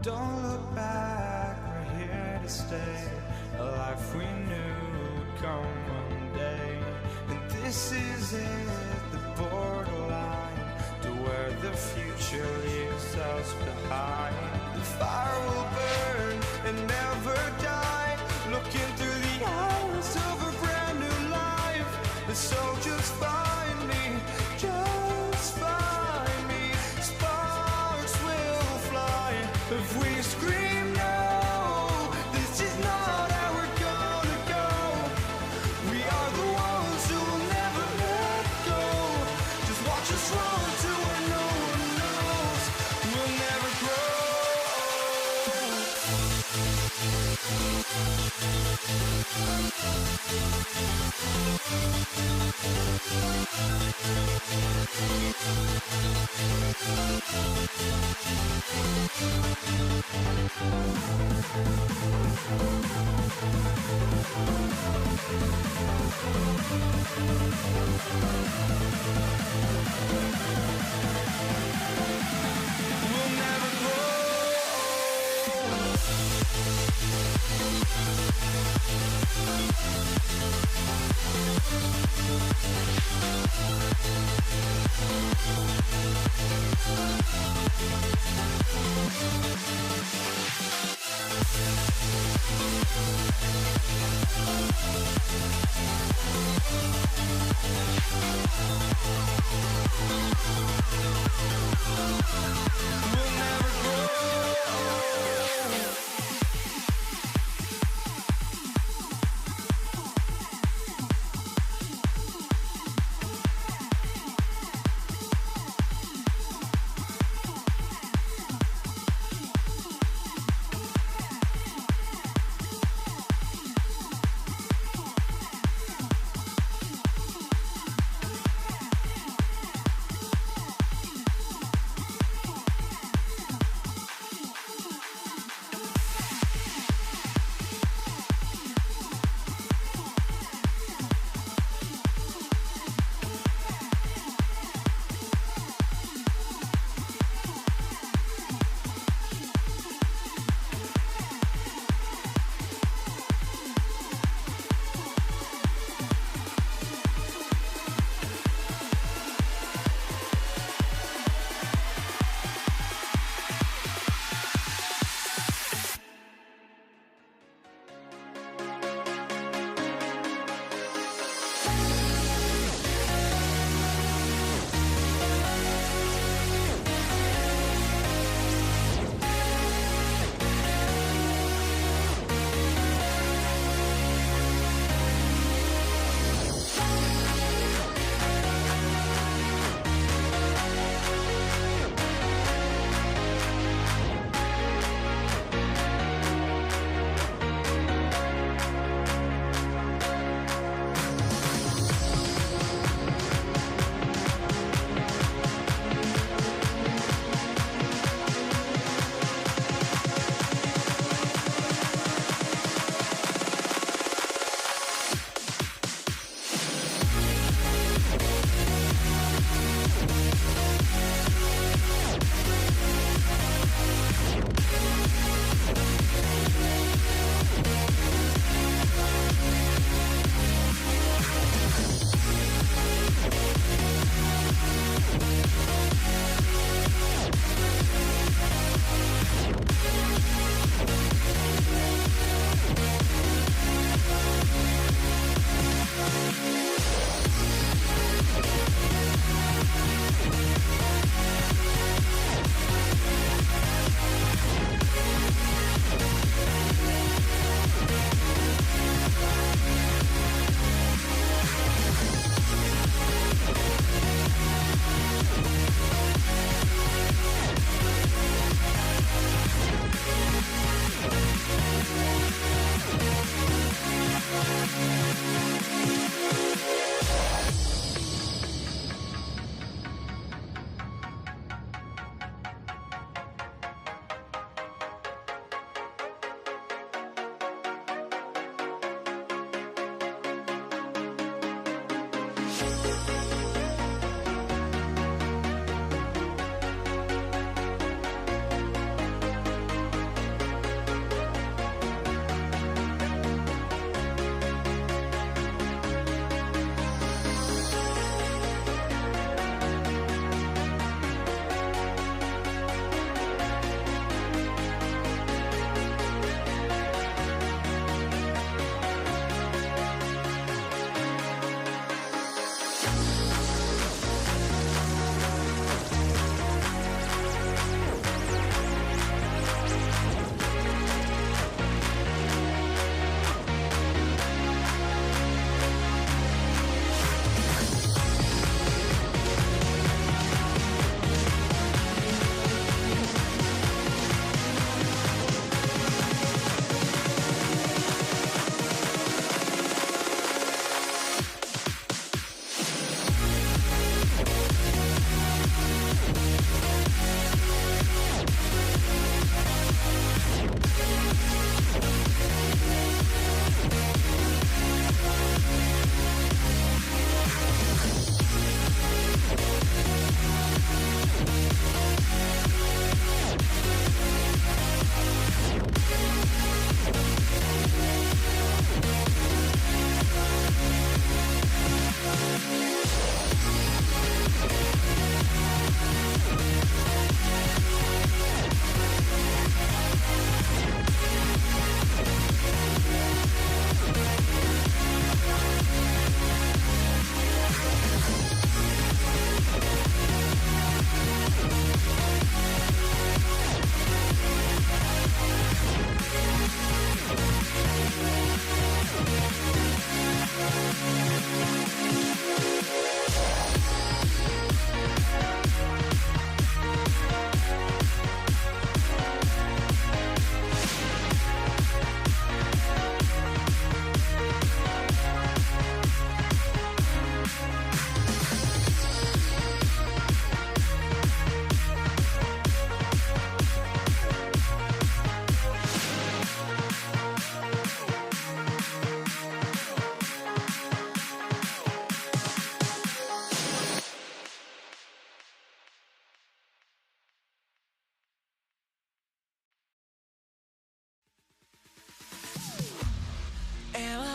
Don't look back, we're here to stay. A life we knew would come one day. And this is it, the borderline to where the future leaves us behind. The fire will burn and never die, looking through the eyes of a brand new life. And so just find me, just find me. Sparks will fly if we scream no. This is not how we're gonna go. We are the ones who will never let go. Just watch us run to where no one knows. We'll never grow. We'll never grow. We'll never grow.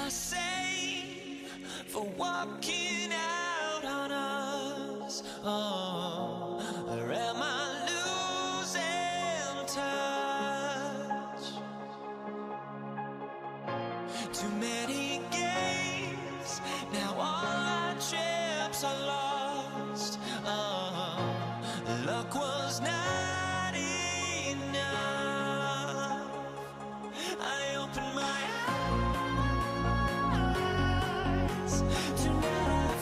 sane for walking out on us? Oh, or am I losing touch? Too many games, now all our chips are lost. Oh, luck was not enough. I opened my eyes, tonight I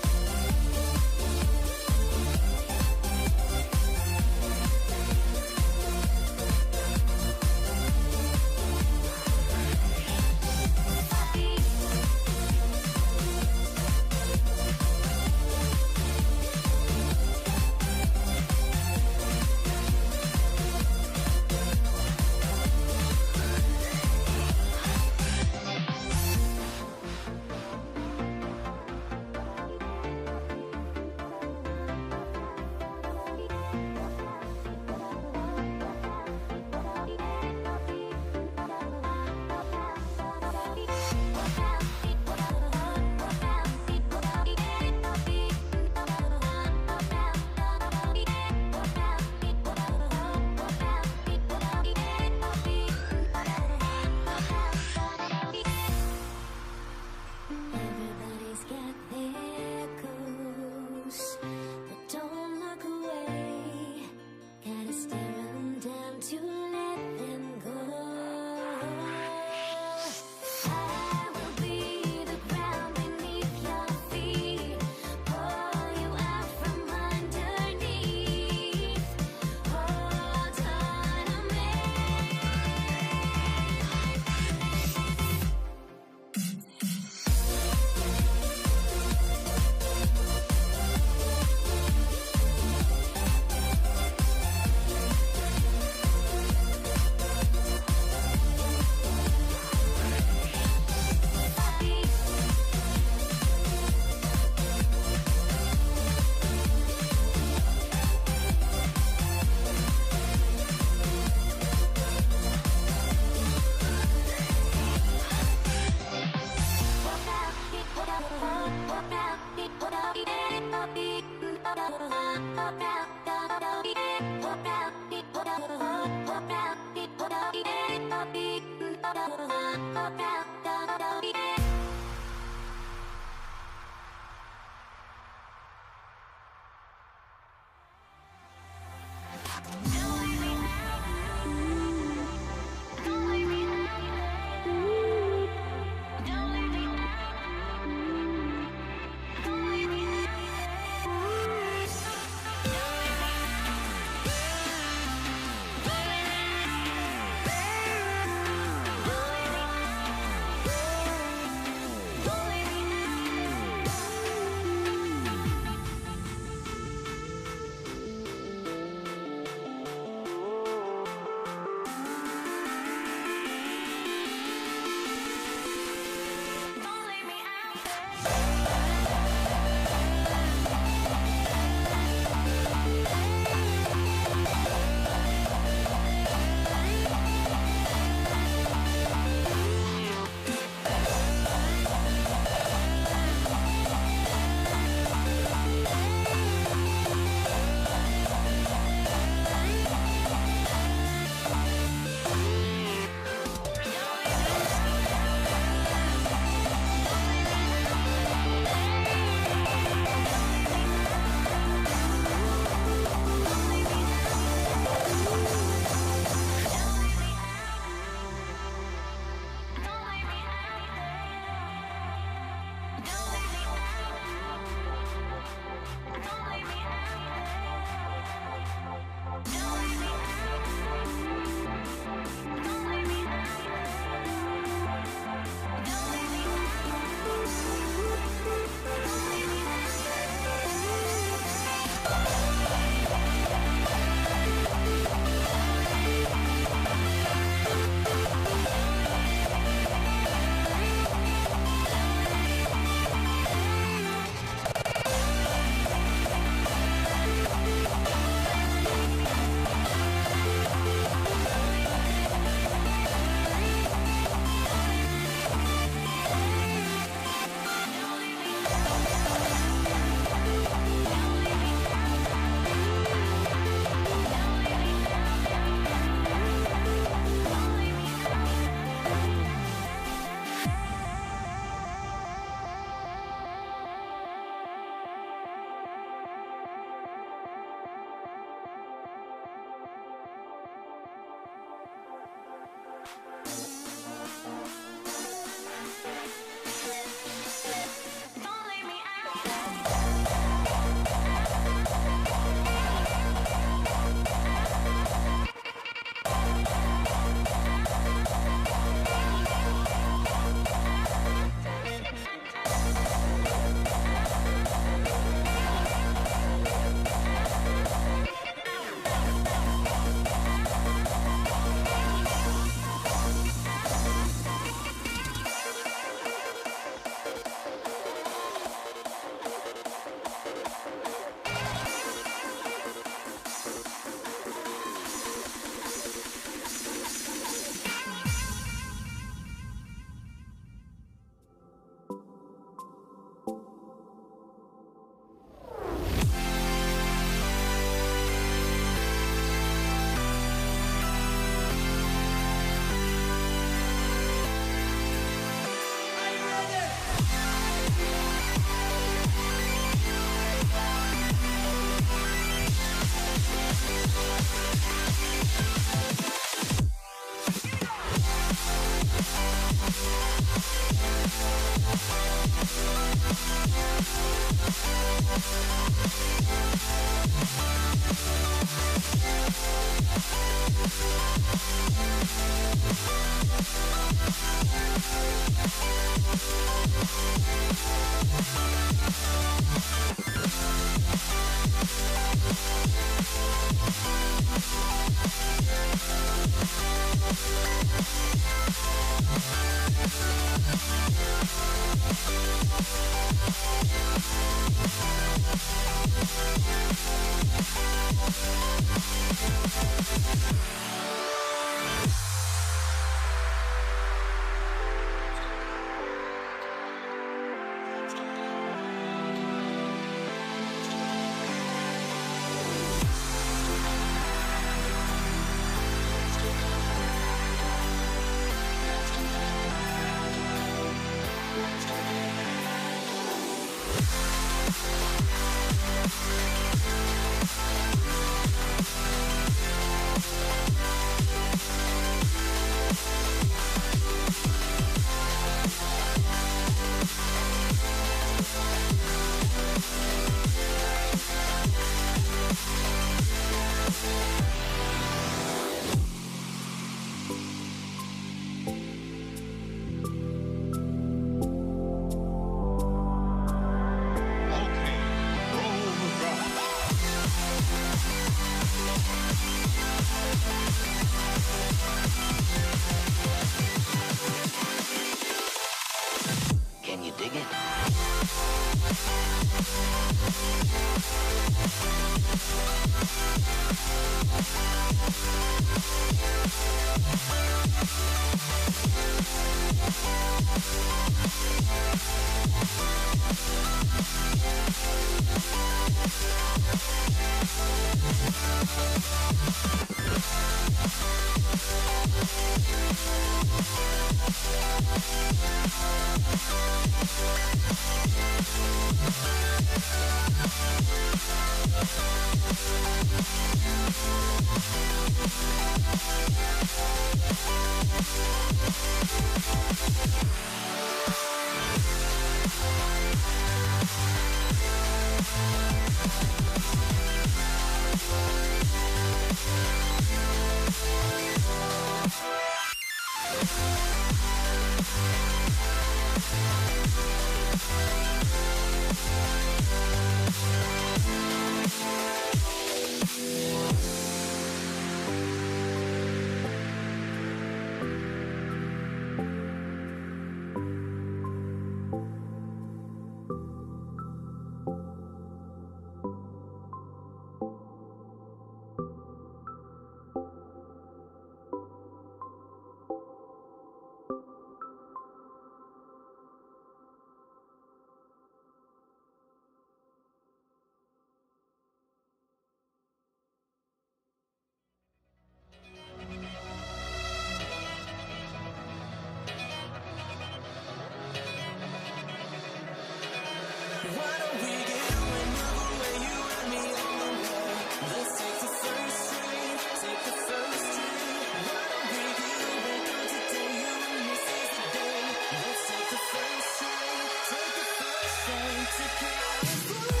Why don't we get up and move away, you and me on the way? Let's take the first train, take the first train. Why don't we get up and go today, you and me seize the day? Let's take the first train, take the first train to California.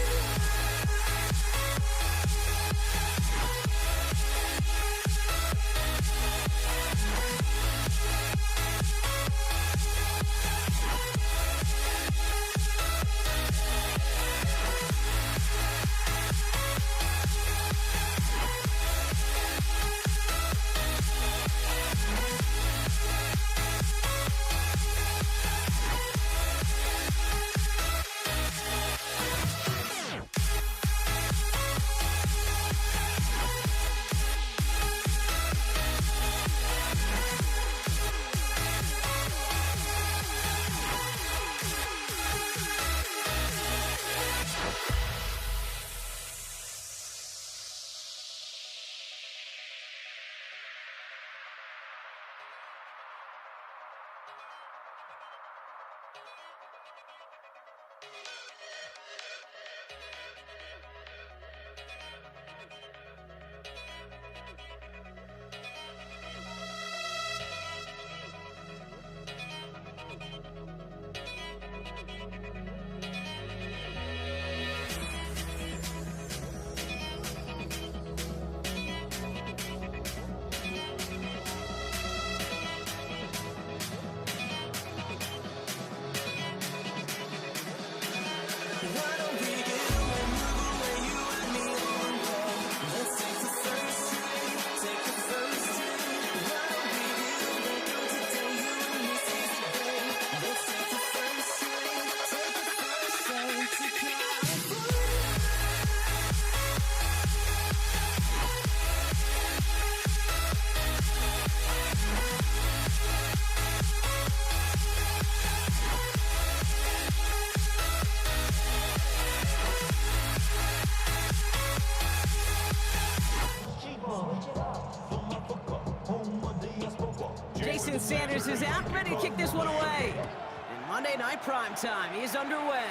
Jason Sanders is out, ready to kick this one away. And Monday Night Primetime is underway.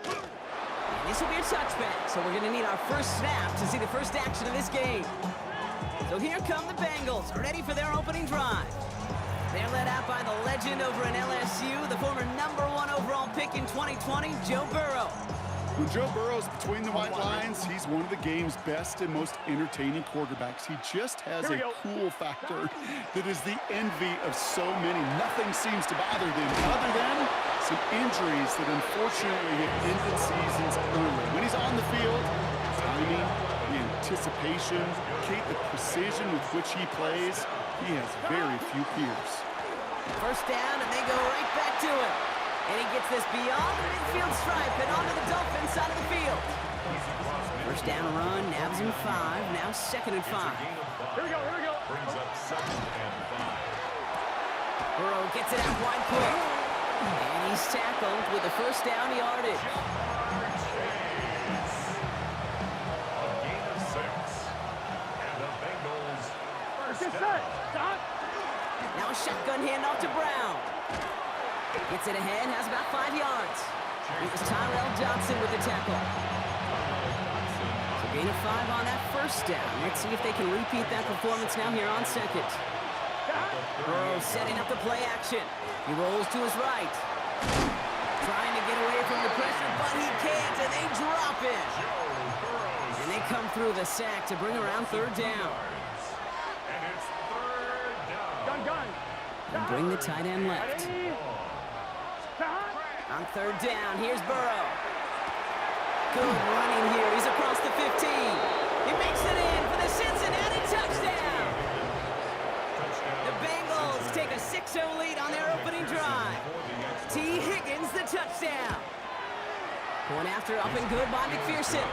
And this will be a touchback, so we're going to need our first snap to see the first action of this game. So here come the Bengals, ready for their opening drive. They're led out by the legend over in LSU, the former #1 overall pick in 2020, Joe Burrow. When Joe Burrow's between the white lines, he's one of the game's best and most entertaining quarterbacks. He just has a cool factor that is the envy of so many. Nothing seems to bother them other than some injuries that unfortunately have ended seasons early. When he's on the field, timing, the anticipation, the precision with which he plays, he has very few peers. First down, and they go right back to it. And he gets this beyond the midfield stripe and onto the Dolphins side of the field. First down run, nabs him 5, now 2nd and 5. Here we go. Brings up 2nd and 5. Burrow gets it out wide quick. And he's tackled with the first down yardage. A gain of 6. And the Bengals first down. Now a shotgun handoff to Brown. Gets it ahead, has about 5 yards. It was Tyrell Johnson with the tackle. So gain of 5 on that first down. Let's see if they can repeat that performance now here on 2nd. Burrow setting up the play action. He rolls to his right. Trying to get away from the pressure, but he can't, and they drop it. And they come through the sack to bring around 3rd down. And it's 3rd down. And bring the tight end left. On 3rd down, here's Burrow. Good running here. He's across the 15. He makes it in for the Cincinnati touchdown. The Bengals take a 6-0 lead on their opening drive. T. Higgins, the touchdown. Going after up and good by McPherson.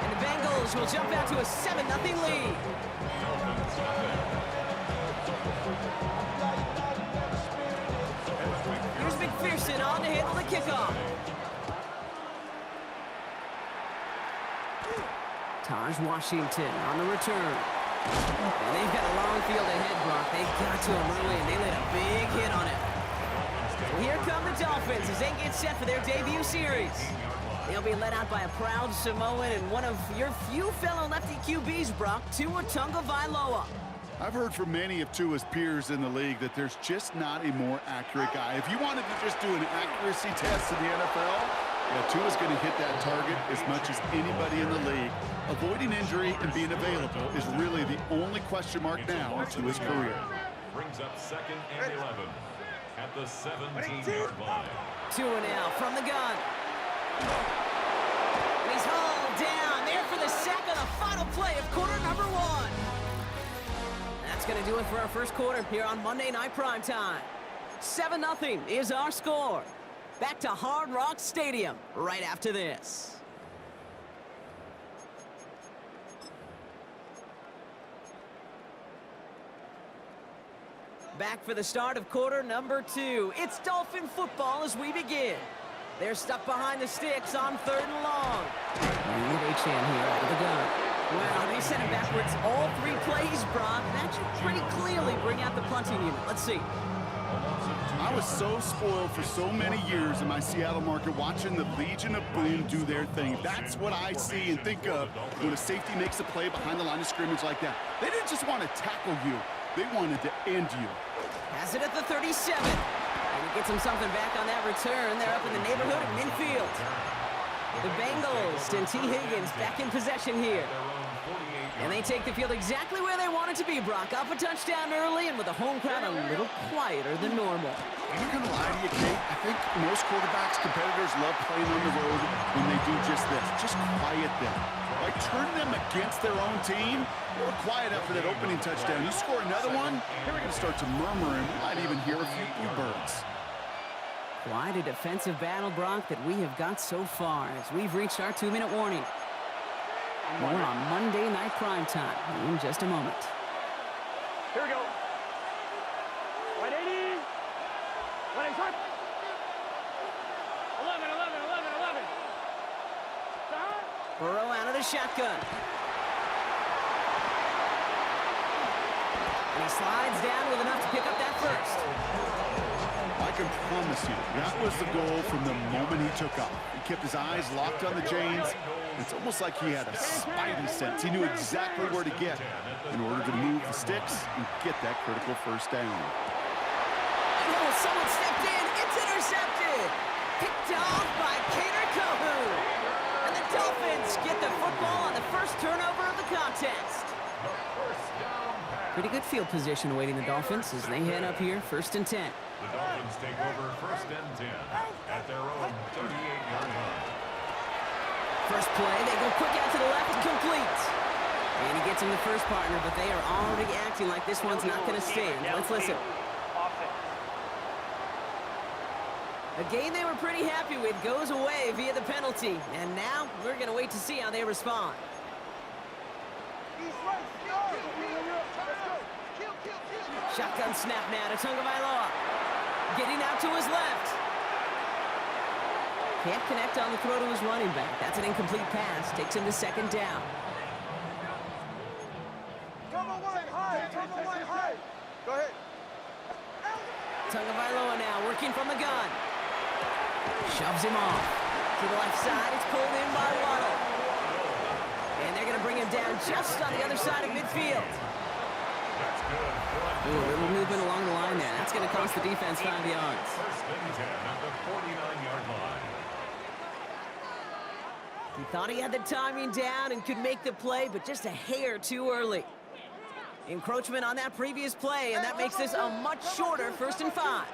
And the Bengals will jump out to a 7-0 lead. Here's McPherson on to handle the kickoff. Taj Washington on the return. And they've got a long field ahead, Brock. They got to him early, and they laid a big hit on it. Here come the Dolphins as they get set for their debut series. They'll be led out by a proud Samoan and one of your few fellow lefty QBs, Brock, Tua Tagovailoa. I've heard from many of Tua's peers in the league that there's just not a more accurate guy. If you wanted to just do an accuracy test in the NFL, yeah, Tua's going to hit that target as much as anybody in the league. Avoiding injury and being available is really the only question mark now to his career. Brings up 2nd and 11 at the 17-yard line. Tua now from the gun. And he's hauled down there for the sack on the final play of quarter number 1. That's going to do it for our first quarter here on Monday Night Primetime. 7-0 is our score. Back to Hard Rock Stadium right after this. Back for the start of quarter number 2. It's Dolphin football as we begin. They're stuck behind the sticks on 3rd and long. Achane here out of the gun. Well, they sent him backwards all 3 plays, Brock. That should pretty clearly bring out the punting unit. Let's see. I was so spoiled for so many years in my Seattle market watching the Legion of Boom do their thing. That's what I see and think of when a safety makes a play behind the line of scrimmage like that. They didn't just want to tackle you. They wanted to end you. Has it at the 37. And he gets him something back on that return. They're up in the neighborhood of midfield. The Bengals and T. Higgins back in possession here. And they take the field exactly where they want it to be, Brock. Up a touchdown early and with the home crowd a little quieter than normal. I'm not going to lie to you, Kate. I think most quarterbacks, competitors love playing on the road when they do just this. Just quiet them. Like turn them against their own team. They were quiet after that opening touchdown. You score another one, they're going to start to murmur and we might even hear a few bluebirds. Quite a defensive battle, Brock, that we have got so far as we've reached our 2-minute warning. More on Monday Night Primetime in just a moment. Here we go. 180. 180. 11. Burrow out of the shotgun. And he slides down with enough to pick up that first. I can promise you, that was the goal from the moment he took off. He kept his eyes locked on the chains. It's almost like he had a spidey sense. He knew exactly where to get in order to move the sticks and get that critical first down. Oh, someone stepped in. It's intercepted. Picked off by Kader Kohou. And the Dolphins get the football on the first turnover of the contest. Pretty good field position awaiting the Dolphins as they head up here, 1st and 10. The Dolphins take over 1st and 10 at their own 38-yard line. First play, they go quick out to the left, complete. And he gets him the first partner, but they are already acting like this one's not going to stand. Let's listen. A game they were pretty happy with goes away via the penalty. And now we're going to wait to see how they respond. Shotgun snap now to Tagovailoa. Getting out to his left. Can't connect on the throw to his running back. That's an incomplete pass. Takes him to 2nd down. Go ahead. Tagovailoa now working from the gun. Shoves him off. To the left side. It's pulled in by Waddle. And they're going to bring him down just on the other side of midfield. Ooh, a little movement along the line there. That's going to cost the defense 5 yards. 1st and 10 at the 49-yard line. He thought he had the timing down and could make the play, but just a hair too early. Encroachment on that previous play, and that makes this a much shorter 1st and 5.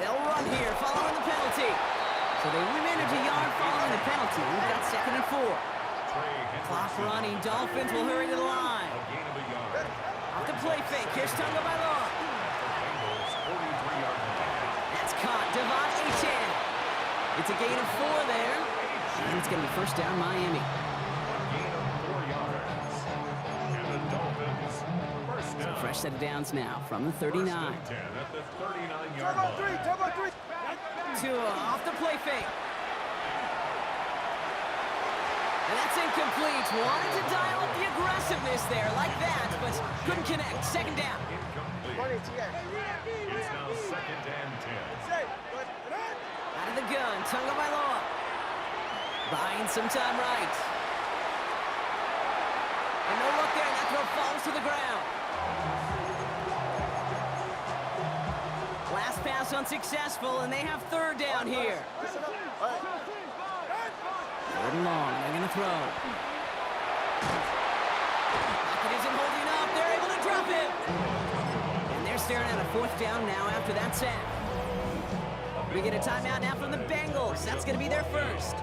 They'll run here following the penalty. So they remanage a yard following the penalty. We've got 2nd and 4. Clock running. Dolphins will hurry to the line. Off the play fake. Here's Tagovailoa. That's caught. Devon Achane. It's a gain of 4 there. And it's going to be 1st down Miami. So fresh set of downs now from the 39. Tua off the play fake. And that's incomplete. Wanted to dial up the aggressiveness there like that, but couldn't connect. 2nd down. Money, TX. It's now 2nd and 10. Safe. Out of the gun, Tagovailoa. Buying some time right. And no look there, and that throw falls to the ground. Last pass unsuccessful, and they have 3rd down here. Listen up. All right. 3rd and long, they're going to throw. Pocket isn't holding up, they're able to drop it. And they're staring at a 4th down now after that sack. We get a timeout now from the Bengals. That's going to be their first.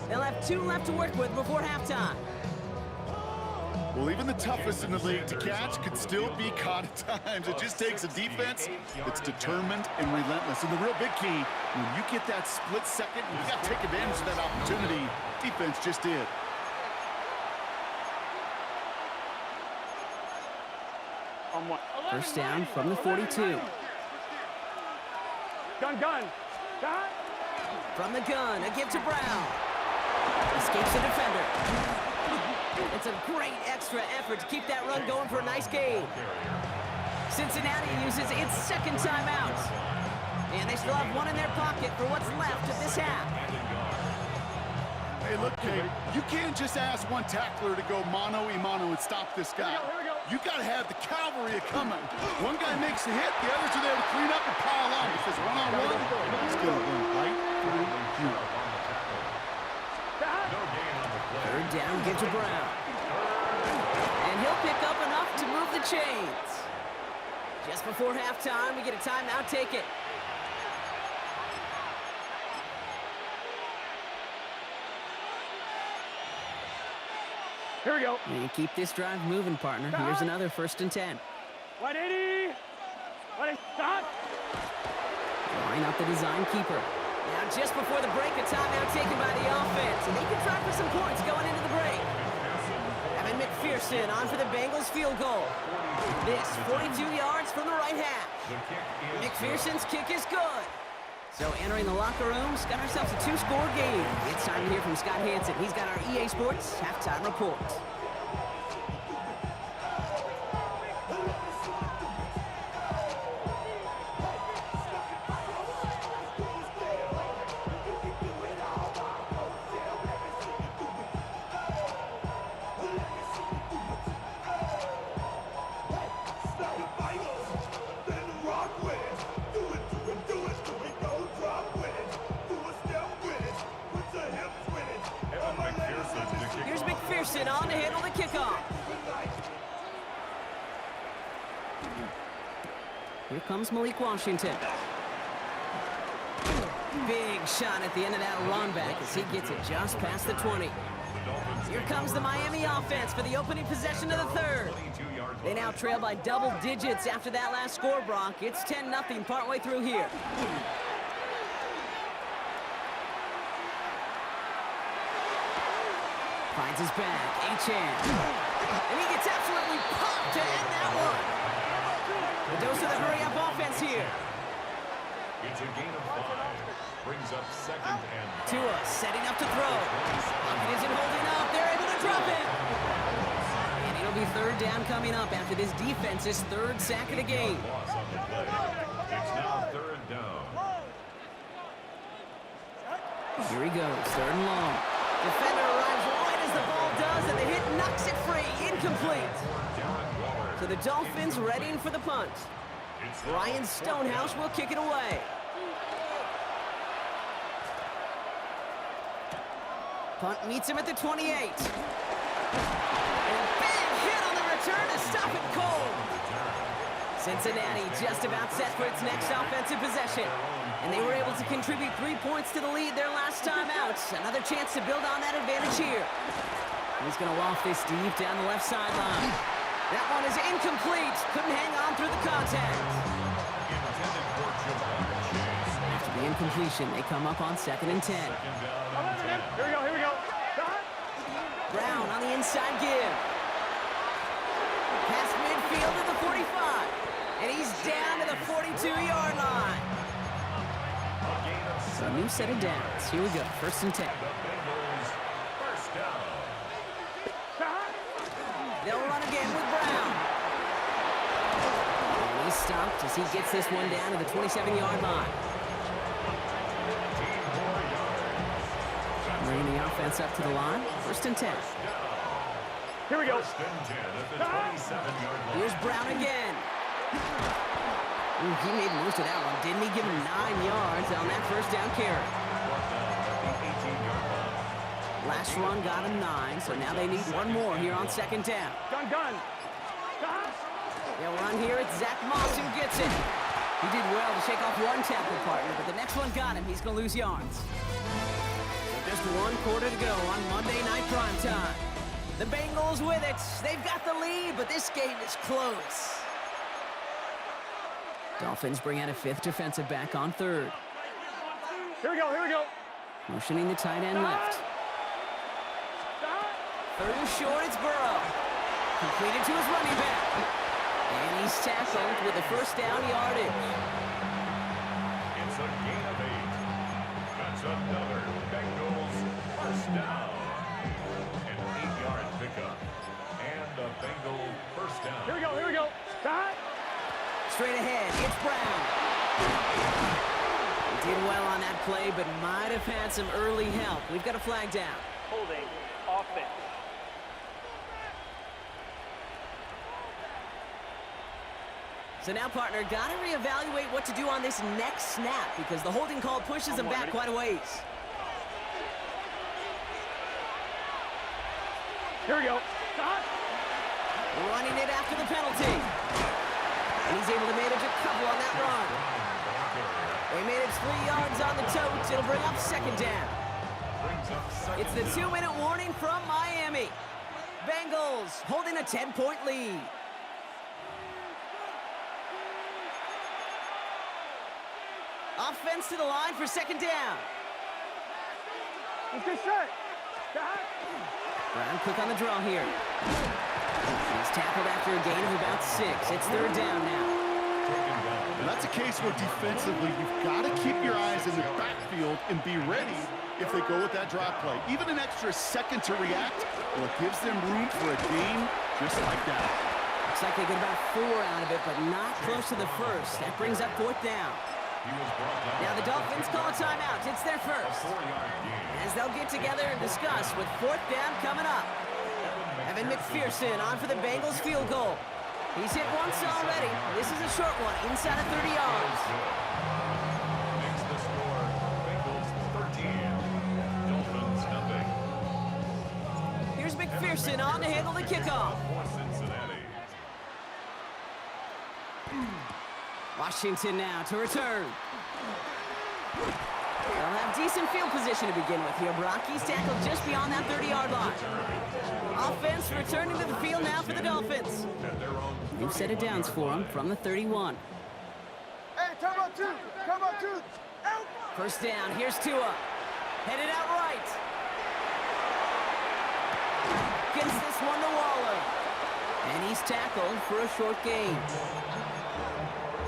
They'll have 2 left to work with before halftime. Well, even the toughest in the league to catch could still be caught at times. It just takes a defense that's determined and relentless. And the real big key, when you get that split second, you got to take advantage of that opportunity. Defense just did. On what? 1st down from the 42. Gun. Gun. From the gun, a give to Brown. Escapes the defender. It's a great extra effort to keep that run going for a nice gain. Cincinnati uses its 2nd timeout. And they still have 1 in their pocket for what's left of this half. Hey, look, Kate, you can't just ask one tackler to go mano-a-mano and stop this guy. Here we go. You got to have the cavalry coming. One guy makes the hit, the others are there to clean up and pile on. If it's one-on-one, he's going to run right through you. 3rd down, give to Brown. And he'll pick up enough to move the chains. Just before halftime, we get a timeout, take it. Here we go. And keep this drive moving, partner. Here's another 1st and 10. 180. 180. Stop. Line up the design keeper. Now, just before the break, a timeout taken by the offense. And they can try for some points going into the break. Evan McPherson on for the Bengals field goal. This, 42 yards from the right half. McPherson's kick is good. So entering the locker rooms, got ourselves a 2-score game. It's time to hear from Scott Hansen. He's got our EA Sports halftime report. On to handle the kickoff. Here comes Malik Washington. Big shot at the end of that run back as he gets it just past the 20. Here comes the Miami offense for the opening possession of the 3rd. They now trail by double digits after that last score, Brock. It's 10-0 partway through here. Finds his back, Achane. And he gets absolutely popped to end that one. The dose of the hurry-up offense here. It's a gain of 5. Brings up 2nd and 5. Tua setting up to throw. Pocket isn't holding up. They're able to drop it. And it'll be 3rd down coming up after this defense's 3rd sack of the game. Loss on the play. It's now 3rd down. Here he goes, 3rd and long. Defender arrives right as the ball does, and the hit knocks it free. Incomplete. So the Dolphins readying for the punt. Ryan Stonehouse will kick it away. Punt meets him at the 28. And a big hit on the return to stop it cold. Cincinnati just about set for its next offensive possession. And they were able to contribute 3 points to the lead their last time out. Another chance to build on that advantage here. He's going to waft this deep down the left sideline. That one is incomplete. Couldn't hang on through the contact. After the incompletion, they come up on 2nd and 10. Here we go. Brown on the inside give. Past midfield at the 45. And he's down to the 42-yard line. So a new set of downs. Here we go. 1st and 10. They'll run again with Brown. And he's stumped as he gets this one down to the 27-yard line. Bringing the offense up to the line. 1st and 10. Here we go. First and 10 at the 27-yard line. Here's Brown again. Ooh, he made most of that one, didn't he? Give him 9 yards on that 1st down carry. Brought down at the 18-yard line. Last run got him 9, so now they need one more here on 2nd down. Gun. They'll run here. It's Zach Moss who gets it. He did well to shake off one tackle partner, but the next one got him. He's going to lose yards. So just 1 quarter to go on Monday Night Primetime. The Bengals with it. They've got the lead, but this game is close. Dolphins bring out a 5th defensive back on 3rd. Here we go. Motioning the tight end left. 3rd and short, it's Burrow. Completed to his running back. And he's tackled with the 1st down yardage. It's a gain of 8. That's another Bengals 1st down. An 8-yard pickup. And a Bengal 1st down. Here we go. Straight ahead, it's Brown. He did well on that play, but might have had some early help. We've got a flag down. Holding. Offense. So now, partner, got to reevaluate what to do on this next snap because the holding call pushes them back quite a ways. Here we go. Running it after the penalty. And he's able to manage a couple on that run. They managed 3 yards on the totes. It'll bring up 2nd down. It's the 2-minute warning from Miami. Bengals holding a 10-point lead. Offense to the line for 2nd down. Let's get set. Brown quick on the draw here. He's tackled after a gain of about 6. It's 3rd down now. And that's a case where defensively you've got to keep your eyes in the backfield and be ready if they go with that drop play. Even an extra second to react, well, it gives them room for a gain just like that. Looks like they get about 4 out of it, but not close to the 1st. That brings up 4th down. Now the Dolphins call a timeout. It's their 1st. As they'll get together and discuss with 4th down coming up. Evan McPherson on for the Bengals field goal. He's hit once already. This is a short one, inside of 30 yards. Makes the score Bengals 13, Dolphins nothing. Here's McPherson on to handle the kickoff. For Cincinnati. Washington now to return. They'll have decent field position to begin with here. He's tackled just beyond that 30-yard line. Offense returning to the field now for the Dolphins. New set of downs for him from the 31. Hey, come on, 2. Out. 1st down, here's Tua. Headed out right. Gets this one to Waller. And he's tackled for a short gain.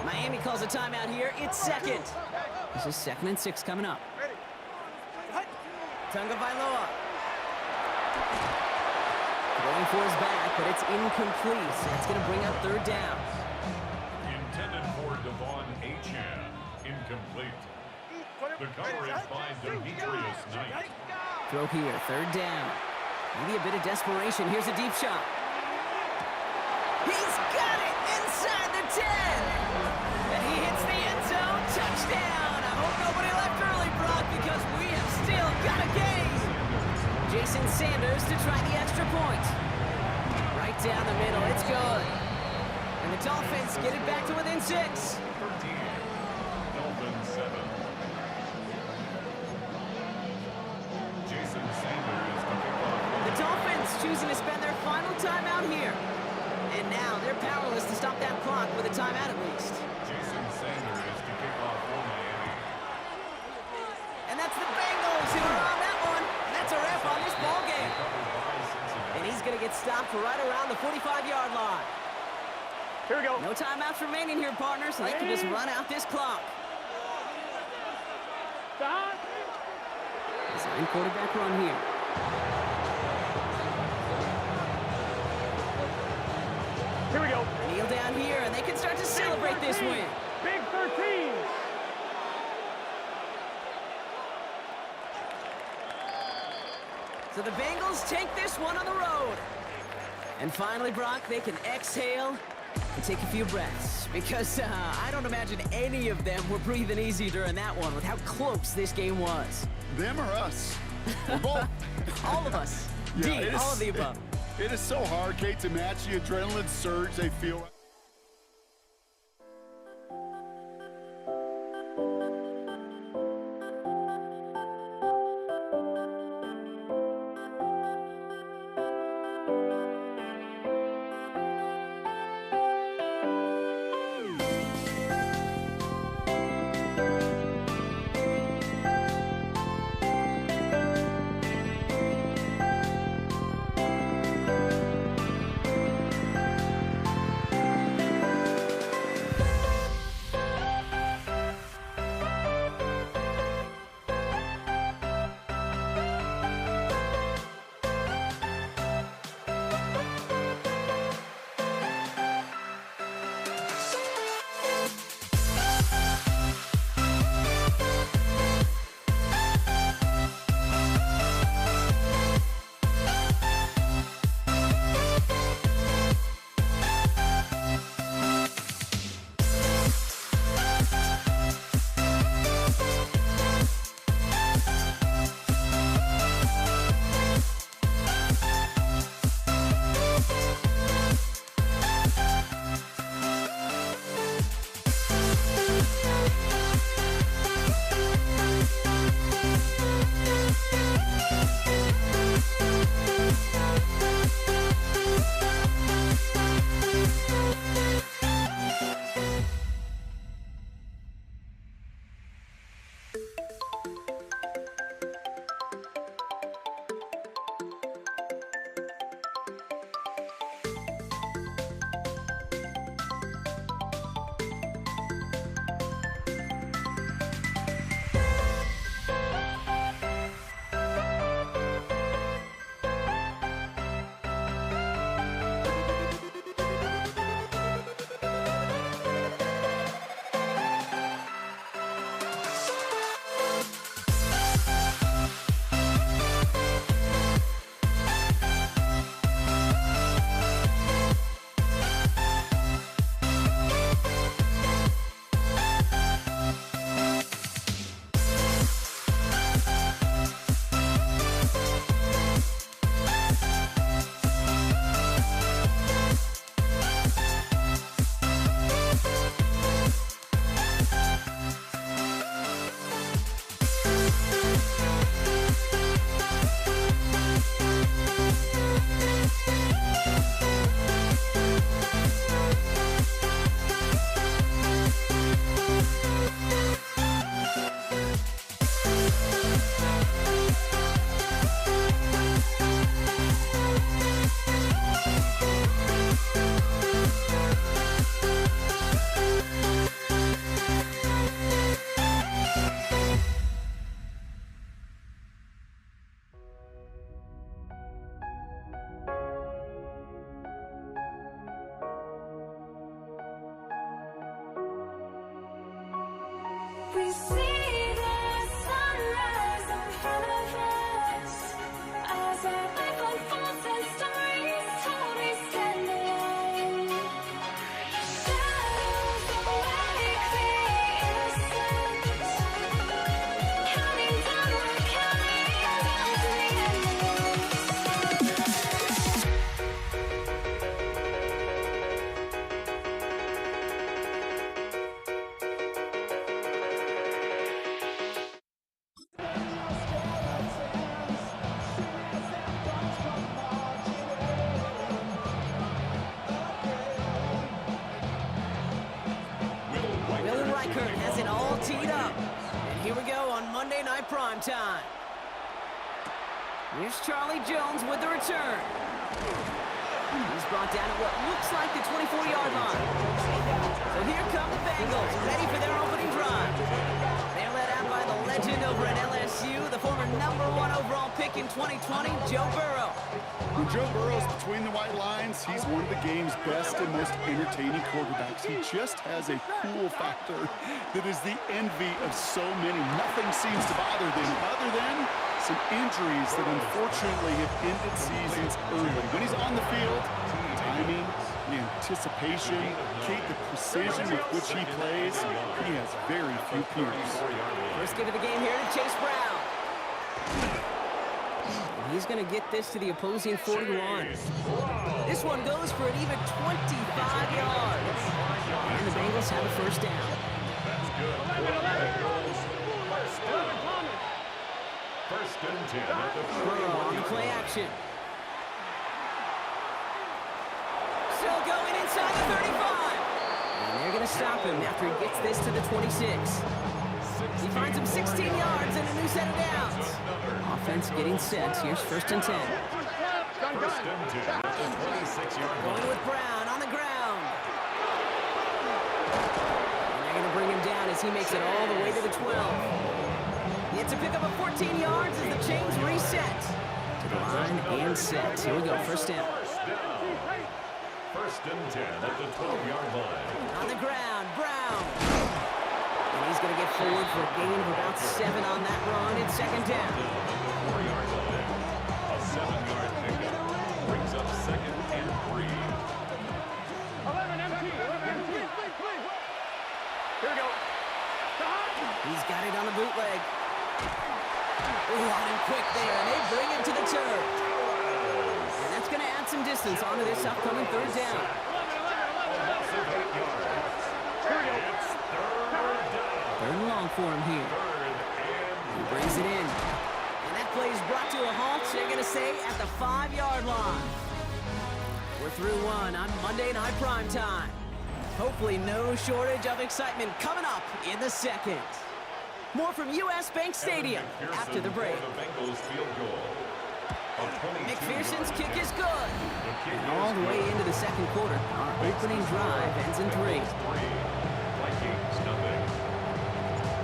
Miami calls a timeout here. It's 2nd. This is 2nd and 6 coming up. Tunga Vailoa. Going for his back, but it's incomplete. So it's going to bring up 3rd down. Intended for Devon Achane. Incomplete. The cover is by Demetrius Knight. Throw here, 3rd down. Maybe a bit of desperation. Here's a deep shot. He's got it inside the 10. And he hits the end zone. Touchdown. I hope nobody left early, Brock, because we have still got a game. Jason Sanders to try the extra point. Right down the middle. It's good. And the Dolphins get it back to within 6. 13, Dolphins 7. Jason Sanders to kick off. The Dolphins choosing to spend their final timeout here. And now they're powerless to stop that clock with a timeout at least. Jason Sanders to kick off for Miami. And that's the Bengals who are on that one. And that's a wrap on this ball game. Covered by Cincinnati. And he's going to get stopped right around the 45-yard line. Here we go. No timeouts remaining here, partners, so they can just run out this clock. Stop. Design quarterback run here. Here we go. Kneel down here, and they can start to celebrate this win. Big 13. So the Bengals take this one on the road. And finally, Brock, they can exhale and take a few breaths. Because I don't imagine any of them were breathing easy during that one with how close this game was. Them or us? Or both. All of us. Yeah, D, all of the above. It is so hard, Kate, to match the adrenaline surge they feel. We see the sunrise ahead of us as our life unfolds and stories told. We stand alone. Shadows awake the innocent, counting down, we're counting down to the end of this. Will Reichert has it all teed up. And here we go on Monday Night Primetime. Here's Charlie Jones with the return. He's brought down at what looks like the 24-yard line. So here come the Bengals, ready for their opening drive. They're led out by the legend over at LSU, the former #1 overall pick quarterback in 2020, Joe Burrow. When Joe Burrow's between the white lines, he's one of the game's best and most entertaining quarterbacks. He just has a cool factor that is the envy of so many. Nothing seems to bother them other than some injuries that unfortunately have ended seasons early. When he's on the field, the timing, the anticipation, the precision with which he plays, he has very few peers. First give of the game here to Chase Brown. He's going to get this to the opposing 41. This one goes for an even 25 yards. And the Bengals have a first down. That's good for the Bengals. First and 10 at the Burrow on the play action. Still going inside the 35. And they're going to stop him after he gets this to the 26. He finds him 16 yards and a new set of downs. Offense getting set. Here's first and 10. First and 10 at the 26-yard line. Going with Brown on the ground. And they're going to bring him down as he makes it all the way to the 12. He gets a pickup of 14 yards as the chains reset. To the line and set. Here we go, first down. First and 10 at the 12-yard line. On the ground, Brown. And he's going to get forward for a gain of about 7 on that run. It's second down. 4-yard line. A 7-yard pickup brings up second and 3. 11 empty. Here we go. He's got it on the bootleg. Ooh, on him quick there, and they bring him to the turf. And that's going to add some distance onto this upcoming third down. Third and long for him here. He brings it in. And that play is brought to a halt, they're going to say, at the 5-yard line. We're through one on Monday Night Primetime. Hopefully no shortage of excitement coming up in the second. More from US Bank Stadium after the break. McPherson's kick is good. And all the way into the second quarter, our opening drive ends in 3.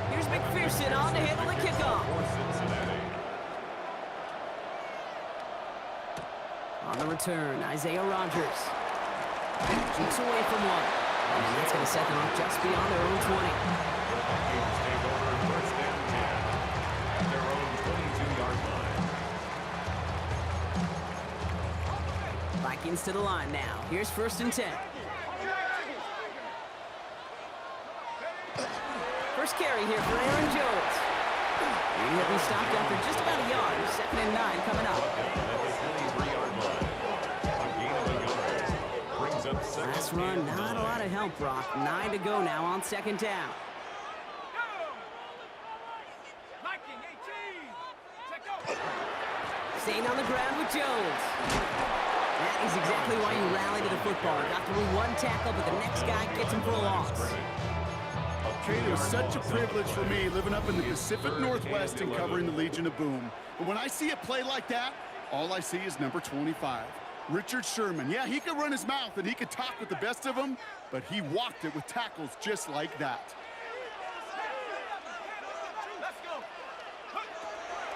Here's McPherson on to handle the kickoff. On the return, Isaiah Rodgers. Keeps away from one. And that's going to set them up just beyond their own 20. Vikings to the line now. Here's first and 10. First carry here for Aaron Jones. He'll be stopped after just about a yard. Second and 9 coming up. Last run, not a lot of help, Brock. 9 to go now on second down. Staying on the ground with Jones. That is exactly why you rally to the football. Got through one tackle, but the next guy gets him for a loss. It was such a privilege for me living up in the Pacific Northwest and covering the Legion of Boom. But when I see a play like that, all I see is number 25. Richard Sherman. Yeah, he could run his mouth and he could talk with the best of them, but he walked it with tackles just like that.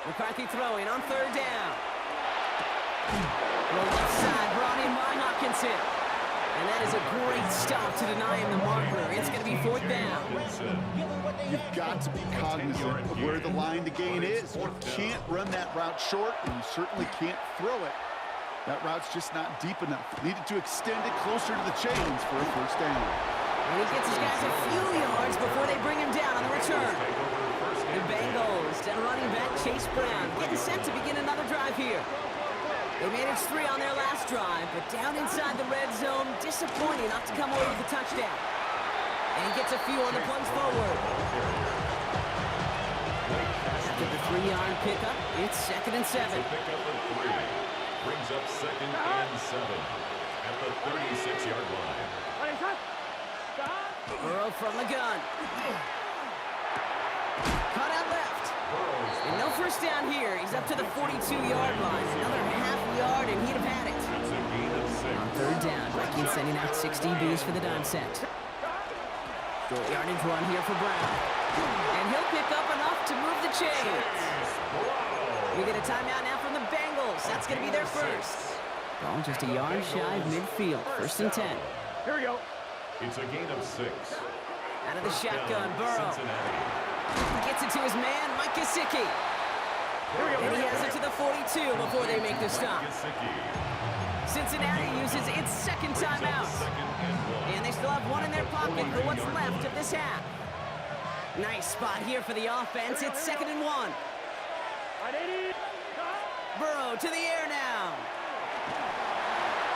McCarthy throwing on third down. Well, left side brought in by Hawkinson. And that is a great stop to deny him the marker. It's going to be fourth down. You've got to be cognizant of where the line to gain is. You can't run that route short, and you certainly can't throw it. That route's just not deep enough. Needed to extend it closer to the chains for a first down. And he gets his guys a few yards before they bring him down on the return. The Bengals and running back Chase Brown getting set to begin another drive here. They managed 3 on their last drive, but down inside the red zone, disappointing not to come away with a touchdown. And he gets a few on the plunge forward. After the 3-yard pickup, it's second and 7. Brings up second and 7 at the 36-yard line. Burrow from the gun. Cut out left. And no first down here. He's up to the 42-yard line. Another half yard, and he'd have had it. On third down, Vikings sending out 6 DBs for the dime set. Short yardage run here for Brown. And he'll pick up enough to move the chains. We get a timeout now from Bengals. That's going to be their first. Ball just a yard shy of midfield. 1st and 10. Here we go. It's a gain of 6. Out of the shotgun, Burrow. Gets it to his man, Mike Gesicki. And he has it to the 42 before they make the stop. Cincinnati uses its second timeout. And they still have one in their pocket for what's left of this half. Nice spot here for the offense. It's 2nd and 1. Burrow to the air now.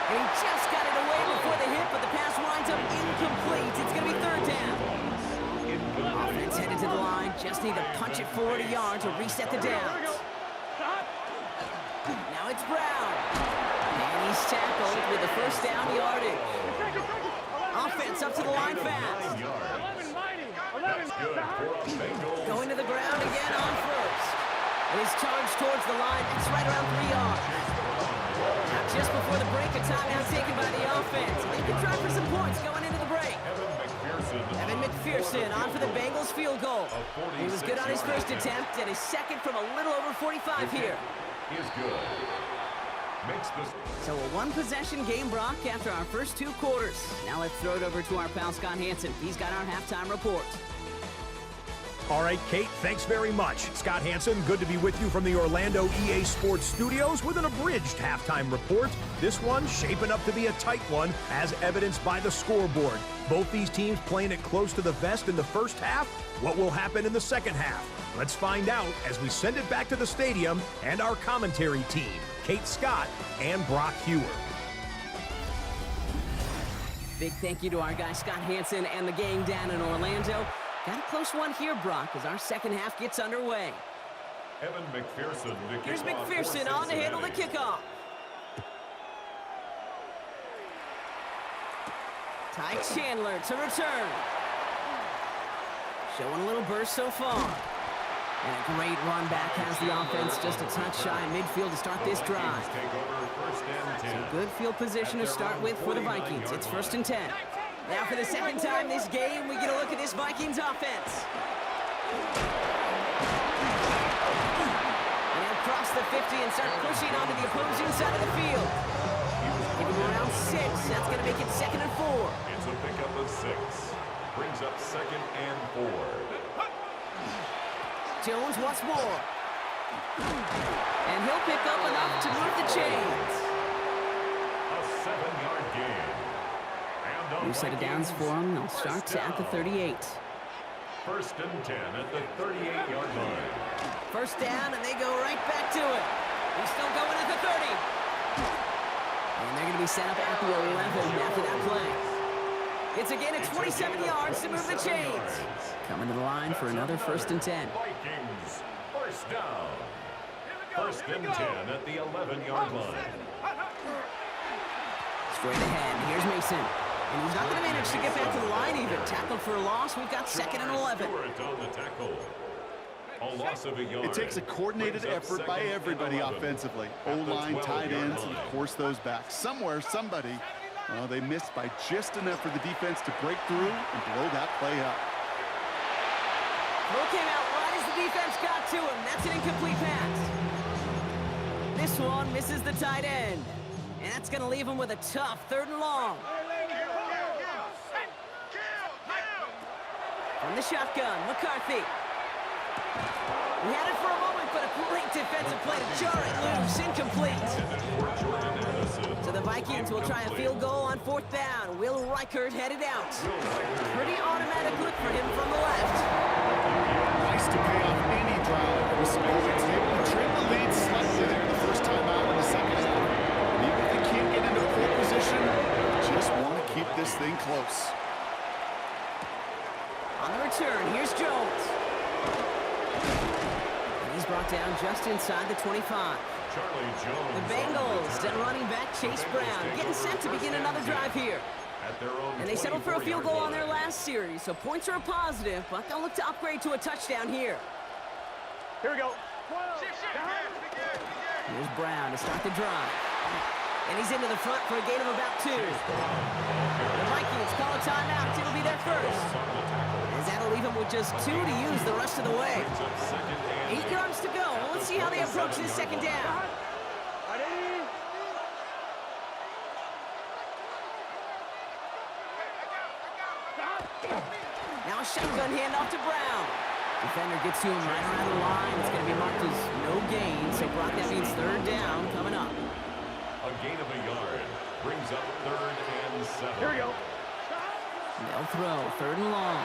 And he just got it away before the hit, but the pass winds up incomplete. It's going to be 3rd down. Offense headed to the line. Just need to punch it forward a yard to reset the downs. Now it's Brown. And he's tackled with the 1st down yardage. Offense up to the line fast. Going to the ground again on 1st. And his charge towards the line. It's right around 3 yards. Now just before the break, a timeout taken by the offense. They can try for some points going into the break. Evan McPherson on for the Bengals field goal. He was good on his first attempt and his second from a little over 45 here. Is good. So a one-possession game, Brock, after our first 2 quarters. Now let's throw it over to our pal Scott Hansen. He's got our halftime report. All right, Kate, thanks very much. Scott Hansen, good to be with you from the Orlando EA Sports Studios with an abridged halftime report. This one shaping up to be a tight one, as evidenced by the scoreboard. Both these teams playing it close to the vest in the first half. What will happen in the second half? Let's find out as we send it back to the stadium and our commentary team, Kate Scott and Brock Hewer. Big thank you to our guy Scott Hansen and the gang down in Orlando. Got a close one here, Brock, as our second half gets underway. Evan McPherson. Here's McPherson on to handle the kickoff. Ty Chandler to return. Showing a little burst so far. And a great run back has the offense just a touch shy of midfield to start this drive. So good field position to start with for the Vikings. It's 1st and 10. Now for the second time this game, we get a look at this Vikings offense. And they'll cross the 50 and start pushing onto the opposing side of the field. Give them around 6. That's going to make it 2nd and 4. It's a pickup of 6. Brings up 2nd and 4. Jones once more. And he'll pick up enough to move the chains. A 7-yard gain. New set of downs for them. They'll start at the 38. 1st and 10 at the 38-yard line. 1st down, and they go right back to it. He's still going at the 30. And they're going to be set up at the 11 after that play. It's a gain of 27 yards to move the chains. Coming to the line for another 1st and 10. Vikings, 1st down. 1st and 10 at the 11-yard line. Straight ahead, here's Mason. And he's not going to manage to get back to the line even. Tackled for a loss. We've got 2nd and 11. A loss of a yard. It takes a coordinated effort by everybody offensively. O-line, tight ends, and of course those backs. Somewhere, somebody, they missed by just enough for the defense to break through and blow that play up. Throw came out right as the defense got to him. That's an incomplete pass. This one misses the tight end. And that's going to leave him with a tough 3rd and long. From the shotgun, McCarthy. We had it for a moment, but a great defensive play to jar it loose, incomplete. So the Vikings will try a field goal on 4th down. Will Reichert headed out. Pretty automatic look for him from the left. Nice to pay off any drive. Was able to trim the lead slightly there the first time out in the second half. And even if they can't get into pole position, just want to keep this thing close. On the return, here's Jones. And he's brought down just inside the 25. Charlie Jones. The Bengals and running back Chase Brown getting set to begin another drive here. And they settled for a field goal on their last series, so points are a positive, but they'll look to upgrade to a touchdown here. Here we go. Here's Brown to start the drive. And he's into the front for a gain of about 2. The Vikings call a timeout. It'll be their first. As that'll leave him with just 2 to use the rest of the way. 8 yards to go. Let's see how they approach this second down. Ready? Now a shotgun handoff to Brown. Defender gets to him right around the line. It's going to be marked as no gain. So Brock, that means third down coming up. A gain of a yard brings up 3rd and 7. Here we go. They'll throw, 3rd and long.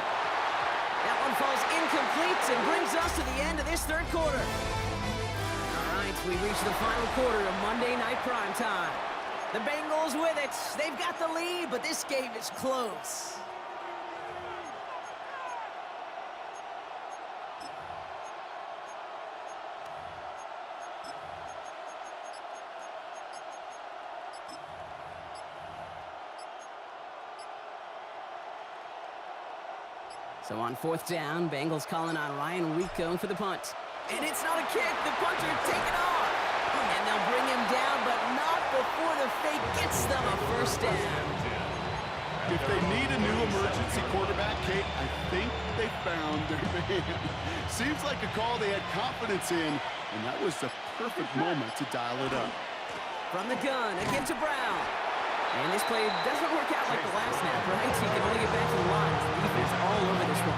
That one falls incomplete and brings us to the end of this third quarter. All right, we reach the final quarter of Monday Night Primetime. The Bengals with it. They've got the lead, but this game is close. So on 4th down, Bengals calling on Ryan Rico for the punt. And it's not a kick. The punter taken off. And they'll bring him down, but not before the fake gets them a first down. If they need a new emergency quarterback, Kate, I think they found their man. Seems like a call they had confidence in, and that was the perfect moment to dial it up. From the gun, again to Brown. And this play doesn't work out like the last snap, right? So he can only get back to the line. The defense all over this one.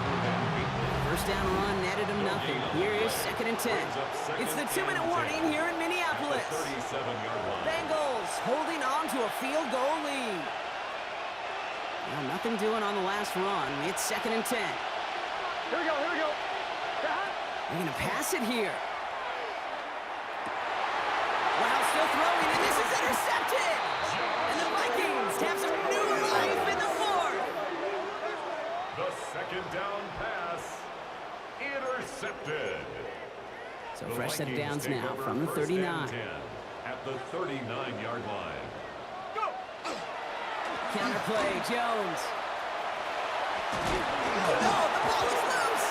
First down run, netted him nothing. Here is 2nd and 10. It's the 2-minute warning here in Minneapolis. 37-yard line. Bengals holding on to a field goal lead. Well, nothing doing on the last run. It's 2nd and 10. Here we go, here we go. They're going to pass it here. Wow, still throwing, and this is intercepted! And the Vikings have some new life in the 4th. The 2nd down pass intercepted. So The fresh set of Vikings downs take now over from the 1st and 39. 10 at the 39-yard line. Counter play, Jones. Oh, no, the ball is loose.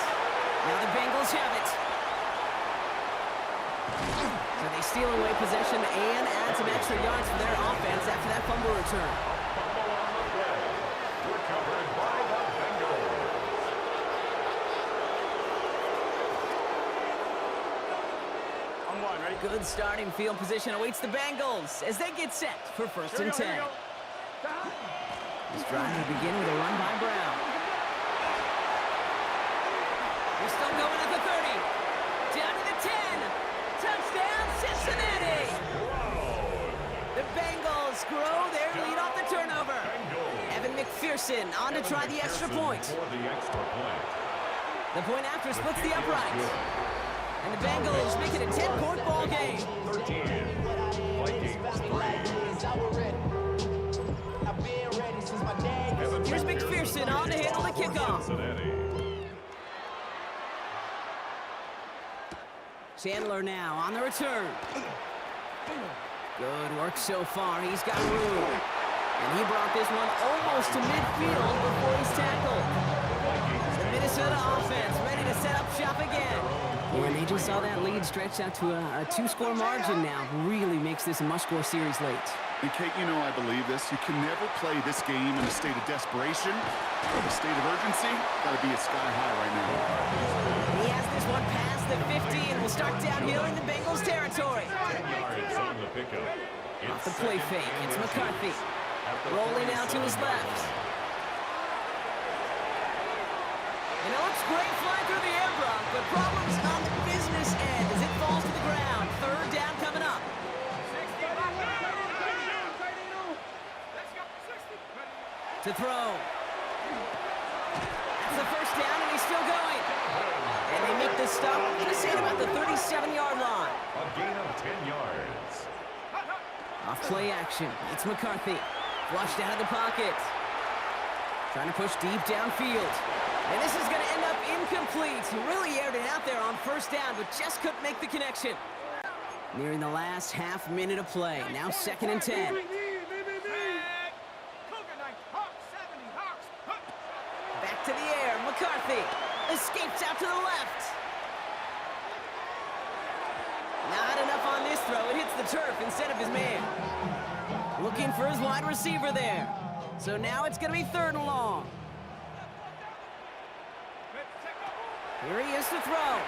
Now the Bengals have it. So they steal away possession and add some extra yards for their offense after that fumble return. Fumble on the play. Recovered by the Bengals. On 1, ready? Good starting field position awaits the Bengals as they get set for 1st and 10. This drive will begin with a run by Brown. They're still going at the 30. Down to the 10. Touchdown, Cincinnati! The Bengals grow their lead off the turnover. Evan McPherson on to try the extra point. For the extra point. The point after splits the uprights. And the Bengals make it a 10-point ball game. 13. Vikings 3. Here's McPherson on to handle the kickoff. Cincinnati. Chandler now on the return. Good work so far. He's got room. And he brought this one almost to midfield before he's tackled. The Minnesota offense ready to set up shop again. And they just saw that lead stretch out to a 2-score margin now. Really makes this a must-score series late. And Kate, you know I believe this. You can never play this game in a state of desperation or a state of urgency. Got to be at sky high right now. He has this one past the 50 and will start downhill in the Bengals territory. 10 yards on the pickup. Off the play fake, it's McCarthy. Rolling out to his left. And it looks great flying through the air, Brock, but problems on the business end as it falls to the ground. 3rd down coming up. To throw. That's the 1st down, and he's still going. And they make the stop, I'm going to say about the 37-yard line. A gain of 10 yards. Off play action, it's McCarthy. Flushed out of the pocket. Trying to push deep downfield. And this is going to end up incomplete. He really aired it out there on 1st down, but just couldn't make the connection. Nearing the last half minute of play. Now 2nd and 10. Back to the air, McCarthy. Escapes out to the left. Not enough on this throw. It hits the turf instead of his man. Looking for his wide receiver there. So now it's going to be 3rd and long. Here he is to throw.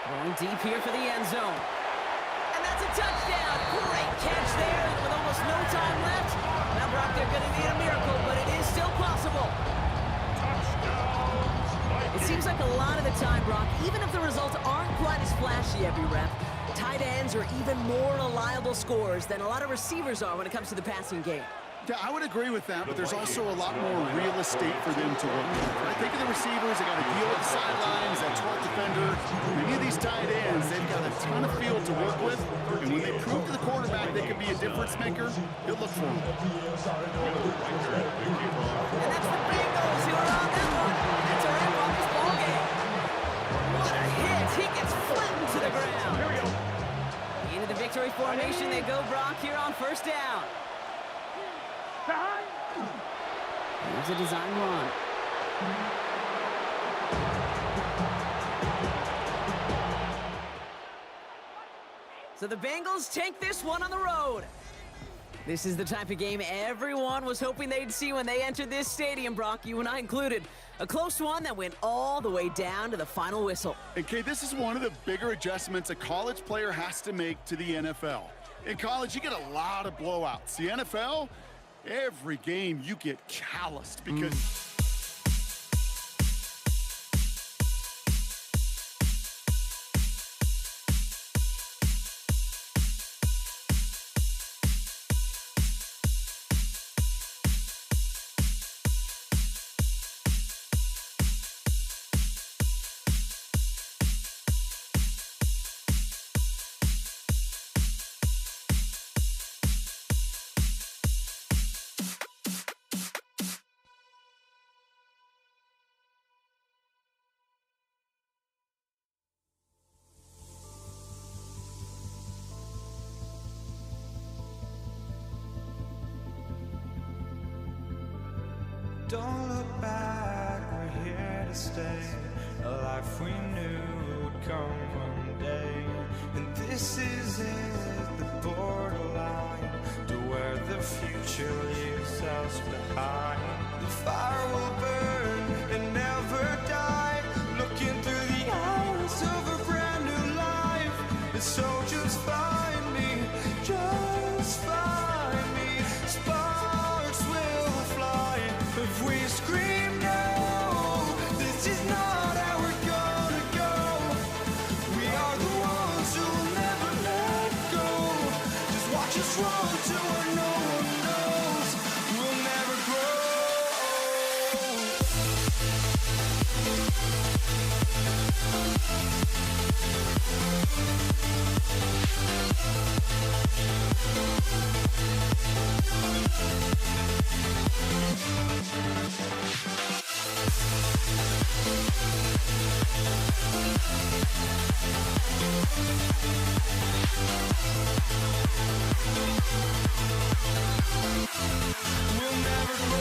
Going deep here for the end zone. And that's a touchdown. Great catch there with almost no time left. Now, Brock, they're going to need a miracle, but it is still possible. It seems like a lot of the time, Brock, even if the results aren't quite as flashy every rep, tight ends are even more reliable scorers than a lot of receivers are when it comes to the passing game. Yeah, I would agree with that, but there's also a lot more real estate for them to work with. I think of the receivers, they got to deal with the sidelines, that 12th defender. Many of these tight ends, they've got a ton of field to work with, and when they prove to the quarterback they can be a difference maker, he'll look for them. And that's the Bengals who are on that one. That's a wrap on this ball game. What a hit. He gets flattened to the ground. Into the victory formation they go, Brock, here on first down. Here's a design run. So the Bengals take this one on the road. This is the type of game everyone was hoping they'd see when they entered this stadium, Brock, you and I included. A close one that went all the way down to the final whistle. And Kay, this is one of the bigger adjustments a college player has to make to the NFL. In college, you get a lot of blowouts. The NFL, every game you get calloused because... Don't look back, we're here to stay. A life we knew would come one day. And this is it, the borderline to where the future leaves us behind. The fire will burn and never die. Looking through the eyes of a brand new life. And so just find me, just find me. Sparks will fly if we scream no. This is not how we're gonna go. We are the ones who will never let go. Just watch us run to where no one knows. We'll never grow. We'll never grow.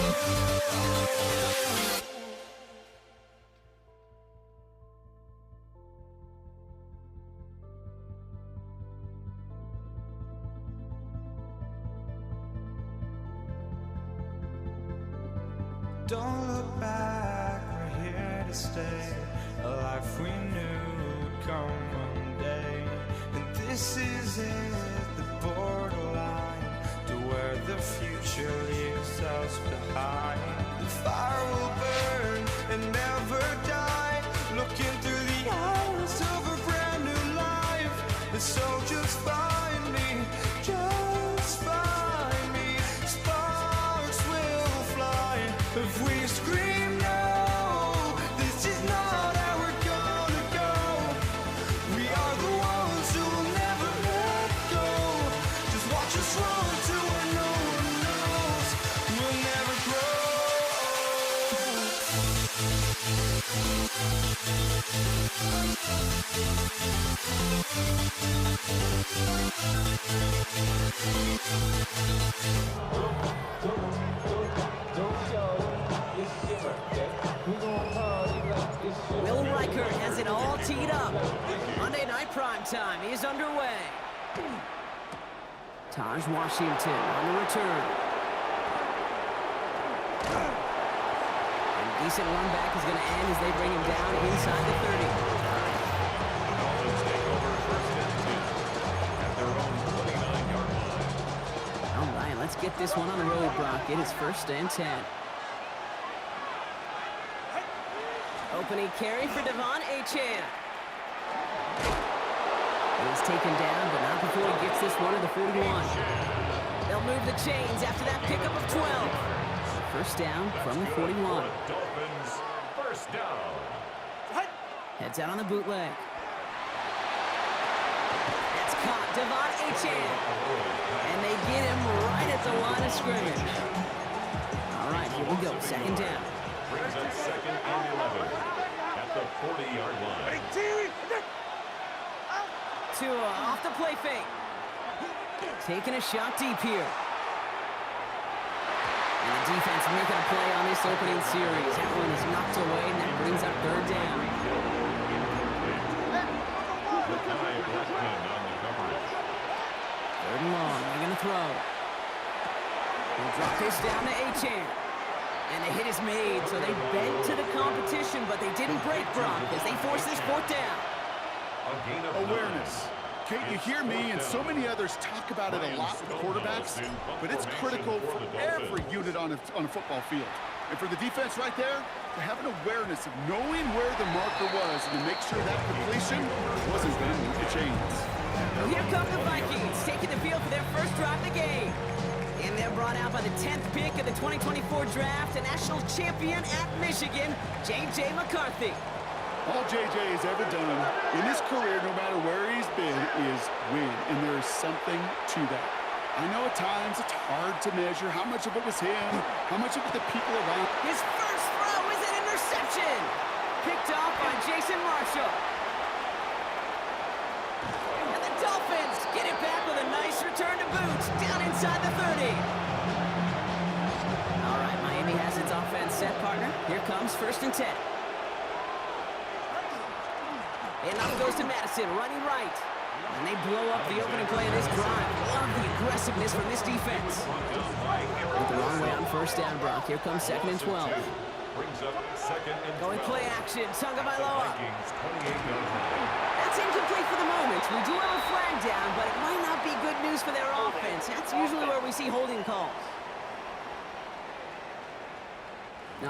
Don't look back, we're here to stay. A life we knew would come one day. And this is it, the borderline to where the future leaves us behind. The fire will burn and never die. Looking through the eyes of a brand new life. And so just find me, just find me. Sparks will fly if we scream no. This is not how we're gonna go. We are the ones who will never let go. Just watch us run to where no one knows. We'll never grow. Will Reichert has it all teed up. Monday Night Prime Time is underway. Taj Washington on the return. And a decent run back is going to end as they bring him down inside the 30. Dolphins take over first and 10 at their own get this one on the road, Brock. It is 1st and 10. Opening carry for Devon Achane. He's taken down, but not before he gets this one to the 41. They'll move the chains after that pickup of 12. 1st down from the 41. Dolphins, 1st down. Heads out on the bootleg. That's caught, Devon Achane. And they get him right at the line of scrimmage. All right, here we go, 2nd down. Brings up 2nd and 11 at the 40-yard line. Tua off the play fake. Taking a shot deep here. And the defense making a play on this opening series. That one is knocked away, and that brings up 3rd down. Makai Blackman on the coverage. 3rd and long, they're going to throw. They'll drop this down to Achane. And the hit is made, so they bent to the competition, but they didn't break Brock as they force this 4th down. A gain of Awareness. Kate, you hear me and so many others talk about it a lot with quarterbacks, but it's critical for every unit on a football field. And for the defense right there, to have an awareness of knowing where the marker was and to make sure that completion wasn't going to move the chains. Here come the Vikings, taking the field for their first drive of the game. And they're brought out by the 10th pick of the 2024 draft, a national champion at Michigan, J.J. McCarthy. All JJ has ever done in his career, no matter where he's been, is win. And there is something to that. I know at times it's hard to measure how much of it was him, how much of it the people around. His first throw is an interception. Picked off by Jason Marshall. And the Dolphins get it back with a nice return to boot, down inside the 30. All right, Miami has its offense set, partner. Here comes 1st and 10. And up goes to Madison, running right. And they blow up the opening play of this drive. Love the aggressiveness from this defense. With the wrong way on 1st down, Brock. Here comes 2nd and 12. Brings up 2nd and 12. Going play action, Tagovailoa. Vikings, 28-yard line. That's incomplete for the moment. We do have a flag down, but it might not be good news for their offense. That's usually where we see holding calls.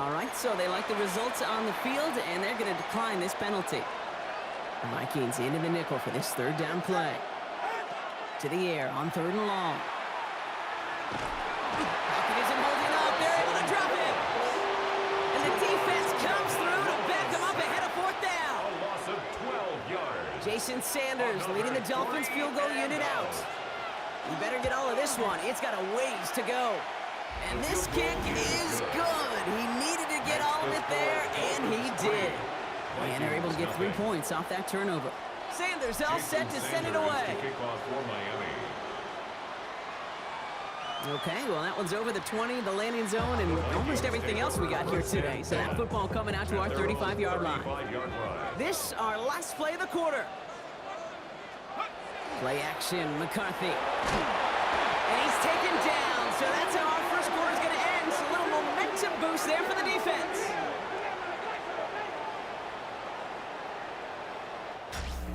All right, so they like the results on the field, and they're going to decline this penalty. The Vikings into the nickel for this 3rd down play. To the air on 3rd and long. Pocket isn't holding up. They're able to drop him. And the defense comes through to back him up ahead of 4th down. A loss of 12 yards. Jason Sanders leading the Dolphins field goal unit out. You better get all of this one. It's got a ways to go. And this kick is good. He needed to get all of it there, and he did. And they're able to get 3 points off that turnover. Sanders all set to send it away. Kickoff for Miami. Okay, well, that one's over the 20, the landing zone, and almost everything else we got here today. So that football coming out to our 35-yard line. This, our last play of the quarter. Play action, McCarthy. And he's taken down. So that's how our first quarter is going to end. So a little momentum boost there for the defense.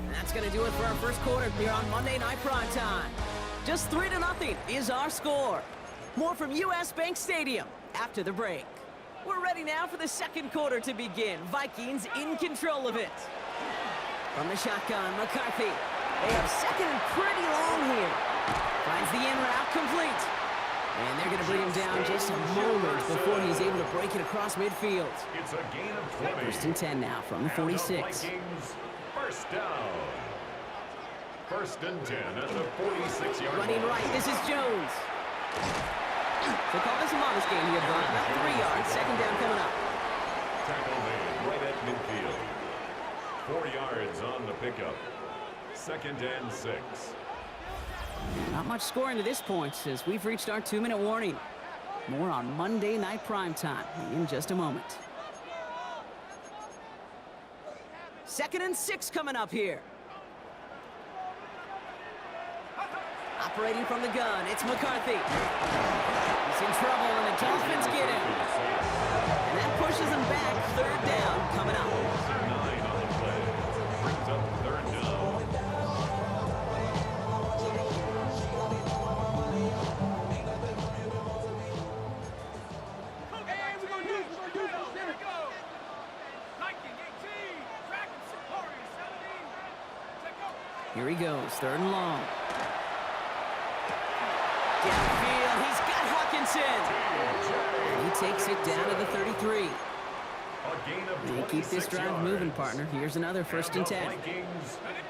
And that's going to do it for our first quarter here on Monday Night Prime Time. Just 3-0 is our score. More from US Bank Stadium after the break. We're ready now for the second quarter to begin. Vikings in control of it. From the shotgun, McCarthy. They have 2nd and pretty long here. Finds the in route complete. And they're going to bring him down just a moment before he's able to break it across midfield. It's a gain of 20. 1st and 10 now from the 46. Vikings, 1st down. 1st and 10 at the 46-yard line. Running right, this is Jones. So call this a modest game here, Brock. About 3 yards, 2nd down coming up. Tackle made right at midfield. 4 yards on the pickup. 2nd and 6. Not much scoring to this point as we've reached our 2-minute warning. More on Monday Night Prime Time in just a moment. 2nd and 6 coming up here. Operating from the gun, it's McCarthy. He's in trouble, and the Dolphins get him. And that pushes him back. 3rd down coming up. 9 on the play. Brings up 3rd down. Here he goes, 3rd and long. Downfield, he's got Hawkinson. And he takes it down to the 33. They keep this drive moving, partner. Here's another 1st and 10.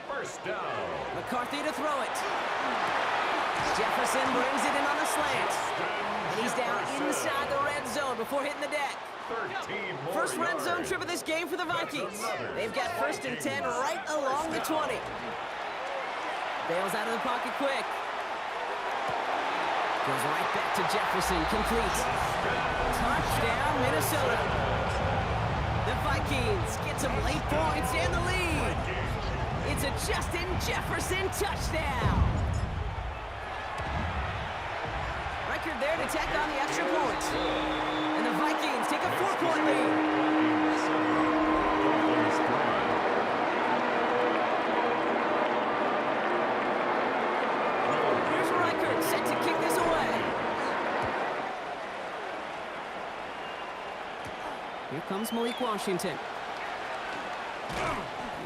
First down. McCarthy to throw it. Jefferson brings it in on a slant. And he's down inside the red zone before hitting the deck. 13 more First red zone yards. trip of this game for the Vikings. They've got 1st and 10 right along the 20. Bails out of the pocket quick. Goes right back to Jefferson, complete. Touchdown, Minnesota. The Vikings get some late points and the lead. It's a Justin Jefferson touchdown. Record there to tack on the extra point. And the Vikings take a 4-point lead. Here's Reichert set to kick this away. Here comes Malik Washington.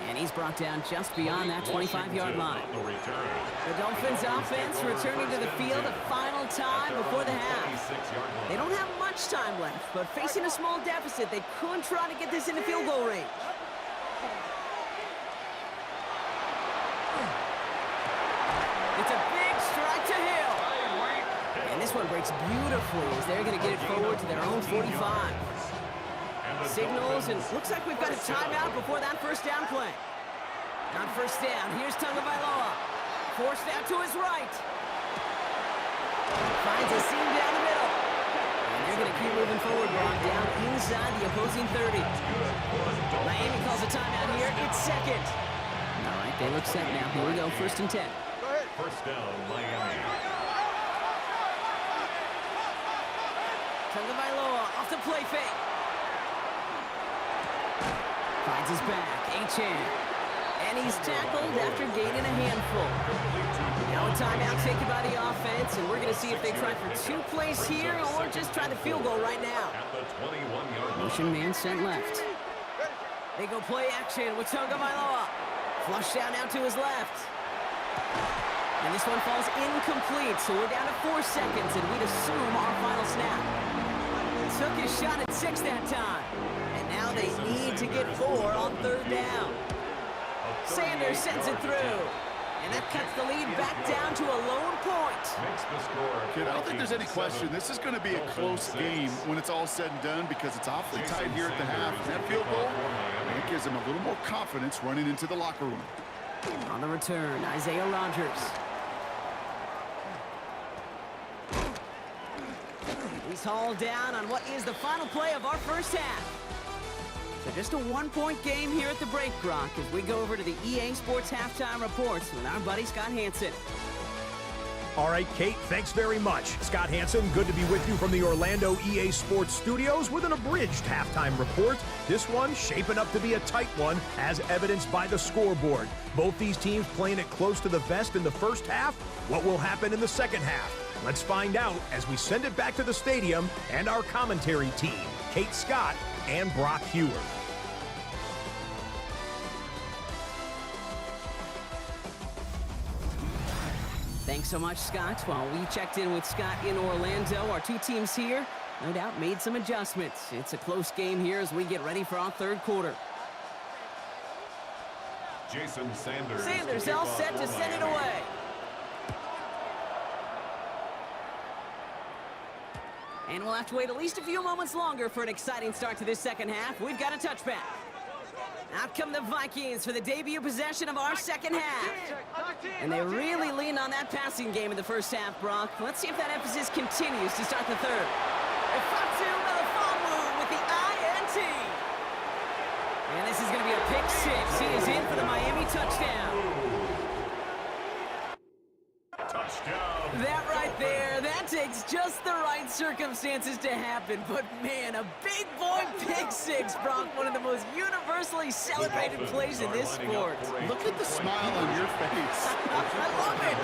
And he's brought down just beyond that 25-yard line. The Dolphins offense returning to the field a final time before the half. They don't have much time left, but facing a small deficit, they could try to get this into field goal range. It's a big strike to Hill. And this one breaks beautifully as they're going to get it forward to their own 45. Signals, and looks like we've got a timeout before that 1st down play. On 1st down, here's Tagovailoa. Forced out to his right. Finds a seam down the middle. And they're going to keep moving forward, Brock, down inside the opposing 30. Miami calls a timeout here. It's 2nd. All right, they look set now. Here we go, 1st and 10. First down, Miami. Tagovailoa off the play fake. Finds his back, Achane. And he's tackled after gaining a handful. Now a timeout taken by the offense, and we're going to see if they try for 2 plays here or just try the field goal right now. At the 21-yard line. Motion man sent left. They go play action with Tagovailoa. Flush down now to his left. And this one falls incomplete, so we're down to 4 seconds, and we'd assume our final snap. Took his shot at 6 that time. And now they need to get 4 on 3rd down. Sanders sends it through. And that cuts the lead back down to a lone point. Makes the score. Kid, I don't think there's any question. This is going to be a close game when it's all said and done because it's awfully tight here at the half. And that field goal, it gives them a little more confidence running into the locker room. On the return, Isaiah Rodgers. He's hauled down on what is the final play of our 1st half. So just a 1-point game here at the break, Brock, as we go over to the EA Sports Halftime Reports with our buddy Scott Hanson. All right, Kate, thanks very much. Scott Hanson, good to be with you from the Orlando EA Sports Studios with an abridged halftime report. This one shaping up to be a tight one, as evidenced by the scoreboard. Both these teams playing it close to the vest in the 1st half. What will happen in the 2nd half? Let's find out as we send it back to the stadium and our commentary team, Kate Scott and Brock Hewer. Thanks so much, Scott. While we checked in with Scott in Orlando, our 2 teams here, no doubt, made some adjustments. It's a close game here as we get ready for our 3rd quarter. Jason Sanders. Sanders all set to send it away. And we'll have to wait at least a few moments longer for an exciting start to this 2nd half. We've got a touchback. Out come the Vikings for the debut possession of our 2nd half. And they really leaned on that passing game in the 1st half, Brock. Let's see if that emphasis continues to start the 3rd. Ifatu Melifonwu with the INT. And this is going to be a pick 6. He is in for the Miami touchdown. Touchdown. That right there, that takes just the right circumstances to happen. But man, a big boy pick 6, Brock, one of the most universally celebrated plays in this sport. Look at the smile on your face. I love it.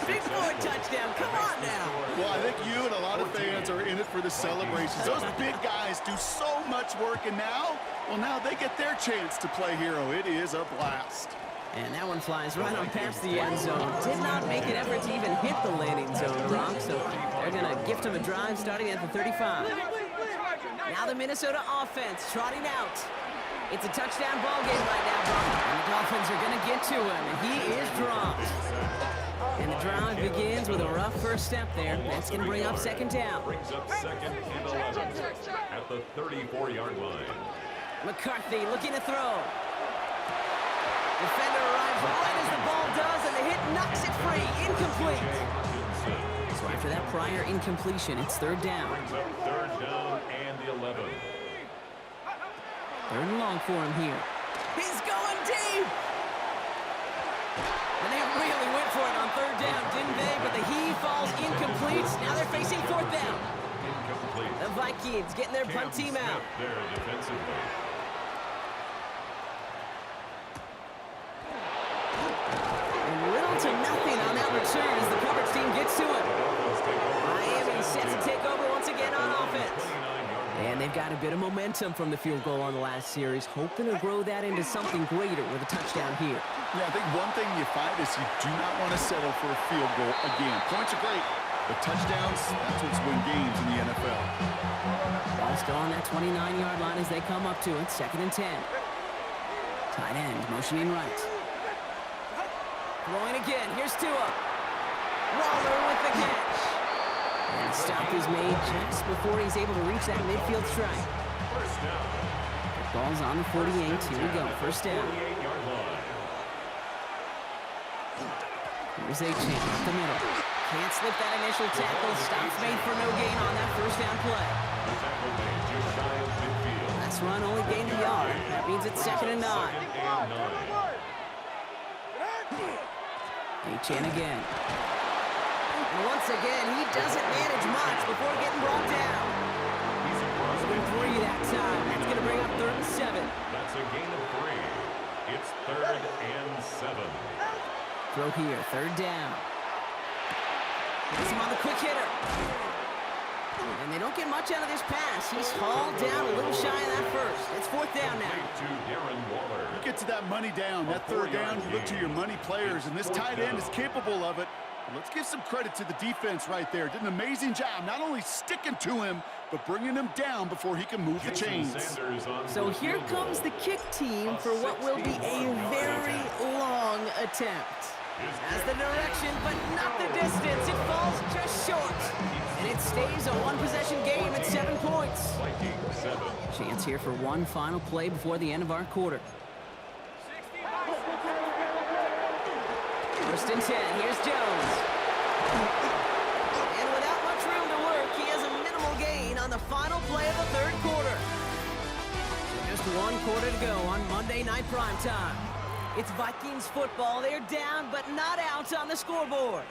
Big boy touchdown. Come on now. Well, I think you and a lot of fans are in it for the celebrations. Those big guys do so much work, and now they get their chance to play hero. It is a blast. And that one flies right on past the end zone. Did not make an effort to even hit the landing zone, Brock, so they're going to gift him a drive starting at the 35. Now the Minnesota offense trotting out. It's a touchdown ball game right now, Brock. And the Dolphins are going to get to him, and he is dropped. And the drive begins with a rough first step there. That's going to bring up second down. Brings up second and 11 at the 34-yard line. McCarthy looking to throw. Defender arrives right as the ball does, and the hit knocks it free. Incomplete. So after that prior incompletion, it's third down. Brings up third down and the 11. Third and long for him here. He's going deep! And they really went for it on third down, didn't they? But the heave falls incomplete. Now they're facing fourth down. Incomplete. The Vikings getting their punt team out. There defensively. Little to nothing on that return as the coverage team gets to it. Miami set to take over once again on offense. And they've got a bit of momentum from the field goal on the last series, hoping to grow that into something greater with a touchdown here. Yeah, I think one thing you find is you do not want to settle for a field goal again. Points are great, but touchdowns, that's what's win games in the NFL. Ball still on that 29-yard line as they come up to it, second and 10. Tight end motioning right. Throwing again. Here's Tua. Waller with the catch. And a stop is made just before he's able to reach that midfield strike. First down. The ball's on the 48. Here we go. First down. 48-yard line. Here's Achane up the middle. Can't slip that initial tackle. Stops made for no gain on that first down play. The tackle made just shy of midfield. Last run only gained a yard. That means it's second and 9. Second and 9. Achane again. And once again, he doesn't manage much before getting brought down. He's across He's been 3 that time. That's going to bring up third and 7. That's a gain of 3. It's third and 7. Throw here, third down. Gets him on the quick hitter. And they don't get much out of this pass. He's hauled down a little shy of that first. It's fourth down now. To Darren Waller. You get to that money down, that third down, you look to your money players, and this tight end is capable of it. But let's give some credit to the defense right there. Did an amazing job, not only sticking to him, but bringing him down before he can move the chains. So here comes the kick team for what will be a very long attempt. Has the direction, but not the distance. It falls just short. And it stays a one-possession game at 7 points. Chance here for one final play before the end of our quarter. First and 10. Here's Jones. And without much room to work, he has a minimal gain on the final play of the third quarter. So just one quarter to go on Monday Night Primetime. It's Vikings football. They're down, but not out on the scoreboard.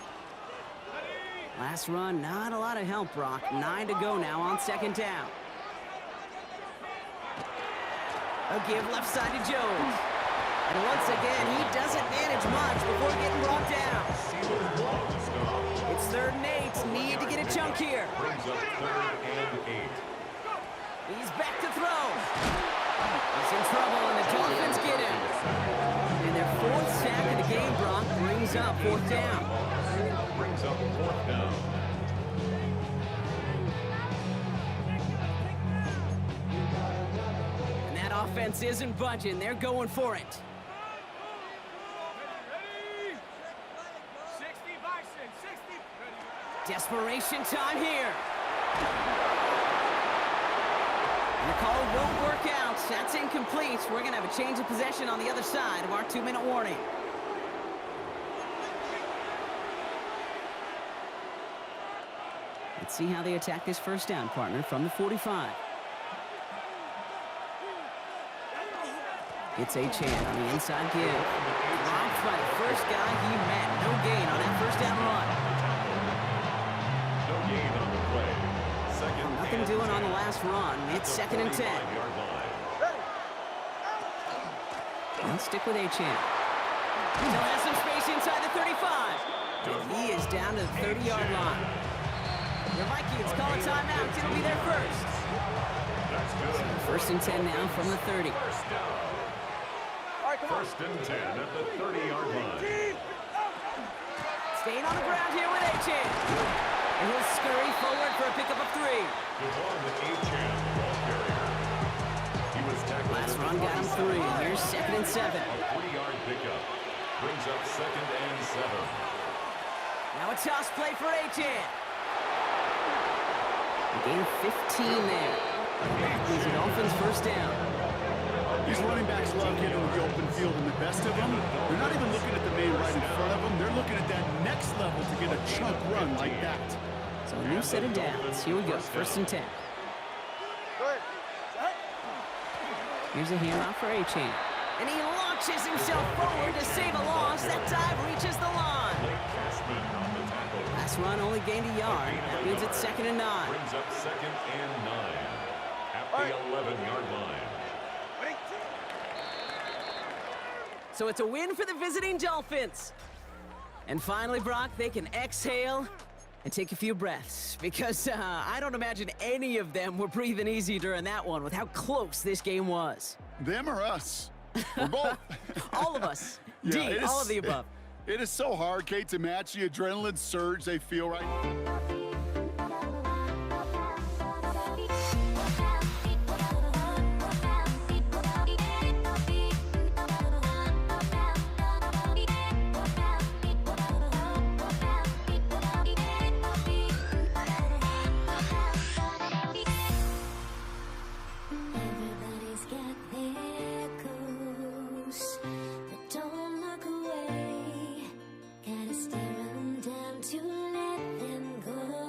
Last run, not a lot of help, Brock. 9 to go now on second down. A give left side to Jones. And once again, he doesn't manage much before getting brought down. It's third and 8. Need to get a chunk here. Brings up third and 8. He's back to throw. He's in trouble, and the Dolphins get him. And their fourth sack of the game, Brock, brings up fourth down. Brings up fourth down. And that offense isn't budging. They're going for it. 60 Bison, 60. Desperation time here. And the call won't work out. That's incomplete. We're going to have a change of possession on the other side of our 2-minute warning. Let's see how they attack this first down, partner, from the 45. It's Achane on the inside give. Rob fight, first guy he met. No gain on that first down run. No gain on the play. Second Nothing doing on the last run. It's second and 10. I'll stick with Achane. Still has some space inside the 35. And he is down to the 30-yard line. The Vikings call a timeout. It'll be their first. That's good. First and 10 now from the 30. All right, come First and 10 at the 30-yard line. Staying on the ground here with Achan. And he'll scurry forward for a pickup of 3. Devon Achan, ball carrier. He was tackled. Last run got him 3. Here's 2nd and 7. A 3-yard pickup. Brings up 2nd and 7. Now a toss play for Achan. Gain 15 there. He's an Dolphins first down. These running backs love getting in the open field, and the best of them, they're not even looking at the man right in front of them. They're looking at that next level to get a chunk run like that. So a new set of downs. Here we go. 1st and 10. Here's a handoff for Achan. And he launches himself forward to save a loss. That dive reaches the line. Last run only gained a yard. That means it's 2nd and 9. Brings up 2nd and 9 at the 11-yard line. So it's a win for the visiting Dolphins. And finally, Brock, they can exhale and take a few breaths. Because I don't imagine any of them were breathing easy during that one with how close this game was. Them or us? We're both. All of us. Yeah, D, all of the above. It is so hard, Kate, to match the adrenaline surge they feel right now. Everybody's got their goals, but don't look away. Gotta stare 'em down to let them go.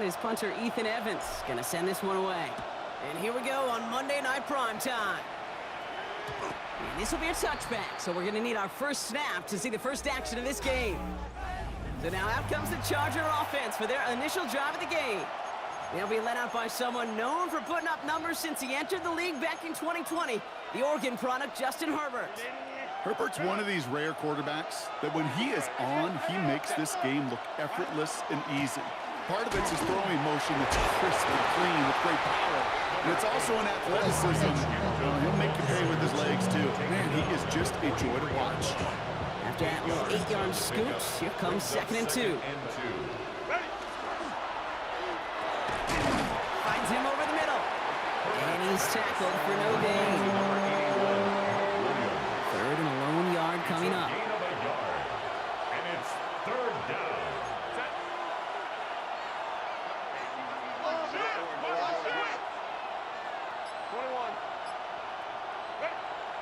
is punter Ethan Evans. Gonna send this one away. And here we go on Monday Night Primetime. And this will be a touchback, so we're gonna need our first snap to see the first action of this game. So now out comes the Charger offense for their initial drive of the game. They'll be led out by someone known for putting up numbers since he entered the league back in 2020, the Oregon product, Justin Herbert. Herbert's one of these rare quarterbacks that when he is on, he makes this game look effortless and easy. Part of it's his throwing motion that's crisp and clean with great power. And it's also an athleticism. He'll make you pay with his legs, too. Man, he is just a joy to watch. After that little 8-yard scoot, here comes 2nd and 2. Finds him over the middle. And he's tackled for no gain. 3rd and a lone yard coming up. Gain of a yard. And it's 3rd down.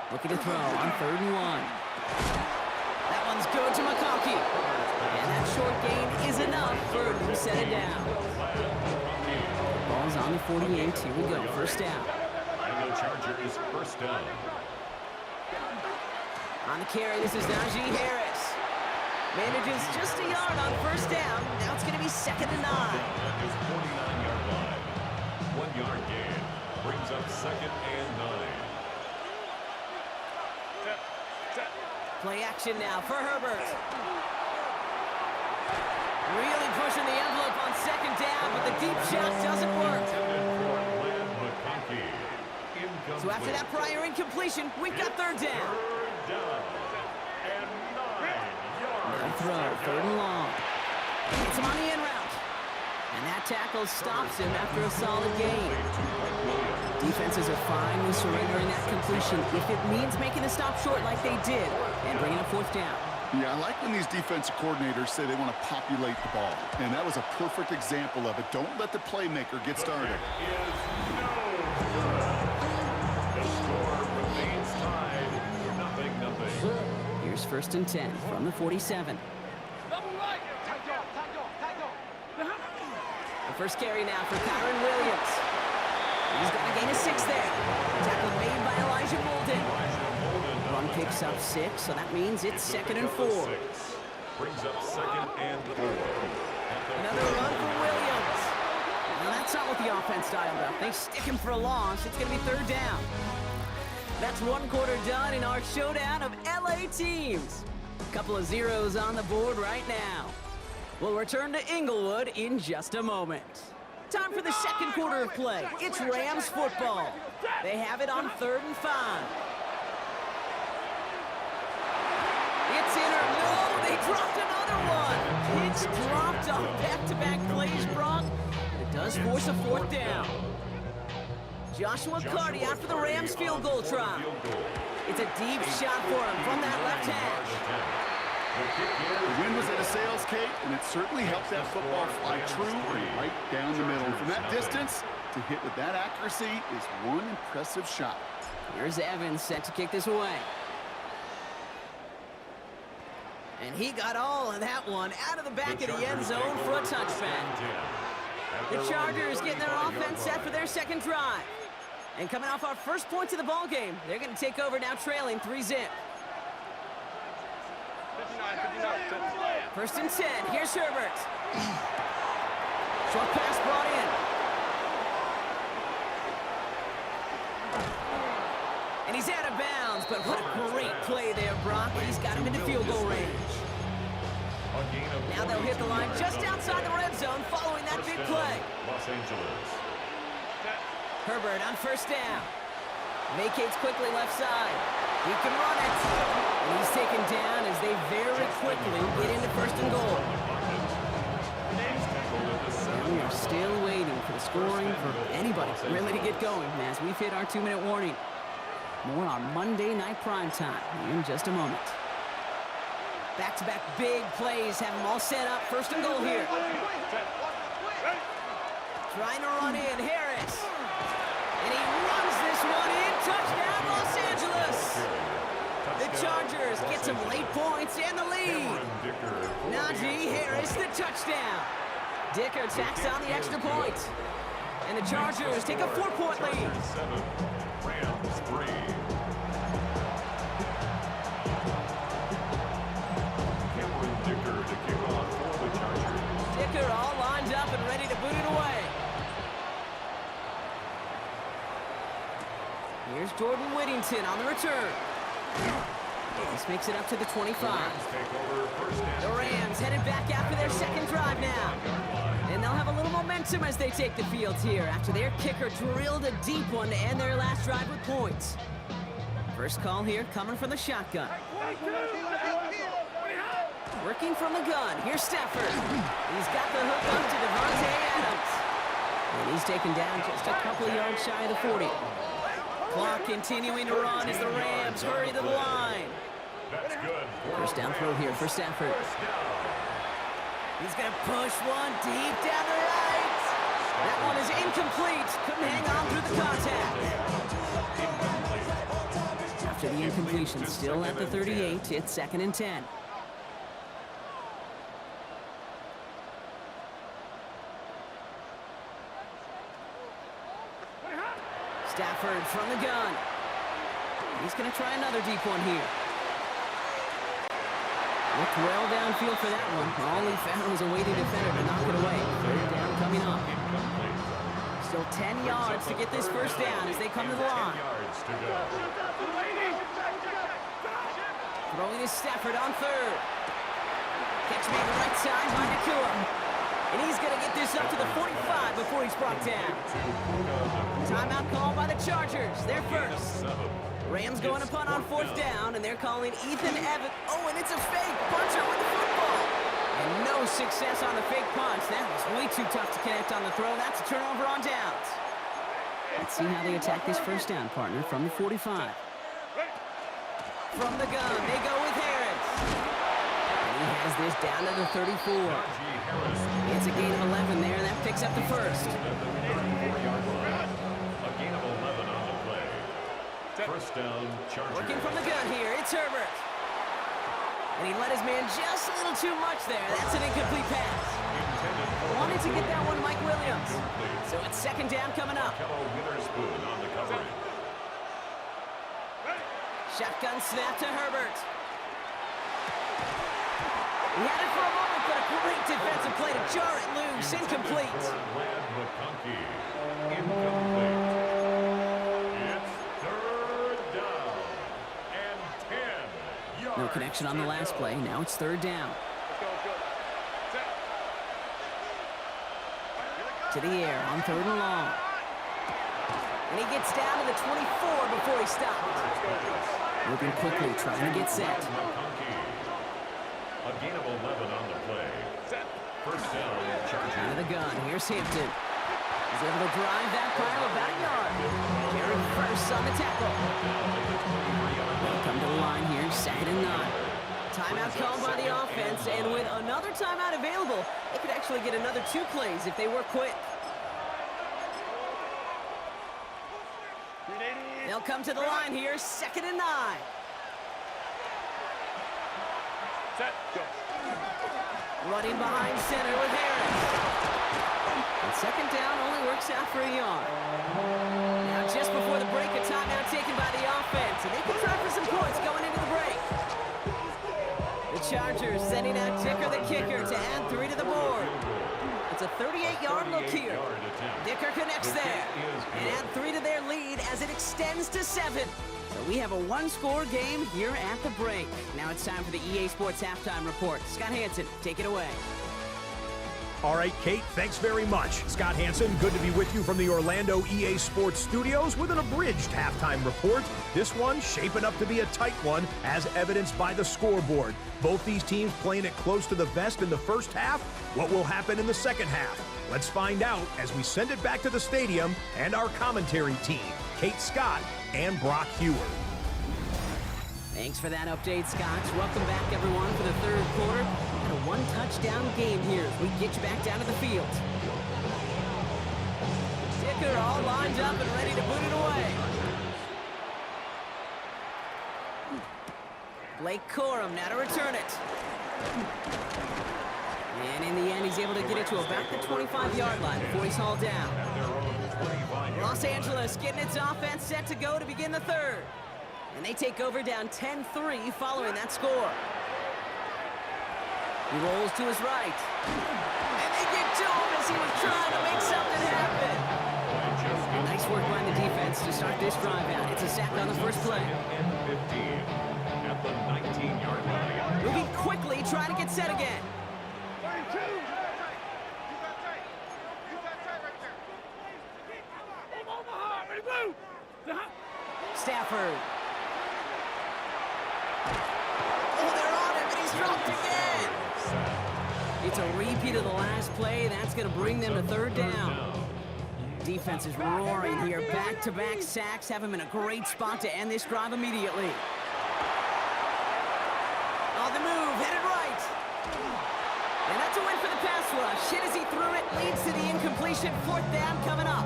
Looking to throw on 3rd and 1. That one's good to McConkey. And that short gain is enough for him to set it down. Ball's on the 48. Here we go. First down. And the Chargers first down. On the carry, this is Najee Harris. Manages just a yard on first down. Now it's going to be 2nd and 9. At his 49-yard line. 1-yard gain. Brings up 2nd and 9. Play action now for Herbert. Really pushing the envelope on 2nd down, but the deep shot doesn't work. So after that prior incompletion, we've got 3rd down. Now throw, 3rd and long. Gets him on the in route. And that tackle stops him after a solid gain. Defenses are finally surrendering that completion if it means making a stop short like they did and bringing up 4th down. Yeah, I like when these defensive coordinators say they want to populate the ball. And that was a perfect example of it. Don't let the playmaker get started. The score remains tied, 0-0. Here's 1st and 10 from the 47. The first carry now for Kyron Williams. He's got a gain of 6 there. Tackle made by Elijah Molden. Run picks up 6, so that means it's 2nd and 4. Brings up 2nd and 4. Another run for Williams. Now that's not what the offense dialed up. They stick him for a loss. It's going to be 3rd down. That's 1 quarter done in our showdown of LA teams. A couple of zeros on the board right now. We'll return to Inglewood in just a moment. Time for the 2nd quarter of play. It's Rams football. They have it on 3rd and 5. It's in or no, they dropped another one. It's dropped on back-to-back plays, Brock. It does force a 4th down. Joshua Carty after the Rams field goal try. It's a deep shot for him from that left hash. The wind was at a sales, Kate, and it certainly helped that football fly true and right down the middle. From that distance, to hit with that accuracy is one impressive shot. Here's Evans set to kick this away. And he got all of that one out of the back of the end zone for a touchback. The Chargers getting their offense set for their 2nd drive. And coming off our first points of the ball game, they're going to take over now trailing 3-zip. 1st and 10, here's Herbert. Short pass brought in. And he's out of bounds, but what a great play there, Brock. He's got him into field goal range. Now they'll hit the line just outside the red zone following that big play. Los Angeles. Herbert on 1st down. Vacates quickly left side. He can run it. And he's taken down as they very quickly get into 1st and goal. And we are still waiting for the scoring for anybody really to get going as we've hit our 2-minute warning. More on Monday Night Primetime in just a moment. Back-to-back big plays have them all set up. 1st and goal here. Trying to run in, Harris. And he runs this one in. Touchdown, Los Angeles. The Chargers get some late points and the lead. Najee Harris, the touchdown. Dicker tacks on the extra point. And the Chargers take a 4-point lead. Chargers 7, Rams 3. Cameron Dicker to kick off for the Chargers. Dicker all lined up and ready to boot it away. Here's Jordan Whittington on the return. This makes it up to the 25. Take over first The down. Rams headed back after their second drive now. And they'll have a little momentum as they take the field here after their kicker drilled a deep one to end their last drive with points. First call here coming from the shotgun. Working from the gun, here's Stafford. He's got the hook up to Devontae Adams. And he's taken down just a couple of yards shy of the 40. Clock continuing to run as the Rams hurry to the line. That's good. First down throw here for Stafford. First down. He's going to push one deep down the right. That one is incomplete. Couldn't hang on through the contact. After the incompletion, still at the 38, it's 2nd and 10. Stafford from the gun. He's going to try another deep one here. Looked well downfield for that one. All he found was a waiting defender to knock it away. Third down coming up. Still 10 yards to get this first down as they come to the line. 10 yards to go. Throwing is Stafford on third. Catch made right side by Nakua. And he's going to get this up to the 45 before he's brought down. Timeout called by the Chargers. They're first. Rams going to punt on 4th down, and they're calling Ethan Evans. Oh, and it's a fake punter with the football. And no success on the fake punch. That was way too tough to connect on the throw. That's a turnover on downs. Let's see how they attack this first down, partner, from the 45. From the gun, they go with Harris. And he has this down to the 34. It's a gain of 11 there, and that picks up the first. A gain of 11 on the play. First down, Chargers. Working from the gun here, it's Herbert. And he let his man just a little too much there. That's an incomplete pass. Wanted to get that one, Mike Williams. So it's 2nd down coming up. Kello Witherspoon on the coverage. Shotgun snap to Herbert. He had it for a moment, but a great defensive play to jar it loose. Incomplete. Glad McConkey. Incomplete. It's 3rd down and 10 yards. No connection on the last play. Now it's 3rd down. To the air on 3rd and long. And he gets down to the 24 before he stopped. Moving quickly, trying to get set. McConkey. A gain of 11 on the play. First down, Chargers. Out of the gun, here's Hampton. He's able to drive that pile about a yard. Carry first on the tackle. Come to the line here, 2nd and 9. Timeout called by the offense, and with another timeout available, they could actually get another 2 plays if they work quick. They'll come to the line here, 2nd and 9. Running behind center with Harris. And 2nd down only works out for a yard. Now just before the break, a timeout taken by the offense, and they can try for some points going into the break. The Chargers sending out Dicker the kicker to add 3 to the board. It's a 38-yard look here. Dicker connects there and add 3 to their lead as it extends to 7. So we have a 1-score game here at the break. Now it's time for the EA Sports Halftime Report. Scott Hanson, take it away. All right, Kate, thanks very much. Scott Hanson, good to be with you from the Orlando EA Sports Studios with an abridged halftime report. This one shaping up to be a tight one, as evidenced by the scoreboard. Both these teams playing it close to the vest in the first half. What will happen in the second half? Let's find out as we send it back to the stadium and our commentary team, Kate Scott and Brock Hewer. Thanks for that update, Scott. Welcome back, everyone, for the 3rd quarter. And a 1-touchdown game here as we get you back down to the field. Dicker all lined up and ready to boot it away. Blake Corum now to return it. And in the end, he's able to get it to about the 25-yard line before he's hauled down. At their own 25-yard Los Angeles getting its offense set to go to begin the third. And they take over down 10-3 following that score. He rolls to his right. And they get to him as he was trying to make something happen. Nice work by the defense to start this drive out. It's a sack on the first play. and 15 at the 19-yard line. Moving quickly, trying to get set again. 32. Keep that tight. Keep that tight right there. Omaha, ready, blue. Stafford. Oh, they're on him, and he's dropped again. It's a repeat of the last play. That's going to bring them to third down. Defense is roaring here. Back-to-back sacks have him in a great spot to end this drive immediately. On the move, headed right. And that's a win for the pass rush. Hit as he threw it, leads to the incompletion. Fourth down coming up.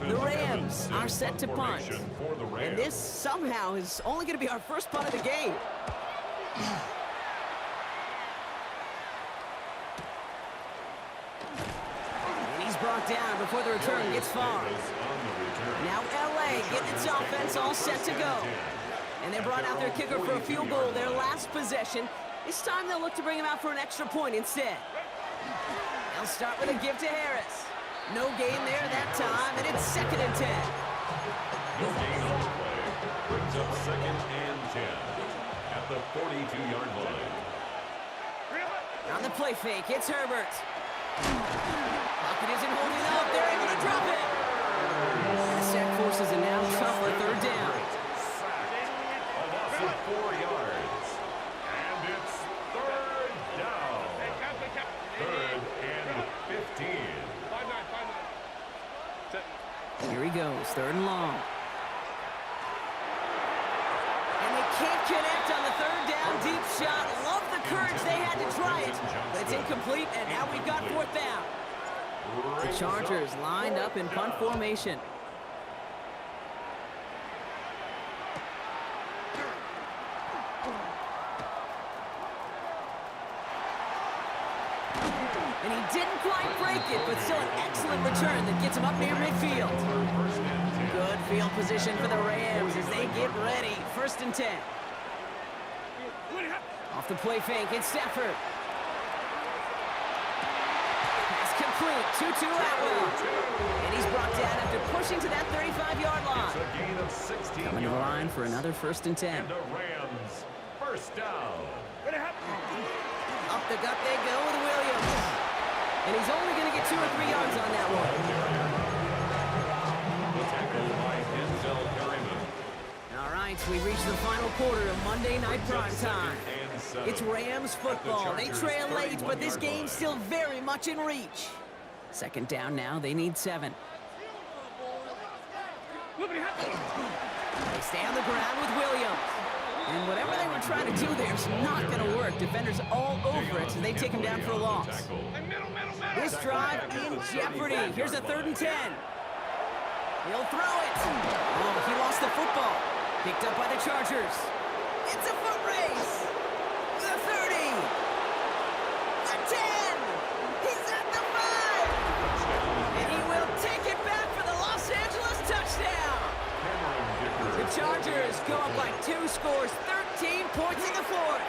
The Rams are set to punt. And this somehow is only going to be our first punt of the game. And he's brought down before the return gets far. Now LA getting its offense all set to go. And they brought out their kicker for a field goal their last possession. This time they'll look to bring him out for an extra point instead. They'll start with a give to Harris. No gain there that time, and it's 2nd and 10. No gain on the play. Brings up 2nd and 10 at the 42-yard line. On the play fake, it's Herbert. Lockett isn't holding up. They're able to drop it. The sack forces a now tougher third down. A loss of 4 yards. And it's third down. 3rd and 15. Here he goes, 3rd and long. And they can't connect on the 3rd down deep shot. Love the courage they had to try it, but it's incomplete, and now we've got 4th down. The Chargers lined up in punt formation. And he didn't quite break it, but still an excellent return that gets him up near midfield. Good field position for the Rams as they get ready. 1st and 10. Off the play fake, it's Stafford. Pass complete, 2-2 Atwell. And he's brought down after pushing to that 35-yard line. It's a gain of 16 Coming to the yards. line for another 1st and 10. And the Rams, 1st down. Up the gut they go with Williams. And he's only going to get 2 or 3 yards on that one. The tackle by Denzel Perryman. All right, we reached the final quarter of Monday Night Primetime. It's Rams football. They trail late, but this game's still very much in reach. 2nd down now. They need 7. They stay on the ground with Williams. And whatever they were trying to do there is not going to work. Defenders all over it, so they take him down for a loss. This drive in jeopardy. Here's a 3rd and 10. He'll throw it. Oh, he lost the football. Picked up by the Chargers. It's a foot race. The 30. The 10. He's at the 5. And he will take it back for the Los Angeles touchdown. The Chargers go up by 2 scores, 13 points in the 4th.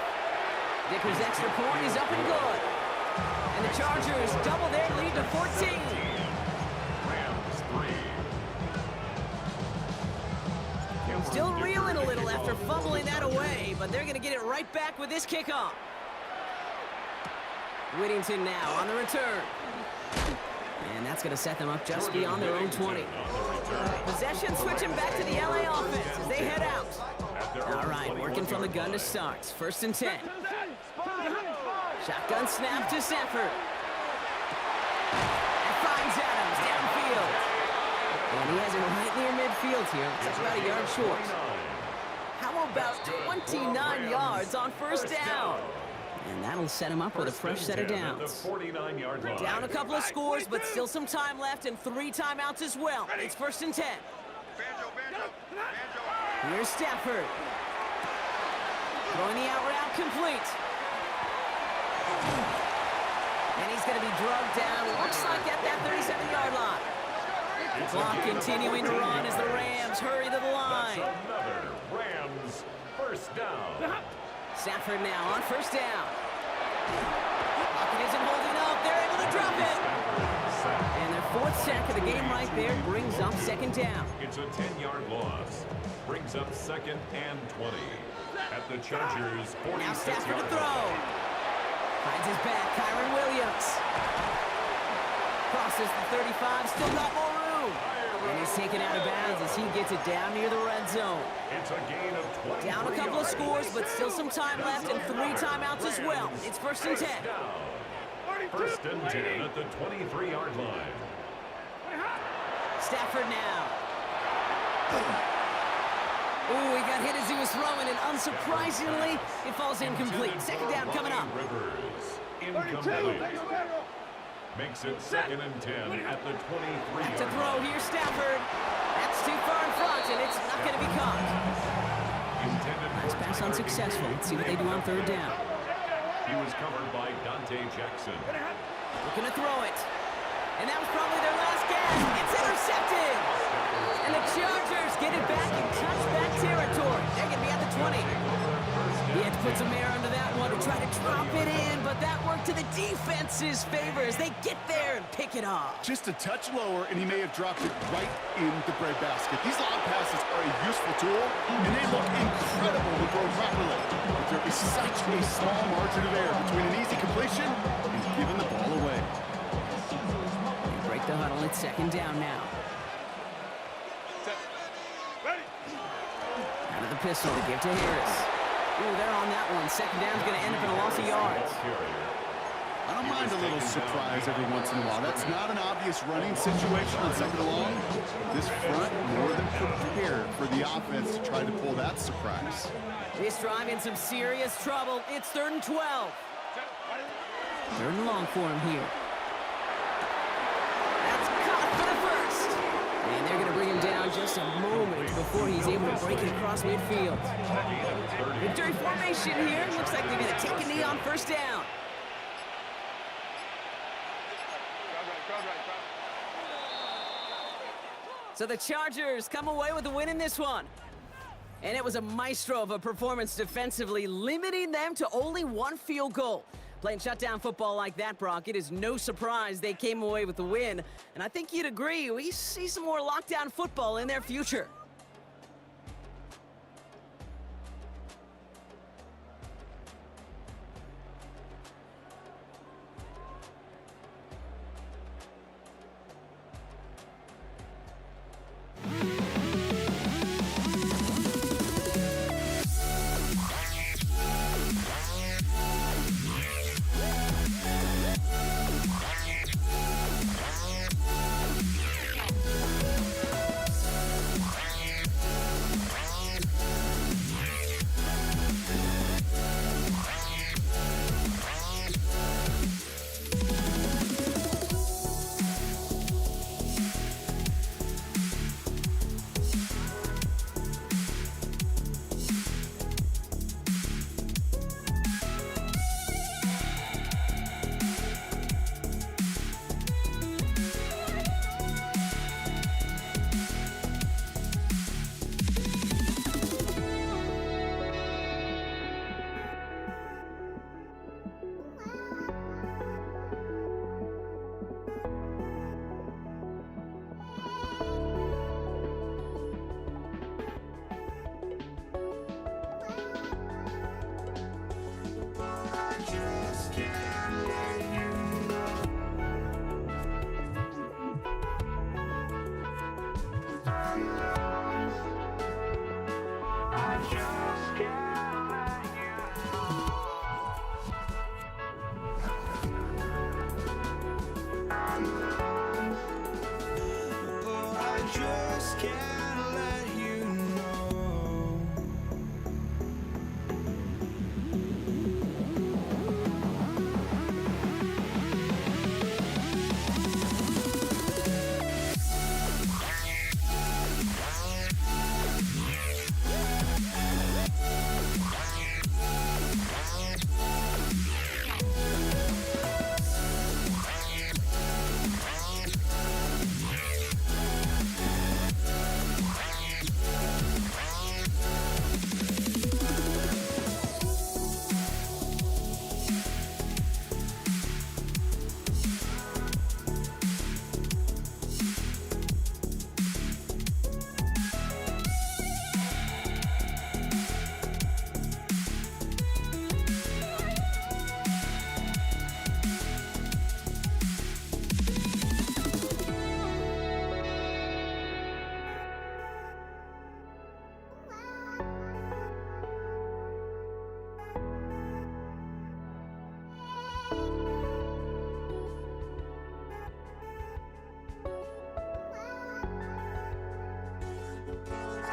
Dicker's extra point is up and good. And the Chargers double their lead to 14. Rams 3. Still reeling a little after fumbling that away, but they're going to get it right back with this kickoff. Whittington now on the return. And that's going to set them up just beyond their own 20. Possession switching back to the LA offense as they head out. All right, working from the gun to start. 1st and 10. Shotgun snap to Stafford. And finds Adams downfield. And he has it right near midfield here. It's about a yard short. How about 29 yards on 1st down? And that'll set him up with a fresh set of downs. Down a couple of scores, but still some time left and 3 timeouts as well. It's 1st and 10. Here's Stafford. Throwing the out route complete. And he's going to be drugged down, looks like at that 37-yard line. Clock continuing to run as the Rams hurry to the line. That's another Rams first down. Stafford now on first down. Pocket isn't holding up. They're able to drop it. And their fourth sack of the game right there brings up second down. It's a 10-yard loss. Brings up 2nd and 20 at the Chargers' 46-yard line. Now Stafford to throw. Finds his back, Kyron Williams. Crosses the 35, still got more room. And he's taken out of bounds as he gets it down near the red zone. It's a gain of 20. Down a couple of scores, but still some time left and 3 timeouts as well. It's first and 10. First and 10 at the 23-yard line. Stafford now. Ooh, he got hit as he was throwing, and unsurprisingly, it falls incomplete. Second down coming up. Rivers, incomplete. Makes it 2nd and 10 at the 23-yard line. To throw here, Stafford. That's too far in front, and it's not going to be caught. Nice pass unsuccessful. Let's see what they do on third down. He was covered by Dante Jackson. Looking to throw it. And that was probably their last gasp. It's intercepted. And the Chargers get it back in touchback territory. They're going to be at the 20. He had to put some air under that one to try to drop it in, but that worked to the defense's favor as they get there and pick it off. Just a touch lower, and he may have dropped it right in the breadbasket. These long passes are a useful tool, and they look incredible when thrown properly. But there is such a small margin of error between an easy completion and giving the ball away. They break the huddle. It's second down now. Out of the pistol to give to Harris. Ooh, they're on that one. Second down's going to end up in a loss of yards. I don't mind a little surprise every once in a while. That's not an obvious running situation on second and long. This front more than prepared for the offense to try to pull that surprise. This drive in some serious trouble. It's 3rd and 12. 3rd and long for him here. That's caught for the first. And they're going to bring him down just a moment before he's able to break it across midfield. Victory formation here. Looks like they're going to take a knee on first down. So the Chargers come away with the win in this one. And it was a maestro of a performance defensively, limiting them to only 1 field goal. Playing shutdown football like that, Brock, it is no surprise they came away with the win. And I think you'd agree, we see some more lockdown football in their future.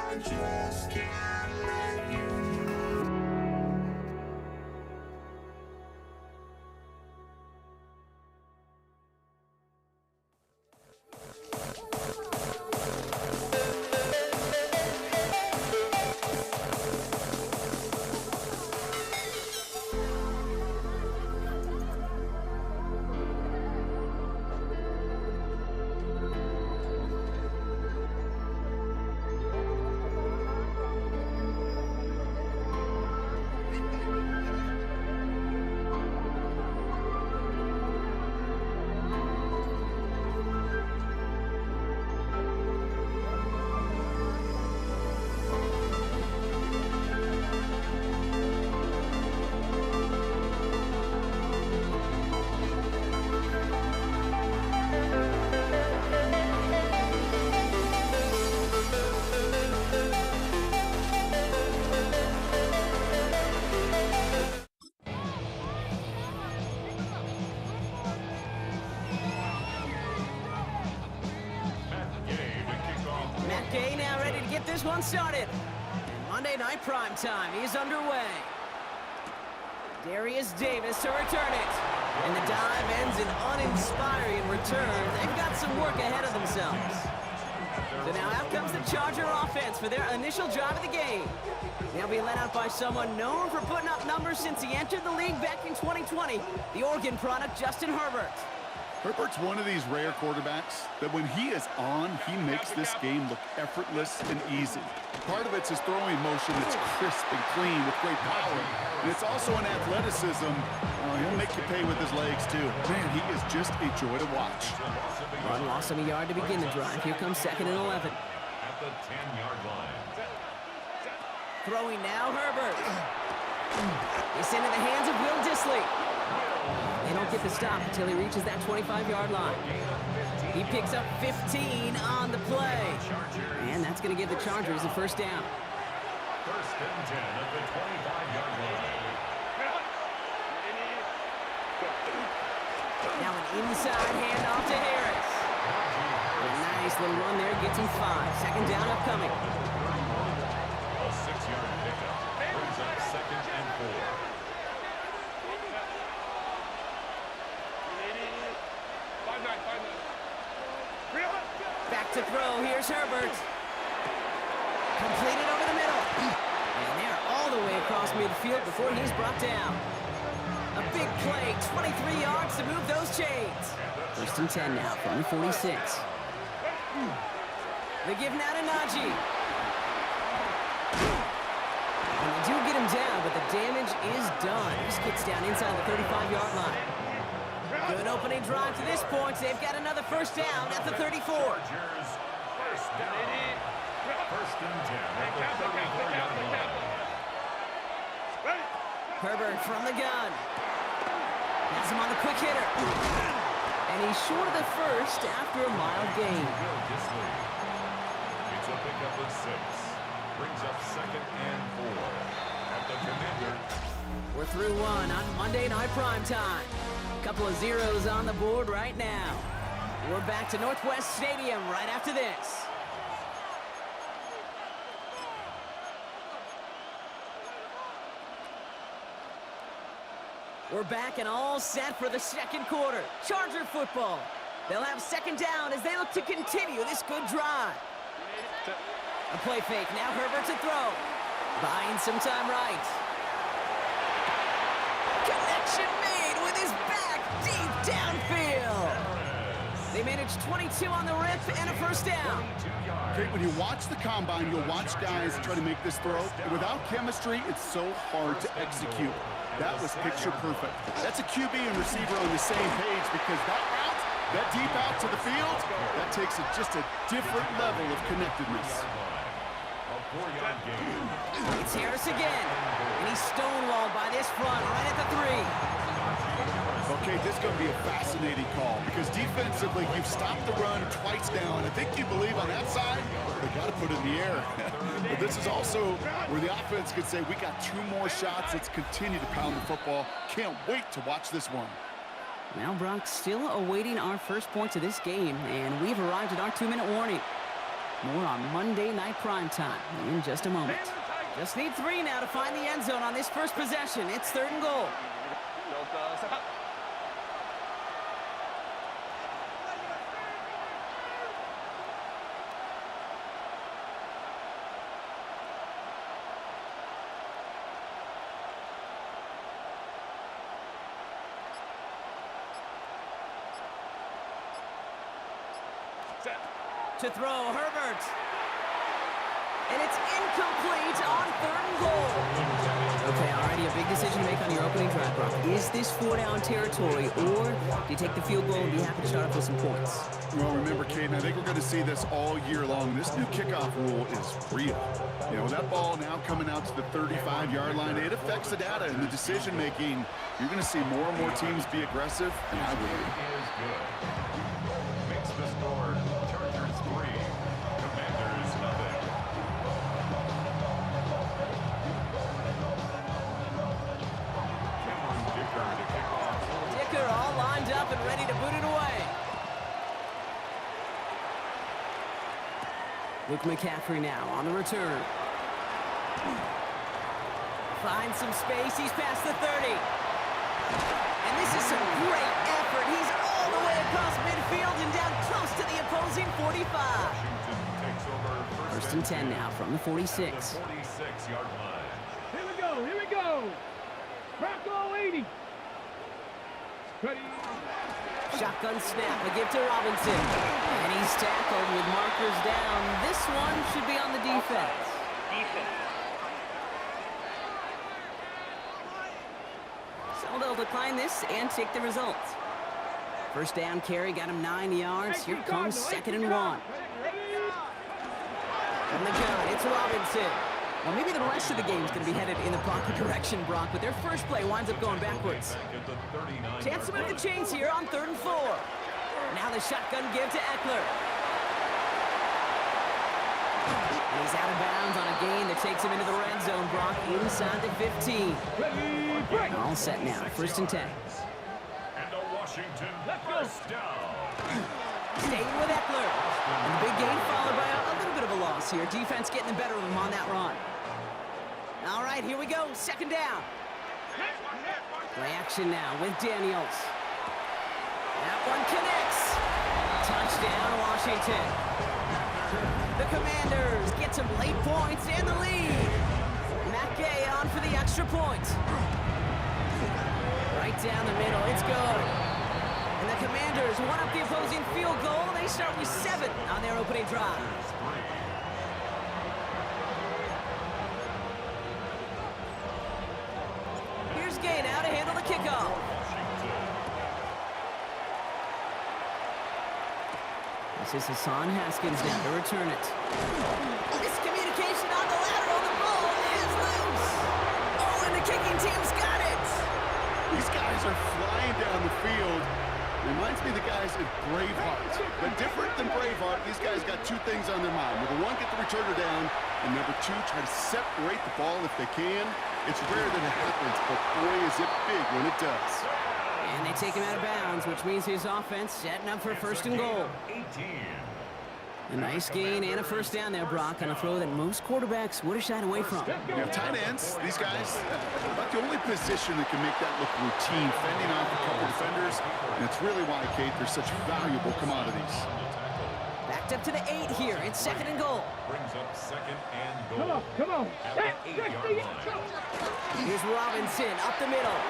I just can't let you Matt Gay now ready to get this one started. And Monday Night Prime Time is underway. Darius Davis to return it. And the dive ends in uninspiring return. They've got some work ahead of themselves. So now out comes the Charger offense for their initial drive of the game. They'll be led out by someone known for putting up numbers since he entered the league back in 2020, the Oregon product Justin Herbert. Herbert's one of these rare quarterbacks that when he is on, he makes this game look effortless and easy. Part of it's his throwing motion that's crisp and clean with great power. And it's also an athleticism. He'll make you pay with his legs, too. Man, he is just a joy to watch. Run loss of a yard to begin the drive. Here comes 2nd and 11. At the 10-yard line. Throwing now, Herbert. It's into the hands of Will Dissly. They don't get the stop until he reaches that 25-yard line. He picks up 15 on the play. And that's going to give the Chargers a first down. 1st and 10 at the 25-yard line. Now an inside handoff to Harris. A nice little run there, gets him 5. 2nd down upcoming. A 6-yard pickup brings up 2nd and 4. Back to throw, here's Herbert. Completed over the middle. And they're all the way across midfield before he's brought down. A big play, 23 yards to move those chains. 1st and 10 now from the 46. They give now to Najee. And they do get him down, but the damage is done. This gets down inside the 35-yard line. Good opening drive to this point. They've got another first down at the 34. Chargers, first down. 1st and 10 at the 34-yard line. Herbert from the gun. Has him on the quick hitter. And he's short of the first after a mild gain. Will Dissly. It's a pickup of 6. Brings up 2nd and 4 at the commander. We're through one on Monday Night Prime Time. Couple of zeros on the board right now. We're back to Northwest Stadium right after this. We're back and all set for the 2nd quarter. Charger football. They'll have 2nd down as they look to continue this good drive. A play fake. Now Herbert to throw. Buying some time right. Connection made with his back deep downfield. They managed 22 on the rip and a first down. Okay, when you watch the combine, you'll watch guys try to make this throw. And without chemistry, it's so hard to execute. That was picture perfect. That's a QB and receiver on the same page because that route, that deep out to the field, that takes just a different level of connectedness. A 4-yard gain. It's Harris again, and he's stonewalled by this front right at the 3. Okay, this is going to be a fascinating call because defensively, you've stopped the run twice now, and I think you believe on that side, they got to put it in the air. But this is also where the offense could say, we got 2 more shots. Let's continue to pound the football. Can't wait to watch this one. Now, Brock, still awaiting our first points of this game, and we've arrived at our 2-minute warning. More on Monday Night Primetime in just a moment. Just need 3 now to find the end zone on this first possession. It's 3rd and goal. To throw, Herbert. And it's incomplete on 3rd and goal. Okay, already a big decision to make on your opening drive, Brock. Is this 4-down territory, or do you take the field goal and be happy to start off with some points? Well, remember, Caden, I think we're going to see this all year long. This new kickoff rule is real. You know, that ball now coming out to the 35-yard line, it affects the data and the decision-making. You're going to see more and more teams be aggressive, and I will. Is good. Makes the score Chargers 3, Commanders nothing. Cameron Dicker to kick off. Dicker all lined up and ready to boot it away. Luke McCaffrey now on the return. Finds some space. He's past the 30. And this is some great effort. He's all the way across midfield and down close to the opposing 45. Washington takes over First and 10 now from the 46. 46-yard line. Here we go. Rocco 80. Ready. Shotgun snap, a give to Robinson. And he's tackled with markers down. This one should be on the defense. So they'll decline this and take the results. First down carry, got him 9 yards. Here comes 2nd and 1. From the gun, it's Robinson. Well, maybe the rest of the game is going to be headed in the proper direction, Brock, but their first play winds up going backwards. Chance to move the chains here on 3rd and 4. Now the shotgun give to Eckler. And he's out of bounds on a gain that takes him into the red zone, Brock, inside the 15. All set now, 1st and 10. And a Washington first down. Staying with Eckler. And the big gain followed by a little bit of a loss here. Defense getting the better of him on that run. All right, here we go. 2nd down. Play action now with Daniels. That one connects. Touchdown, Washington. The Commanders get some late points and the lead. Matt Gay on for the extra point. Right down the middle. It's good. And the Commanders one up the opposing field goal. They start with 7 on their opening drive. Here's Gay now to handle the kickoff. This is Hassan Haskins now to return it. Miscommunication on the lateral. The ball is loose. Oh, and the kicking team's got it. These guys are flying down the field. Reminds me of the guys at Braveheart. But different than Braveheart, these guys got 2 things on their mind. Number 1, get the returner down. And number 2, try to separate the ball if they can. It's rare that it happens, but boy, is it big when it does. And they take him out of bounds, which means his offense setting up for 1st and goal. 18. A nice gain and a first down there, Brock, on a throw that most quarterbacks would have shied away from. You know, tight ends, these guys, about the only position that can make that look routine, fending off a couple defenders, and it's really why, Kate, they're such valuable commodities. Backed up to the 8 here. It's 2nd and goal. Brings up 2nd and goal. Come on. At the 8-yard line. Here's Robinson up the middle.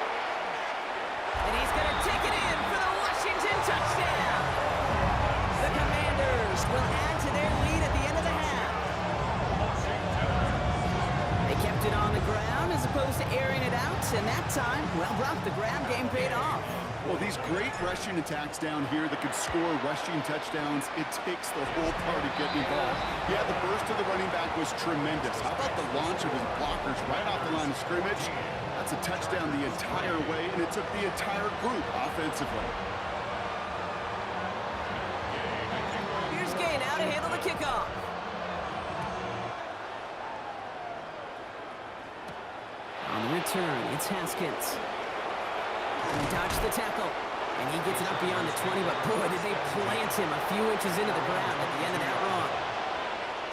And he's going to take it in for the Washington touchdown. The Commanders will add to their lead at the end of the half. They kept it on the ground as opposed to airing it out. And that time, well, Brock, the grab game paid off. Well, these great rushing attacks down here that could score rushing touchdowns, it takes the whole party getting involved. Yeah, the burst of the running back was tremendous. How about the launch of his blockers right off the line of scrimmage? That's a touchdown the entire way, and it took the entire group offensively. Here's Gay now to handle the kickoff. On the return, it's Haskins. He dodged the tackle, and he gets it up beyond the 20, but boy, did they plant him a few inches into the ground at the end of that run.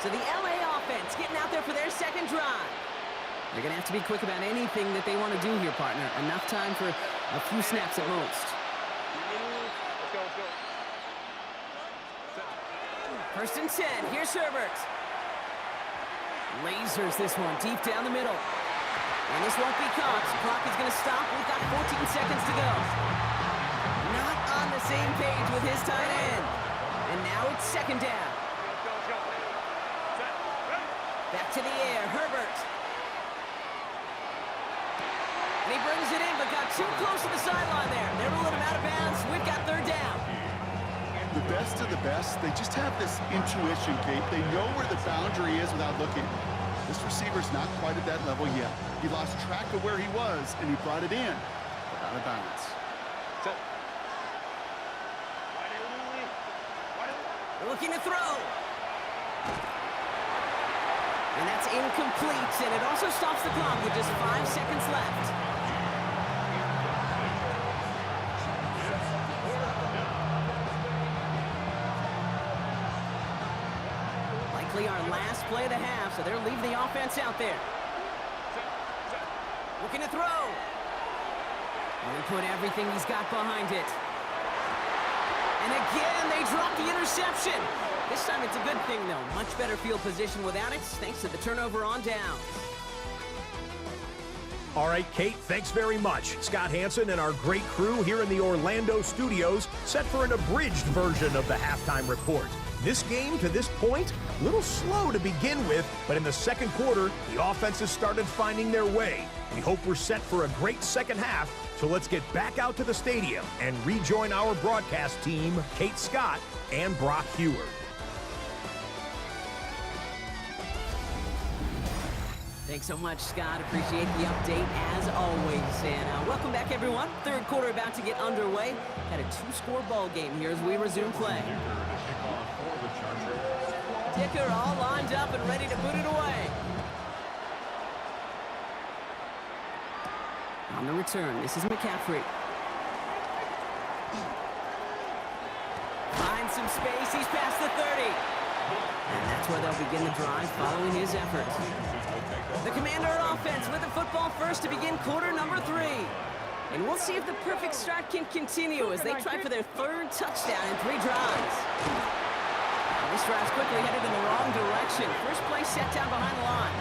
So the LA offense getting out there for their second drive. They're going to have to be quick about anything that they want to do here, partner. Enough time for a few snaps at most. First and 10. Here's Herbert. Lasers this one deep down the middle. And this won't be caught. Clock is going to stop. We've got 14 seconds to go. Not on the same page with his tight end. And now it's second down. Back to the air. Herbert. And he brings it in, but got too close to the sideline there. They're rolling him out of bounds. We've got third down. The best of the best, they just have this intuition, Kate. They know where the boundary is without looking. This receiver's not quite at that level yet. He lost track of where he was, and he brought it in, but out of bounds. They're looking to throw. And that's incomplete, and it also stops the clock with just 5 seconds left. Likely our last play of the half, so they're leaving the offense out there. Looking to throw. And he put everything he's got behind it. And again, they drop the interception. This time it's a good thing, though. Much better field position without it, thanks to the turnover on down. All right, Kate, thanks very much. Scott Hanson and our great crew here in the Orlando studios set for an abridged version of the halftime report. This game, to this point, a little slow to begin with, but in the second quarter, the offenses started finding their way. We hope we're set for a great second half, so let's get back out to the stadium and rejoin our broadcast team, Kate Scott and Brock Hewer. Thanks so much, Scott. Appreciate the update, as always. And welcome back, everyone. Third quarter about to get underway. Got a 2-score ball game here as we resume play. Dicker all lined up and ready to put it away. On the return, this is McCaffrey. Finds some space. He's past the 30. And that's where they'll begin the drive following his effort. The Commander offense with the football first to begin quarter number 3. And we'll see if the perfect start can continue as they try for their third touchdown in 3 drives. And this drive's quickly headed in the wrong direction. First play set down behind the line.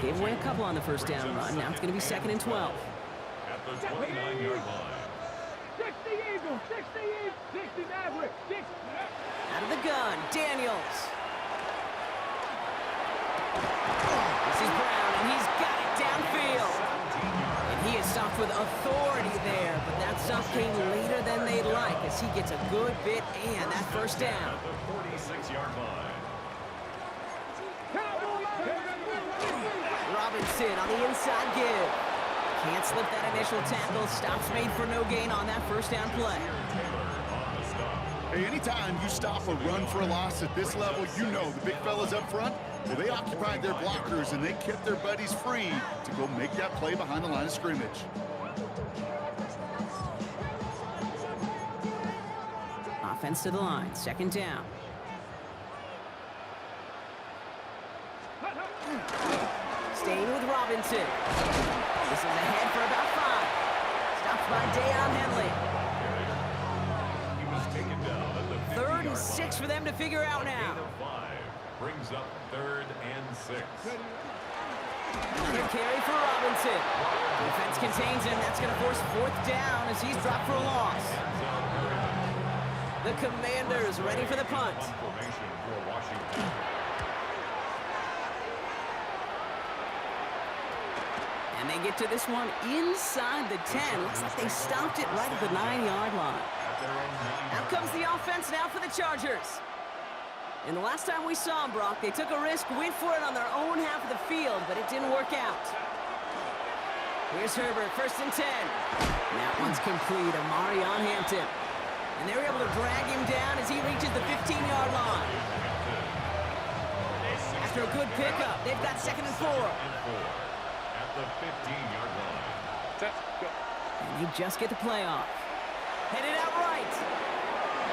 Gave away a couple on the first down run. Now it's going to be 2nd and 12. At the 29-yard line. 60 Eagles, 60 Eagles, 60 Maverick, 60. Out of the gun, Daniels. This is Brown, and he's got it downfield. And he is stopped with authority there, but that stop came later than they'd like as he gets a good bit and that first down. At the 46-yard line. Robinson on the inside give. Can't slip that initial tackle. Stops made for no gain on that first down play. Hey, anytime you stop a run for a loss at this level, you know the big fellas up front, well, they occupied their blockers and they kept their buddies free to go make that play behind the line of scrimmage. Offense to the line, 2nd down. Staying with Robinson. This is ahead for about 5. Stopped by Deion Henley. He was taken down at the 3rd and 6 for them to figure out now. 5 brings up 3rd and 6. Another carry for Robinson. Defense contains him. That's going to force 4th down as he's dropped for a loss. The Commanders ready for the punt. Formation for Washington. And they get to this one inside the 10. Looks like they stopped it right at the 9-yard line. Out comes the offense now for the Chargers. And the last time we saw them, Brock, they took a risk, went for it on their own half of the field, but it didn't work out. Here's Herbert, 1st and 10. And that one's complete, Amari on Hampton. And they were able to drag him down as he reaches the 15-yard line. After a good pickup, they've got 2nd and 4. At the 15-yard line. And they just get the play off. Headed out right.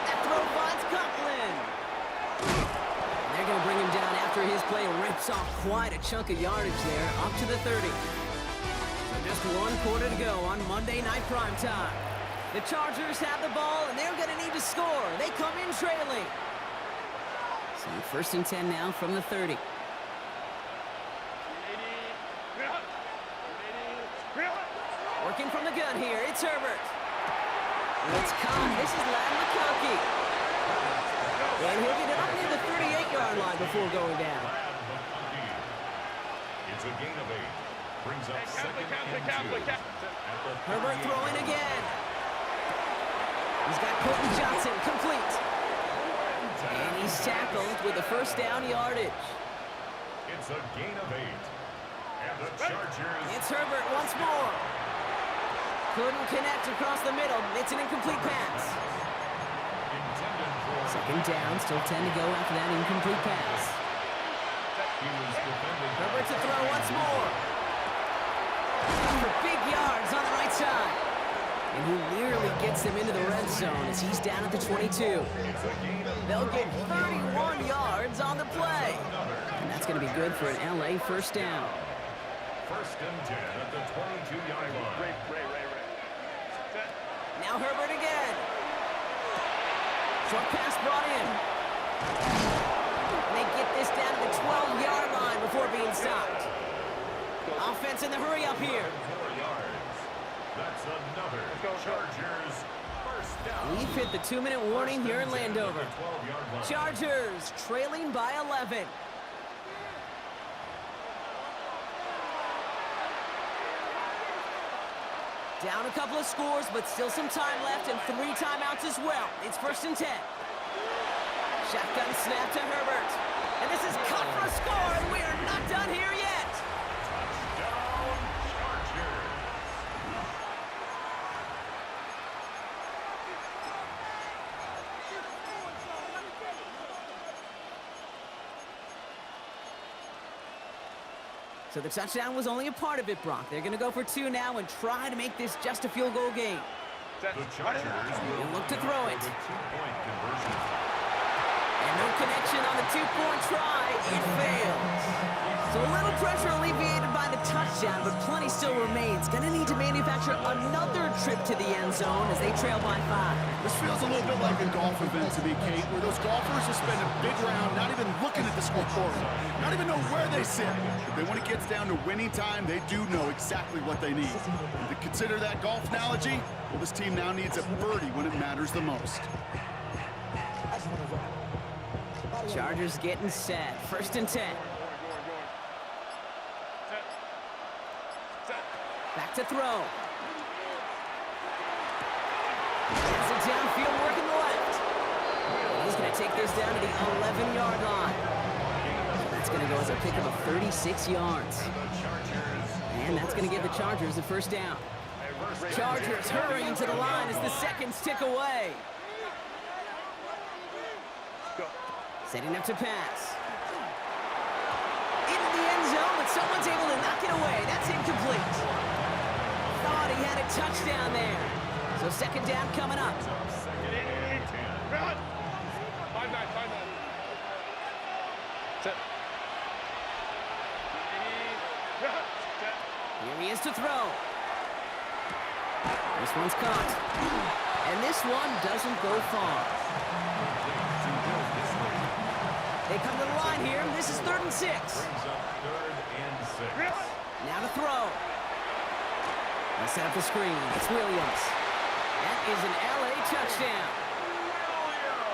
That throw finds Coughlin. saw quite a chunk of yardage there, up to the 30. So just one quarter to go on Monday Night Primetime. The Chargers have the ball, and they're going to need to score. They come in trailing. So first and 10 now from the 30. Working from the gun here, it's Herbert. It's caught. This is Ladd McConkey. And he'll get it up near the 38-yard line before going down. It's a gain of 8. Brings up second and 2. Herbert throwing again. He's got Quentin Johnson, complete. And he's tackled with the first down yardage. It's a gain of 8. And the Chargers... It's Herbert once more. Couldn't connect across the middle. It's an incomplete pass. Second down, still 10 to go after that incomplete pass. Herbert to throw once more. For big yards on the right side. And he nearly gets them into the red zone as he's down at the 22. They'll get 31 yards on the play. And that's going to be good for an LA first down. First and 10 at the 22-yard line. Now Herbert again. Short pass brought in. And they get this down to the 12-yard line before being stopped. Offense in the hurry up here. 4 yards. That's another Chargers first down. We've hit the 2-minute warning here in Landover. Chargers trailing by 11. Down a couple of scores, but still some time left and 3 timeouts as well. It's first and 10. Shotgun snap to Herbert. And this is cut for a score, and we are not done here yet. Touchdown, Chargers. So the touchdown was only a part of it, Brock. They're going to go for 2 now and try to make this just a field goal game. The Chargers will look to throw it. 2-point conversion. And no connection on the 2-point try. It fails. So a little pressure alleviated by the touchdown, but plenty still remains. Going to need to manufacture another trip to the end zone as they trail by 5. This feels a little bit like a golf event to me, Kate, where those golfers will spend a big round not even looking at the scoreboard, not even know where they sit. But then when it gets down to winning time, they do know exactly what they need. And to consider that golf analogy, well, this team now needs a birdie when it matters the most. Chargers getting set. First and 10. Back to throw. It's a downfield work in the left. He's going to take this down to the 11-yard line. That's going to go as a pickup of 36 yards. And that's going to give the Chargers the first down. Chargers hurrying to the line as the seconds tick away. Setting up to pass. Into the end zone, but someone's able to knock it away. That's incomplete. Thought he had a touchdown there. So second down coming up. Here he is to throw. This one's caught. And this one doesn't go far. They come to the line here. This is 3rd and 6. Brings up 3rd and 6. Now to throw. They set up the screen. It's Williams. That is an LA touchdown.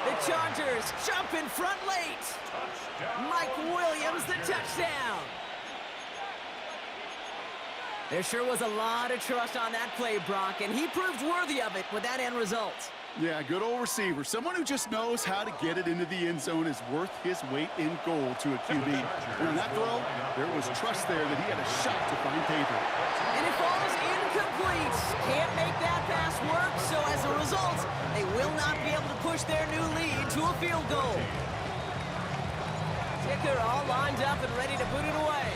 The Chargers jump in front late. Touchdown. Mike Williams, the touchdown. There sure was a lot of trust on that play, Brock, and he proved worthy of it with that end result. Yeah, good old receiver. Someone who just knows how to get it into the end zone is worth his weight in gold to a QB. And on that throw, there was trust there that he had a shot to find paper. And it falls incomplete. Can't make that pass work, so as a result, they will not be able to push their new lead to a field goal. Ticker all lined up and ready to put it away.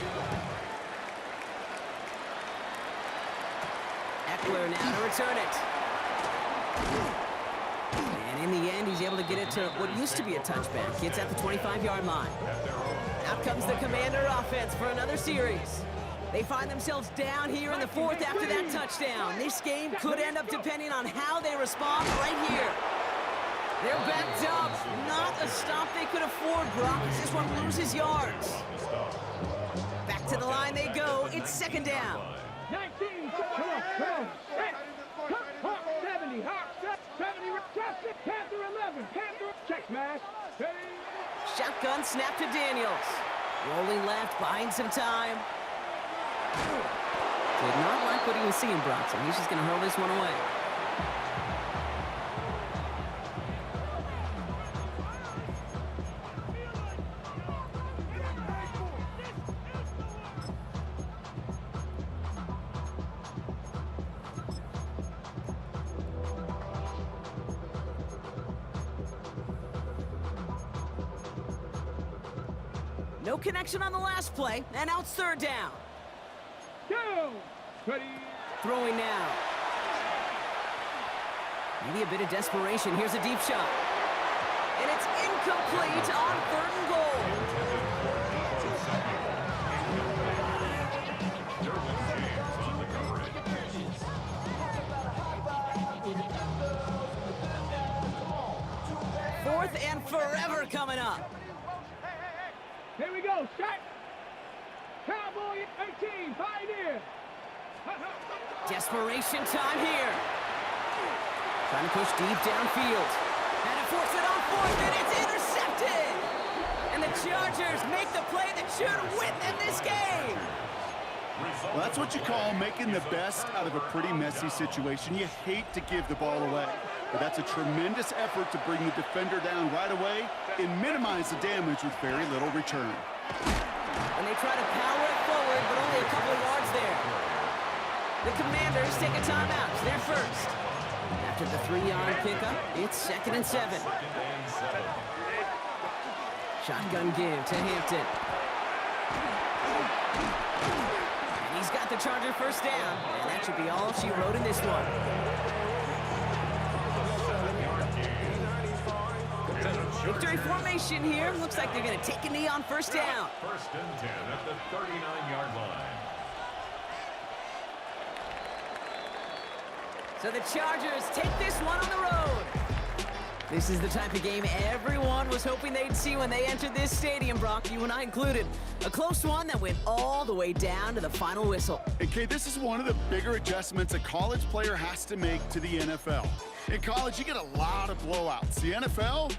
Eckler now to return it. And in the end, he's able to get it to what used to be a touchback. It's at the 25-yard line. Out comes the Commander offense for another series. They find themselves down here in the fourth after that touchdown. This game could end up depending on how they respond right here. They're backed up. Not a stop they could afford, Brock, as this one loses yards. Back to the line they go. It's second down. 19, come on. 70, 70, Panther 11, Panther, check smash. Shotgun snap to Daniels. Rolling left, buying some time. Did not like what he was seeing, Brock, so he's just going to hurl this one away. No connection on the last play, and now it's third down. Go! Ready? Throwing now. Maybe a bit of desperation. Here's a deep shot. And it's incomplete on third and goal. Fourth and forever coming up. Here we go, set. Cowboy 18, Pioneer. Desperation time here. Trying to push deep downfield. And to force it on fourth, and it's intercepted! And the Chargers make the play that should win them this game! Well, that's what you call making the best out of a pretty messy situation. You hate to give the ball away, but that's a tremendous effort to bring the defender down right away and minimize the damage with very little return. And they try to power it forward, but only a couple of yards there. The Commanders take a timeout. They're first. After the 3-yard pickup, it's 2nd and 7. Shotgun give to Hampton. And he's got the Charger first down. And that should be all she wrote in this one. Victory formation here. Looks like they're going to take a knee on first down. First and 10 at the 39-yard line. So the Chargers take this one on the road. This is the type of game everyone was hoping they'd see when they entered this stadium, Brock, you and I included. A close one that went all the way down to the final whistle. And Kay, this is one of the bigger adjustments a college player has to make to the NFL. In college, you get a lot of blowouts. The NFL,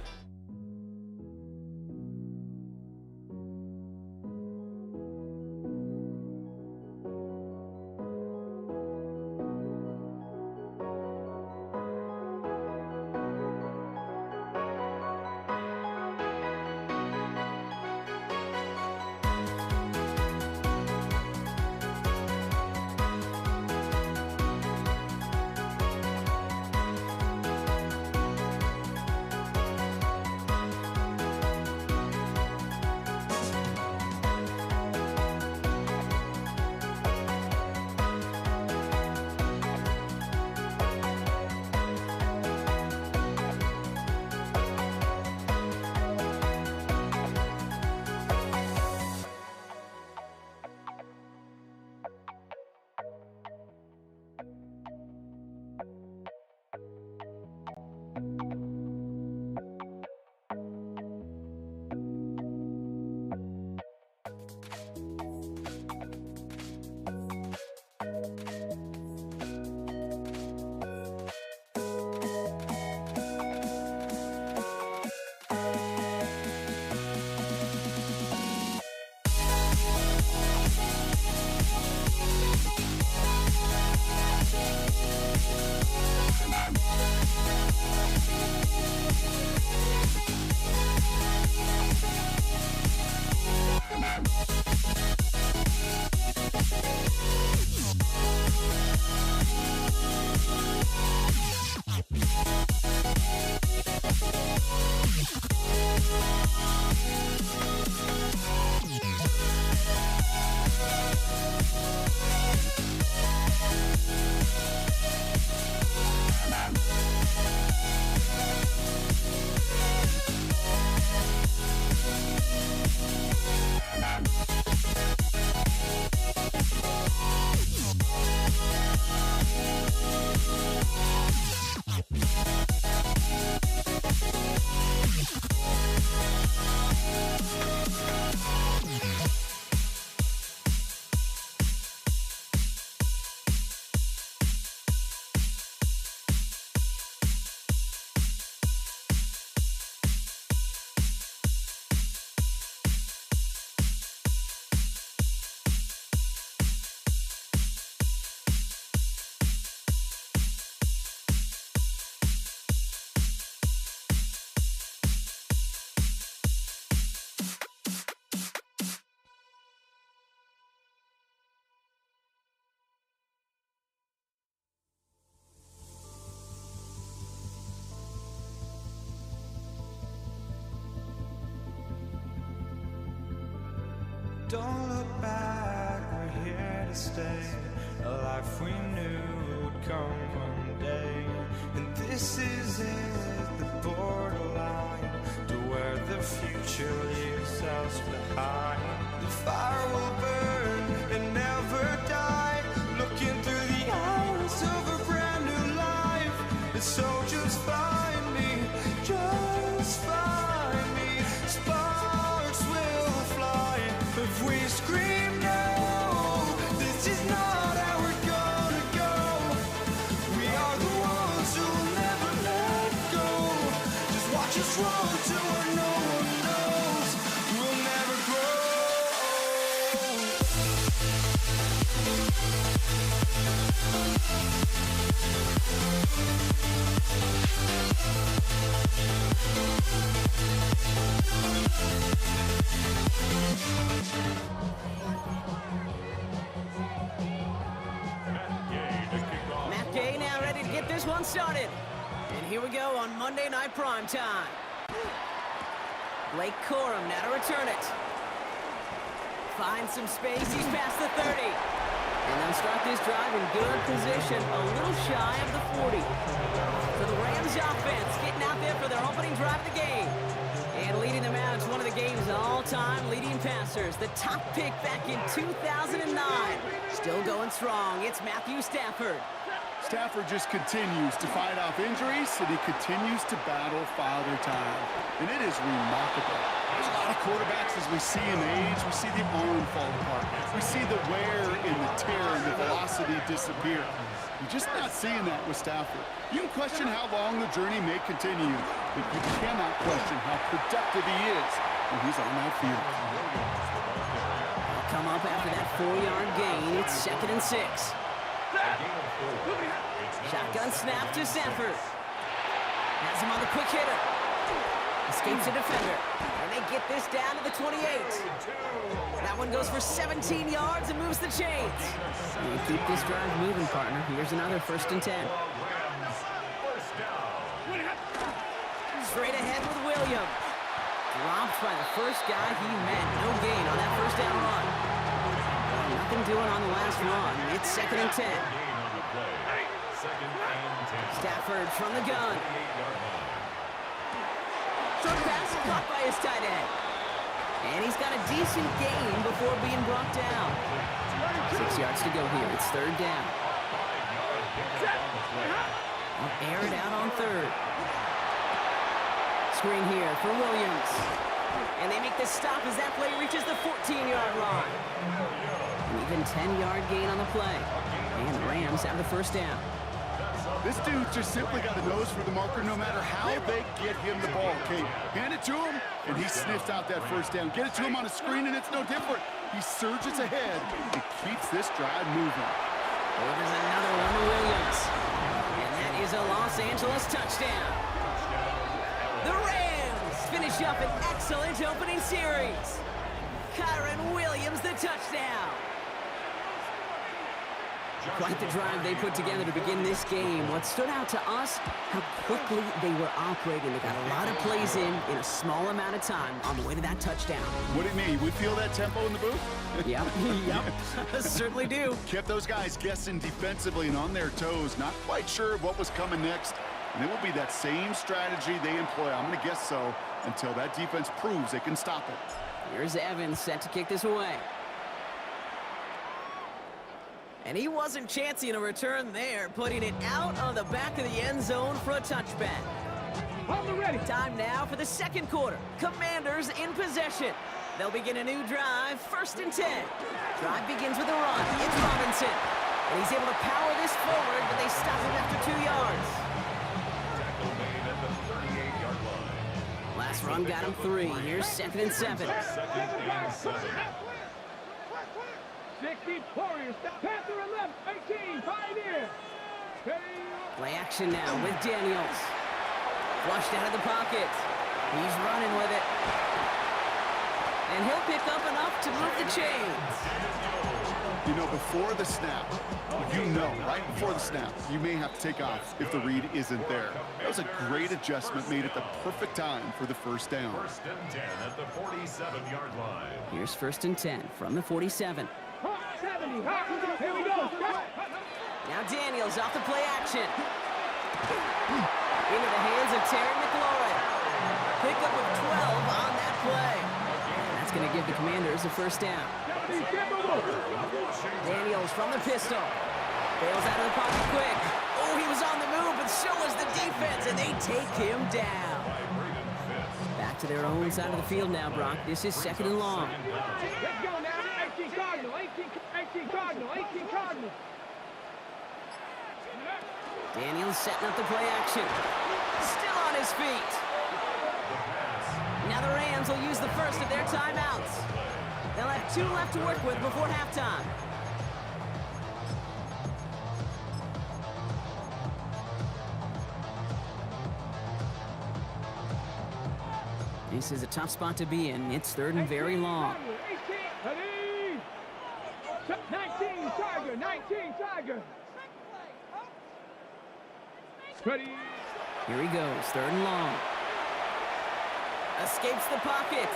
Don't look back, we're here to stay. A life we knew would come one day. And this is it, the borderline to where the future leaves us behind. The fire will burn and never die, looking through the eyes of a brand new life. And so just find me, just find me. Sparks will fly if we scream no. This is not how we're gonna go. We are the ones who will never let go. Just watch us run to where no one knows. We'll never grow. Matt Gay now ready to get this one started. And here we go on Monday Night Primetime. Blake Corum now to return it. Finds some space, he's past the 30. And they'll start this drive in good position, a little shy of the 40. For the Rams offense, getting out there for their opening drive of the game. And leading them out is one of the game's all-time leading passers, the top pick back in 2009. Still going strong, it's Matthew Stafford. Stafford just continues to fight off injuries, and he continues to battle Father Time. And it is remarkable. There's a lot of quarterbacks as we see him age. We see the arm fall apart. We see the wear and the tear and the velocity disappear. You're just not seeing that with Stafford. You can question how long the journey may continue, but you cannot question how productive he is when he's on that field. Come up after that 4-yard gain, it's 2nd and 6. Shotgun snap to Stafford. Has him on the quick hitter. Escapes a defender. And they get this down to the 28. That one goes for 17 yards and moves the chains. You keep this drive moving, partner. Here's another 1st and 10. Straight ahead with Williams. Dropped by the first guy he met. No gain on that 1st down run. Nothing doing on the last run. It's 2nd and 10. Stafford from the gun. Short pass caught by his tight end. And he's got a decent gain before being brought down. 6 yards to go here. It's 3rd down. I'll air it out on 3rd. Screen here for Williams. And they make the stop as that play reaches the 14-yard line. An even 10-yard gain on the play. And the Rams have the 1st down. This dude just simply got a nose for the marker no matter how they get him the ball. Okay, hand it to him, and he sniffs out that 1st down. Get it to him on a screen, and it's no different. He surges ahead and keeps this drive moving. There's another one to Williams. And that is a Los Angeles touchdown. The Rams finish up an excellent opening series. Kyren Williams, the touchdown. Quite the drive they put together to begin this game. What stood out to us, how quickly they were operating. They got a lot of plays in a small amount of time on the way to that touchdown. What do you mean? We feel that tempo in the booth? Yep, certainly do. Kept those guys guessing defensively and on their toes, not quite sure what was coming next. And it will be that same strategy they employ, I'm going to guess so, until that defense proves they can stop it. Here's Evans set to kick this away. And he wasn't chancing a return there, putting it out on the back of the end zone for a touchback. Time now for the 2nd quarter. Commanders in possession. They'll begin a new drive, 1st and 10. Drive begins with a run. It's Robinson. And he's able to power this forward, but they stop him after 2 yards. Tackle made at the 38-yard line. Last run got him 3. Here's 2nd and 7. 2nd and 7. 60 Warriors, Panther 11, 18, Pioneer. Play action now with Daniels. Flushed out of the pocket. He's running with it. And he'll pick up enough to move the chains. You know, before the snap, right before the snap, you may have to take off if the read isn't there. That was a great adjustment made at the perfect time for the first down. First and 10 at the 47-yard line. Here's first and 10 from the 47. 70. Here we go. Now Daniels off the play action. Into the hands of Terry McLaurin. Pickup of 12 on that play. And that's going to give the Commanders a first down. Daniels from the pistol. Bails out of the pocket quick. Oh, he was on the move, but so was the defense, and they take him down. Back to their own side of the field now, Brock. This is second and long. Let's go now. 18 Cardinal. 18 Cardinal. 18 Cardinal. Daniels setting up the play action. Still on his feet. Now the Rams will use the first of their timeouts. They'll have 2 left to work with before halftime. This is a tough spot to be in. It's third and very long. 19 Tiger. 19 Tiger. Ready. Here he goes, third and long. Escapes the pocket.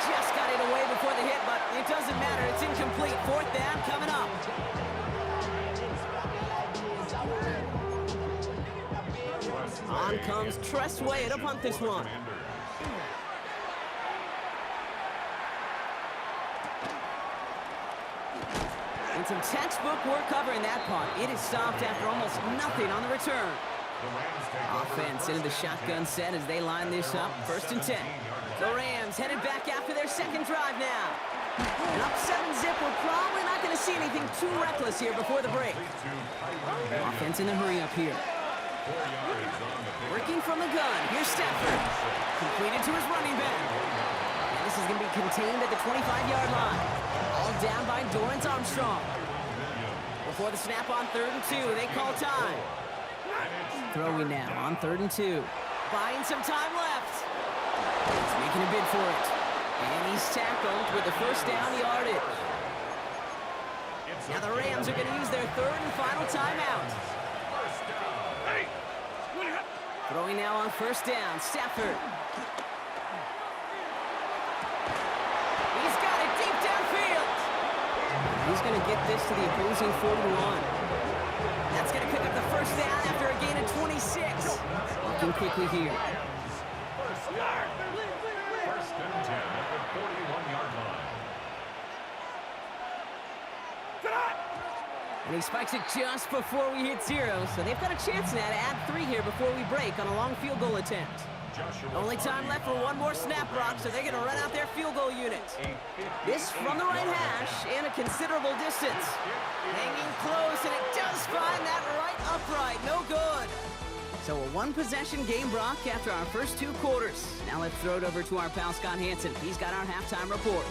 Just got it away before the hit, but it doesn't matter. It's incomplete. Fourth down coming up. On comes Tressway to punt this one. And some textbook work covering that punt. It is stopped after almost nothing on the return. Offense into the shotgun set as they line this up. First and 10. The Rams headed back after their second drive now. And up 7-zip. We're probably not going to see anything too reckless here before the break. Offense in the hurry up here. Working from the gun. Here's Stafford. Completed to his running back. And this is going to be contained at the 25-yard line. All down by Dorrance Armstrong. Before the snap on third and 2, they call time. Throwing now on third and 2. Buying some time left. He's making a bid for it. And he's tackled with the first down yardage. Now the Rams are going to use their third and final timeout. Throwing now on first down, Stafford. He's got it deep downfield. He's going to get this to the opposing 41. That's going to pick up the first down after a gain of 26. Looking quickly here. First and 10 at the 41-yard line. And he spikes it just before we hit 0, so they've got a chance now to add 3 here before we break on a long field goal attempt. Only time left for one more snap, Brock, so they're going to run out their field goal unit. This from the right hash and a considerable distance. Hanging close, and it does find that right upright. No good. So a one-possession game, Brock, after our first 2 quarters. Now let's throw it over to our pal Scott Hanson. He's got our halftime report.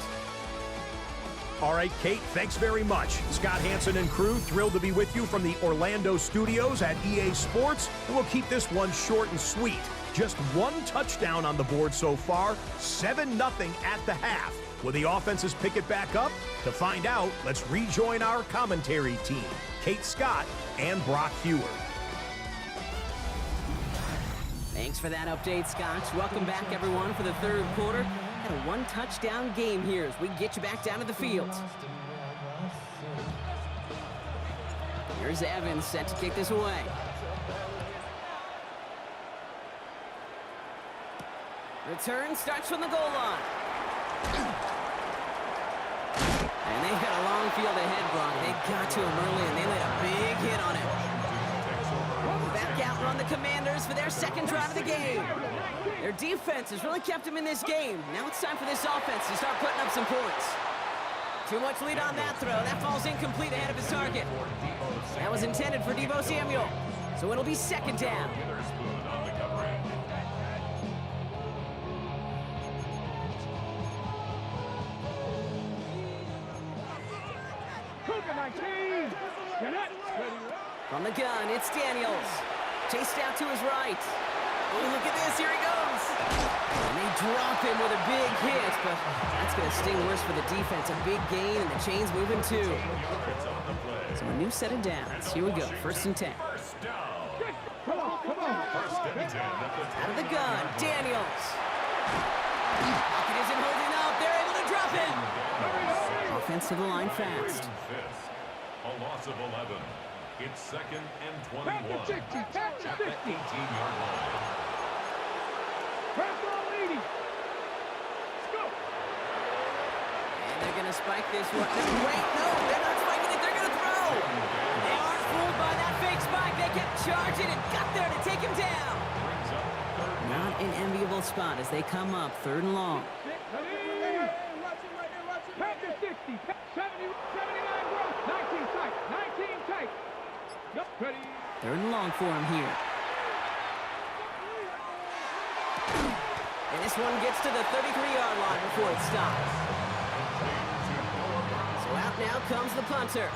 All right, Kate, thanks very much. Scott Hanson and crew, thrilled to be with you from the Orlando studios at EA Sports. And we'll keep this one short and sweet. Just 1 touchdown on the board so far, 7-0 at the half. Will the offenses pick it back up? To find out, let's rejoin our commentary team, Kate Scott and Brock Hewer. Thanks for that update, Scott. Welcome back, everyone, for the third quarter. Got a 1-touchdown game here as we get you back down to the field. Here's Evans set to kick this away. Return starts from the goal line. And they've got a long field ahead, Brock. They got to him early, and they laid a big hit on him. Back out run the Commanders for their second drive of the game. Their defense has really kept them in this game. Now it's time for this offense to start putting up some points. Too much lead on that throw. That falls incomplete ahead of his target. That was intended for Deebo Samuel. So it'll be second down. From the gun, it's Daniels. Chased out to his right. Oh, look at this. Here he goes. And they drop him with a big hit, but that's going to sting worse for the defense. A big gain, and the chain's moving too. So a new set of downs. Here we go, 1st and 10. Out of the gun, Daniels. Pocket isn't holding up. They're able to drop him. Offense to the line fast. A loss of 11. It's 2nd and 21. At the 18-yard line. And they're going to spike this one. Wait, no, they're not spiking it. They're going to throw. They aren't fooled by that fake spike. They kept charging and got there to take him down. Not an enviable spot as they come up 3rd and long. Third and long for him here. And this one gets to the 33-yard line before it stops. So out now comes the punter.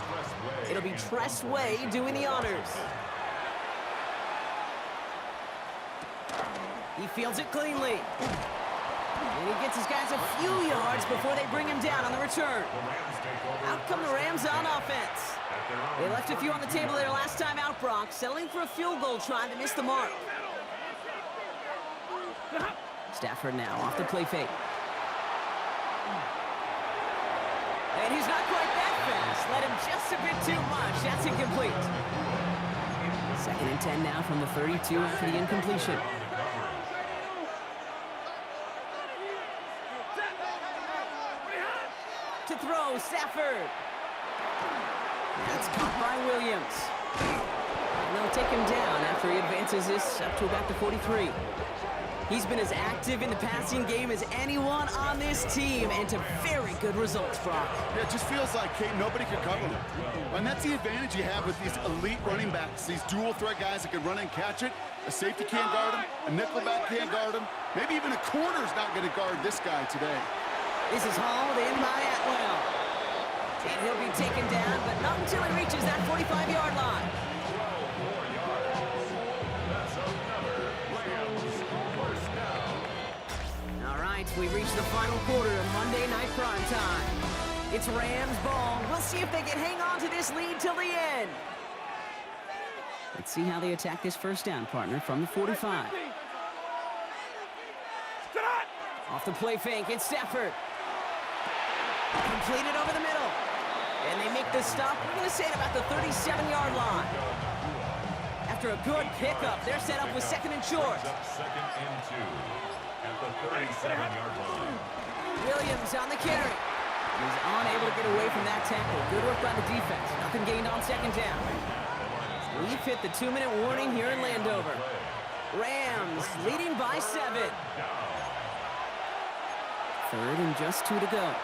It'll be Tress Way doing the honors. He fields it cleanly. And he gets his guys a few yards before they bring him down on the return. Out come the Rams on offense. They left a few on the table there last time out, Brock, settling for a field goal try that missed the mark. Stafford now off the play fake. And he's not quite that fast. Let him just a bit too much. That's incomplete. 2nd and 10 now from the 32 after the incompletion. To throw, Stafford. That's caught by Williams. And they'll take him down after he advances this up to about the 43. He's been as active in the passing game as anyone on this team, and to very good results, Brock. Yeah, it just feels like, Kate, nobody could cover him. And that's the advantage you have with these elite running backs, these dual threat guys that can run and catch it. A safety can't guard him, a nickelback can't guard him. Maybe even a corner's not going to guard this guy today. This is hauled in by Atwell. And he'll be taken down, but not until he reaches that 45-yard line. All right, we reach the final quarter of Monday Night Prime Time. It's Rams ball. We'll see if they can hang on to this lead till the end. Let's see how they attack this 1st down, partner, from the 45. Off the play fake, it's Stafford. Completed over the middle. And they make the stop, we're going to say at about the 37-yard line. After a good pickup, they're set up with 2nd and short. 2nd and 2 at the 37-yard line. Williams on the carry. He's unable to get away from that tackle. Good work by the defense. Nothing gained on 2nd down. We've hit the 2-minute warning here in Landover. Rams leading by 7. 3rd and just 2 to go.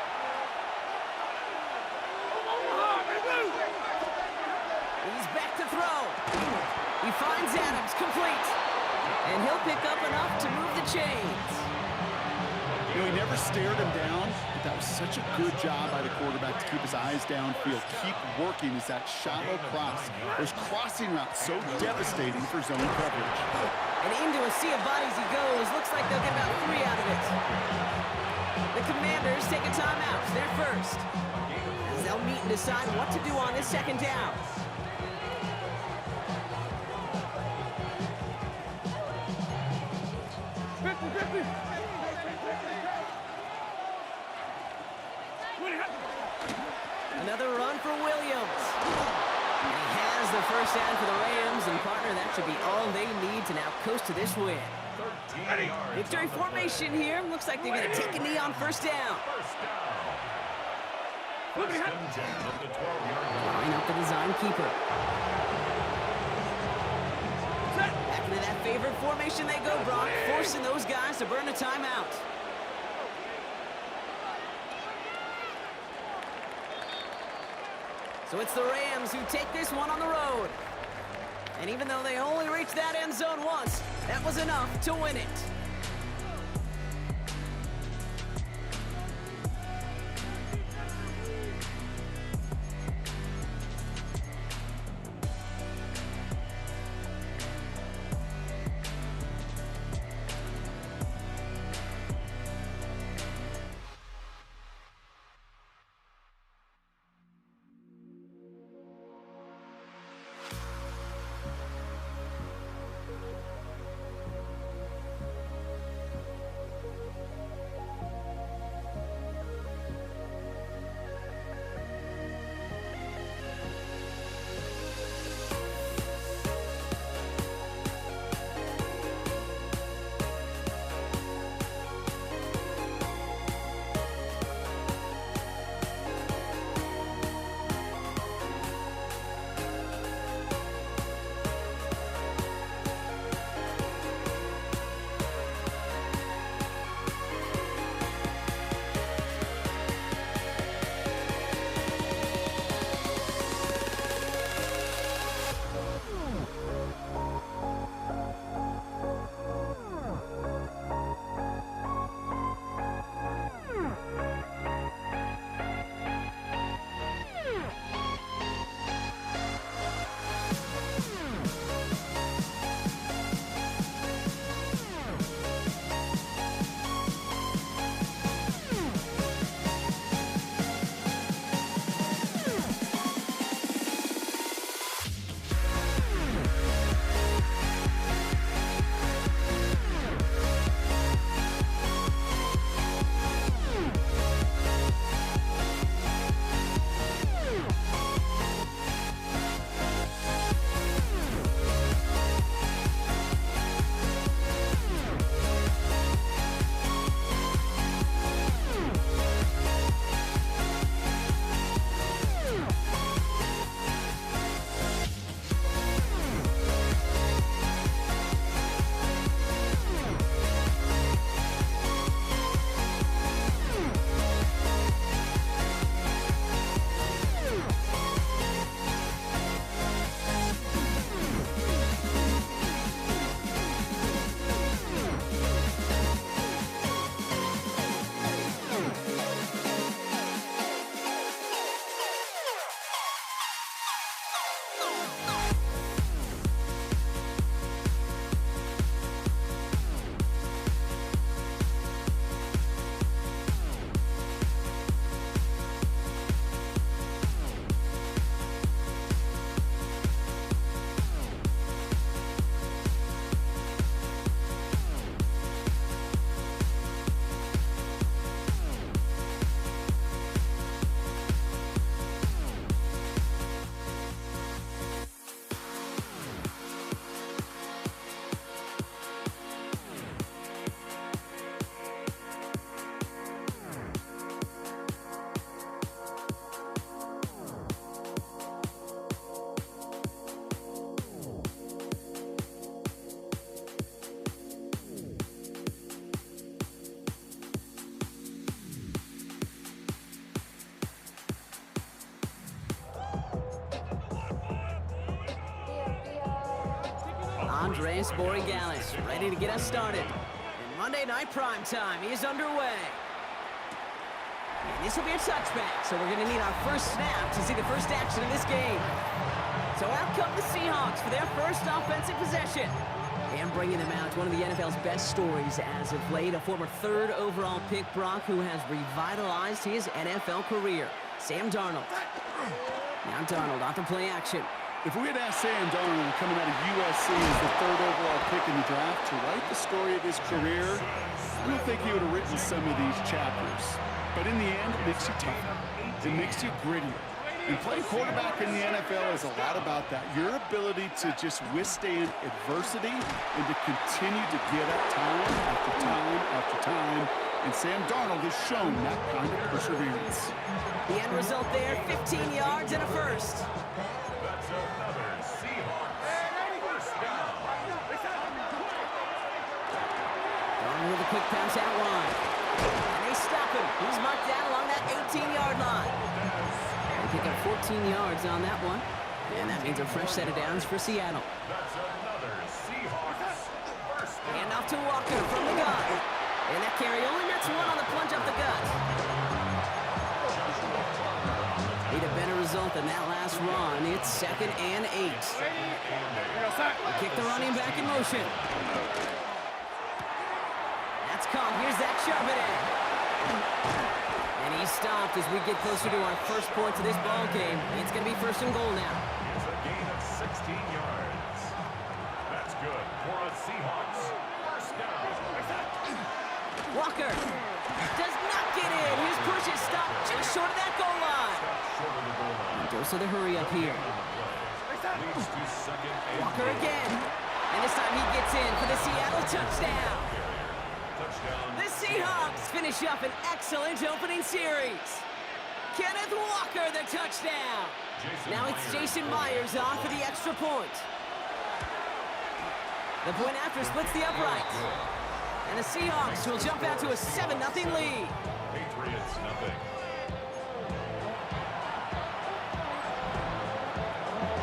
He's back to throw. He finds Adams, complete. And he'll pick up enough to move the chains. You know, he never stared him down, but that was such a good job by the quarterback to keep his eyes downfield, keep working as that shallow cross. Those crossing routes so devastating for zone coverage. And into a sea of bodies he goes. Looks like they'll get about 3 out of it. The Commanders take a timeout. They're first. As they'll meet and decide what to do on this 2nd down. Another run for Williams. And he has the 1st down for the Rams, and partner, that should be all they need to now coast to this win. Victory formation here. Looks like they're going to take a knee on 1st down. Line up the design keeper. Back into that favorite formation they go, Brock, forcing those guys to burn a timeout. So it's the Rams who take this one on the road. And even though they only reached that end zone once, that was enough to win it. Dennis Borregales, ready to get us started. And Monday Night Prime Time is underway. And this will be a touchback, so we're going to need our first snap to see the first action of this game. So out come the Seahawks for their first offensive possession. And bringing them out, one of the NFL's best stories as of late, a former 3rd overall pick, Brock, who has revitalized his NFL career. Sam Darnold. Now Darnold off the play action. If we had asked Sam Darnold coming out of USC as the 3rd overall pick in the draft to write the story of his career, we don't think he would have written some of these chapters. But in the end, it makes you tougher. It makes you grittier. And playing quarterback in the NFL is a lot about that. Your ability to just withstand adversity and to continue to get up time after time after time. And Sam Darnold has shown that kind of perseverance. The end result there, 15 yards and a first. That's another Seahawks first down. Darnold with a quick pass out wide. And they stop him. He's marked down along that 18-yard line. They pick up 14 yards on that one. And that means a fresh set of downs for Seattle. That's another Seahawks first down. And off to Walker from the gun. And that carry only nets one on the plunge up the gut. Need a better result than that last run. It's 2nd and 8. They kick the running back in motion. That's caught. Here's Zach Charbonnet. And he's stopped as we get closer to our first point to this ball game. It's going to be 1st and goal now. It's a gain of 16 yards. That's good for a Seahawks first down. Walker does not get in. His push is stopped just short of that goal line. Short of the goal line. Goes to the hurry up here. Leads to 2nd and Walker again. And this time he gets in for the Seattle touchdown. touchdown. The Seahawks finish up an excellent opening series. Kenneth Walker, the touchdown. Now it's Jason Myers on for the extra point. The point after splits the uprights. And the Seahawks will jump out to a 7-0 lead. Patriots nothing.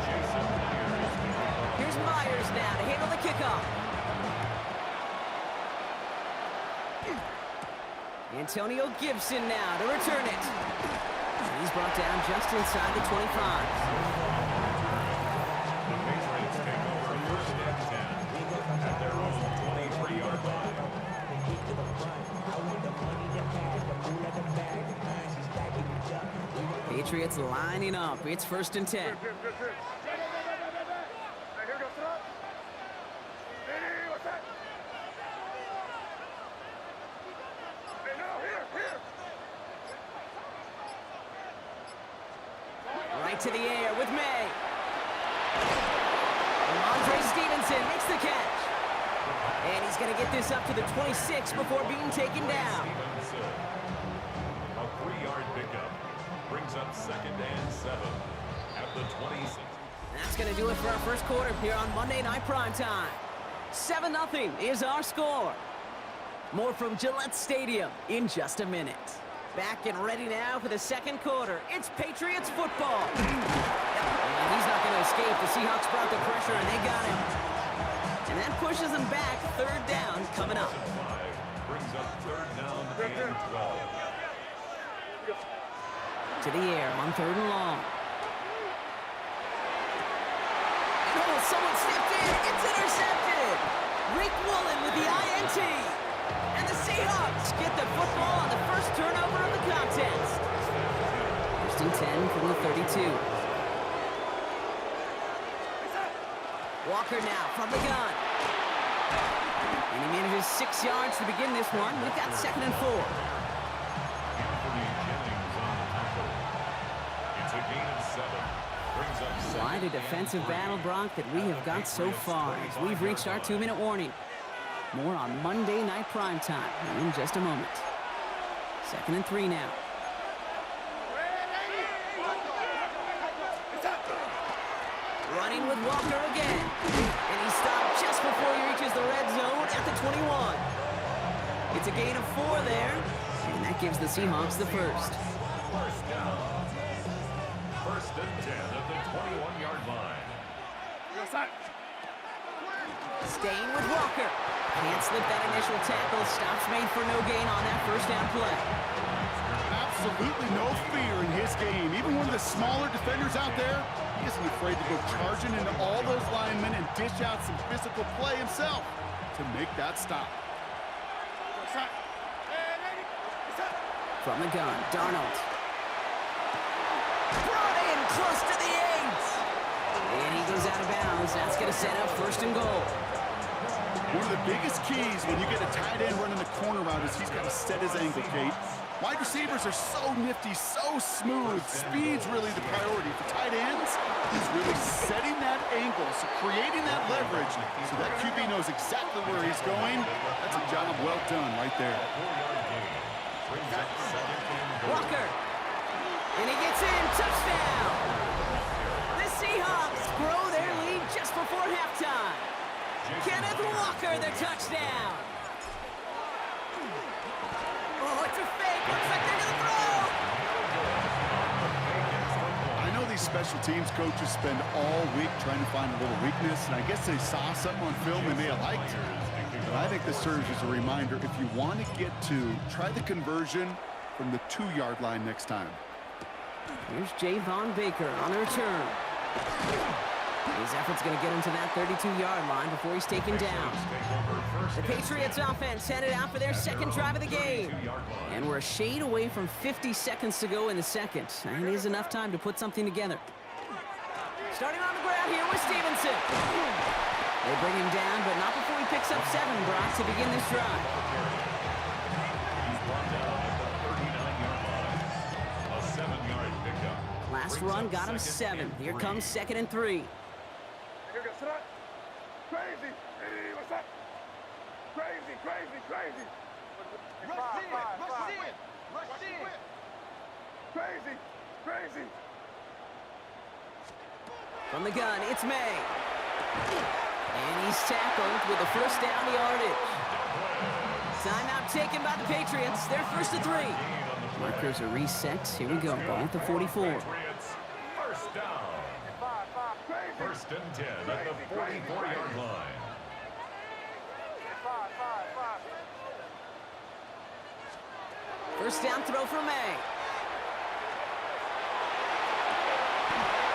Jason Myers. Here's Myers now to handle the kickoff. Antonio Gibson now to return it. And he's brought down just inside the 25. The Patriots take over 1st and 10 at their own 23-yard line. Patriots lining up. It's 1st and 10. Hey, here goes up. Hey, what's that? Hey, no, here. Right to the air with May. Andre Stevenson makes the catch. And he's going to get this up to the 26 before being taken down. Stevenson. A 3-yard pickup brings up 2nd and 7 at the 26. That's going to do it for our first quarter here on Monday Night Prime Time. 7-0 is our score. More from Gillette Stadium in just a minute. Back and ready now for the second quarter. It's Patriots football. And he's not going to escape. The Seahawks brought the pressure and they got him. And that pushes them back. 3rd down coming up. 5 brings up 3rd down and 12. To the air on 3rd and long. Oh, someone stepped in. It's intercepted. Rick Woolen with the INT. And the Seahawks get the football on the first turnover of the contest. 1st and 10 from the 32. Walker now from the gun. And he manages 6 yards to begin this one. We've got 2nd and 4. Anthony Jennings on the tackle. It's a gain of 7. Brings up 2nd Quite a defensive battle, Brock, that we have got so far as we've reached our 2-minute warning. More on Monday Night Prime Time in just a moment. 2nd and 3 now. Running with Walker again. And he stopped just before he reaches the red zone at the 21. It's a gain of 4 there. And that gives the Seahawks the first. First down. 1st and 10 at the 21-yard line. Go side. Staying with Walker. Can't slip that initial tackle. Stops made for no gain on that first down play. Absolutely no fear in his game. Even one of the smaller defenders out there, he isn't afraid to go charging into all those linemen and dish out some physical play himself to make that stop. From the gun, Darnold. Brought in close to the 8. And he goes out of bounds. That's going to set up first and goal. One of the biggest keys when you get a tight end running the corner route is he's got to set his angle, Kate. Wide receivers are so nifty, so smooth. Speed's really the priority. For tight ends, he's really setting that angle, so creating that leverage so that QB knows exactly where he's going. That's a job well done right there. Walker. And he gets in. Touchdown. The Seahawks grow their lead just before halftime. Kenneth Walker, the touchdown. Oh, it's a fake. Looks like they're going to throw. I know these special teams coaches spend all week trying to find a little weakness, and I guess they saw something on film they may have liked. But I think this serves as a reminder, if you want to get to, try the conversion from the 2-yard line next time. Here's Javon Baker on the return. His effort's going to get him to that 32-yard line before he's taken down. The Patriots offense headed out for their second drive of the game. And we're a shade away from 50 seconds to go in the second. And it is enough time to put something together. Starting on the ground here with Stevenson. They bring him down, but not before he picks up 7, Brock, to begin this drive. He's brought down at the 39-yard line. A 7-yard pickup. Last run got him 7. Here comes 2nd and 3. Here goes Sinat. Crazy. Hey, what's up? Crazy, crazy, crazy. Rush in. Crazy, crazy. From the gun, it's May. And he's tackled with a first down yardage. Timeout taken by the Patriots. They're first to 3. Markers are reset. Here we go. Ball at the 44. Patriots, first down. First and 10 at the 44-yard line. First down throw for May.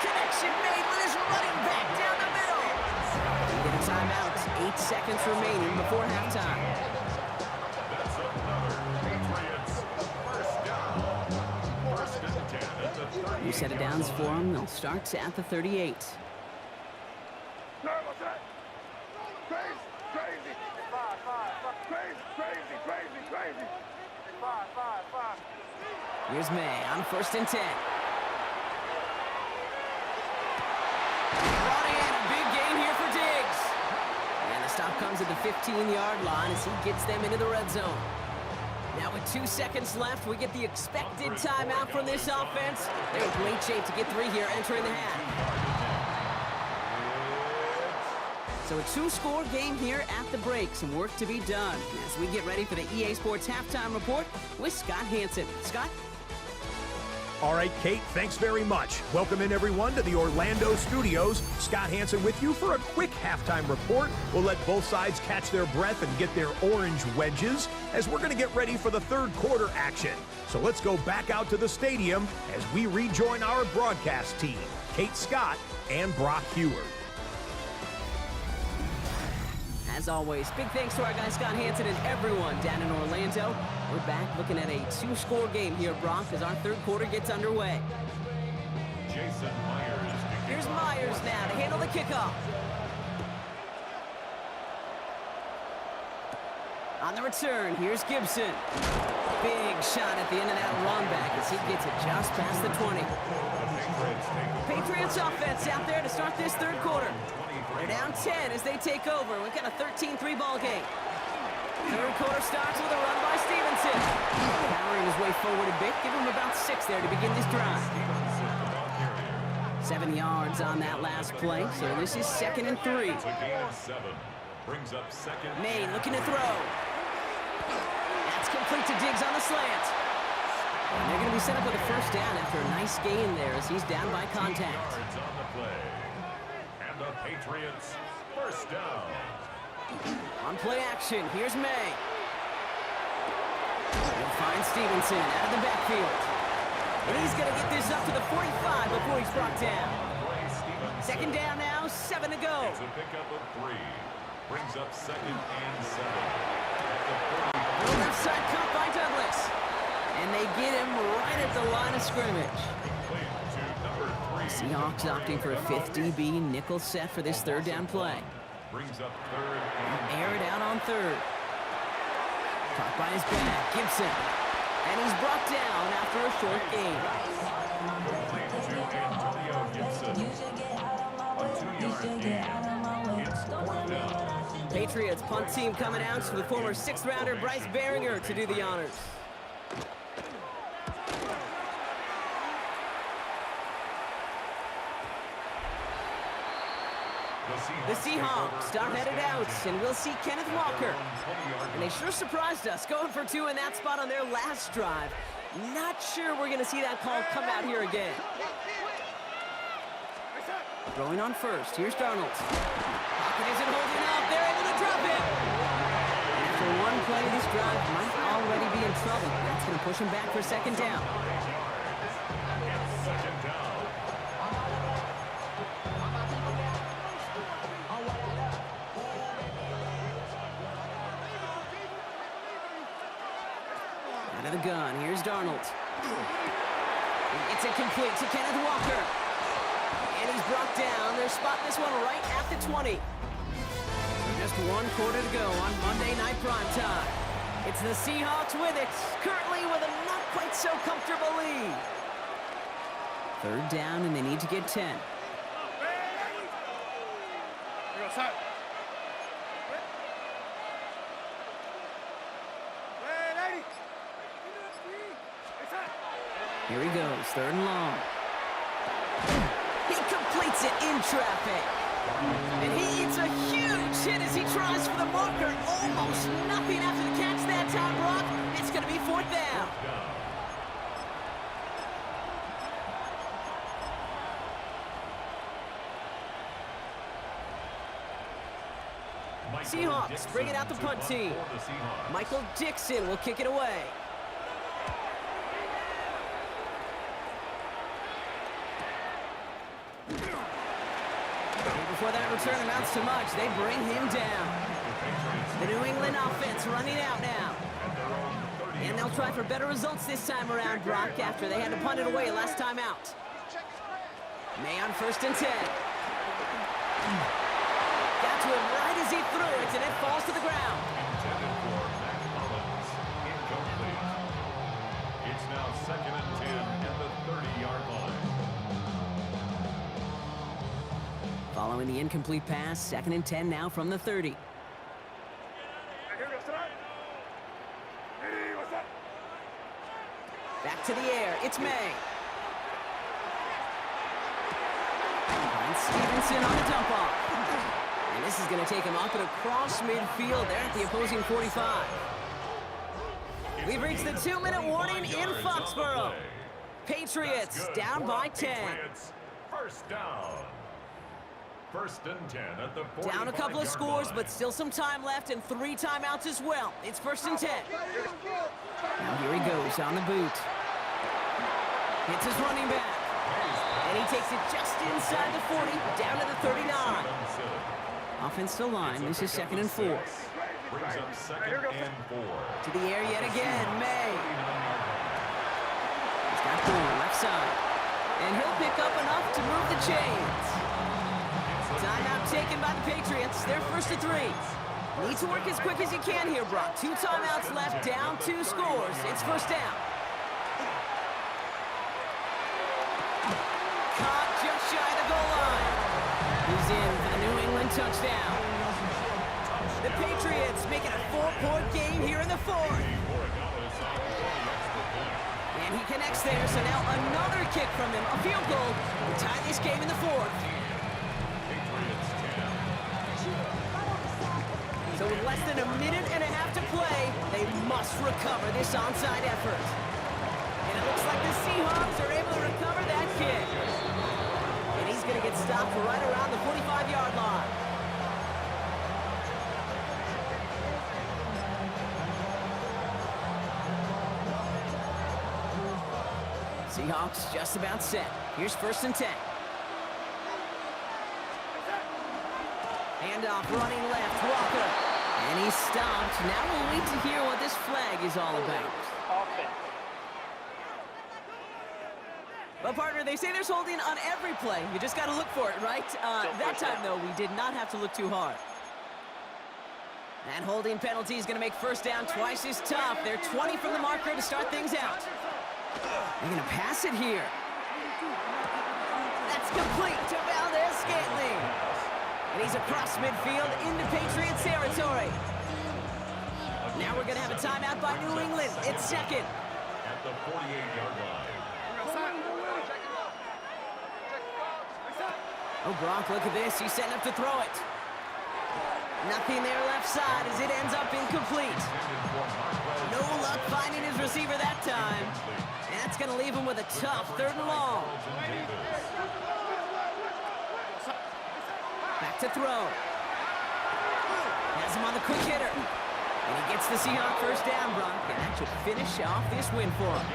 Connection made with his running back down the middle. We get a timeout. 8 seconds remaining before halftime. That's another Patriots first down. First and 10 at the 38. New set of downs for them. They'll start at the 38. What's that? Crazy, crazy. Crazy, crazy, crazy, crazy. Here's May on first and 10. Brought in a big gain here for Diggs. And the stop comes at the 15-yard line as he gets them into the red zone. Now with 2 seconds left, we get the expected timeout from this offense. They're in great shape to get 3 here entering the half. So a 2-score game here at the break. Some work to be done as we get ready for the EA Sports Halftime Report with Scott Hanson. Scott? All right, Kate, thanks very much. Welcome in, everyone, to the Orlando studios. Scott Hanson with you for a quick halftime report. We'll let both sides catch their breath and get their orange wedges as we're going to get ready for the third quarter action. So let's go back out to the stadium as we rejoin our broadcast team, Kate Scott and Brock Heward. As always, big thanks to our guy Scott Hanson and everyone down in Orlando. We're back looking at a 2-score game here, Brock, as our third quarter gets underway. Jason Myers. Here's Myers now to handle the kickoff. On the return, here's Gibson. Big shot at the end of that run back as he gets it just past the 20. Patriots offense out there to start this third quarter. They're down 10 as they take over. We've got a 13-3 ball game. Third quarter starts with a run by Stevenson. Powering his way forward a bit. Give him about 6 there to begin this drive. 7 yards on that last play, so this is 2nd and 3. It's a gain of 7. Brings up 2nd. May looking to throw. That's complete to Diggs on the slant. And they're going to be set up with a first down after a nice gain there as he's down by contact. Yards on the play. And the Patriots first down. On play action, here's May. He'll find Stevenson out of the backfield. And he's going to get this up to the 45 before he's brought down. Second down now, 7 to go. It's a pickup of 3. Brings up 2nd and 7. The left side cut by Douglas. And they get him right at the line of scrimmage. Complete to number 3. Seahawks opting for a 5th DB nickel set for this third down play. Brings up 3rd and Air it out on 3rd. Caught by his back, Gibson. And he's brought down after a short gain. complete to Antonio Gibson. A 2-yard gain. It's 4th down. Patriots punt team coming out to the former 6th rounder Bryce Baringer to do the honors. The Seahawks start headed out, and we'll see Kenneth Walker. And they sure surprised us, going for 2 in that spot on their last drive. Not sure we're going to see that call come out here again. Throwing on first, here's Darnold. Pocket isn't holding up, they're able to drop it. And after one play, this drive might already be in trouble. That's going to push him back for 2nd down. Out of the gun, here's Darnold. It's incomplete to Kenneth Walker. And he's brought down. They're spotting this one right at the 20. Just 1 quarter to go on Monday Night Primetime. It's the Seahawks with it, currently with a not quite so comfortable lead. 3rd down, and they need to get 10. Here he goes, 3rd and long. He completes it in traffic. And he eats a huge hit as he tries for the marker. Almost nothing after the catch that time, Brock. It's going to be 4th down. Seahawks bring it out the punt team. Michael Dixon will kick it away. Before that return amounts to much, they bring him down. The New England offense running out now. And they'll try for better results this time around, Brock, after they had to punt it away last time out. May on 1st and 10. Got to him right as he threw it, and it falls to the ground. Intended for Mac Hollins. Incomplete. It's now 2nd and 10 at the 30-yard line. Following the incomplete pass, 2nd and 10 now from the 30. Back to the air, it's May. And Stevenson on the dump off. And this is going to take him up and across midfield there at the opposing 45. We've reached the 2-minute warning in Foxborough. Patriots down by 10. First down. 1st and 10 at the 45-yard Down a couple of scores, line. but still some time left and 3 timeouts as well. It's 1st and 10. Now here he goes on the boot. Hits his running back. And he takes it just inside the 40, down to the 39. Offense still line. This is 2nd and 4. Brings up 2nd and 4. To the air yet again, May. He's got Bourne left side. And he'll pick up enough to move the chains. Timeout taken by the Patriots. They're 1st and 3. Need to work as quick as you can here, Brock. 2 timeouts left, down 2 scores. It's 1st down. Caught just shy of the goal line. He's in for the New England touchdown. The Patriots make it a 4-point game here in the 4th. And he connects there, so now another kick from him. A field goal to tie this game in the 4th. So with less than a minute and a half to play, they must recover this onside effort. And it looks like the Seahawks are able to recover that kick. And he's going to get stopped right around the 45-yard line. Seahawks just about set. Here's 1st and 10. Handoff running left, Walker. And he's stopped. Now we'll wait to hear what this flag is all about. Well, partner, they say there's holding on every play. You just got to look for it, right? That time, though, we did not have to look too hard. That holding penalty is going to make 1st down twice as tough. They're 20 from the marker to start things out. They're going to pass it here. That's complete to Valdez-Scantling. And he's across midfield into Patriots territory. Now we're going to have a timeout by New England. It's 2nd. At the 48-yard line. Oh, Gronk, look at this. He's setting up to throw it. Nothing there left side as it ends up incomplete. No luck finding his receiver that time. And that's going to leave him with a tough 3rd and long. Back to throw. Has him on the quick hitter. And he gets the Seahawks 1st down, Gronk. And that should finish off this win for him.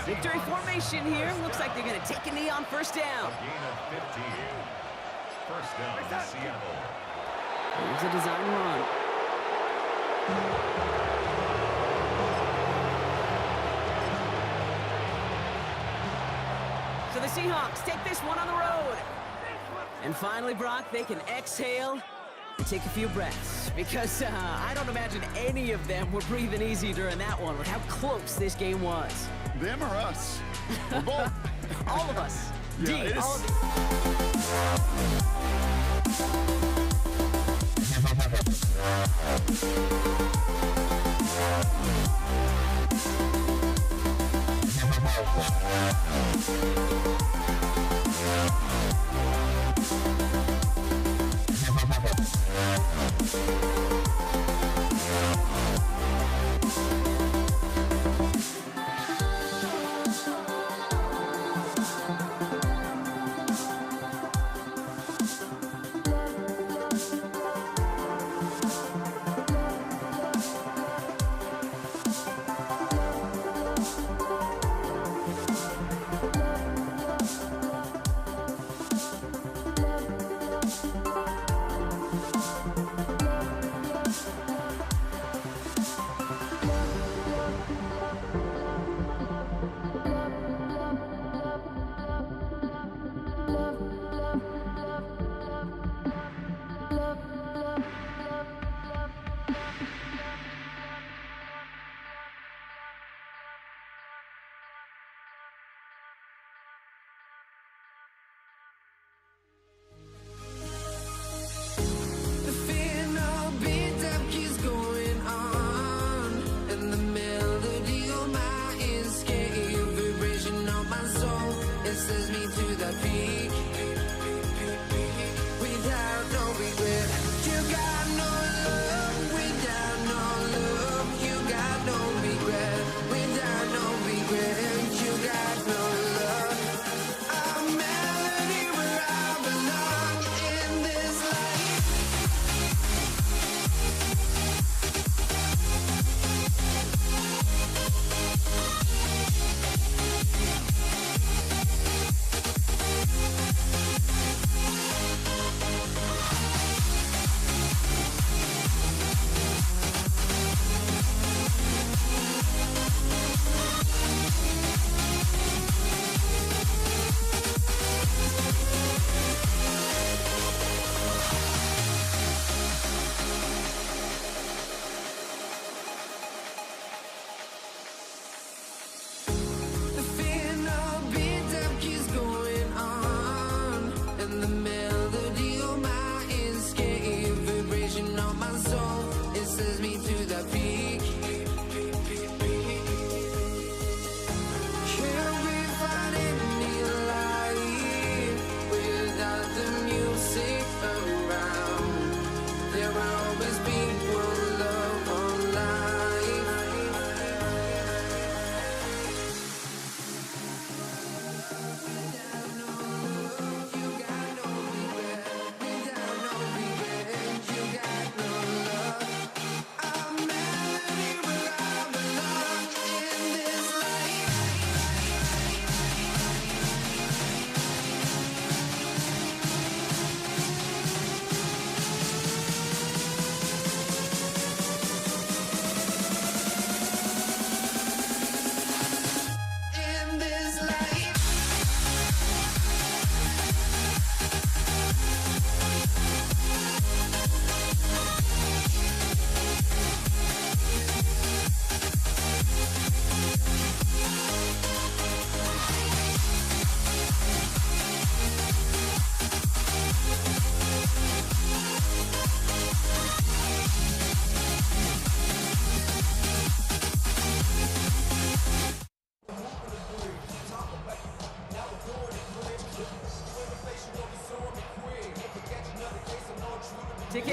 Victory formation here. Looks like they're going to take a knee on 1st down. Gain of 15. 1st down, Seattle. Here's a design run. So the Seahawks take this one on the road. And finally, Brock, they can exhale and take a few breaths. Because I don't imagine any of them were breathing easy during that one with how close this game was. Them or us? We're both. All of us. Yeah, D, it is. all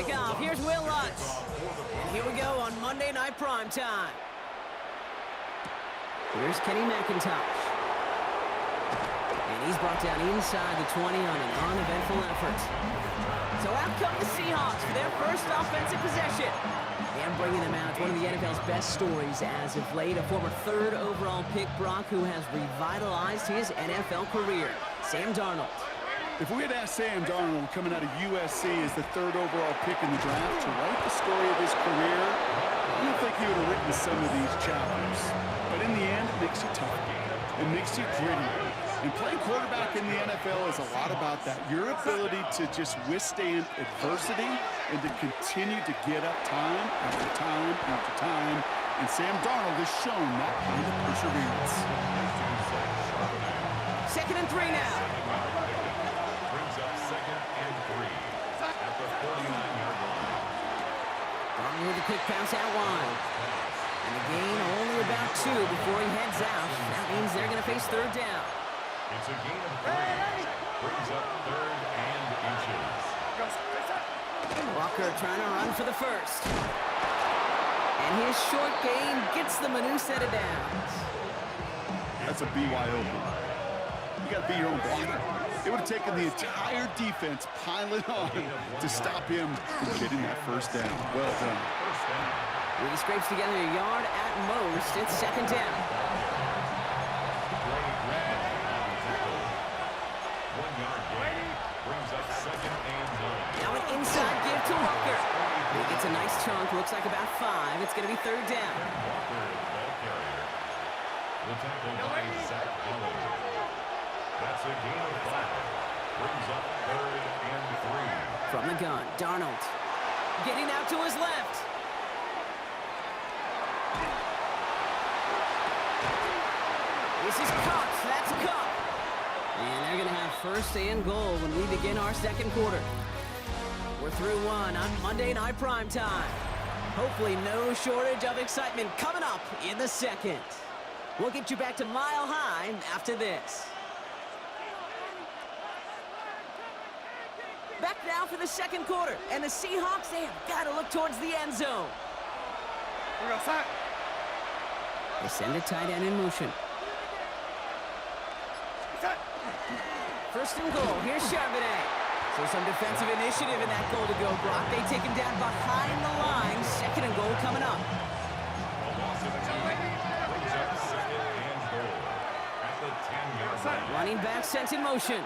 kickoff. Here's Will Lutz. And here we go on Monday Night Primetime. Here's Kenny McIntosh. And he's brought down inside the 20 on an uneventful effort. So out come the Seahawks for their first offensive possession. And bringing them out, one of the NFL's best stories as of late, a former 3rd overall pick, Brock, who has revitalized his NFL career, Sam Darnold. If we had asked Sam Darnold coming out of USC as the 3rd overall pick in the draft to write the story of his career, I don't think he would have written some of these chapters. But in the end, it makes you tougher. It makes you grittier. And playing quarterback in the NFL is a lot about that. Your ability to just withstand adversity and to continue to get up time after time after time. And Sam Darnold has shown that kind of perseverance. 2nd and 3 now. Brings up 2nd and 3 at the 49-yard line. Darnold with a quick pass out wide. And the gain only about 2 before he heads out. That means they're going to face 3rd down. It's a gain of 3. Brings up 3rd and inches. Walker trying to run for the first. And his short gain gets them a new set of downs. That's a BYOB. You got to be your own blocker. It would have taken the entire defense piling on to stop him from getting that first down. Well done. He scrapes together a yard at most. It's 2nd down. Now an inside give to Walker. He gets a nice chunk. Looks like about 5. It's going to be 3rd down. The tackle by Zach Allen. That's a gain of 5. Brings up 3rd and 3. From the gun, Darnold. Getting out to his left. This is Cup. That's Cup. And they're going to have 1st and goal when we begin our 2nd quarter. We're through 1 on Monday Night Primetime. Hopefully no shortage of excitement coming up in the 2nd. We'll get you back to Mile High after this. Back now for the 2nd quarter. And the Seahawks, they have got to look towards the end zone. They send a tight end in motion. 1st and goal. Here's Charbonnet. So some defensive initiative in that goal to go, Brock. They take him down behind the line. 2nd and goal coming up. Running back sent in motion.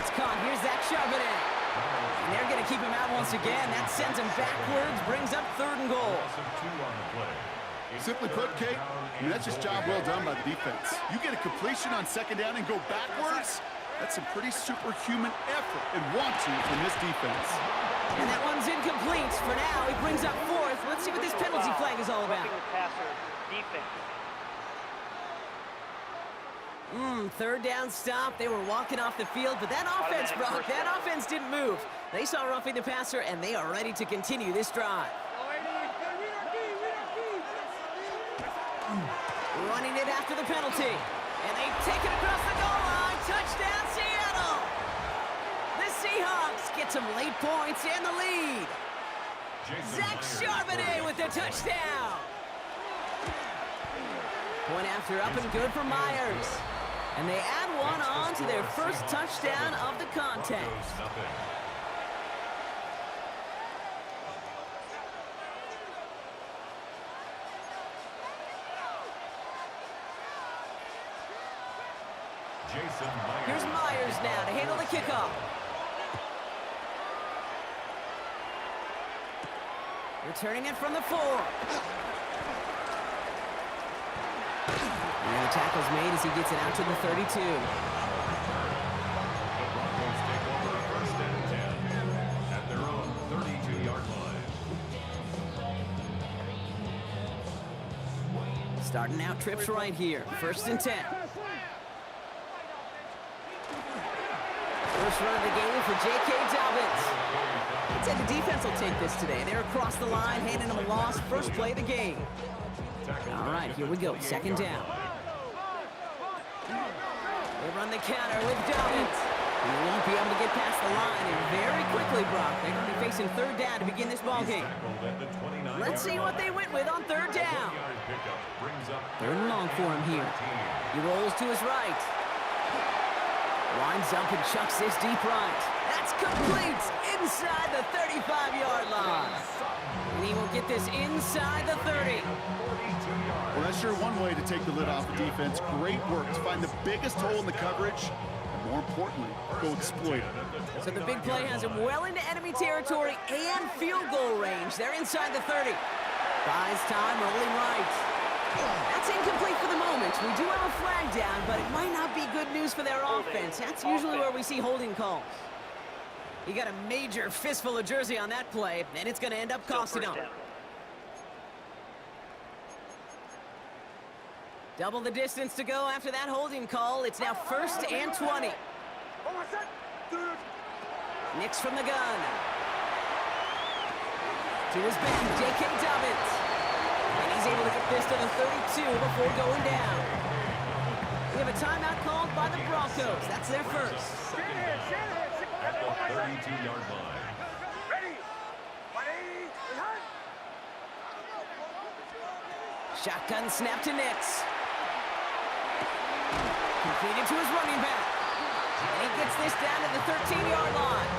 It's caught. Here's Zach Charbonnet. And they're going to keep him out once again. That sends him backwards, brings up 3rd and goal. Simply put, Kate, that's just job well done by the defense. You get a completion on 2nd down and go backwards, that's some pretty superhuman effort and want to from this defense. And that one's incomplete. For now, he brings up 4th. Let's see what this penalty flag is all about. 3rd down stop. They were walking off the field, but that offense, Brock, that offense didn't move. They saw roughing the passer, and they are ready to continue this drive. Running it after the penalty. And they take it across the goal line. Touchdown, Seattle! The Seahawks get some late points and the lead. Zach Charbonnet with the touchdown. Point after up and good for Myers. And they add one on to their first touchdown of the contest. Here's Myers now to handle the kickoff. Returning it from the 4. And the tackle's made as he gets it out to the 32. The Broncos take over a 1st and 10 at their own 32-yard line. Starting out trips right here. 1st and 10. First run of the game for J.K. Dobbins. I'd say the defense will take this today. They're across the line, handing them a loss. First play of the game. All right, here we go. 2nd down. They run the counter with Dobbins. He won't be able to get past the line, and very quickly, Brock, they're going to be facing third down to begin this ball game. Let's see what they went with on third down. Third and long for him here. He rolls to his right. Winds up and chucks this deep right. That's complete inside the 35-yard line. And he will get this inside the 30. Well, that's sure one way to take the lid off the defense. Great work to find the biggest hole in the coverage, and more importantly, go exploit it. So the big play has him well into enemy territory and field goal range. They're inside the 30. Buys time, rolling right. That's incomplete for the moment. We do have a flag down, but it might not be good news for their offense. That's usually where we see holding calls. He got a major fistful of jersey on that play, and it's going to end up costing him. Double the distance to go after that holding call. It's now 1st and 20. Nix from the gun. To his back, J.K. Dobbins. And he's able to get this to the 32 before going down. We have a timeout called by the Broncos. That's their first. At the 32-yard line. Ready? 180, Shotgun snap to Nix. Completed to his running back. And he gets this down to the 13-yard line.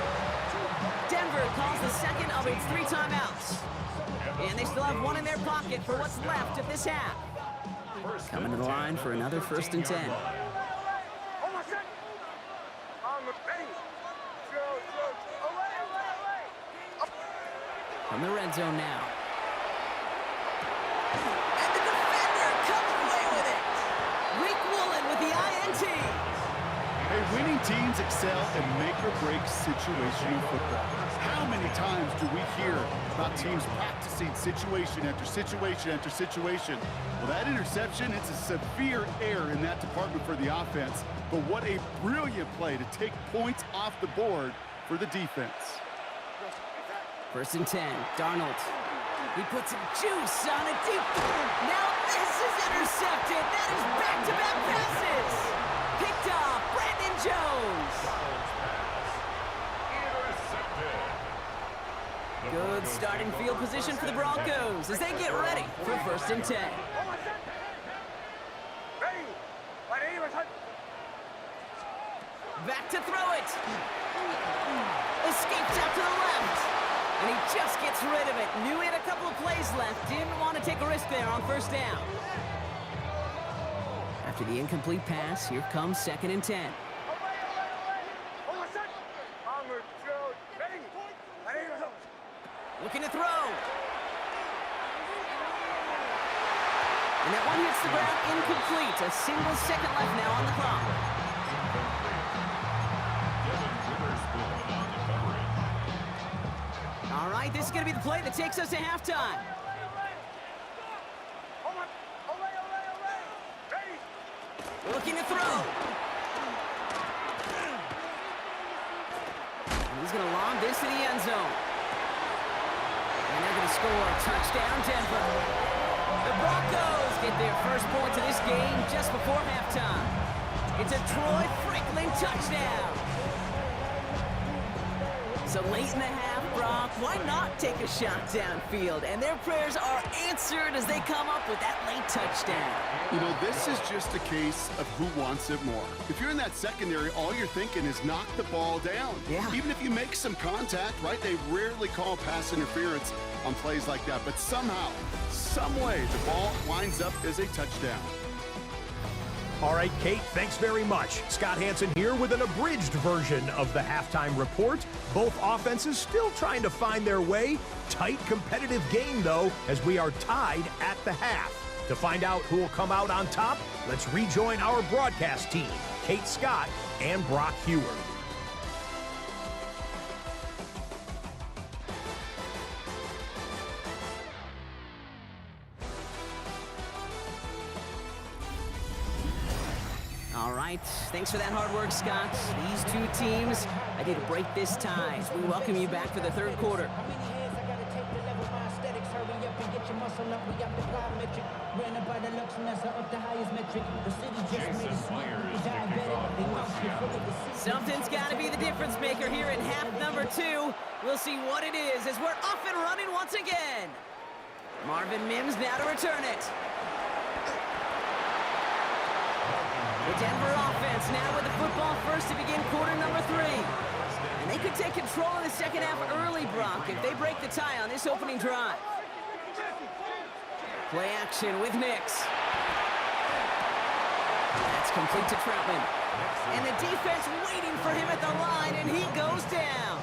Denver calls the second of its 3 timeouts. And they still have one in their pocket for what's left of this half. Coming to the line for another 1st and 10. From the red zone now. And the defender comes away with it. Rick Woolen with the INT. Hey, winning teams excel in make-or-break situational football. How many times do we hear about teams practicing situation after situation after situation? Well, that interception, it's a severe error in that department for the offense. But what a brilliant play to take points off the board for the defense. 1st and 10, Darnold. He puts some juice on a deep throw. Now this is intercepted. That is back-to-back passes. Picked off, Brandon Jones. Good starting field position for the Broncos as they get ready for 1st and 10. Back to throw it. Escapes out to the left. And he just gets rid of it. Knew he had a couple of plays left. Didn't want to take a risk there on 1st down. After the incomplete pass, here comes 2nd and 10. Looking to throw. And that one hits the ground incomplete. A single second left now on the clock. All right, this is going to be the play that takes us to halftime. Looking to throw. And he's going to lob this to the end zone. And they're going to score a touchdown, Denver. The Broncos get their first points of this game just before halftime. It's a Troy Franklin touchdown. So late in the half, Brock, why not take a shot downfield? And their prayers are answered as they come up with that late touchdown. You know, this is just a case of who wants it more. If you're in that secondary, all you're thinking is knock the ball down. Yeah. Even if you make some contact, right, they rarely call pass interference on plays like that. But somehow, some way, the ball winds up as a touchdown. All right, Kate, thanks very much. Scott Hanson here with an abridged version of the halftime report. Both offenses still trying to find their way. Tight, competitive game, though, as we are tied at the half. To find out who will come out on top, let's rejoin our broadcast team, Kate Scott and Brock Huard. All right, thanks for that hard work, Scott. These two teams ready to break this tie as we welcome you back for the third quarter. hustle up, we got the plyometric. Ran up by the looks and that's up the highest metric. The city just made it sweet. The diabetic, they must be full of the city. Something's got to be the difference maker here in half number 2. We'll see what it is as we're off and running once again. Marvin Mims now to return it. The Denver offense now with the football first to begin quarter number 3. And they could take control in the second half early, Brock, if they break the tie on this opening drive. Play action with Nix. That's complete to Troutman. And the defense waiting for him at the line, and he goes down.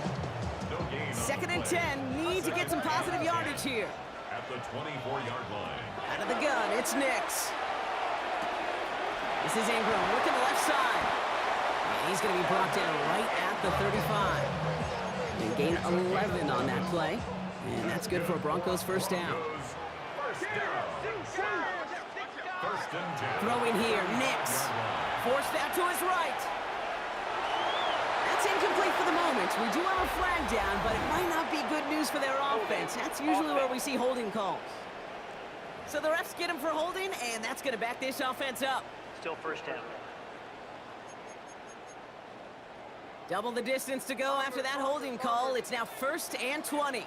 Second and 10, need to get some positive yardage here. At the 24-yard line. Out of the gun, it's Nix. This is Ingram looking the left side. And he's going to be brought down right at the 35. They gain 11 on that play. And that's good for a Broncos first down. First and 10. Throwing here, Nix. Forced out to his right. That's incomplete for the moment. We do have a flag down, but it might not be good news for their offense. That's usually where we see holding calls. So the refs get him for holding, and that's going to back this offense up. Still first down. Double the distance to go after that holding call. It's now 1st and 20.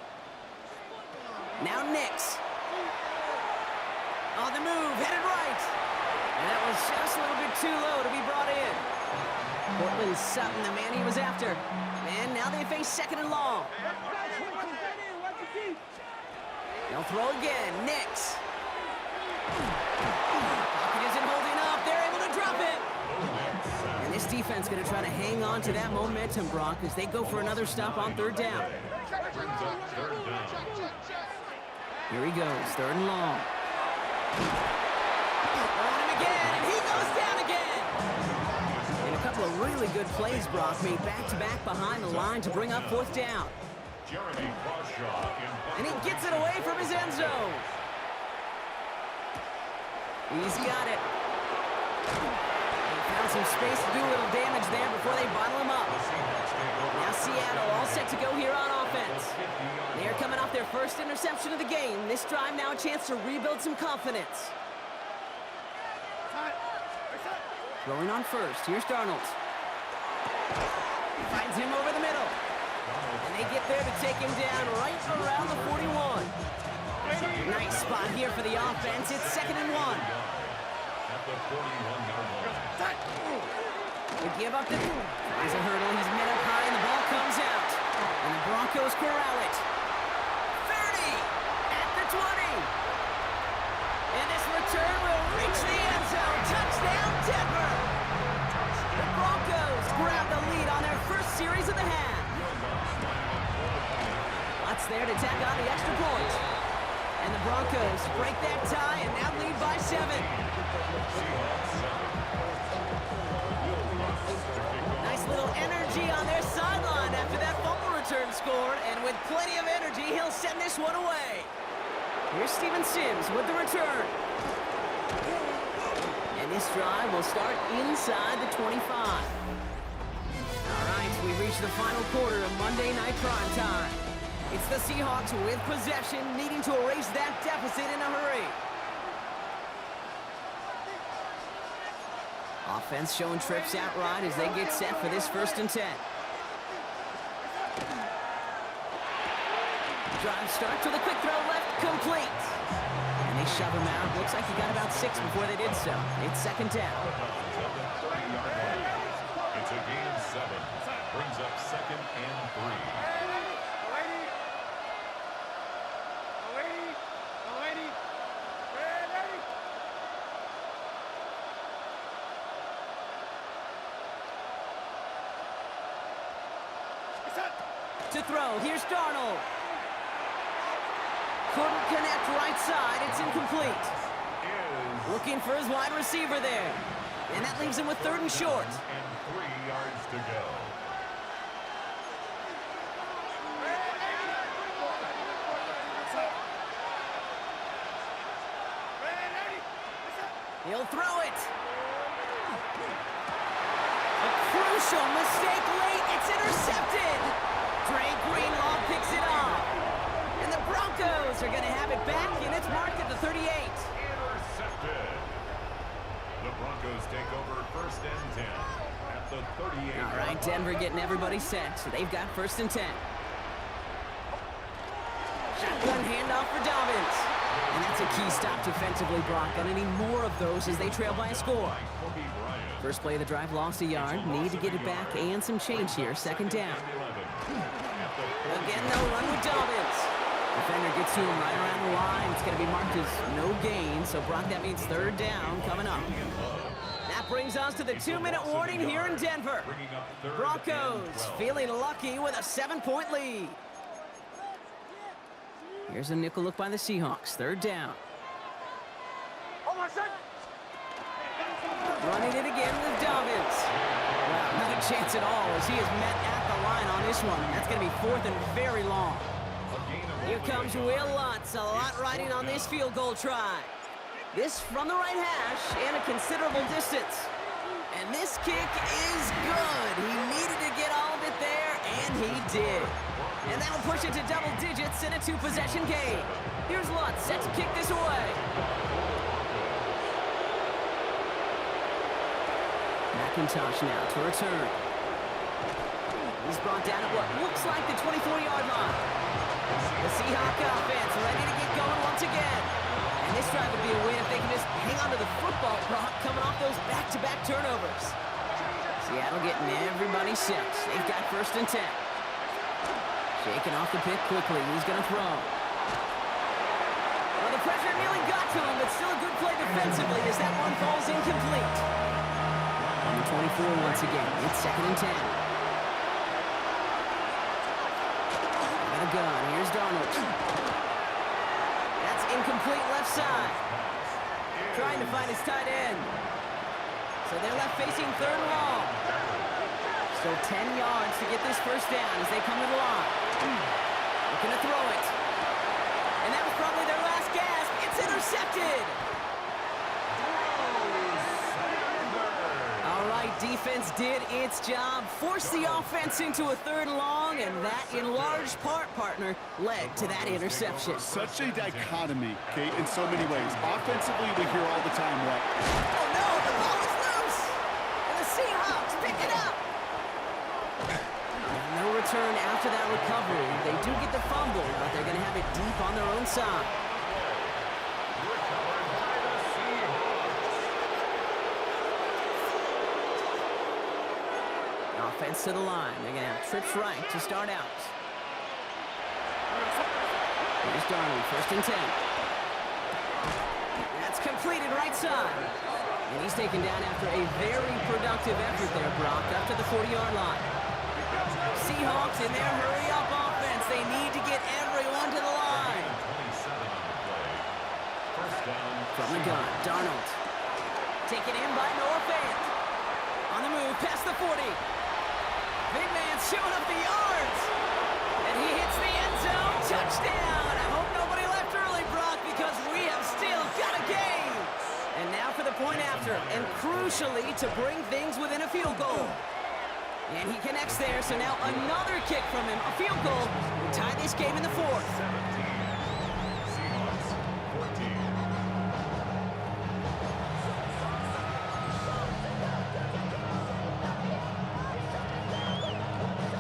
Now Nix. On the move, headed right. And that was just a little bit too low to be brought in. Cortland Sutton, the man he was after. And now they face second and long. They'll throw again, Nix. Pocket isn't holding up, they're able to drop it. And this defense going to try to hang on to that momentum, Brock, as they go for another stop on 3rd down. Here he goes, 3rd and long. On him again, and he goes down again. And a couple of really good plays, Brock, made back-to-back behind the line to bring up 4th down. And he gets it away from his end zone. He's got it. They found some space to do a little damage there before they bottle him up. Now Seattle all set to go here on offense. They are coming off their first interception of the game. This drive now a chance to rebuild some confidence. Throwing on first. Here's Darnold. Finds him over the middle. And they get there to take him down right around the 41. Nice spot here for the offense. It's 2nd and 1. At the 41-yard line. They give up the... There's a hurdle. He's met up high, and the ball comes out. And the Broncos corral it. 30 at the 20. And this return will reach the end zone. Touchdown, Denver. The Broncos grab the lead on their first series of the half. Lots there to tack on the extra point. And the Broncos break that tie and now lead by 7. Nice little energy on their sideline after that fumble return scored. And with plenty of energy, he'll send this one away. Here's Steven Sims with the return. And this drive will start inside the 25. All right, we reach the final quarter of Monday Night Prime Time. It's the Seahawks with possession, needing to erase that deficit in a hurry. Offense showing trips out right as they get set for this 1st and 10. Drive start to the quick throw left, complete. And they shove him out. Looks like he got about 6 before they did so. It's 2nd down. It's a gain of 7. Brings up 2nd and 3. To throw, here's Darnold. Couldn't connect right side, it's incomplete. Looking for his wide receiver there. And that leaves him with 3rd and short. And 3 yards to go. He'll throw it. A crucial mistake late, it's intercepted. Dre Greenlaw picks it off. And the Broncos Seahawks are going to have it back, and it's marked at the 38. Intercepted. The Broncos take over 1st and 10 at the 38. All right, Denver getting everybody set, so they've got 1st and 10. Shotgun handoff for Dobbins. And that's a key stop defensively, Brock. Gonna need more of those as they trail by a score. First play of the drive, lost a yard. Need to get it back and some change here. 2nd down. Again, they'll run with Dobbins. Defender gets to him right around the line. It's going to be marked as no gain. So, Brock, that means 3rd down coming up. That brings us to the 2-minute warning here in Denver. Broncos feeling lucky with a 7-point lead. Here's a nickel look by the Seahawks. 3rd down. Running it again with Dobbins. Well, not a chance at all as he is met at the line on this one. That's going to be 4th and very long. Here comes Will Lutz. A lot riding on this field goal try. This from the right hash and a considerable distance. And this kick is good. He needed to get all of it there, and he did. And that'll push it to double digits in a 2-possession game. Here's Lutz set to kick this away. McIntosh now to return. He's brought down at what looks like the 24-yard line. The Seahawk offense ready to get going once again. And this drive would be a win if they can just hang on to the football, Brock, coming off those back-to-back turnovers. Seattle getting everybody set. They've got 1st and 10. Shaking off the pick quickly. He's going to throw. Well, the pressure nearly got to him, but still a good play defensively as that one falls incomplete. On the 24 once again. It's 2nd and 10. Got a gun. Here's Darnold. That's incomplete left side. Trying to find his tight end. So they're left facing 3rd and long. Still 10 yards to get this 1st down as they come to the line. Looking to throw it. And that was probably their last gasp. It's intercepted. All right, defense did its job. Forced the offense into a 3rd and long, and that, in large part, partner, led to that interception. Such a dichotomy, Kate, in so many ways. Offensively, we hear all the time what? Oh, no, the ball is loose. And the Seahawks pick it up. No return after that recovery. They do get the fumble, but they're going to have it deep on their own side. Offense to the line. They're going to have trips right to start out. Here's Darnold, 1st and 10. That's completed right side. And he's taken down after a very productive effort there, Brock, up to the 40-yard line. Seahawks in their hurry-up offense. They need to get everyone to the line. From the gun, Darnold. Taken in by Noah Fant. On the move, past the 40. Big man showing up the yards. And he hits the end zone. Touchdown. I hope nobody left early, Brock, because we have still got a game. And now for the point after. And crucially, to bring things within a field goal. And he connects there, so now another kick from him. A field goal will tie this game in the 4th. 17. Seahawks 14.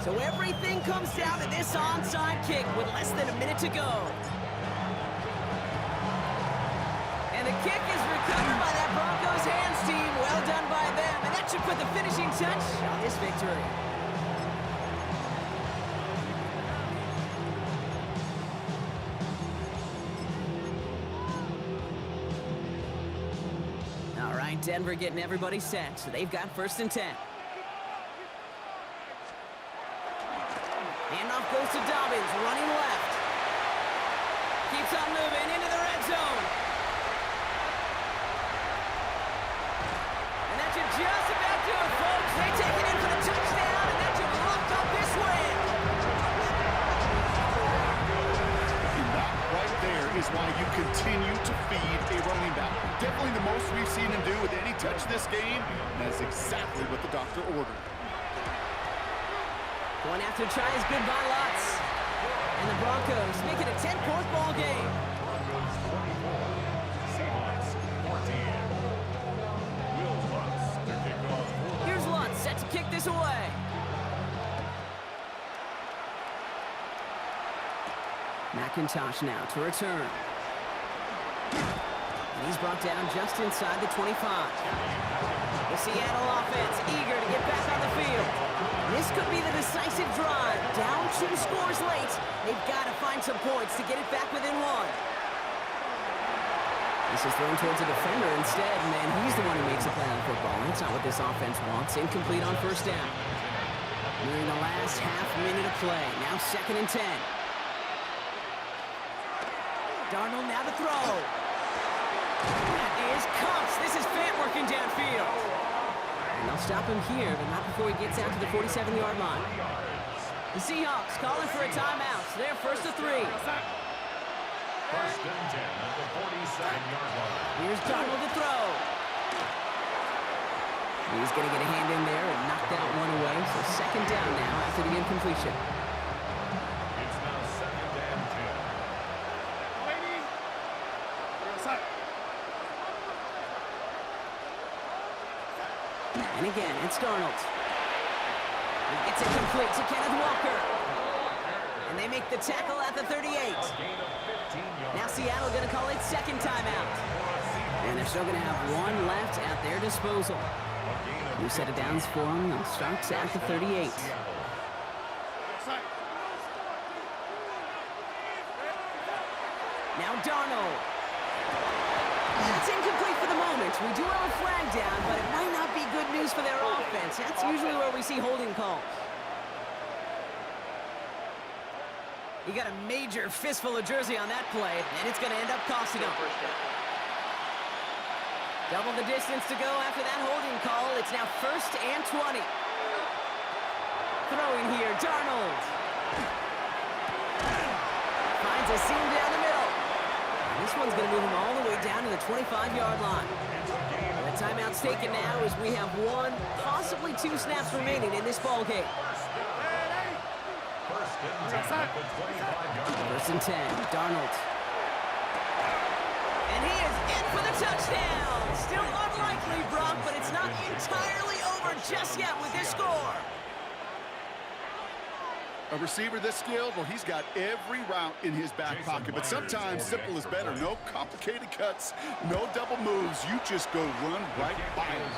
So everything comes down to this onside kick with less than a minute to go. And the kick is recovered by that Broncos hands team. Well done by them. And that should put the finishing touch on this victory. All right, Denver getting everybody set. So they've got 1st and 10. Handoff goes to Dobbins, running left. Keeps on moving into the red zone. And that should just about do it, folks. They take it in for the touchdown, and that should lock up this win. And that right there is why you continue to feed a running back. Definitely the most we've seen him do with any touch this game. And that's exactly what the doctor ordered. Going after try is good by Lutz. And the Broncos make it a 10-point ball game. this away. McIntosh now to return. And he's brought down just inside the 25. The Seattle offense eager to get back on the field. This could be the decisive drive. Down 2 scores late. They've got to find some points to get it back within 1. This is thrown towards a defender instead, and he's the one who makes a play on football. That's not what this offense wants. Incomplete on first down. Nearing the last half minute of play. Now 2nd and 10. Darnold now to throw. That is Cox. This is Fant working downfield. And they'll stop him here, but not before he gets out to the 47-yard line. The Seahawks calling for a timeout. So they're 1st and 3. 1st and 10 at the 47-yard line. Here's Darnold to throw. He's going to get a hand in there and knock that one away. So 2nd down now after the incompletion. It's now 2nd and 10. And again, it's Darnold. He gets it complete to Kenneth Walker. And they make the tackle at the 38. Now Seattle going to call it 2nd timeout. And they're still going to have 1 left at their disposal. New set of downs for them. Starts at the 38. Now Darnold. That's incomplete for the moment. We do have a flag down, but it might not be good news for their offense. That's usually where we see holding calls. You got a major fistful of jersey on that play, and it's going to end up costing them. Double the distance to go after that holding call. It's now 1st and 20. Throwing here, Darnold. Finds a seam down the middle. This one's going to move him all the way down to the 25-yard line. The timeout's taken now as we have 1, possibly 2 snaps remaining in this ball game. 1st and 10, Darnold. And he is in for the touchdown. Still unlikely, Brock, but it's not entirely over just yet with this score. A receiver this skilled, well, he's got every route in his back pocket, but sometimes simple is better. No complicated cuts, no double moves. You just go run right by him.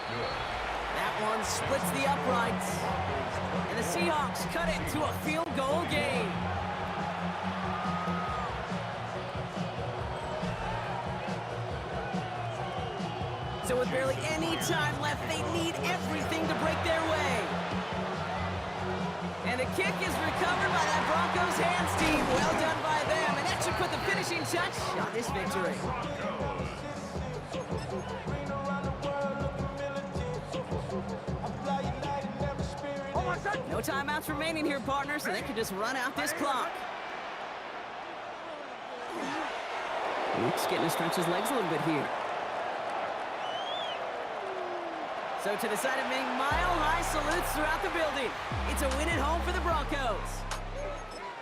That one splits the uprights. And the Seahawks cut it to a field goal game. So with barely any time left, they need everything to break their way. And the kick is recovered by that Broncos hands team. Well done by them. And that should put the finishing touch on this victory. No timeouts remaining here, partners, so they can just run out this clock. Luke's getting to stretch his legs a little bit here. So to the side of Ming, mile-high salutes throughout the building. It's a win at home for the Broncos.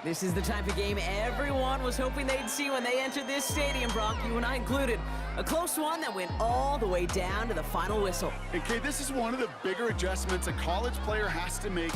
This is the type of game everyone was hoping they'd see when they entered this stadium, Brock, you and I included. A close one that went all the way down to the final whistle. And Kay, this is one of the bigger adjustments a college player has to make.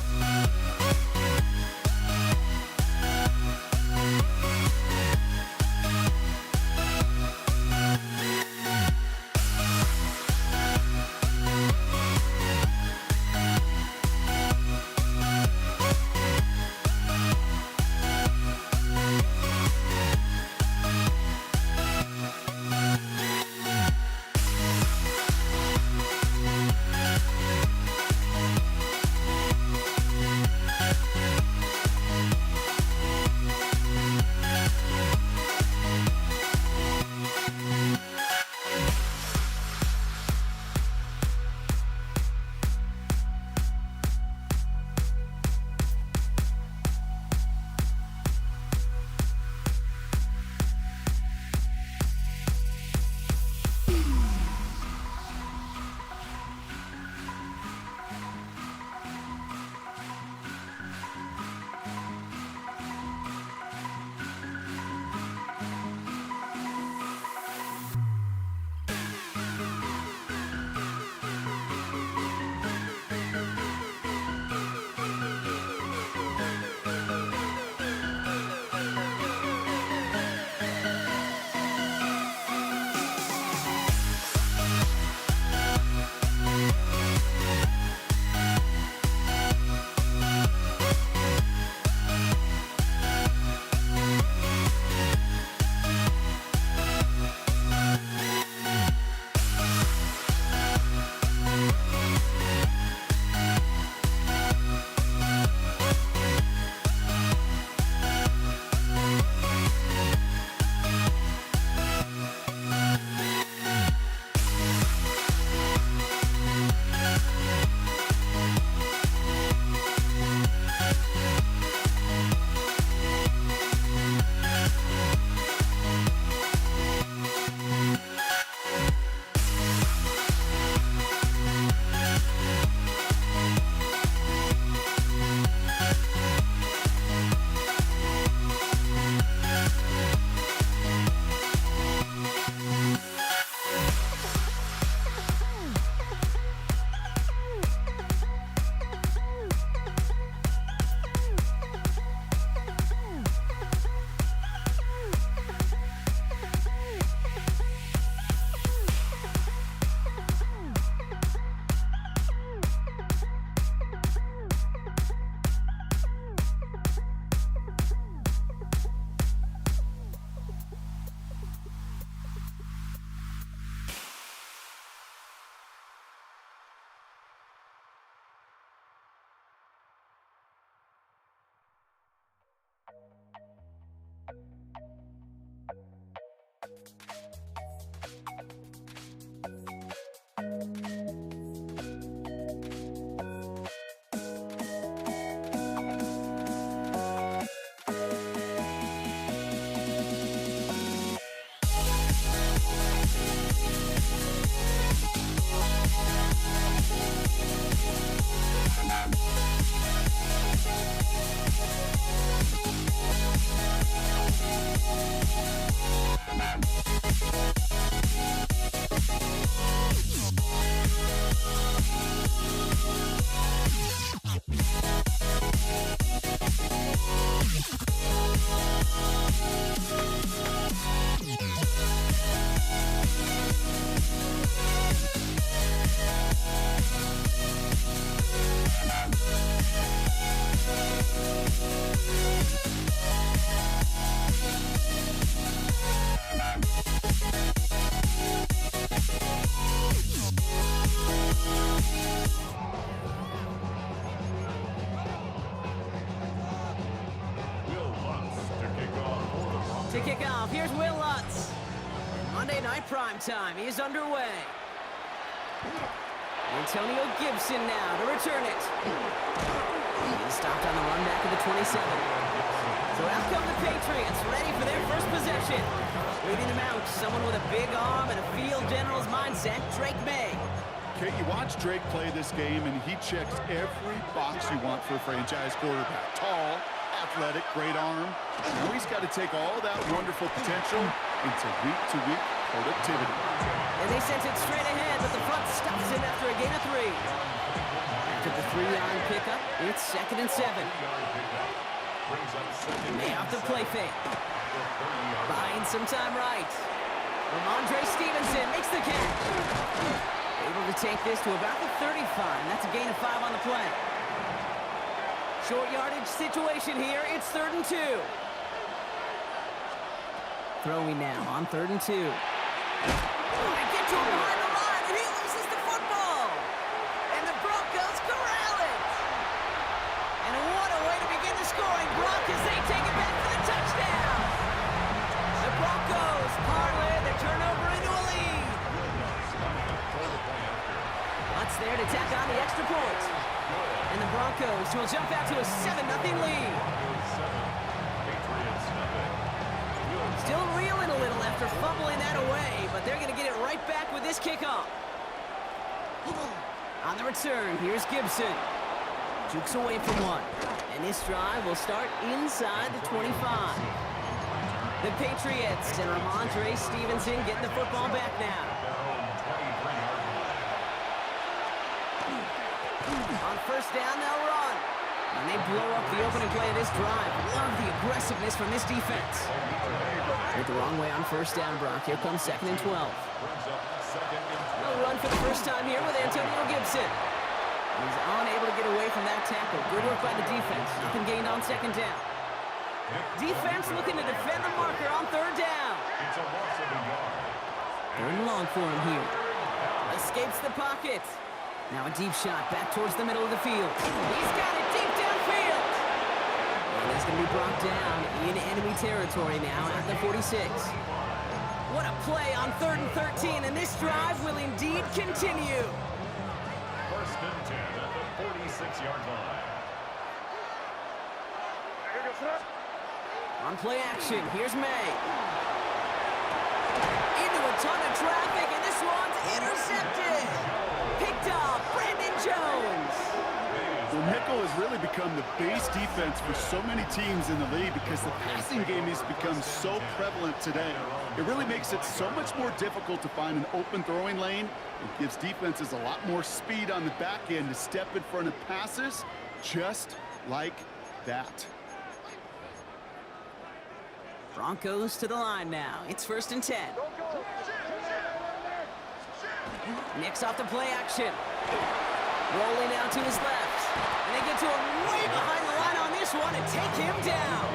To kick off, here's Will Lutz. Monday Night Primetime is underway. Antonio Gibson now to return it. He's stopped on the run back of the 27. So out come the Patriots, ready for their first possession. Leading them out, someone with a big arm and a field general's mindset, Drake May. Okay, you watch Drake play this game, and he checks every box you want for a franchise quarterback. Tall, athletic, great arm. Now he's got to take all that wonderful potential into week-to-week productivity. And they sent it straight ahead, but the front stops him after a gain of 3. After the 3-yard pickup, it's 2nd and 7. May off the play fake. Buying some time right. Ramondre Stevenson makes the catch. Able to take this to about the 35. That's a gain of 5 on the play. Short yardage situation here. It's 3rd and 2. Throwing now on 3rd and 2. I get to him behind the line, and he loses the football. And the Broncos corral it. And what a way to begin the scoring block as they take it back for the touchdown. The Broncos parlay the turnover into a lead. Lutz there to tack on the extra point. And the Broncos will jump out to a 7-0 lead. Still reeling a little after fumbling that away, but they're going to get it right back with this kickoff. On the return, here's Gibson. Jukes away from one. And this drive will start inside the 25. The Patriots and Ramondre Stevenson getting the football back now. On 1st down, they'll run. And they blow up the opening play of this drive. Love the aggressiveness from this defense. Went the wrong way on 1st down, Brock. Here comes 2nd and 12. They'll run for the first time here with Antonio Gibson. He's unable to get away from that tackle. Good work by the defense. Nothing gained on 2nd down. Defense looking to defend the marker on 3rd down. 3rd and long for him here. Escapes the pocket. Now a deep shot back towards the middle of the field. He's got it deep downfield. And he's going to be brought down in enemy territory now at the 46. What a play on 3rd and 13, and this drive will indeed continue. 1st and 10 at the 46-yard line. On play action, here's May. Into a ton of traffic, and this one's intercepted. Picked off, Brandon Jones. Well, nickel has really become the base defense for so many teams in the league because the passing game has become so prevalent today. It really makes it so much more difficult to find an open throwing lane. It gives defenses a lot more speed on the back end to step in front of passes just like that. Broncos to the line now. It's 1st and 10. Nicks off the play action. Rolling out to his left. And they get to him way behind the line on this one and take him down.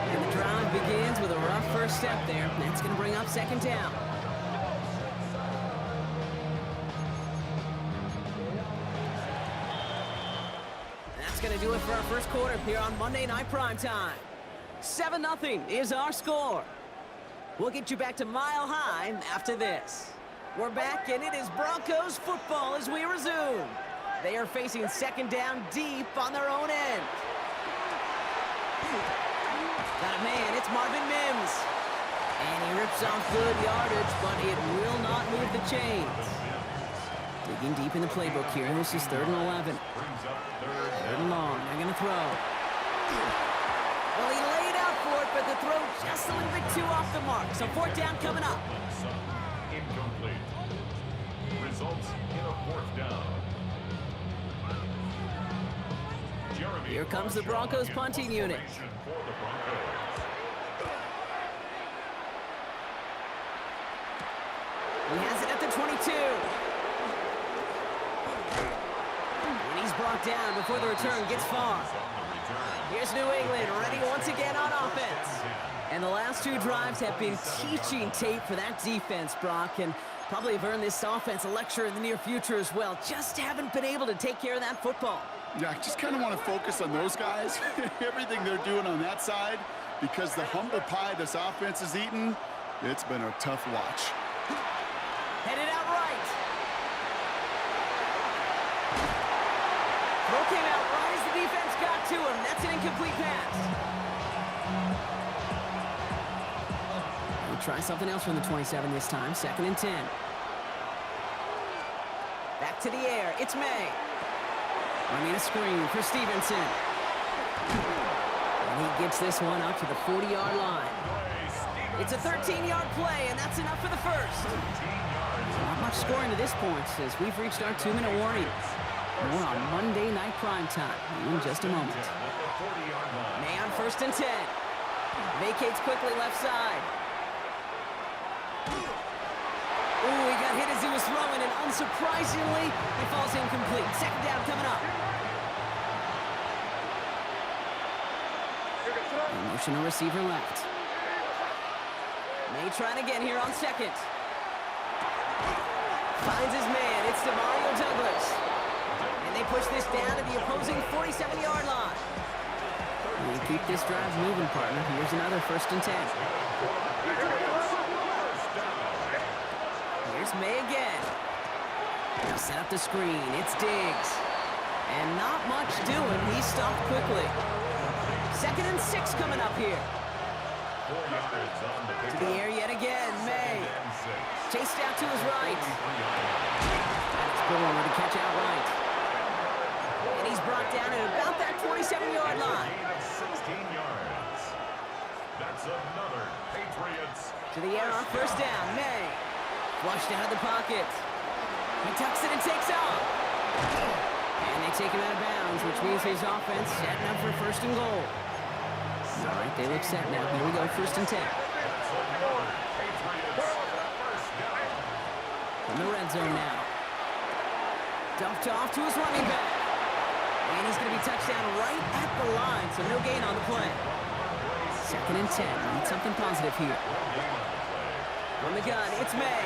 And the drive begins with a rough first step there. That's going to bring up 2nd down. That's going to do it for our first quarter here on Monday Night Primetime. 7-0 is our score. We'll get you back to Mile High after this. We're back, and it is Broncos football as we resume. They are facing 2nd down deep on their own end. Got a man, it's Marvin Mims. And he rips off good yardage, but it will not move the chains. Digging deep in the playbook here. This is 3rd and 11. 3rd and long. They're going to throw. Well, he laid out for it, but the throw just a little bit too off the mark. So fourth down coming up. Incomplete. Results in a fourth down. Jeremy Here comes the Broncos punting unit. for the Broncos. He has it at the 22. And he's brought down before the return gets far. Here's New England ready once again on offense. And the last two drives have been teaching tape for that defense, Brock, and probably have earned this offense a lecture in the near future as well. Just haven't been able to take care of that football. Yeah, I just kind of want to focus on those guys, everything they're doing on that side, because the humble pie this offense has eaten, it's been a tough watch. Headed out right. Throw came out right as the defense got to him. That's an incomplete pass. We'll try something else from the 27 this time. 2nd and 10. Back to the air. It's May. Running a screen for Stevenson. And he gets this one out to the 40-yard line. It's a 13-yard play, and that's enough for the first. Not much scoring to this point as we've reached our 2-minute warning. More on Monday Night Primetime in just a moment. May on 1st and 10. Vacates quickly left side. Ooh, he got hit as he was throwing, and unsurprisingly, he falls incomplete. 2nd down coming up. Motion receiver left. May trying again here on 2nd. Finds his man. It's Demario Douglas. And they push this down to the opposing 47-yard line. And keep this drive moving, partner. Here's another 1st and 10. Here's May again. Now set up the screen. It's Diggs. And not much doing. He stopped quickly. 2nd and 6 coming up here. To the air yet again. May. Chased out to his right. That's Bourne with a catch out right. And he's brought down at about that 27-yard line. 16 yards. That's another Patriots. To the air on 1st down. May. Flushed out of the pocket. He tucks it and takes off. And they take him out of bounds, which means his offense setting up for 1st and goal. All right, they look set now. Here we go, 1st and 10. From the red zone now. Dumped off to his running back. And he's going to be touched down right at the line, so no gain on the play. 2nd and 10. Need something positive here. From the gun, it's May.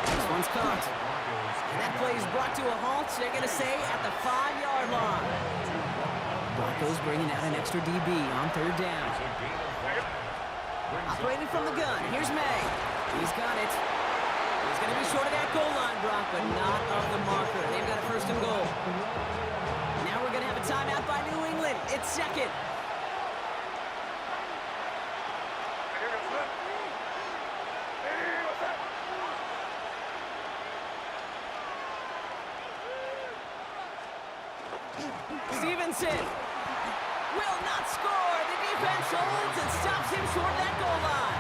This one's caught. And that play is brought to a halt, they're going to say, at the 5-yard line. Broncos bringing out an extra DB on 3rd down. Operating from the gun, here's May. He's got it. He's going to be short of that goal line, Brock, but not of the marker. They've got a 1st and goal. Now we're going to have a timeout by New England. It's 2nd. Stevenson will not score. The defense holds and stops him short of that goal line.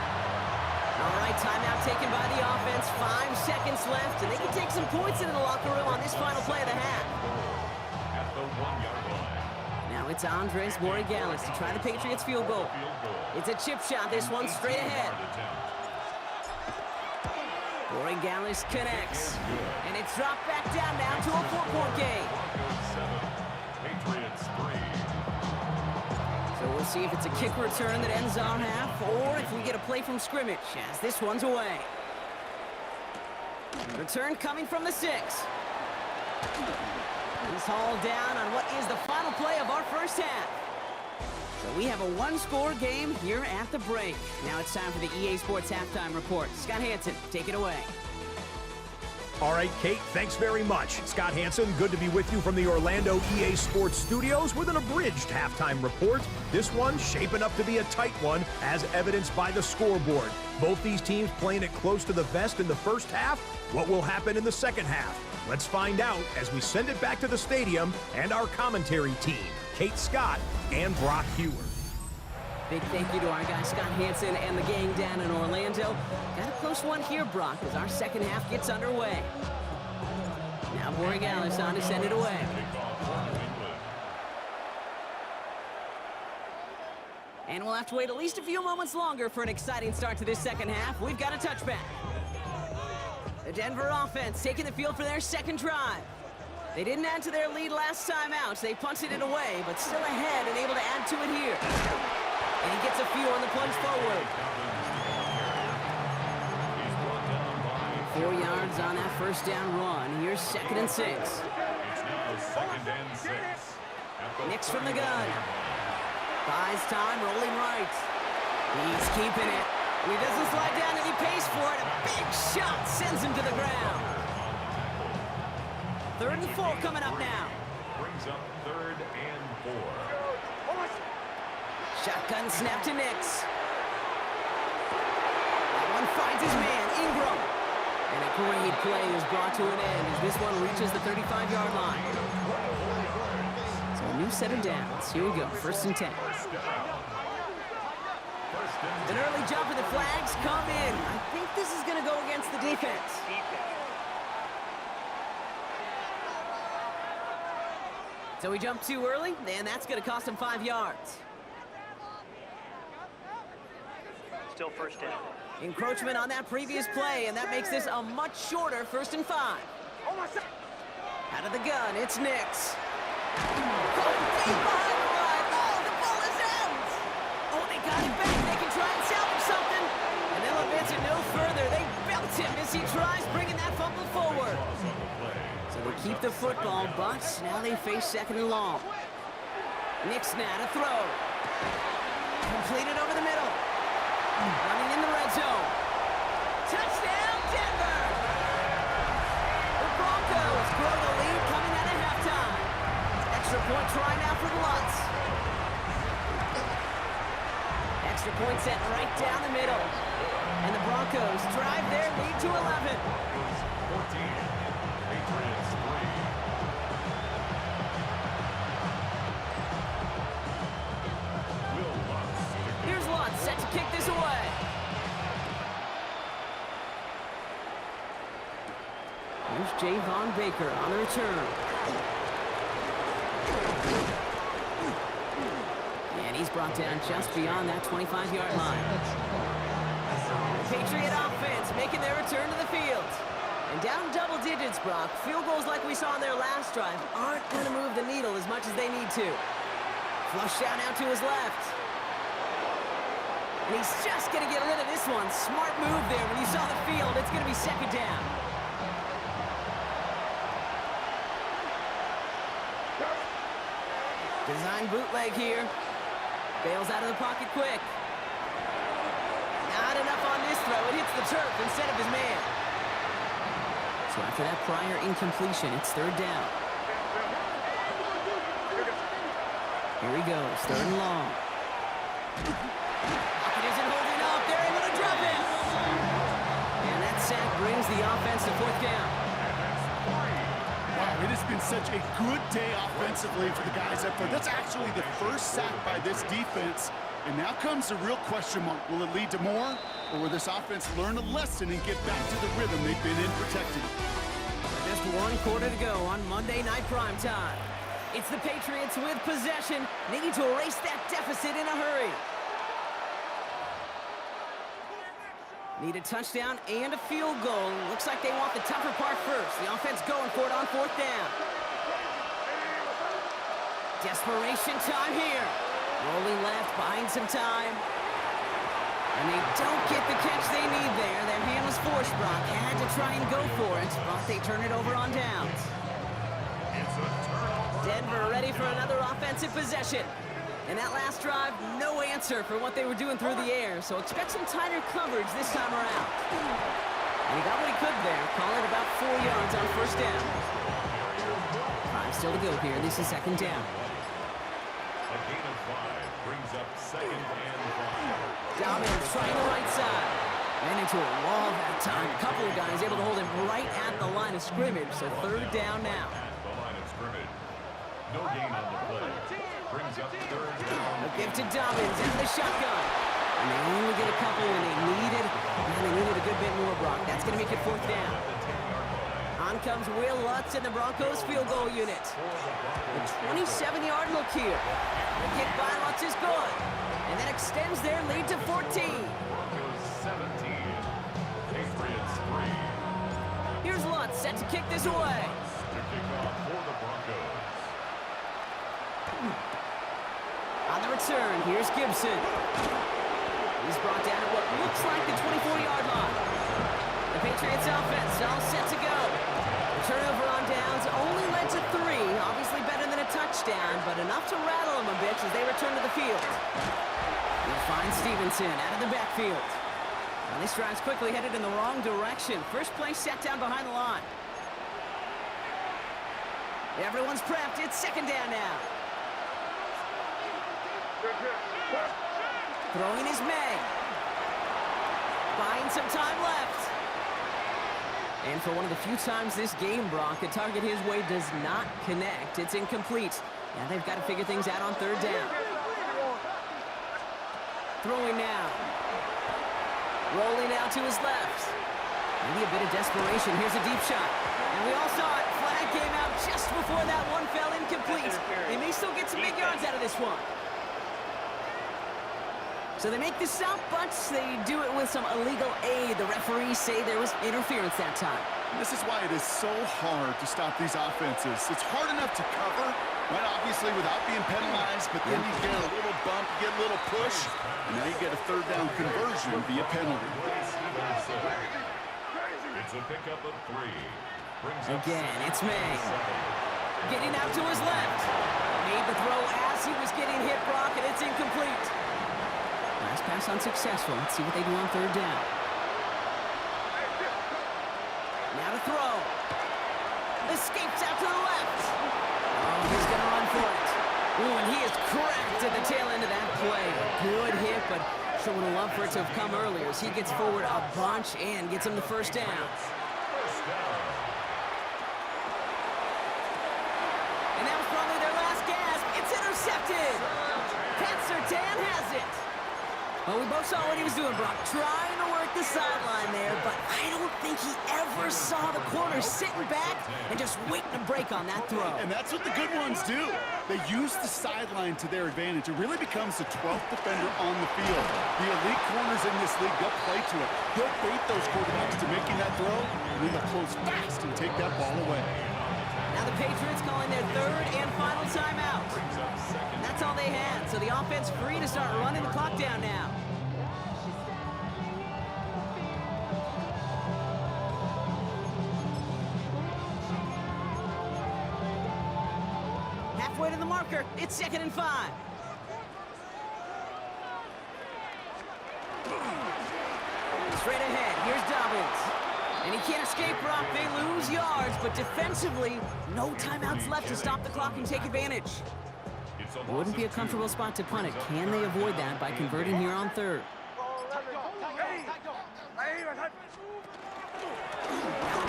All right, timeout taken by the offense. 5 seconds left, and they can take some points into the locker room on this final play of the half. At the 1-yard line. Now it's Andres Borregales to try the Patriots field goal. It's a chip shot, this one straight ahead. Borregales connects, and it's dropped back down now to a 4-point game. Patriots 3. So we'll see if it's a kick return that ends our half, or if we get a play from scrimmage, as this one's away. Return coming from the 6. He's hauled down on what is the final play of our first half. So we have a 1-score game here at the break. Now it's time for the EA Sports Halftime Report. Scott Hanson, take it away. All right, Kate, thanks very much. Scott Hanson, good to be with you from the Orlando EA Sports Studios with an abridged halftime report. This one shaping up to be a tight one, as evidenced by the scoreboard. Both these teams playing it close to the vest in the first half. What will happen in the second half? Let's find out as we send it back to the stadium and our commentary team, Kate Scott and Brock Hewer. Big thank you to our guy Scott Hansen and the gang down in Orlando. Got a close one here, Brock, as our second half gets underway. Now Borregales on to send it away. And we'll have to wait at least a few moments longer for an exciting start to this second half. We've got a touchback. The Denver offense taking the field for their second drive. They didn't add to their lead last time out. They punted it away, but still ahead and able to add to it here. And he gets a few on the plunge forward. 4 yards on that first down run. Here's 2nd and 6. It's now 2nd and 6. Nix from the gun. Buys time, rolling right. He's keeping it. And he doesn't slide down and he pays for it. A big shot sends him to the ground. 3rd and 4 coming up now. Brings up 3rd and 4. Shotgun snap to Nix. That one finds his man, Ingram. And a great play is brought to an end as this one reaches the 35-yard line. So a new set of downs. Here we go, 1st and 10. An early jump and the flags come in. I think this is going to go against the defense. So he jumped too early, and that's going to cost him 5 yards. Still 1st down. Encroachment on that previous play, and that makes this a much shorter 1st and 5. Out of the gun, it's Nix. Deep behind the line. Oh, the ball is out. Oh, they got it back. They can try and salvage something. And they'll advance it no further. They belt him as he tries bringing that fumble forward. So they keep the football, but now they face 2nd and long. Nix now to throw. Completed over the middle. Running in the red zone. Touchdown, Denver! The Broncos grow the lead coming out of halftime. Extra point try now for the Lutz. Extra point set right down the middle. And the Broncos drive their lead to 11. 14. Patriots 3. Will Lutz. Here's Lutz set to kick this away. Here's Javon Baker on the return. And he's brought down just beyond that 25-yard line. Patriot offense making their return to the field. And down double digits, Brock. Field goals like we saw on their last drive aren't going to move the needle as much as they need to. Flush down out to his left. And he's just going to get rid of this one. Smart move there. When you saw the field, it's going to be 2nd down. Design bootleg here. Bails out of the pocket quick. Not enough on this throw. It hits the turf instead of his man. So after that prior incompletion, it's 3rd down. Here he goes, 3rd and long. Pocket isn't holding up. They're able to drop it. And that sack brings the offense to 4th down. Wow, it has been such a good day offensively for the guys up there. That's actually the first sack by this defense. And now comes the real question mark. Will it lead to more? Or will this offense learn a lesson and get back to the rhythm they've been in protecting? Just 1 quarter to go on Monday Night Primetime. It's the Patriots with possession. They need to erase that deficit in a hurry. Need a touchdown and a field goal. Looks like they want the tougher part first. The offense going for it on 4th down. Desperation time here. Rolling left, buying some time. And they don't get the catch they need there. Their hand was forced, Brock. Had to try and go for it, but they turn it over on downs. Denver ready for another offensive possession. And that last drive, no answer for what they were doing through the air, so expect some tighter coverage this time around. And he got what he could there. Call it about 4 yards on 1st down. 5 still to go here. This is 2nd down. A gain of 5 brings up 2nd and 5. Dobbins trying the right side. Ran into a wall that time. A couple of guys able to hold him right at the line of scrimmage, so 3rd down now. At the line of scrimmage. No gain on the play. Brings up third down. A give to Dobbins into the shotgun. And they only get a couple when they needed a good bit more, Brock. That's going to make it fourth down. On comes Will Lutz in the Broncos field goal unit. A 27-yard look here. The kick by Lutz is good. And that extends their lead to 14. Broncos 17. Patriots 3. Here's Lutz set to kick this away. To kick off for the Broncos. On the return, here's Gibson. He's brought down at what looks like the 24-yard line. The Patriots offense all set to go. The turnover on downs only led to 3. Obviously better than a touchdown, but enough to rattle them a bit as they return to the field. They'll find Stevenson out of the backfield. And this drive's quickly headed in the wrong direction. First play set down behind the line. Everyone's prepped. It's second down now. Throwing is May. Buying some time left. And for one of the few times this game, Brock, the target his way does not connect. It's incomplete. Now they've got to figure things out on third down. Throwing now. Rolling out to his left. Maybe a bit of desperation. Here's a deep shot. And we all saw it. Flag came out just before that one fell incomplete. They may still get some big yards out of this one. So they make the stop, but they do it with some illegal aid. The referees say there was interference that time. This is why it is so hard to stop these offenses. It's hard enough to cover, right, obviously, without being penalized, but then you get a little bump, you get a little push, and now you get a third down conversion via penalty. It's a pickup of 3. Again, it's May. Getting out to his left. Made the throw as he was getting hit, Brock, and it's incomplete. Last pass unsuccessful. Let's see what they do on third down. Now to throw. Escapes out to the left. Oh, he's going to run for it. Ooh, and he is cracked at the tail end of that play. Good hit, but sure would have loved for it to have come earlier as he gets forward a bunch and gets him the first down. And that was probably their last gasp. It's intercepted. Pat Surtain has it. Well, we both saw what he was doing, Brock, trying to work the sideline there, but I don't think he ever saw the corner sitting back and just waiting to break on that throw. And that's what the good ones do. They use the sideline to their advantage. It really becomes the 12th defender on the field. The elite corners in this league, they'll play to it. They'll bait those quarterbacks to making that throw, and then they'll close fast and take that ball away. Now the Patriots calling their third and final timeout. And that's all they had, so the offense free to start running the clock down now. Halfway to the marker, it's 2nd and 5. Straight ahead, here's Dobbins. And he can't escape, Brock. They lose yards, but defensively, no timeouts left to stop the clock and take advantage. It wouldn't be a comfortable spot to punt it. Can they avoid that by converting here on third?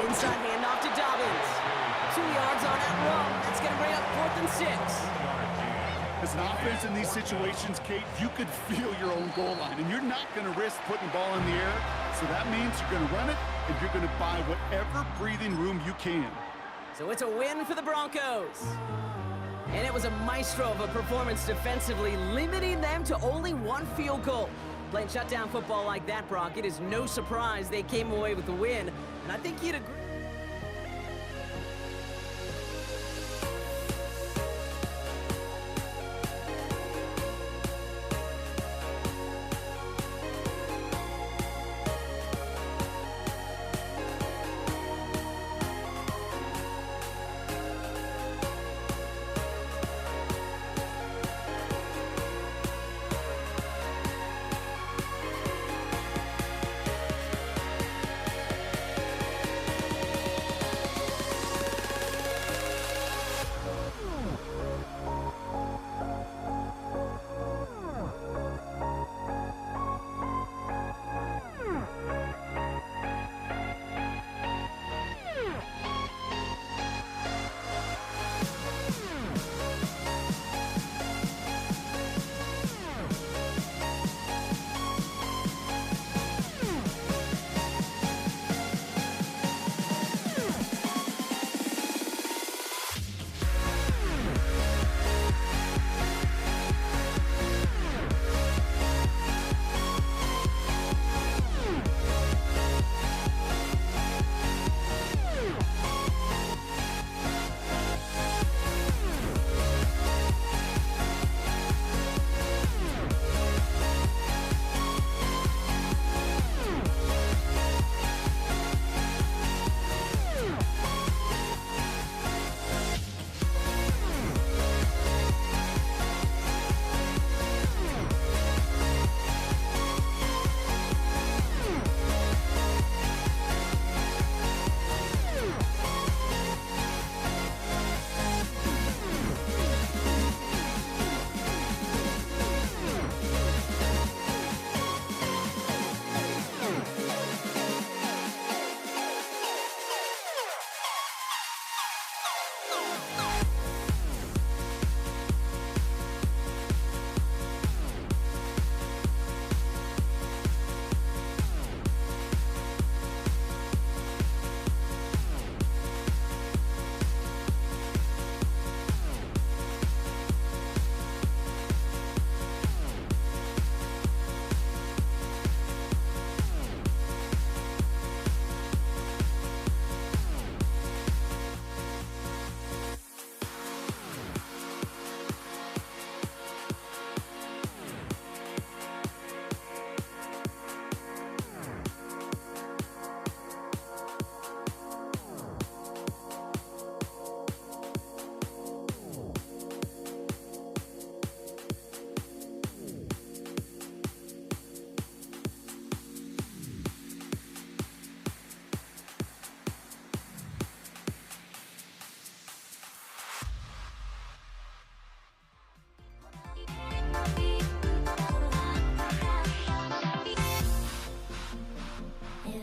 Inside handoff to Dobbins. 2 yards on that run. That's going to bring up 4th and 6. As an offense in these situations, Kate, you could feel your own goal line, and you're not going to risk putting the ball in the air. So that means you're going to run it, and you're going to buy whatever breathing room you can. So it's a win for the Broncos. And it was a maestro of a performance defensively, limiting them to only 1 field goal. Playing shutdown football like that, Brock, it is no surprise they came away with the win. And I think you'd agree.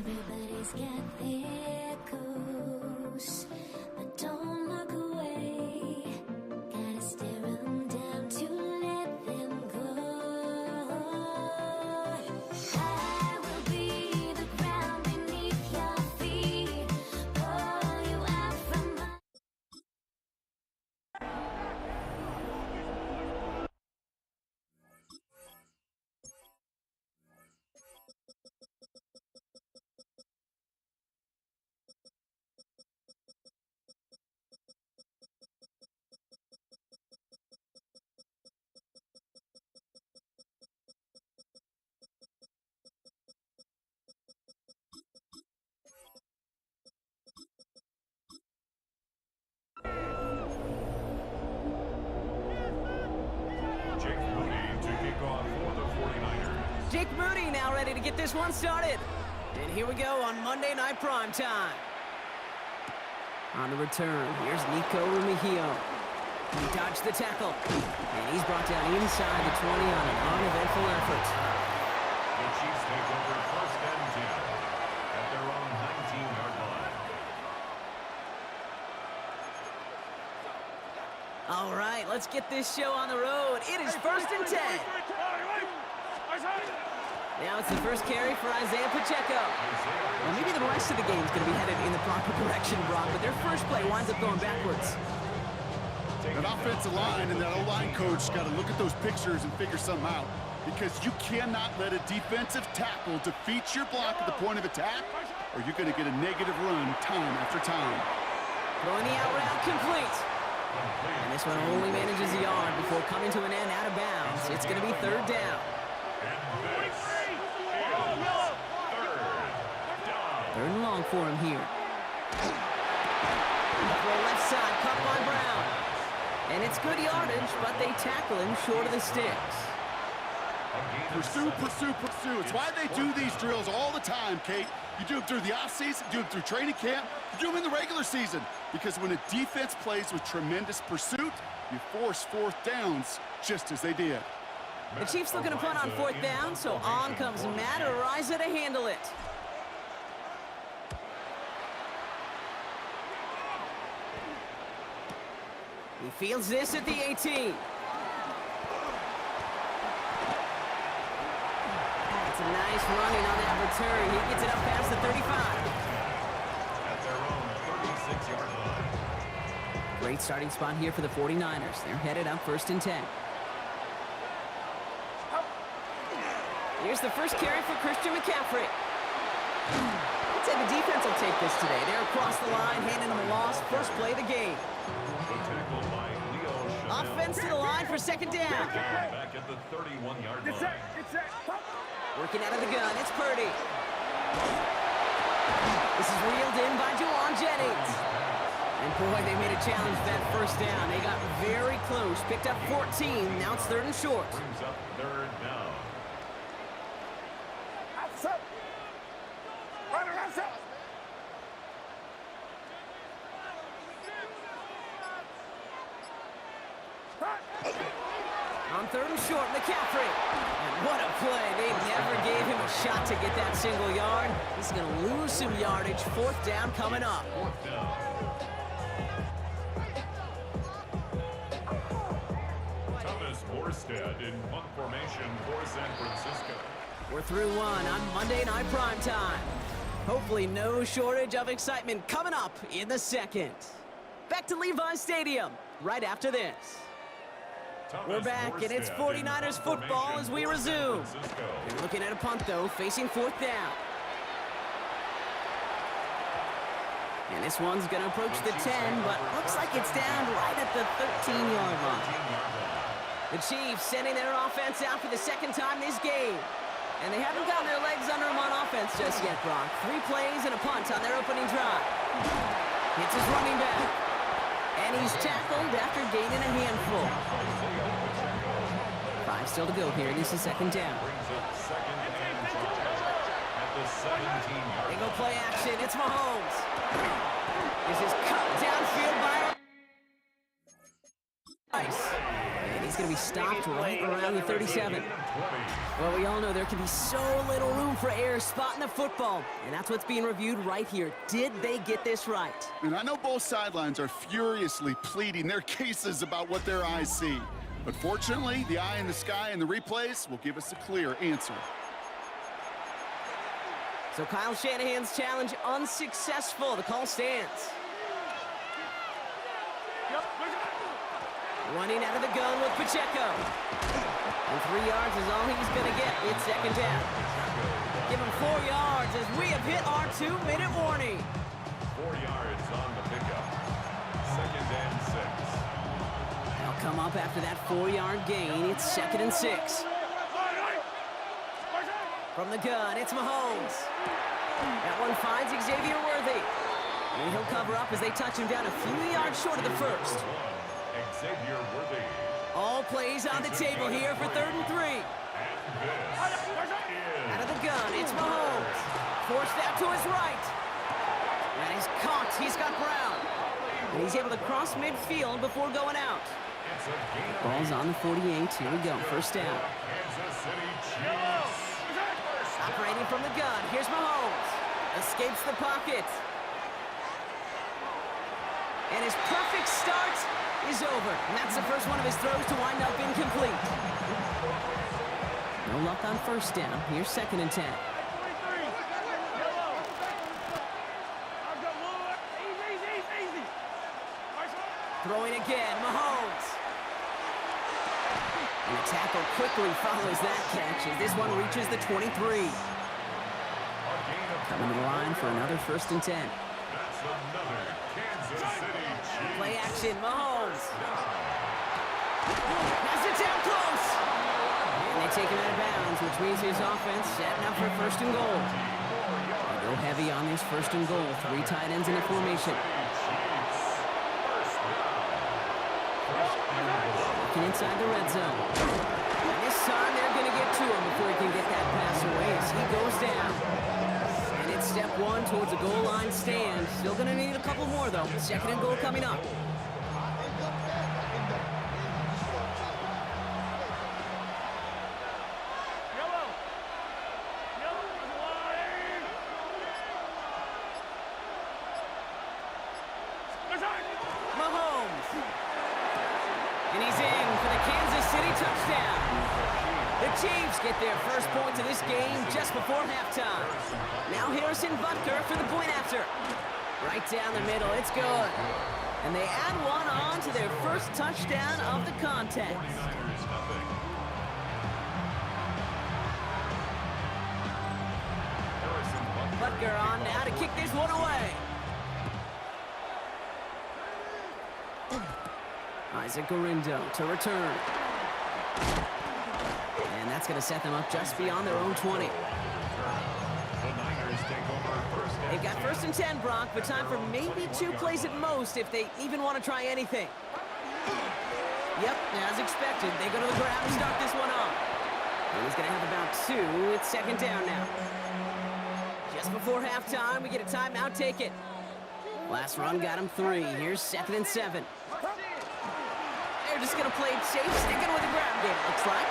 Everybody's got their ghosts, but don't look away. Gotta stare 'em down to let them go. I will be the ground beneath your feet, pull you out from my... Jake Moody to kick off for the 49ers. Jake Moody now ready to get this one started. And here we go on Monday Night Primetime. On the return, here's Nico Rumihio. He dodged the tackle, and he's brought down inside the 20 on an uneventful effort. The Chiefs take over first and 10 at their own 19-yard line. All right, let's get this show on the road. It is first and 10. Now it's the first carry for Isaiah Pacheco. Well, maybe the rest of the game is going to be headed in the proper direction, Brock, but their first play winds up going backwards. That offensive line and that O-line coach got to look at those pictures and figure something out, because you cannot let a defensive tackle defeat your block at the point of attack, or you're going to get a negative run time after time. Throwing the out route complete. And this one only manages a yard before coming to an end out of bounds. It's going to be third down. Third and long for him here. Throw left side, caught by Brown. And it's good yardage, but they tackle him short of the sticks. Pursue, pursue, pursue. It's why they do these drills all the time, Kate. You do them through the offseason, you do them through training camp, you do them in the regular season. Because when a defense plays with tremendous pursuit, you force fourth downs just as they did. The Chiefs looking to punt on fourth down, so on comes Matt Araiza to handle it. He fields this at the 18. It's a nice running on that return. He gets it up past the 35. At their own 36-yard line. Great starting spot here for the 49ers. They're headed up first and 10. Here's the first carry for Christian McCaffrey. I'd say the defense will take this today. They're across the line, handing them a loss. First play of the game. Offense to the line for second down. Back at the 31-yard line. Working out of the gun, it's Purdy. This is reeled in by Juwan Jennings. And boy, they made a challenge that first down. They got very close, picked up 14. Now it's third and short. Brings up third down. On third and short, McCaffrey. And what a play. They never gave him a shot to get that single yard. He's going to lose some yardage. Fourth down coming up. Fourth down. Thomas Morstead in punt formation for San Francisco. We're through one on Monday Night Primetime. Hopefully no shortage of excitement coming up in the second. Back to Levi's Stadium right after this. We're back, and it's 49ers football as we resume. They're looking at a punt, though, facing fourth down. And this one's going to approach the 10, but looks like it's down right at the 13-yard line. The Chiefs sending their offense out for the second time this game. And they haven't gotten their legs under them on offense just yet, Brock. 3 plays and a punt on their opening drive. It's his running back. And he's tackled after gaining a handful. 5 still to go here. This is second down. They go play action. It's Mahomes. This is cut downfield by Rice. And he's going to be stopped right around the 37. Well, we all know there can be so little room for error spotting the football, and that's what's being reviewed right here. Did they get this right? And I know both sidelines are furiously pleading their cases about what their eyes see. But fortunately, the eye in the sky and the replays will give us a clear answer. So Kyle Shanahan's challenge unsuccessful. The call stands. Running out of the gun with Pacheco. And 3 yards is all he's going to get. It's second down. Give him 4 yards as we have hit our 2-minute warning. 4 yards on the pickup. Second and 6. They'll come up after that 4-yard gain. It's second and 6. From the gun, it's Mahomes. That one finds Xavier Worthy. And he'll cover up as they touch him down a few yards short of the first. Xavier Worthy. All plays on the table here for 3rd and 3. Out of the gun, it's Mahomes. Forced out to his right. And he's caught. He's got Brown. And he's able to cross midfield before going out. Ball's on the 48. Here we go. First down. Kansas City Chiefs. Operating from the gun. Here's Mahomes. Escapes the pocket. And his perfect start is over. And that's the first one of his throws to wind up incomplete. No luck on first down. Here's second and 10. Throwing again, Mahomes. And the tackle quickly follows that catch as this one reaches the 23. Coming to the line for another first and 10. That's another Kansas City Chiefs. Play action, Mahomes. Has it down close. And they take him out of bounds, which means his offense setting up for first and goal. They go heavy on this first and goal. 3 tight ends in the formation. Looking inside the red zone. And this time they're going to get to him before he can get that pass away as he goes down. And it's step 1 towards a goal line stand. Still going to need a couple more, though. Second and goal coming up. Mahomes. And he's in for the Kansas City touchdown. The Chiefs get their first points of this game just before halftime. Now Harrison Butker for the point after. Right down the middle, it's good. And they add one on to their first touchdown of the contest. Butker on now to kick this one away. Isaac Gorindo to return. And that's going to set them up just beyond their own 20. They've got first and 10, Brock, but time for maybe 2 plays at most if they even want to try anything. Yep, as expected, they go to the grab to start this one off. And he's going to have about 2. It's second down now. Just before halftime, we get a timeout, take it. Last run got him 3. Here's second and 7. They're just going to play it safe, sticking with the ground game, looks like.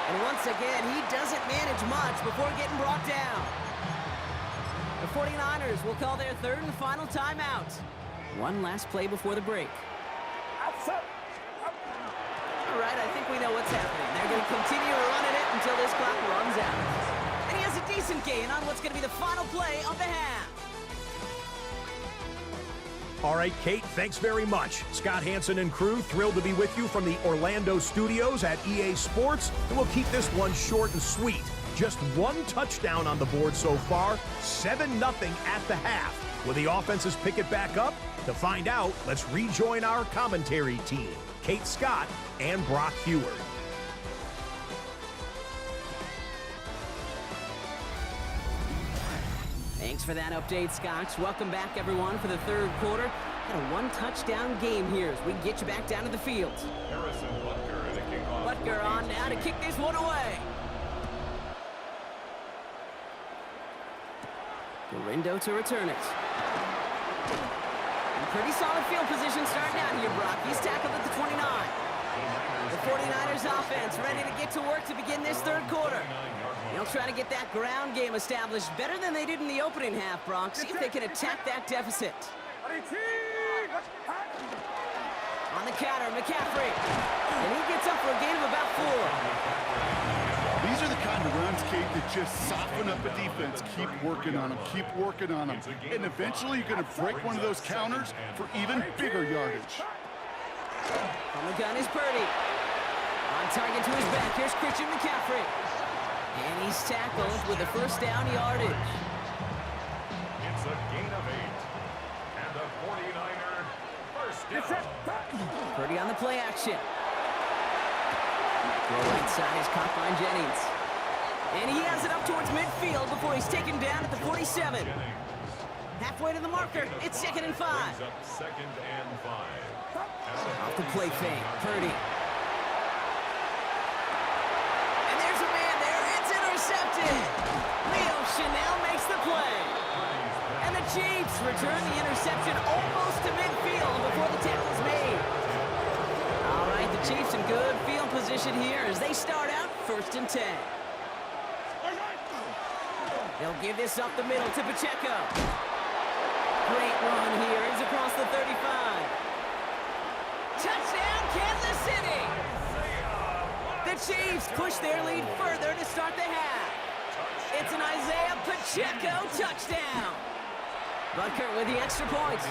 And once again, he doesn't manage much before getting brought down. The 49ers will call their 3rd and final timeout. One last play before the break. All right, I think we know what's happening. They're going to continue running it until this clock runs out. And he has a decent gain on what's going to be the final play of the half. All right, Kate, thanks very much. Scott Hanson and crew, thrilled to be with you from the Orlando studios at EA Sports. And we'll keep this one short and sweet. Just 1 touchdown on the board so far, 7-0 at the half. Will the offenses pick it back up? To find out, let's rejoin our commentary team, Kate Scott and Brock Heward. Thanks for that update, Scotch. Welcome back, everyone, for the 3rd quarter. Got a 1-touchdown game here as we get you back down to the field. Harrison Butker in the kickoff. Butker on now to kick this one away. Gorindo to return it. And pretty solid field position starting out here, Brock. He's tackled at the 29. The 49ers offense ready to get to work to begin this third quarter. They'll try to get that ground game established better than they did in the opening half, Bronx. See if they can attack that deficit. On the counter, McCaffrey. And he gets up for a gain of about 4. These are the kind of runs, Kate, that just soften up a defense. Keep working on them, keep working on them. And eventually you're going to break one of those counters for even bigger yardage. On the gun is Purdy. On target to his back, here's Christian McCaffrey. And he's tackled with the first down yardage. It's a gain of 8. And the 49er first down. Purdy on the play action. Throw right side is caught by Jennings. And he has it up towards midfield before he's taken down at the 47. Halfway to the marker, it's 2nd and 5. Brings up 2nd and 5. Off the play fake, Purdy. And there's a man there, it's intercepted. Leo Chanel makes the play. And the Chiefs return the interception almost to midfield before the tackle's made. All right, the Chiefs in good field position here as they start out 1st and 10. They'll give this up the middle to Pacheco. Great run here. He's across the 35. Touchdown, Kansas City! The Chiefs push their lead further to start the half. It's an Isaiah Pacheco touchdown. Butker with the extra point.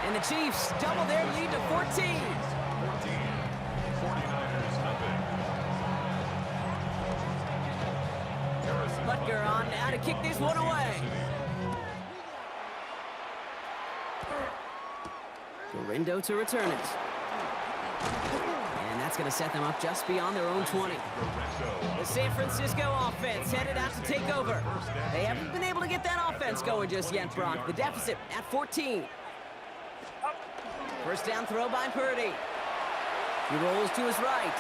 And the Chiefs double their lead to 14. 49ers nothing. Butker on now to kick this one away. Gorindo to return it. And that's going to set them up just beyond their own 20. The San Francisco offense headed out to take over. They haven't been able to get that offense going just yet, Brock. The deficit at 14. First down throw by Purdy. He rolls to his right.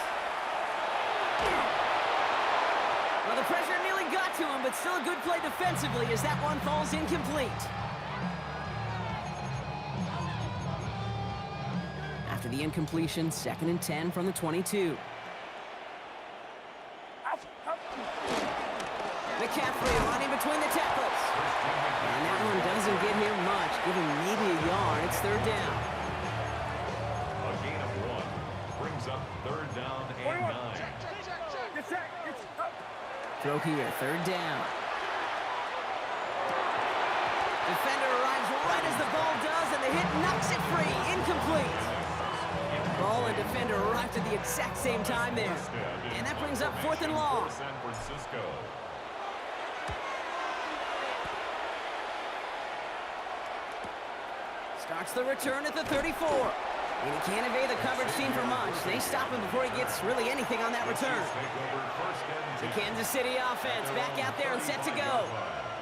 Well, the pressure nearly got to him, but still a good play defensively as that one falls incomplete. After the incompletion, 2nd and 10 from the 22. McCaffrey running between the tackles. And that one doesn't get here much, giving maybe a yard. It's 3rd down. A gain of 1 brings up 3rd down and 9. Throw here, 3rd down. Defender arrives right as the ball does, and the hit knocks it free. Incomplete. Ball and defender arrived at the exact same time there. And that brings up 4th and long. San Francisco. Starts the return at the 34. And he can't evade the coverage team for much. They stop him before he gets really anything on that return. The Kansas City offense back out there and set to go.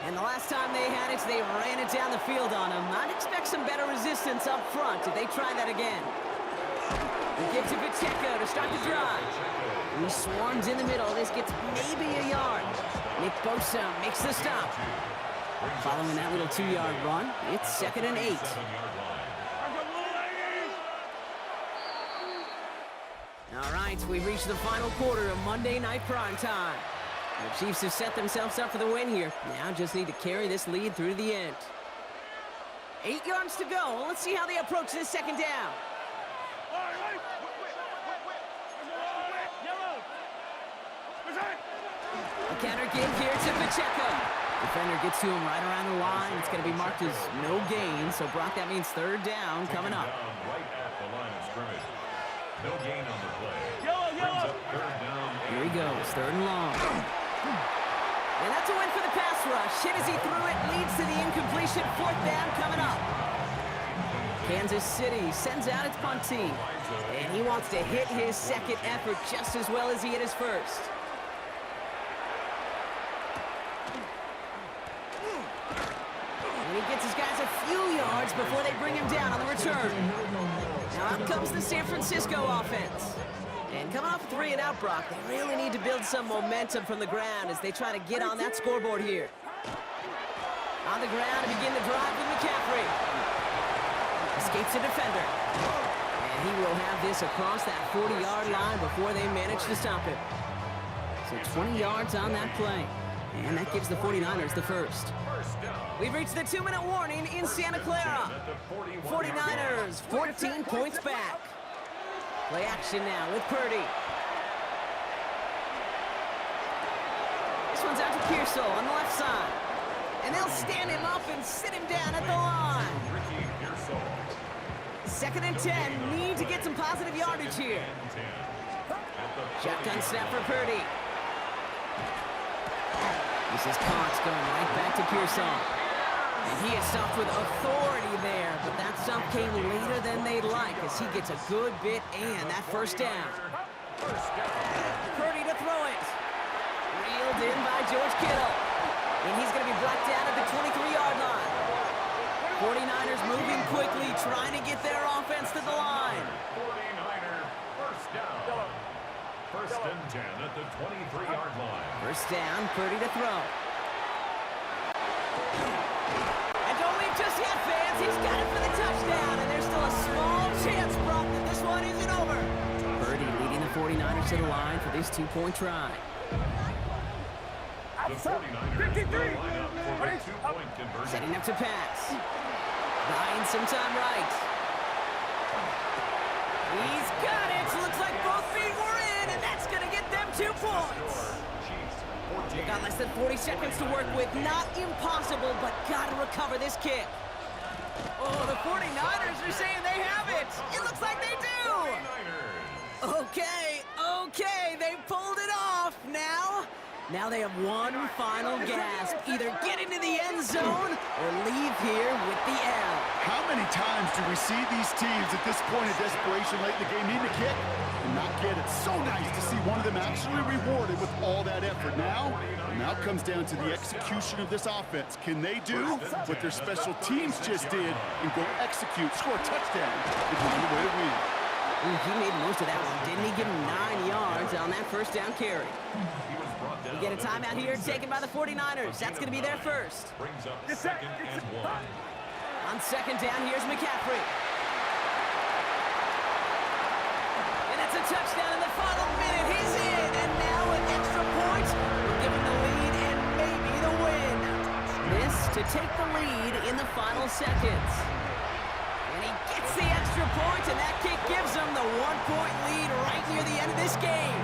And the last time they had it, they ran it down the field on him. I'd expect some better resistance up front if they try that again. They give to Pacheco to start the drive. He swarms in the middle. This gets maybe a yard. Nick Bosa makes the stop. Following that little 2-yard run, it's 2nd and 8. All right, we've reached the final quarter of Monday Night Primetime. The Chiefs have set themselves up for the win here. Now just need to carry this lead through to the end. 8 yards to go. Let's see how they approach this 2nd down. A counter give here to Pacheco. Defender gets to him right around the line. It's going to be marked as no gain. So, Brock, that means 3rd down coming up. Right at the line of scrimmage. No gain on the play. Brings up 3rd down. Here he goes, 3rd and long. And that's a win for the pass rush. Hit as he threw it, leads to the incompletion. 4th down coming up. Kansas City sends out its punt team. And he wants to hit his 2nd effort just as well as he hit his 1st. And he gets his guys a few yards before they bring him down on the return. Now out comes the San Francisco offense. And coming off a 3-and-out, Brock, they really need to build some momentum from the ground as they try to get on that scoreboard here. On the ground to begin the drive with McCaffrey. Escapes a defender. And he will have this across that 40-yard line before they manage to stop him. So 20 yards on that play. And that gives the 49ers the first. We've reached the 2-minute warning in Santa Clara. 49ers, 14 points back. Play action now with Purdy. This one's out to Pearsall on the left side. And they'll stand him up and sit him down at the line. 2nd and 10. Need to get some positive yardage here. Shotgun snap for Purdy. This is Cox going right back to Pearsall. And he is stopped with authority there, but that stop came later than they'd like as he gets a good bit and that first down. Purdy to throw it. Reeled in by George Kittle. And he's going to be brought down at the 23-yard line. 49ers moving quickly, trying to get their offense to the line. 49er first down. 1st and 10 at the 23-yard line. First down, Purdy to throw. And don't leave just yet, fans. He's got it for the touchdown, and there's still a small chance, Brock, that this one isn't over. Purdy leading the 49ers to the line for this 2-point try. The 49ers will line up for a 2-point conversion. Setting up to pass. Buying some time right. He's got it. Looks like both feet were in, and that's going to get them 2 points. They've got less than 40 seconds to work with. Not impossible, but got to recover this kick. Oh, the 49ers are saying they have it. It looks like they do. Okay, they pulled it off. Now they have one final gasp. Either get into the end zone or leave here with the L. How many times do we see these teams at this point of desperation late in the game need to kick and not get it? So nice to see one of them actually rewarded with all that effort. Now it comes down to the execution of this offense. Can they do what their special teams just did and go execute, score a touchdown to find a way to win? He made most of that one, didn't he? Give him 9 yards on that first down carry. We get a timeout here taken by the 49ers. That's going to be their first. Brings up 2nd and 1. On 2nd down, here's McCaffrey. And it's a touchdown in the final minute. He's in, and now an extra point will give him the lead and maybe the win. This to take the lead in the final seconds. And he gets the extra point, and that kick gives him the 1-point lead right near the end of this game.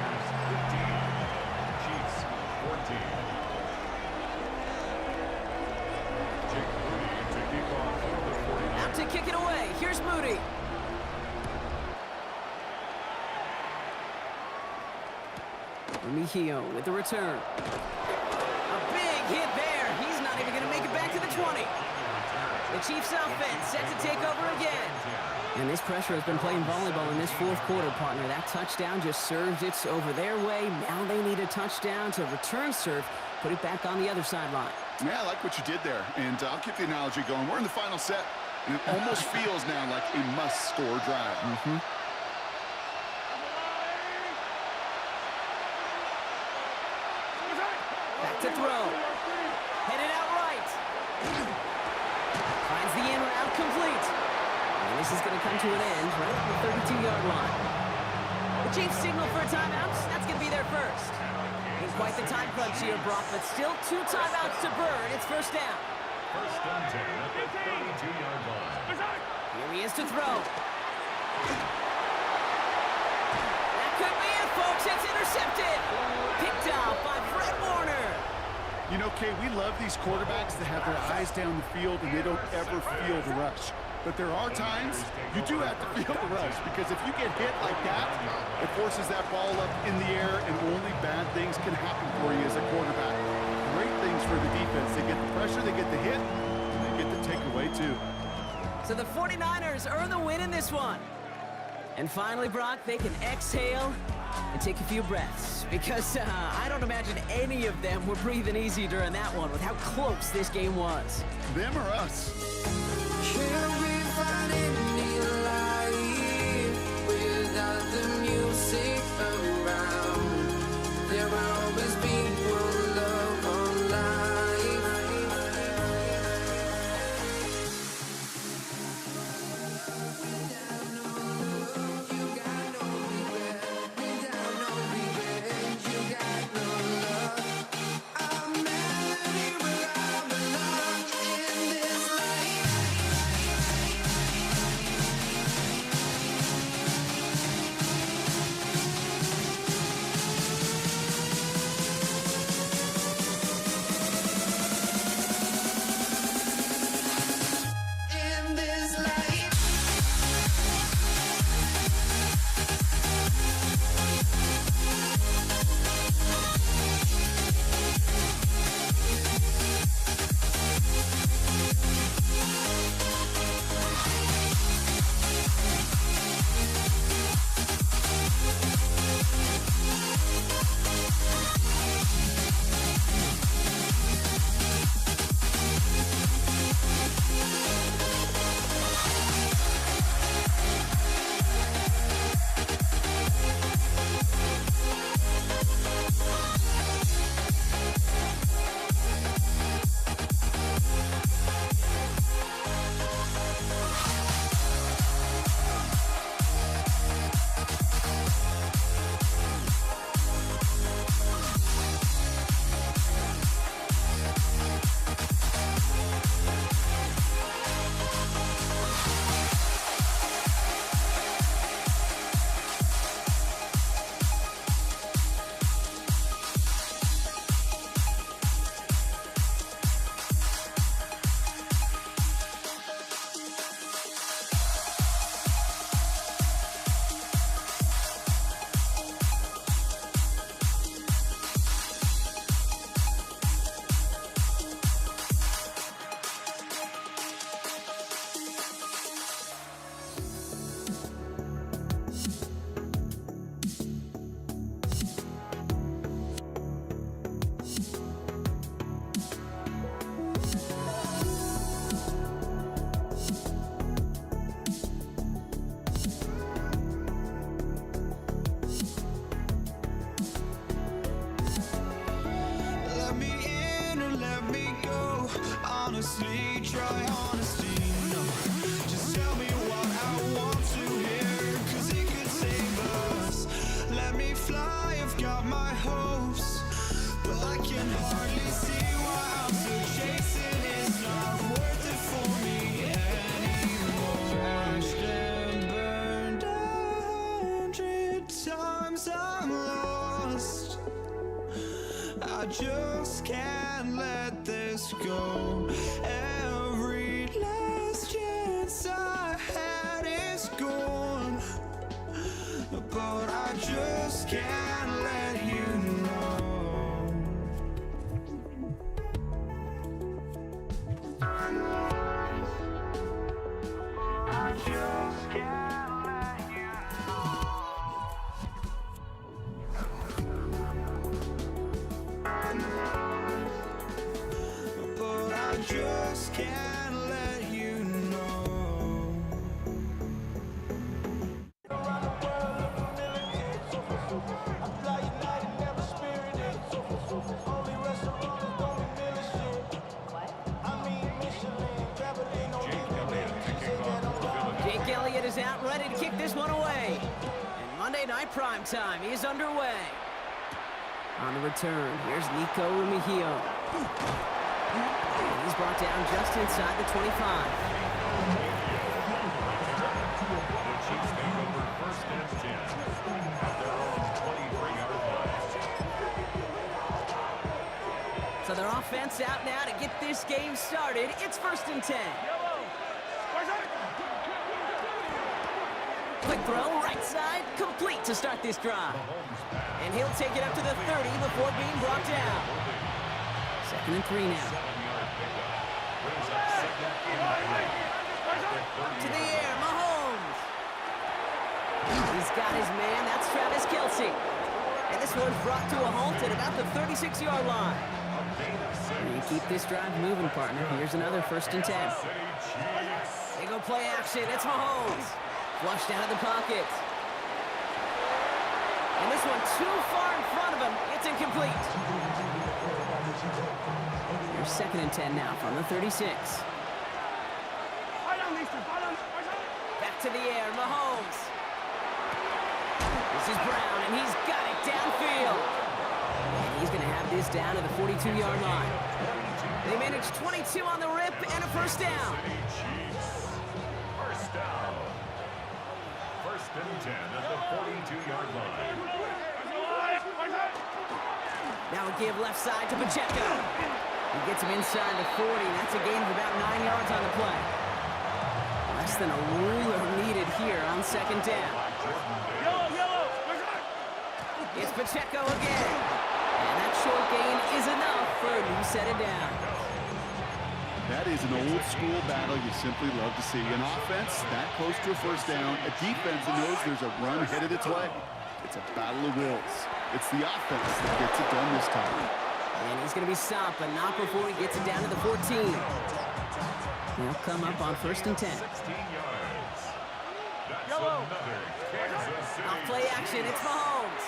Chiefs 14. Jake Moody to kick off for the 49ers. Out to kick it away. Here's Moody. Mejio with the return. A big hit there. He's not even going to make it back to the 20. The Chiefs offense set to take over again. And this pressure has been playing volleyball in this 4th quarter, partner. That touchdown just served it over their way. Now they need a touchdown to return serve, put it back on the other sideline. Yeah, I like what you did there. And I'll keep the analogy going. We're in the final set, and it almost feels now like a must-score drive. Back to throw. Headed out right. Finds the in route complete. And this is going to come to an end right at the 32-yard line. The Chiefs signal for a timeout. That's going to be their first. It's quite the time crunch here, Brock, but still 2 timeouts to burn. It's first down. 1st and 10 at the 32-yard line. Here he is to throw. That could be it, folks. It's intercepted. Picked off by Fred Warner. You know, Kay, we love these quarterbacks that have their eyes down the field and they don't ever feel the rush. But there are times you do have to feel the rush, because if you get hit like that, it forces that ball up in the air, and only bad things can happen for you as a quarterback. Great things for the defense. They get the pressure, they get the hit, and they get the takeaway too. So the 49ers earn the win in this one. And finally, Brock, they can exhale and take a few breaths, because I don't imagine any of them were breathing easy during that one with how close this game was. Them or us? Can't we find any life without the music around? There will always be one love on life. I just can't let this go. Every last chance I had is gone, but I just can't let you know. I just can't let you know. But I just can't let you know. Jake Elliott is out, ready to kick this one away. And Monday Night Prime Time is underway. On the return, here's Nico Remigio. And he's brought down just inside the 25. The Chiefs take over first and 10 at their own 23-yard line. So their offense out now to get this game started. It's first and 10. Quick throw, right side, complete to start this drive. And he'll take it up to the 30 before being brought down. 2nd and 3 now. 7-yard pickup. Brings up second and 3. To the air, Mahomes. He's got his man, that's Travis Kelce. And this one's brought to a halt at about the 36-yard line. And you keep this drive moving, partner. Here's another 1st and 10. They go play action, it's Mahomes. Flushed out of the pocket. And this one too far in front of him. It's incomplete. Here's 2nd and 10 now from the 36. Back to the air, Mahomes. This is Brown, and he's got it downfield. And he's going to have this down to the 42-yard line. They managed 22 on the rip and a first down. First down. First and 10 at the 42-yard line. Now a give left side to Pacheco. He gets him inside the 40. That's a gain of about 9 yards on the play. Less than a ruler needed here on 2nd down. It's Pacheco again. And that short gain is enough for a new set of downs. That is an old-school battle you simply love to see. An offense that close to a first down, a defense that knows there's a run headed its way. It's a battle of wills. It's the offense that gets it done this time. And he's going to be stopped, but not before he gets it down to the 14. He'll come up on 1st and 10. 16 yards. That's another Kansas City. Off play action, it's Mahomes.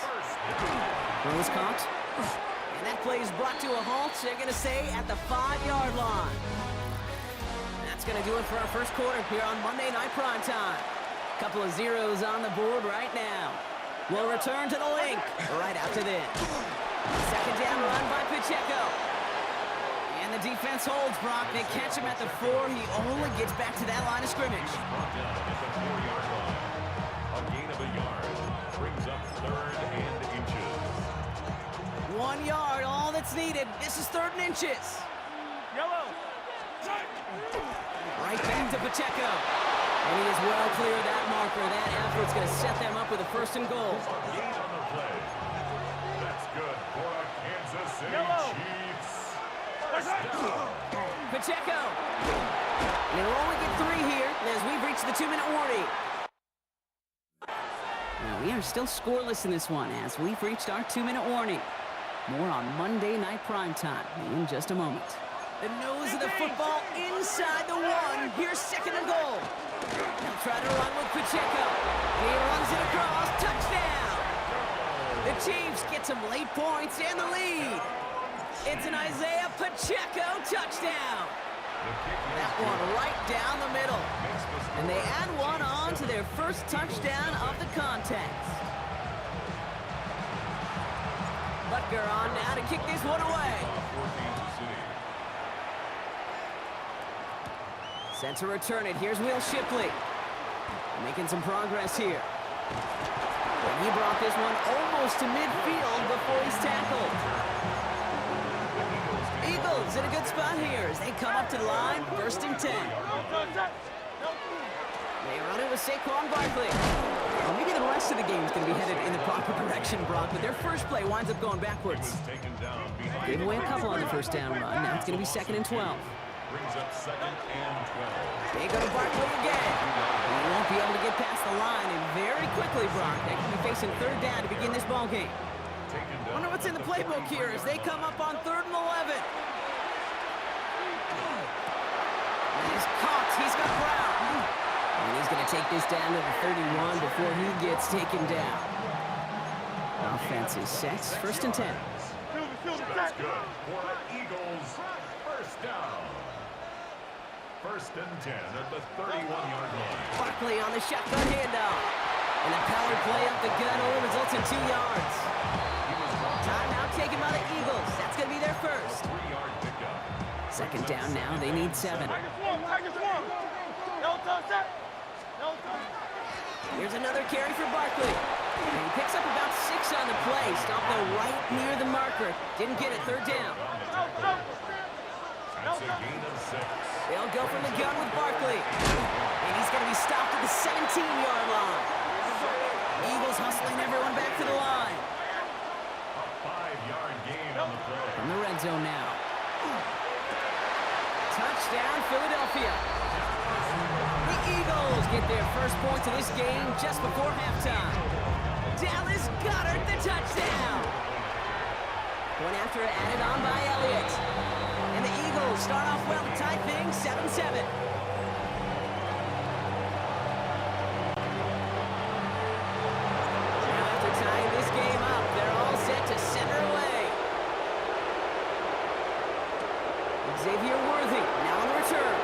Throws caught. And that play is brought to a halt, they're going to say, at the 5-yard line. That's going to do it for our first quarter here on Monday Night Prime Time. Couple of zeros on the board right now. We'll return to the link right after this. 2nd down run by Pacheco. And the defense holds Brock. They catch him at the 4. He only gets back to that line of scrimmage. Brought down at the 4-yard line. A gain of a yard. Brings up 3rd and inches. 1 yard, all that's needed. This is 3rd and inches. Right back to Pacheco. And he is well clear of that marker. That effort's going to set them up with a 1st and goal. A gain on the play. That's good for a Kansas City Chiefs. First down. Pacheco. And they'll only get 3 here as we've reached the 2-minute warning. Now, we are still scoreless in this one as we've reached our 2-minute warning. More on Monday Night Prime Time in just a moment. The nose of the football inside the 1. Here's 2nd and goal. They'll try to run with Pacheco. He runs it across. Touchdown. The Chiefs get some late points and the lead. It's an Isaiah Pacheco touchdown. That one right down the middle. And they add one on to their first touchdown of the contest. Butker on now to kick this one away. Set to return it. Here's Will Shipley. Making some progress here. And he brought this one almost to midfield before he's tackled. Eagles in a good spot here as they come up to the line, 1st and 10. They run it with Saquon Barkley. Well, maybe the rest of the game is going to be headed in the proper direction, Brock, but their first play winds up going backwards. Gave away a couple on the first down run. Now it's going to be 2nd and 12. Brings up 2nd and 12. They go to Barkley again. He won't be able to get past the line, and very quickly, Brock, they could be facing 3rd down to begin this ball game. Wonder what's in the playbook here as they come up on 3rd and 11. And he's caught. He's got Brown. And he's going to take this down to the 31 before he gets taken down. Offense is set. 1st and 10. That's good for Eagles. 1st down. 1st and 10 at the 31-yard line. Barkley on the shotgun handoff. And a power play up the gut only results in 2 yards. Timeout taken by the Eagles. That's going to be their first. 3-yard pickup. 2nd down now. They need 7. Here's another carry for Barkley. And he picks up about 6 on the play. Stopped though right near the marker. Didn't get it. 3rd down. That's a gain of 6. They'll go from the gun with Barkley. And he's going to be stopped at the 17-yard line. Eagles hustling everyone back to the line. A 5-yard gain on the play. From the red zone now. Touchdown, Philadelphia. The Eagles get their first points of this game just before halftime. Dallas Goedert the touchdown. Point after added on by Elliott. And the Eagles start off well to tie things 7-7. Now after tying this game up, they're all set to center away. Xavier Worthy now on the return.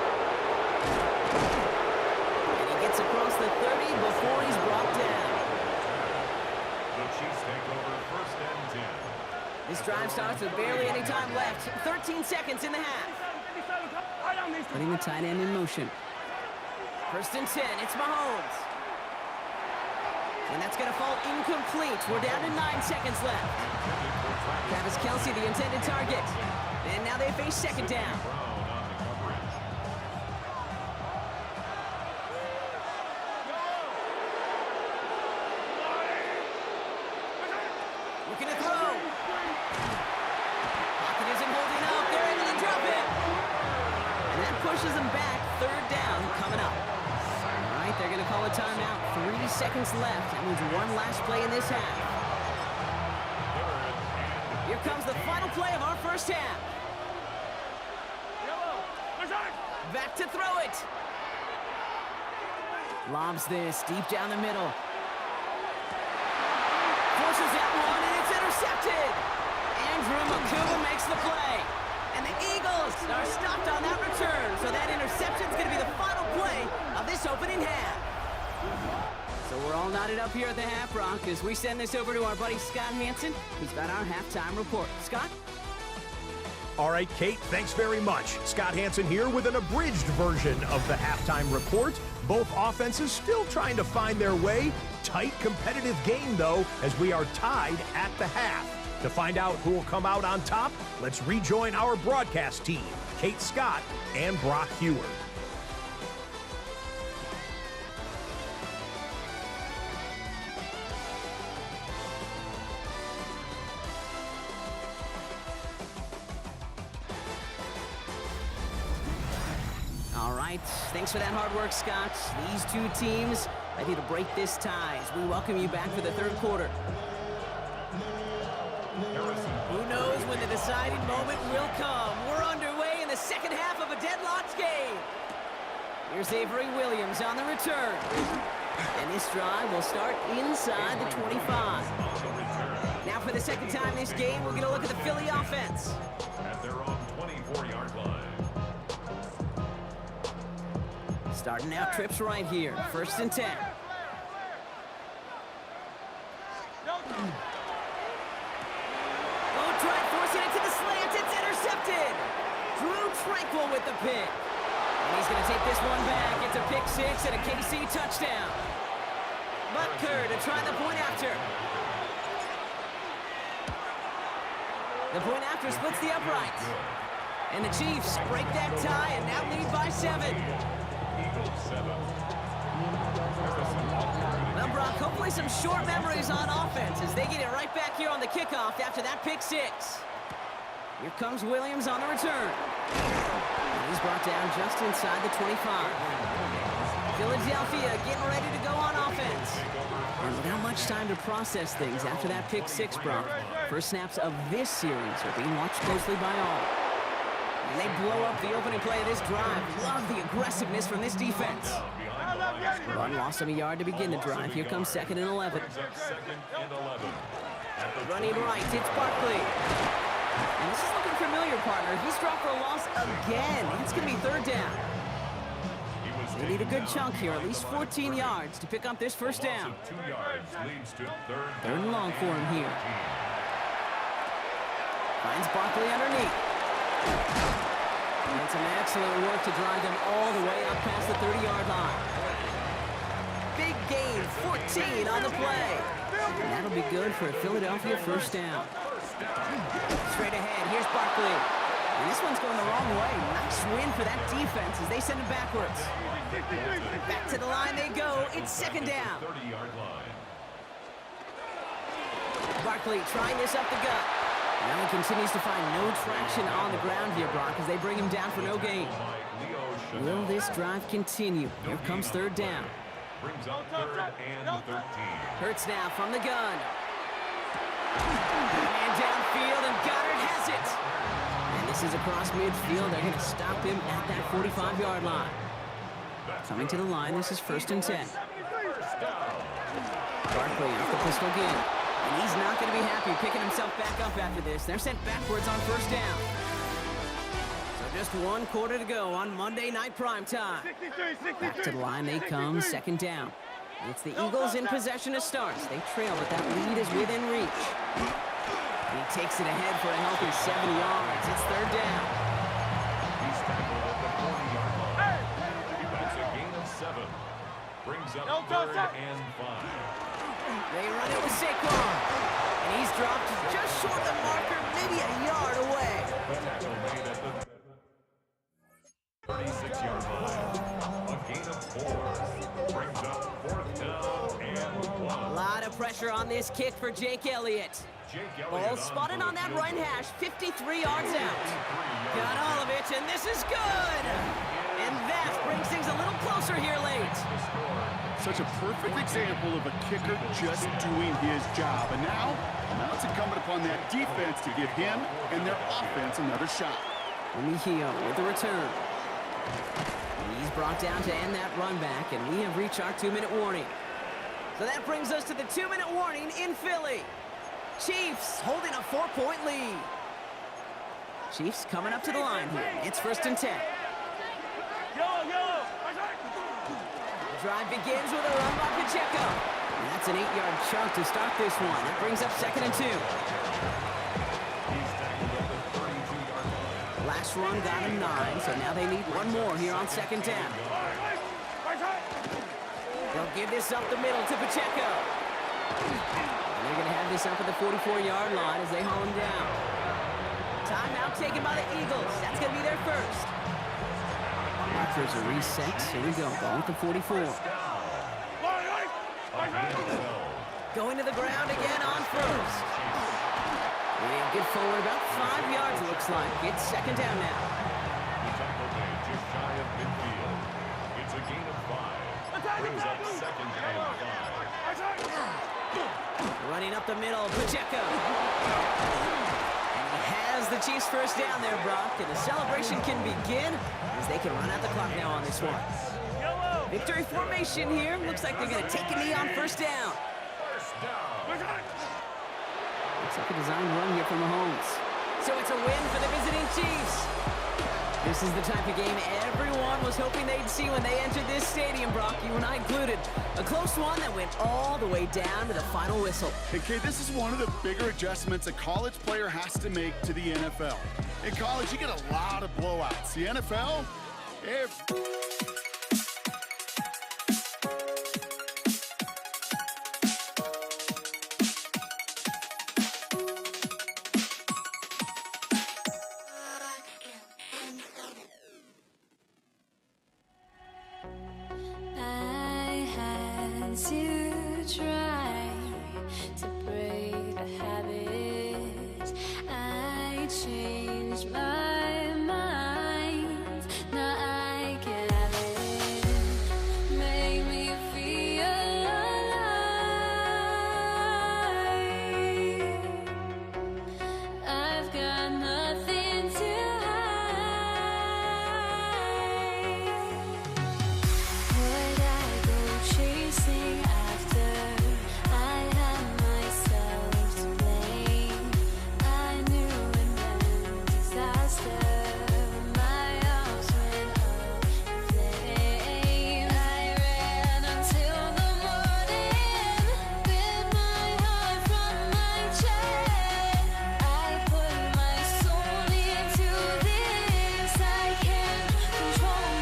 And he gets across the 30 before he's brought down. The Chiefs take over 1st and 10. This drive starts with barely any time left. 13 seconds in the half. Putting the tight end in motion. 1st and 10. It's Mahomes. And that's going to fall incomplete. We're down to 9 seconds left. Travis Kelce, the intended target. And now they face 2nd down. Looking to throw. Pocket isn't holding up. They're able to drop it. And that pushes them back. 3rd down coming up. All right, they're going to call a timeout. 3 seconds left. That means one last play in this half. Here comes the final play of our first half. Back to throw it. Lobs this deep down the middle. Forces that one, and it's intercepted. Andrew Makuba makes the play. And the Eagles are stopped on that return. So that interception's going to be the final play of this opening half. So we're all knotted up here at the half, Brock, as we send this over to our buddy Scott Hanson, who's got our halftime report. Scott? All right, Kate, thanks very much. Scott Hanson here with an abridged version of the halftime report. Both offenses still trying to find their way. Tight, competitive game, though, as we are tied at the half. To find out who will come out on top, let's rejoin our broadcast team, Kate Scott and Brock Huard. All right, thanks for that hard work, Scott. These two teams ready to break this tie as we welcome you back for the 3rd quarter. Who knows when the deciding moment will come? We're underway in the 2nd half of a deadlocked game. Here's Avery Williams on the return. And this drive will start inside the 25. Now for the 2nd time this game, we're going to look at the Philly offense. At their own 24-yard line. Starting out trips right here. 1st and 10. Forcing it to the slant. It's intercepted. Drew Tranquill with the pick. And he's going to take this one back. It's a pick 6 and a KC touchdown. Butker to try the point after. The point after splits the uprights. And the Chiefs break that tie and now lead by 7. Eagles 7. Well, Brock, hopefully some short memories on offense as they get it right back here on the kickoff after that pick 6. Here comes Williams on the return. And he's brought down just inside the 25. Philadelphia getting ready to go on offense. And without much time to process things after that pick 6, Brock, first snaps of this series are being watched closely by all. And they blow up the opening play of this drive. Love the aggressiveness from this defense. Run lost him a yard to begin the drive. Here comes 2nd and 11. Running right, it's Barkley. And this is looking familiar, partner. He's dropped for a loss again. It's going to be 3rd down. They need a good chunk here, at least 14 yards to pick up this first down. 2 yards leads to 3rd and long for him here. Finds Barkley underneath. And some excellent work to drive them all the way up past the 30-yard line. Big gain, 14 on the play. And that'll be good for a Philadelphia first down. Straight ahead, here's Barkley. And this one's going the wrong way. Nice win for that defense as they send it backwards. Back to the line they go. It's 2nd down. 30-yard line. Barkley trying this up the gut. Now he continues to find no traction on the ground here, Brock, as they bring him down for no gain. Will this drive continue? Here comes 3rd down. Brings up 3rd and 13. Hurts now from the gun. And downfield, and Goddard has it. And this is across midfield. They're going to stop him at that 45-yard line. Coming to the line, this is 1st and 10. Barkley off the pistol again. And he's not going to be happy picking himself back up after this. They're sent backwards on 1st down. So just 1 quarter to go on Monday Night Primetime. Back to the line they come, 2nd down. It's the Eagles in possession to start. They trail, but that lead is within reach. And he takes it ahead for a healthy 7 yards. It's 3rd down. He's tackled at the 40-yard line. That's a gain of 7. Brings up 3rd and 5. They run it with Saquon. And he's dropped just short of the marker, maybe a yard away. The tackle made at the 36-yard line. A gain of 4. Brings up 4th down and 1. A lot of pressure on this kick for Jake Elliott. Ball spotted on that right hash, 53 yards out. Got all of it, and this is good. And that brings things a little closer here late. Such a perfect example of a kicker just doing his job. And now it's incumbent upon that defense to give him and their offense another shot. Mejia with the return. He's brought down to end that run back, and we have reached our 2-minute warning. So that brings us to the 2-minute warning in Philly. Chiefs holding a 4-point lead. Chiefs coming up to the line here. It's 1st and 10. The drive begins with a run by Pacheco. And that's an 8-yard chunk to start this one. That brings up 2nd and 2. He's tackled at the 32-yard line. Last run got him 9, so now they need one more here on 2nd down. They'll give this up the middle to Pacheco. And they're going to have this up at the 44-yard line as they haul him down. Timeout taken by the Eagles. That's going to be their first. Markers are reset. Here we go. Ball at the 44. Going to the ground again on 1st. They'll get forward about 5 yards, looks like. It's 2nd down now. The tackle made just shy of midfield. It's a gain of 5. Brings up 2nd and 5. Running up the middle, Pacheco. And he has the Chiefs first down there, Brock. And the celebration can begin as they can run out the clock now on this one. Victory formation here. Looks like they're going to take a knee on 1st down. Looks like a designed run here from Mahomes. So it's a win for the visiting Chiefs. This is the type of game everyone was hoping they'd see when they entered this stadium, Brock, you and I included. A close one that went all the way down to the final whistle. Hey, Kate, this is one of the bigger adjustments a college player has to make to the NFL. In college, you get a lot of blowouts. The NFL, to try to break the habit. I changed my mind. Now I can have it. Make me feel alive. I've got nothing to hide. Would I go chasing after? I had myself to blame. I knew it meant disaster. My arms went up in flames. I ran until the morning, bit my heart from my chest. I put my soul into this. I can't control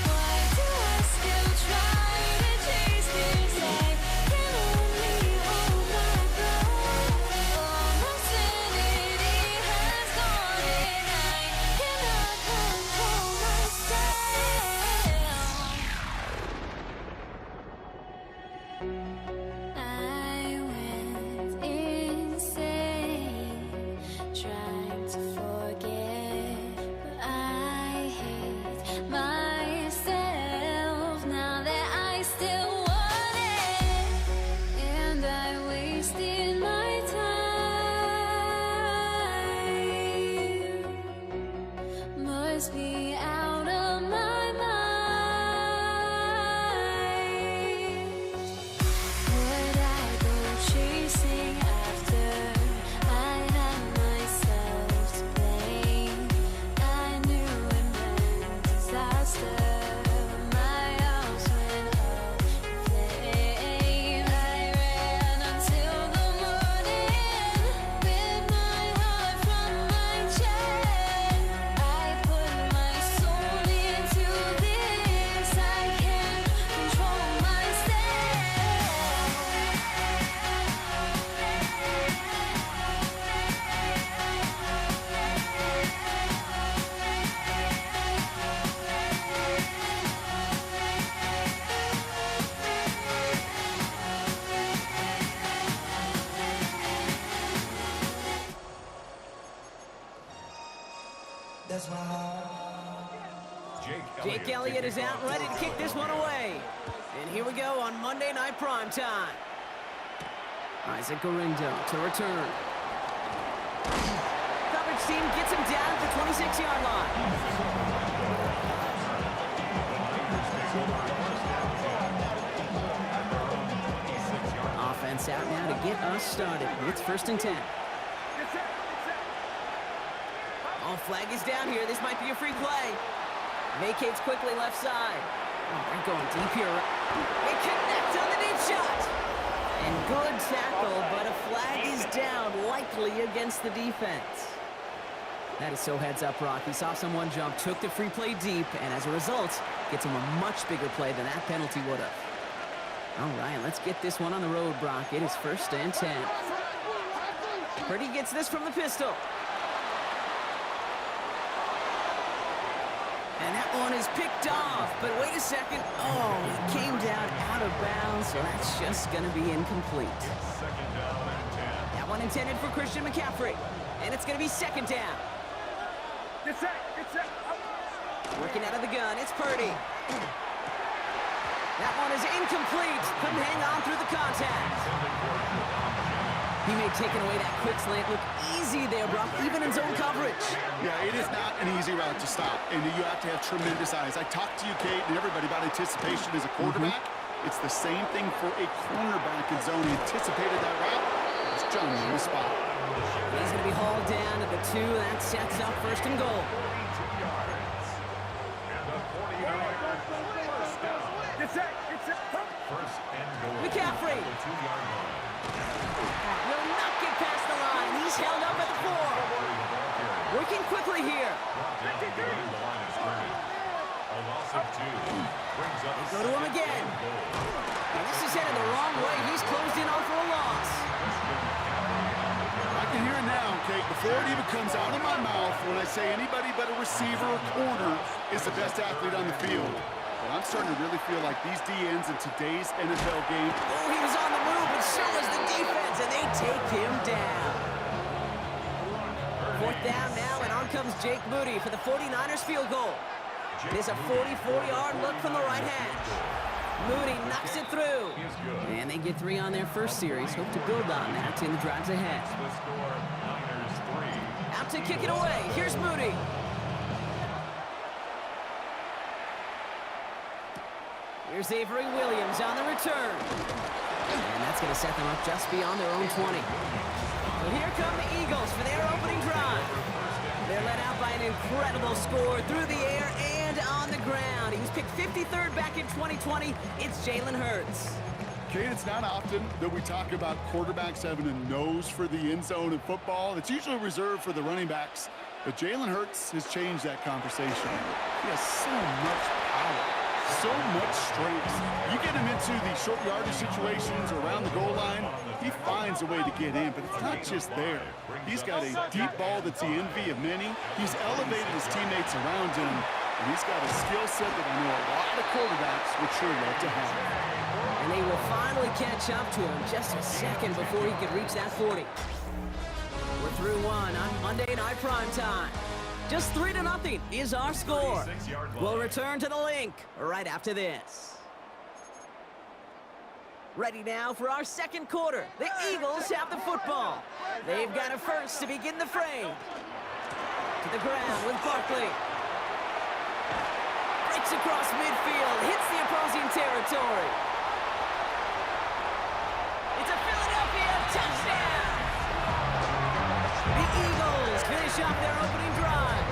Why do I still try to chase this? I can only hold my breath. All my sanity has gone and I cannot control myself. I went insane trying to forget, but I hate myself now that I still want it, and I wasted my time. Must be out of my mind. Would I go chasing after? I had myself to blame. I knew it meant disaster. My arms went up in flames. I ran until the morning, bit my heart from my chest. I put my soul into this. I can't control Jake Elliott is out, ready to kick this one away. And here we go on Monday Night Primetime. Isaac Gorindo to return. Coverage team gets him down at the 26-yard line. Offense out now to get us started. It's 1st and 10. Oh, flag is down here. This might be a free play. Vacates quickly left side. Oh, they're going deep here. They connect on the deep shot. And good tackle, but a flag is down, likely against the defense. That is so heads up, Brock. He saw someone jump, took the free play deep, and as a result, gets him a much bigger play than that penalty would have. All right, let's get this one on the road, Brock. It is 1st and 10. Purdy gets this from the pistol. And that one is picked off, but wait a second. Oh, it came down out of bounds, so that's just going to be incomplete. That one intended for Christian McCaffrey, and it's going to be 2nd down. Get set, get set. Working out of the gun, it's Purdy. That one is incomplete. Couldn't hang on through the contact. He may take away that quick slant. Look easy there, Brock, even in zone coverage. Yeah, it is not an easy route to stop, and you have to have tremendous eyes. I talked to you, Kate, and everybody about anticipation as a quarterback. It's the same thing for a cornerback in zone. He anticipated that route. It's John on the spot. He's going to be hauled down to the 2. That sets up first and goal. McCaffrey will not get past the line. He's held up at the 4. Working quickly here. They go to him again. And this is headed the wrong way. He's closed in on for a loss. I can hear it now, Kate, before it even comes out of my mouth when I say anybody but a receiver or corner is the best athlete on the field. But I'm starting to really feel like these DNs in today's NFL game. Oh, he was on the move, but so was the defense, and they take him down. 4th down now, and on comes Jake Moody for the 49ers field goal. It is a 44-yard look from the right hash. Moody knocks it through. And they get 3 on their first series. Hope to build on that in the drives ahead. Out to kick it away. Here's Moody. Here's Avery Williams on the return. And that's going to set them up just beyond their own 20. So here come the Eagles for their opening drive. They're led out by an incredible score through the air and on the ground. He was picked 53rd back in 2020. It's Jalen Hurts. Kate, it's not often that we talk about quarterbacks having a nose for the end zone in football. It's usually reserved for the running backs. But Jalen Hurts has changed that conversation. He has so much power, so much strength. You get him into the short yardage situations or around the goal line, he finds a way to get in, but it's not just there. He's got a deep ball that's the envy of many. He's elevated his teammates around him, and he's got a skill set that I know a lot of quarterbacks would sure love to have. And they will finally catch up to him just a second before he can reach that 40. We're through 1 on Monday Night Primetime. Just 3-0 is our score. We'll return to the link right after this. Ready now for our second quarter. The Eagles have the football. They've got a first to begin the frame. To the ground with Barkley. Breaks across midfield, hits the opposing territory. It's a Philadelphia touchdown. The Eagles finish off their opening drive.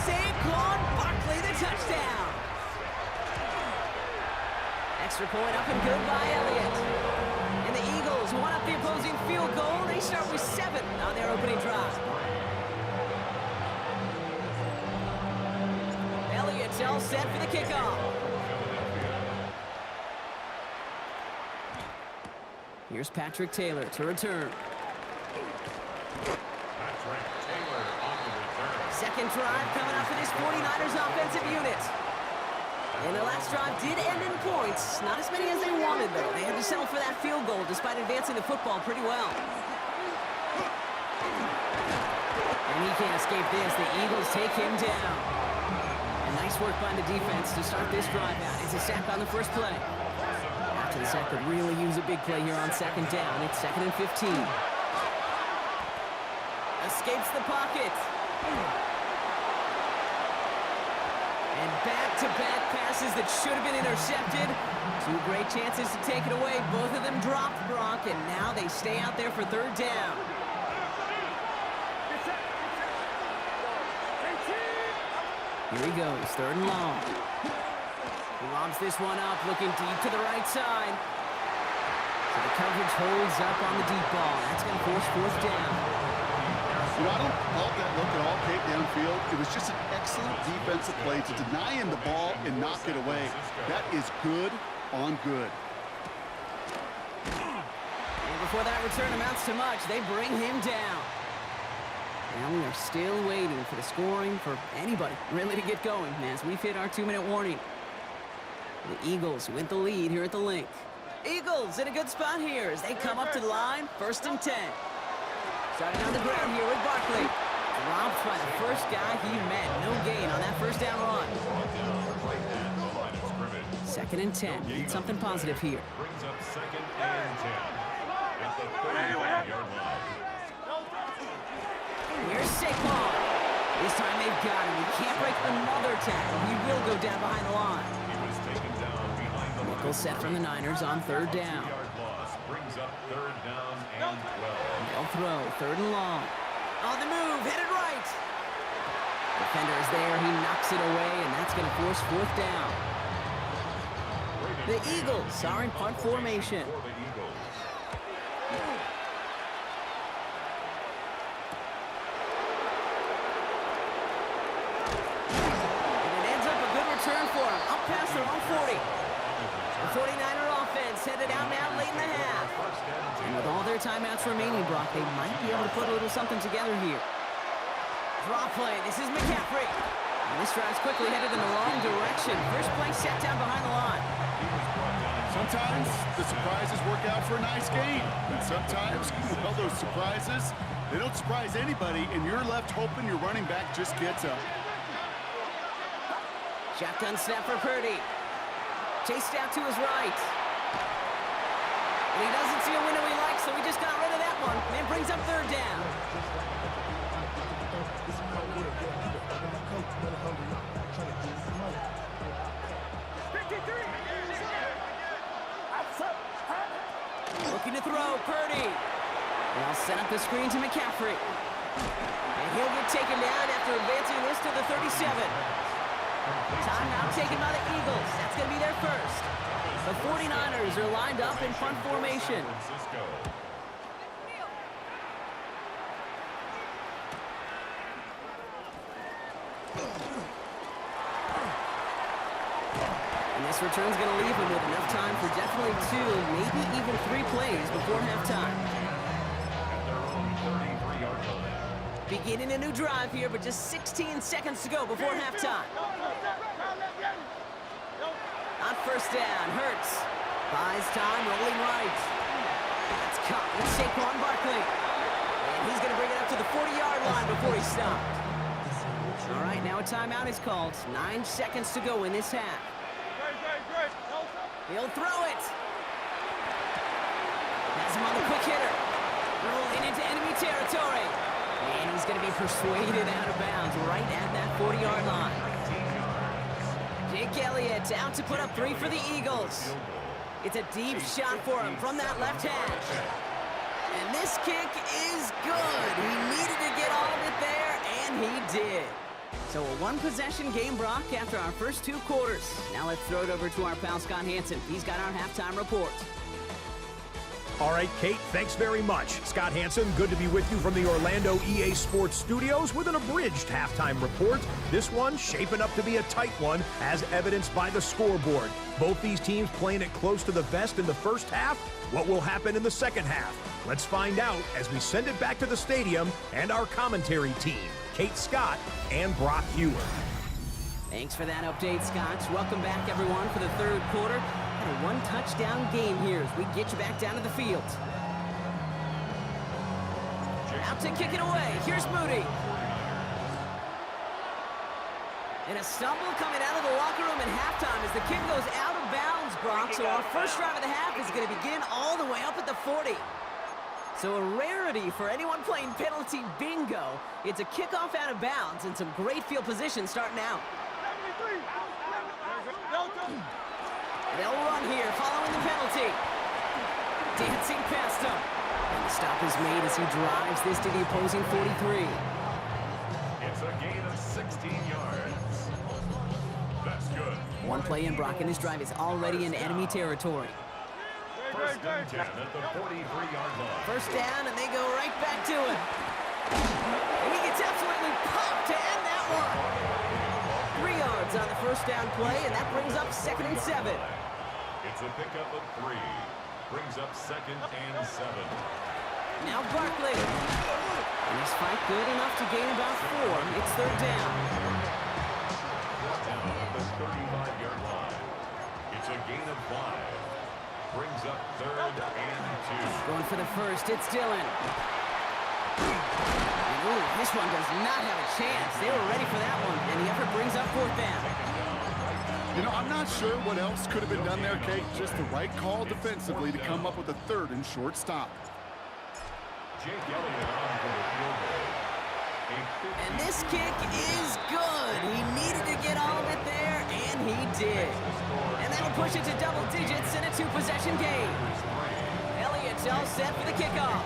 Saquon Barkley, the touchdown. Extra point up and good by Elliott. And the Eagles won up the opposing field goal. They start with 7 on their opening drive. Elliott's all set for the kickoff. Here's Patrick Taylor to return. Second drive coming up for this 49ers offensive unit. And the last drive did end in points. Not as many as they wanted, though. They had to settle for that field goal despite advancing the football pretty well. And he can't escape this. The Eagles take him down. And nice work by the defense to start this drive out. It's a sack on the first play. After the sack could really use a big play here on second down. It's 2nd and 15. Escapes the pocket. And back-to-back passes that should have been intercepted. 2 great chances to take it away. Both of them dropped, Brock, and now they stay out there for 3rd down. Here he goes, 3rd and long. He lobs this one up, looking deep to the right side. So the coverage holds up on the deep ball. That's going to force 4th down. You know, I don't fault that look at all, Kate, downfield. It was just an excellent defensive play to deny him the ball and knock it away. That is good on good. And before that return amounts to much, they bring him down. Now we are still waiting for the scoring for anybody really to get going as we've hit our 2-minute warning. The Eagles with the lead here at the link. Eagles in a good spot here as they come up to the line, 1st and 10. Starting on the ground here with Barkley. Robbed by the first guy he met. No gain on that 1st down run. Second and 10. Need something positive here. Brings up second and 10 at the 35-yard line. Here's Saquon. This time they've got him. He can't break another tackle. He will go down behind the line. He was taken down behind the line. Nickel set from the Niners on third down. 2-yard loss brings up third down and 12. They'll throw third and long. On the move, headed right. Defender is there. He knocks it away, and that's going to force fourth down. The Eagles are in punt formation. For the Eagles. And it ends up a good return for him. Up past their own 40. The 49er offense headed out now late in the half. And with all their timeouts remaining, Brock, they might be able to put a little something together here. Draw play. This is McCaffrey. And this drive's quickly headed in the wrong direction. First play set down behind the line. Sometimes the surprises work out for a nice game. And sometimes, well, those surprises, they don't surprise anybody, and you're left hoping your running back just gets up. Shotgun snap for Purdy. Chased out to his right. And he doesn't see a window he likes, so he just got rid of that one. And brings up third down. Looking to throw, Purdy. They'll set up the screen to McCaffrey. And he'll get taken down after advancing this to the 37. Timeout taken by the Eagles. That's going to be their first. The 49ers are lined up in punt formation. Francisco. And this return's going to leave him with enough time for definitely 2, maybe even 3 plays before halftime. At their own 33-yard line. Beginning a new drive here, but just 16 seconds to go before halftime. On first down, Hurts buys time, rolling right. That's caught with Saquon Barkley. And he's going to bring it up to the 40-yard line before he stopped. All right, now a timeout is called. 9 seconds to go in this half. He'll throw it. Has him on the quick hitter. Rolling into enemy territory. And he's going to be persuaded out of bounds right at that 40-yard line. Jake Elliott out to put up 3 for the Eagles. It's a deep shot for him from that left hash. And this kick is good. He needed to get all of it there, and he did. So a one-possession game, Brock, after our first 2 quarters. Now let's throw it over to our pal Scott Hanson. He's got our halftime report. All right, Kate, thanks very much. Scott Hanson, good to be with you from the Orlando EA Sports Studios with an abridged halftime report. This one shaping up to be a tight one, as evidenced by the scoreboard. Both these teams playing it close to the vest in the first half. What will happen in the second half? Let's find out as we send it back to the stadium and our commentary team, Kate Scott and Brock Hewer. Thanks for that update, Scott. Welcome back, everyone, for the third quarter. A one-touchdown game here as we get you back down to the field. Out to kick it away. Here's Moody. And a stumble coming out of the locker room at halftime as the kick goes out of bounds, Brock. So our first drive of the half is going to begin all the way up at the 40. So a rarity for anyone playing penalty bingo. It's a kickoff out of bounds and some great field position starting out. They'll run here following the penalty. Dancing past him. And the stop is made as he drives this to the opposing 43. It's a gain of 16 yards. That's good. One play in, Brock, and this drive is already in enemy territory. First and 10 at the 43-yard line. First down, and they go right back to him. And he gets absolutely popped to end that one. 3 yards on the first down play, and that brings up 2nd and 7. It's a pickup of 3. Brings up 2nd and 7. Now Barkley. And his fight good enough to gain about 4. It's third down. Down at the 35-yard line. It's a gain of 5. Brings up 3rd and 2. Going for the first, it's Dillon. And ooh, this one does not have a chance. They were ready for that one, and the effort brings up 4th down. You know, I'm not sure what else could have been done there, Kate. Just the right call defensively to come up with a 3rd and short stop. Jake Elliott on for the field goal. And this kick is good. He needed to get all of it there, and he did. And that'll push it to double digits in a 2-possession game. Elliott's all set for the kickoff.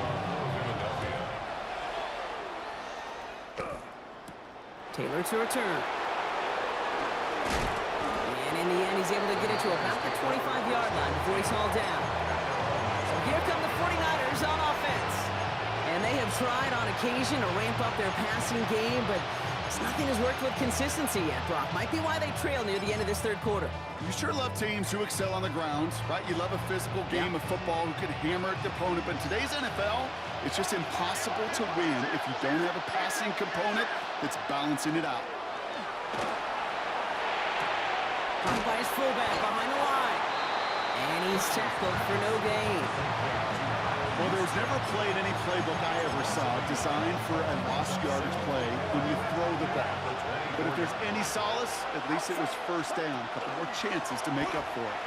Taylor to return. And in the end, he's able to get it to about the 25-yard line before he's hauled down. So here come the 49ers on offense. And they have tried on occasion to ramp up their passing game, but nothing has worked with consistency yet, Brock. Might be why they trail near the end of this 3rd quarter. You sure love teams who excel on the ground, right? You love a physical game of football who can hammer at the opponent, but in today's NFL, it's just impossible to win if you don't have a passing component that's balancing it out. Caught by his fullback behind the line. And he's tackled for no gain. Well, there was never a play in any playbook I ever saw designed for a lost yardage play when you throw the ball. But if there's any solace, at least it was 1st down. A couple more chances to make up for it.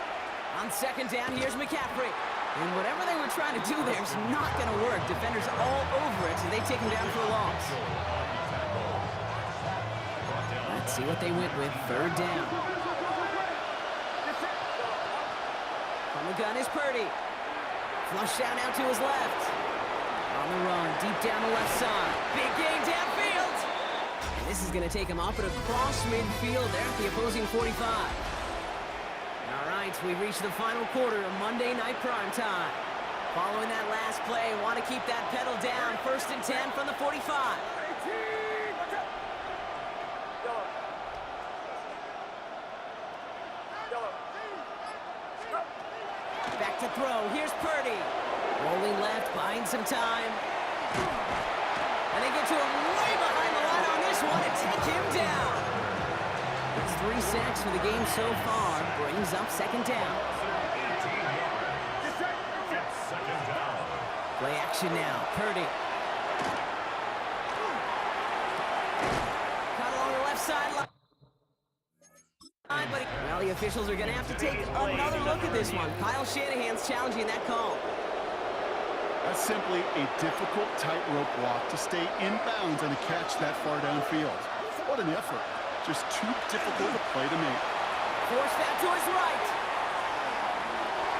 On 2nd down, here's McCaffrey. And whatever they were trying to do there is not going to work. Defenders all over it, so they take him down for a loss. Let's see what they went with. 3rd down. From the gun is Purdy. Flush down out to his left. On the run, deep down the left side. Big gain downfield. And this is going to take him up and across midfield there at the opposing 45. All right, we've reached the final quarter of Monday Night Prime Time. Following that last play, want to keep that pedal down. 1st and 10 from the 45. Back to throw. Here's Purdy. Rolling left, buying some time. And they get to him way behind the line on this one and take him down. It's 3 sacks for the game so far. Brings up 2nd down. Play action now. Purdy. Caught along the left sideline. But well, the officials are going to have to take another look at this one. Kyle Shanahan's challenging that call. That's simply a difficult tightrope walk to stay in bounds and to catch that far downfield. What an effort. Just too difficult a play to make. Forced out to his right.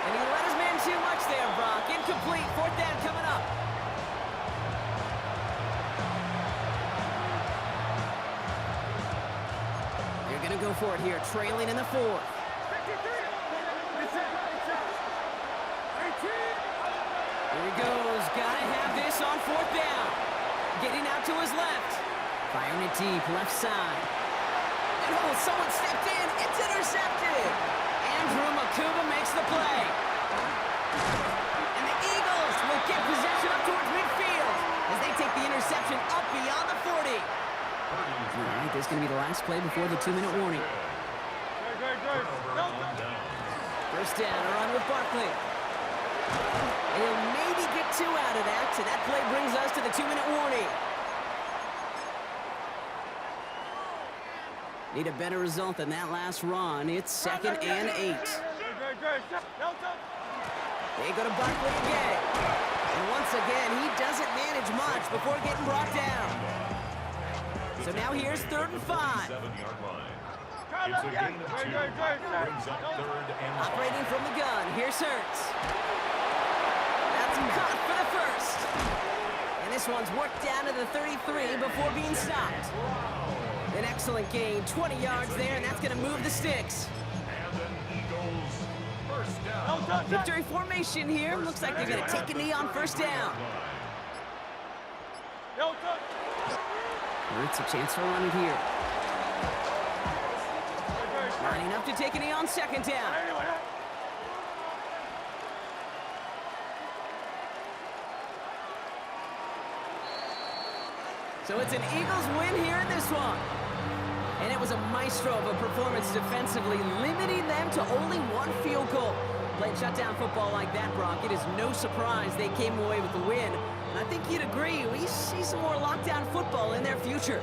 And he let his man too much there, Brock. Incomplete. 4th down coming up. They're going to go for it here, trailing in the 4th. Here he goes. Got to have this on 4th down. Getting out to his left. Firing it deep, left side. And oh, someone stepped in. It's intercepted. Andrew Makuba makes the play. And the Eagles will get possession up towards midfield as they take the interception up beyond the 40. All right, this is going to be the last play before the 2-minute warning. 1st down, a run with Barkley. He'll maybe get 2 out of that, so that play brings us to the 2-minute warning. Need a better result than that last run. It's 2nd and 8. They go to Barkley again. And once again, he doesn't manage much before getting brought down. So now here's 3rd and 5. 7-yard line. It's a gain of 2. Brings up 3rd and 5. Operating from the gun, here's Hurts. That's caught for the 1st. And this one's worked down to the 33 before being stopped. An excellent gain, 20 yards there, and that's going to move the sticks. And an Eagles 1st down. Victory formation here. Looks like they're going to take a knee on 1st down. It's a chance to run it here. Lining up to take a knee on 2nd down. So it's an Eagles win here in this one. And it was a maestro of a performance defensively, limiting them to only 1 field goal. Playing shutdown football like that, Brock, it is no surprise they came away with the win. And I think you'd agree, we see some more lockdown football in their future.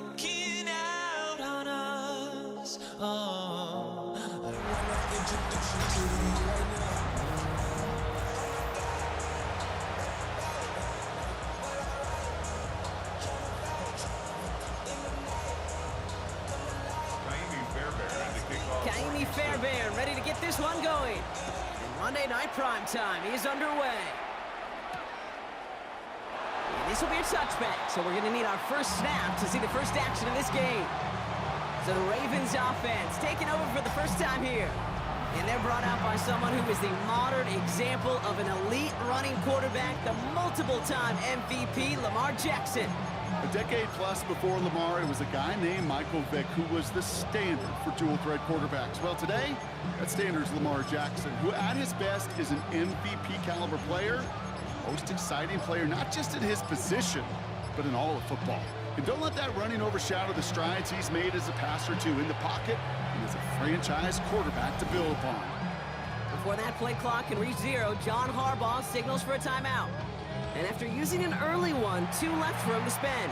looking out on us. Oh, Kaimi Fairbairn ready to get this one going. And Monday Night Prime Time is underway. And this will be a touchback, so we're going to need our first snap to see the first action of this game. So the Ravens offense taking over for the first time here. And they're brought out by someone who is the modern example of an elite running quarterback, the multiple-time MVP, Lamar Jackson. A decade plus before Lamar, it was a guy named Michael Vick who was the standard for dual-threat quarterbacks. Well, today, that standard is Lamar Jackson, who at his best is an MVP-caliber player, most exciting player, not just in his position, but in all of football. And don't let that running overshadow the strides he's made as a passer, too, in the pocket and as a franchise quarterback to build upon. Before that play clock can reach zero, John Harbaugh signals for a timeout. And after using an early one, 2 left for him to spend.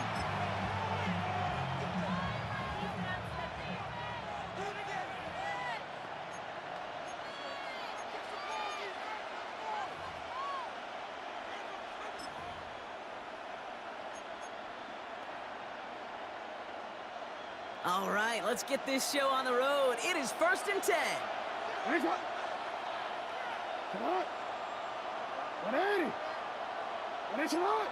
All right, let's get this show on the road. It is 1st and 10. Come on. 180. Finish it on.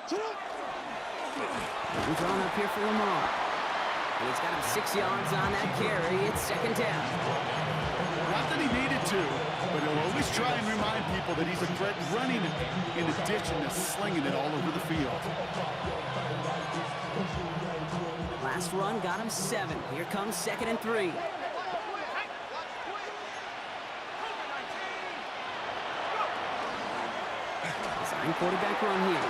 He's drawn up here for Lamar. And he's got him 6 yards on that carry. It's 2nd down. Not that he needed to, but he'll always try and remind people that he's a threat running it in addition to slinging it all over the field. Last run got him 7. Here comes 2nd and 3. Design quarterback run here.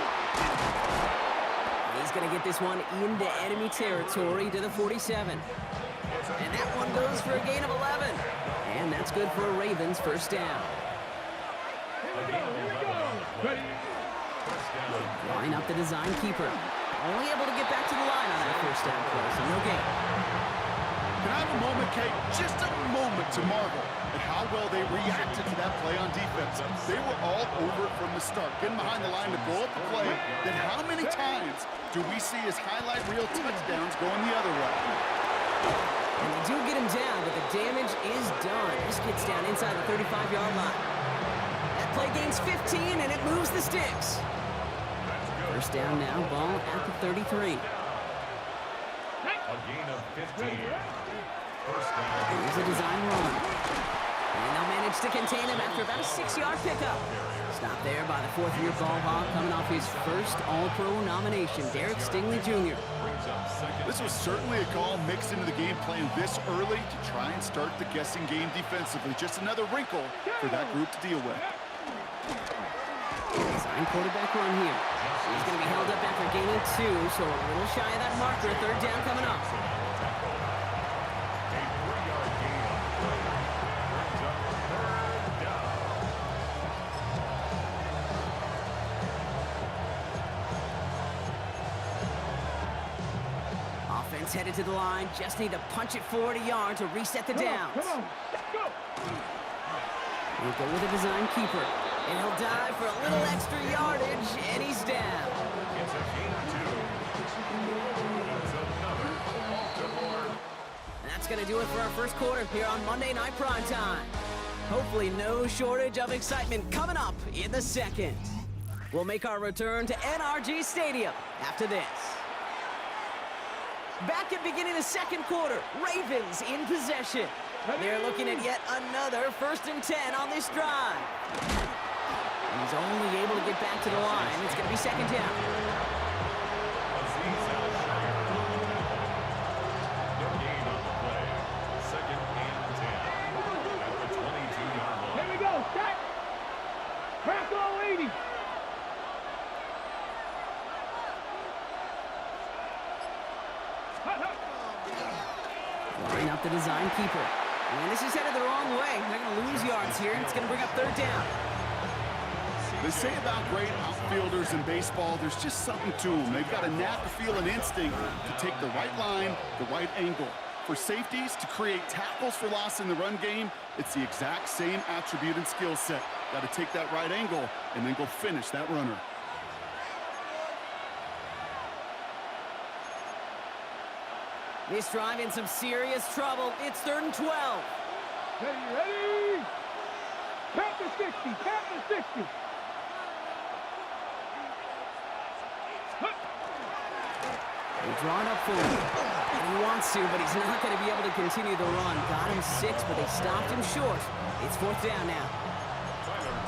He's going to get this one into enemy territory to the 47. And that one goes for a gain of 11. And that's good for a Ravens 1st down. Line up the design keeper. Only able to get back to the line on that 1st down play, so no gain. Can I have a moment, Kate? Just a moment to marvel at how well they reacted to that play on defense. They were all over it from the start, getting behind the line to blow up the play. Then how many times do we see his highlight reel touchdowns going the other way? And they do get him down, but the damage is done. This gets down inside the 35-yard line. That play gains 15, and it moves the sticks. 1st down now, ball at the 33. A gain of 15. 1st down. Here's a design run. And they'll manage to contain him after about a 6-yard pickup. Stopped there by the 4th-year ball hog coming off his first All-Pro nomination, Derek Stingley Jr. This was certainly a call mixed into the game plan this early to try and start the guessing game defensively. Just another wrinkle for that group to deal with. Design quarterback run here. He's going to be held up after gaining 2, so a little shy of that marker. 3rd down coming up. A 3-yard gain on the play. Brings up 3rd down. Offense headed to the line. Just need to punch it forward a yard to reset the downs. Come on. Let's go. We'll go with a design keeper. And he'll dive for a little extra yardage, and he's down. It's a gain of 2. That's another Baltimore. And that's going to do it for our first quarter here on Monday Night Prime Time. Hopefully no shortage of excitement coming up in the second. We'll make our return to NRG Stadium after this. Back at beginning of 2nd quarter, Ravens in possession. They're looking at yet another 1st and 10 on this drive. And he's only able to get back to the line. It's going to be 2nd down. Azeez Al-Shaair. No gain on the play. 2nd and 10. At the 22-yard line. Here we go. Set. Crack all 80. Line up the design keeper. And this is headed the wrong way. They're going to lose yards here, and it's going to bring up 3rd down. They say about great outfielders in baseball, there's just something to them. They've got a knack, a feel, an instinct to take the right line, the right angle. For safeties to create tackles for loss in the run game, it's the exact same attribute and skill set. Got to take that right angle and then go finish that runner. This drive in some serious trouble. It's 3rd and 12. Ready? Count to 60, count to 60. They draw it up for him. And he wants to, but he's not going to be able to continue the run. Got him 6, but they stopped him short. It's 4th down now.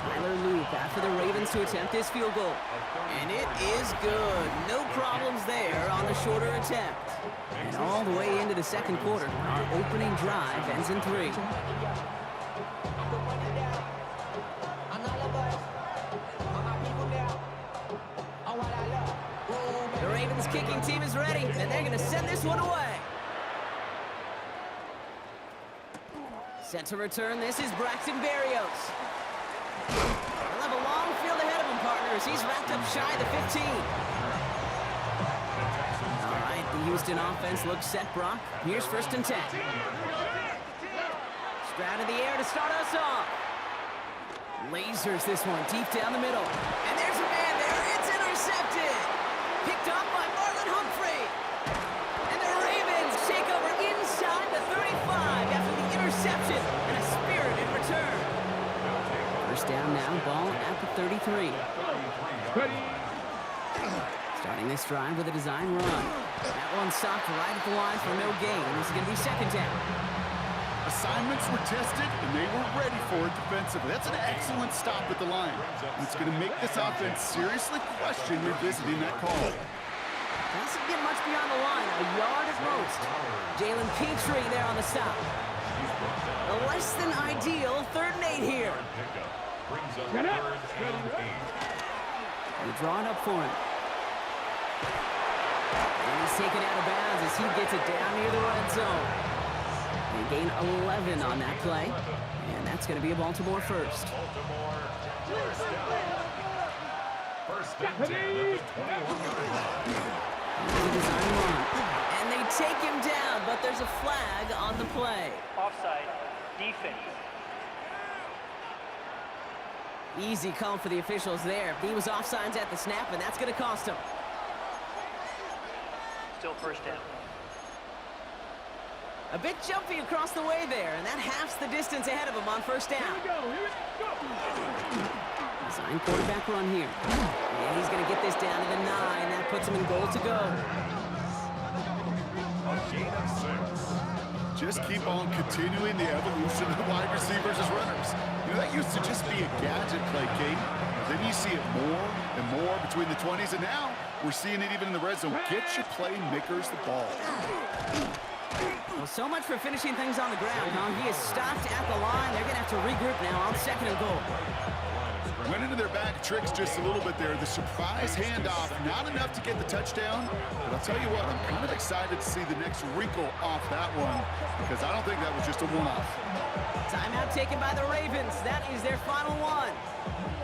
Tyler Loop after the Ravens to attempt this field goal. And it is good. No problems there on the shorter attempt. And all the way into the 2nd quarter, our opening drive ends in 3. The Ravens kicking team is ready, and they're going to send this one away. Set to return, this is Braxton Berrios. He'll have a long field ahead of him, partners. He's wrapped up shy of the 15. All right, the Houston offense looks set, Brock. Here's 1st and 10. Stroud in the air to start us off. Lasers this one deep down the middle. And there's a man there. It's intercepted. Picked up by Marlon Humphrey. And the Ravens take over inside the 35 after the interception and a spirited return. 1st down now, ball at the 33. Starting this drive with a design run. That one stopped right at the line for no gain. This is going to be 2nd down. Assignments were tested, and they were ready for it defensively. That's an excellent stop at the line. And it's going to make this offense seriously question revisiting that call. Doesn't get much beyond the line, a yard at most. Jalen Petrie there on the stop. A less than ideal 3rd and 8 here. They draw it up for him. And he's taken out of bounds as he gets it down near the red zone. They gain 11 on that play, and that's going to be a Baltimore 1st. There's a design run, and they take him down, but there's a flag on the play. Offside. Defense. Easy call for the officials there. He was offsides at the snap, and that's going to cost him. Still 1st down. A bit jumpy across the way there, and that halves the distance ahead of him on 1st down. Design quarterback run here. And he's going to get this down to the 9. That puts him in goal to go. A gain of 6. Just keep on continuing the evolution of the wide receivers as runners. You know, that used to just be a gadget play, Kate. Then you see it more and more between the 20s, and now we're seeing it even in the red zone. Get your playmakers the ball. Well, so much for finishing things on the ground, huh? He is stopped at the line. They're going to have to regroup now on 2nd and goal. Went into their bag tricks just a little bit there. The surprise handoff, not enough to get the touchdown. But I'll tell you what, I'm kind of excited to see the next wrinkle off that one, because I don't think that was just a one-off. Timeout taken by the Ravens. That is their final one.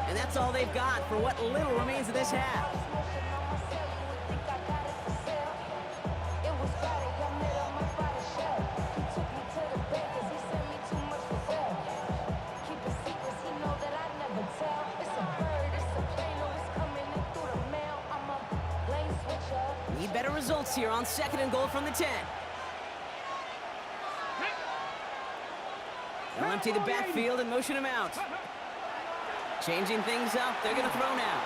And that's all they've got for what little remains of this half. Need better results here on 2nd and goal from the 10. They'll empty the backfield and motion him out. Changing things up, they're going to throw now.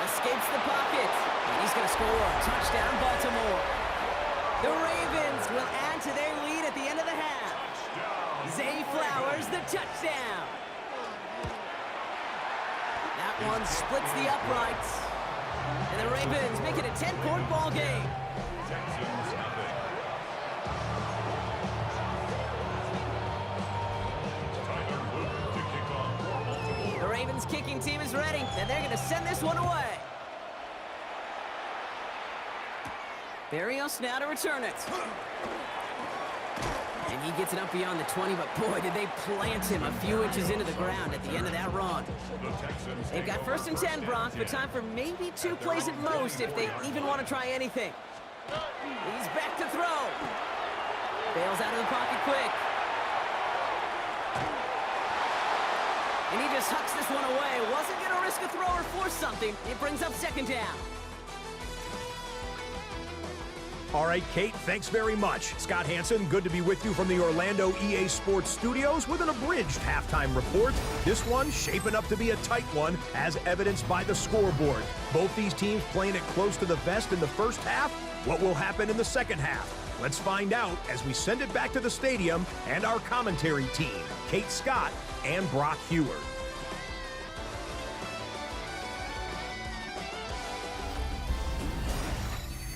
Escapes the pocket, and he's going to score. Touchdown, Baltimore. The Ravens will add to their lead at the end of the half. Zay Flowers, the touchdown. That one splits the uprights. And the Ravens make it a 10-point ball game. Texans nothing. Tyler Loop to kick off for Baltimore. The Ravens kicking team is ready, and they're going to send this one away. Berrios now to return it. And he gets it up beyond the 20, but boy, did they plant him a few inches into the ground at the end of that run. They've got 1st and 10, Brock, but time for maybe 2 plays at most if they even want to try anything. He's back to throw. Bails out of the pocket quick. And he just hucks this one away. Wasn't going to risk a throw or force something. It brings up 2nd down. All right, Kate, thanks very much. Scott Hanson, good to be with you from the Orlando EA Sports Studios with an abridged halftime report. This one shaping up to be a tight one, as evidenced by the scoreboard. Both these teams playing it close to the vest in the first half. What will happen in the second half? Let's find out as we send it back to the stadium and our commentary team, Kate Scott and Brock Huard.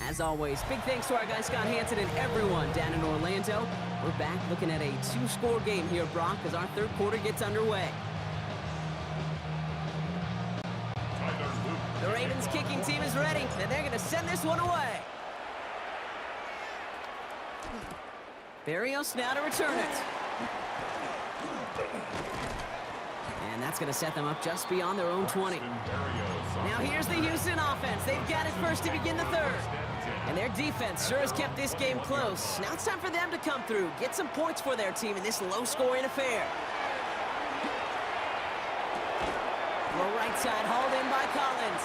As always, big thanks to our guy Scott Hanson and everyone down in Orlando. We're back looking at a 2-score game here, Brock, as our 3rd quarter gets underway. The Ravens kicking team is ready, and they're going to send this one away. Barrios now to return it. And that's going to set them up just beyond their own 20. Now here's the Houston offense. They've got it first to begin the 3rd. And their defense sure has kept this game close. Now it's time for them to come through, get some points for their team in this low-scoring affair. Low right side, hauled in by Collins.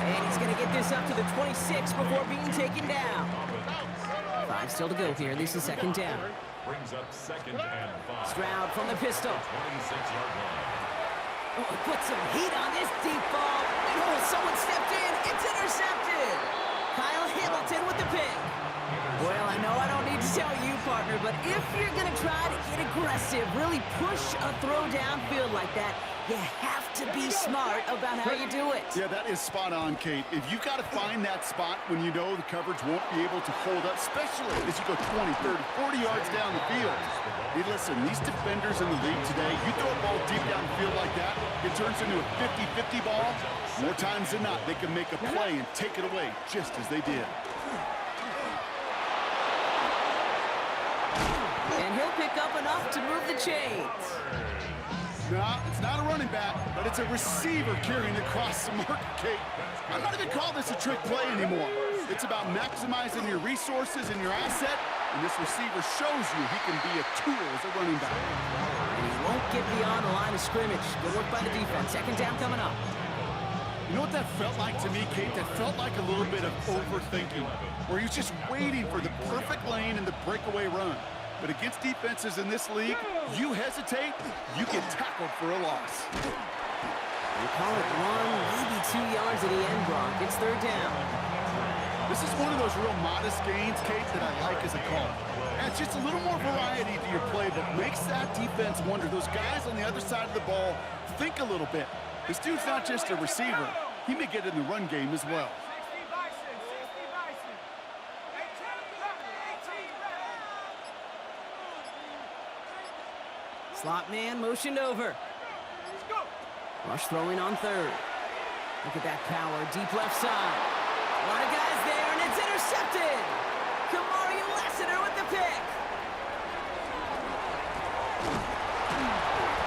And he's going to get this up to the 26 before being taken down. 5 still to go here. This is 2nd down. Brings up 2nd and 5. Stroud from the pistol. 26-yard line. Oh, put some heat on this deep ball. Oh, someone stepped in. It's intercepted. Kyle Hamilton with the pick. Well, I know I don't need to tell you, partner, but if you're going to try to get aggressive, really push a throw downfield like that, you have to be smart about how you do it. Yeah, that is spot on, Kate. If you've got to find that spot when you know the coverage won't be able to hold up, especially as you go 20, 30, 40 yards down the field. Hey, listen, these defenders in the league today, you throw a ball deep down the field like that, it turns into a 50-50 ball. More times than not, they can make a play and take it away just as they did. And he'll pick up enough to move the chains. No, it's not a running back, but it's a receiver carrying across the market, Kate. I'm not even calling this a trick play anymore. It's about maximizing your resources and your asset, and this receiver shows you he can be a tool as a running back. And he won't get beyond the line of scrimmage. Good work by the defense. 2nd down coming up. You know what that felt like to me, Kate? That felt like a little bit of overthinking, where he was just waiting for the perfect lane and the breakaway run. But against defenses in this league, you hesitate, you get tackled for a loss. We call it 1, maybe 2 yards at the end, Brock. It's 3rd down. This is one of those real modest gains, Kate, that I like as a call. Adds just a little more variety to your playbook. Makes that defense wonder. Those guys on the other side of the ball think a little bit. This dude's not just a receiver. He may get in the run game as well. Slot man motioned over. Rush throwing on 3rd. Look at that power, deep left side. A lot of guys there, and it's intercepted. Kamari Lassiter with the pick.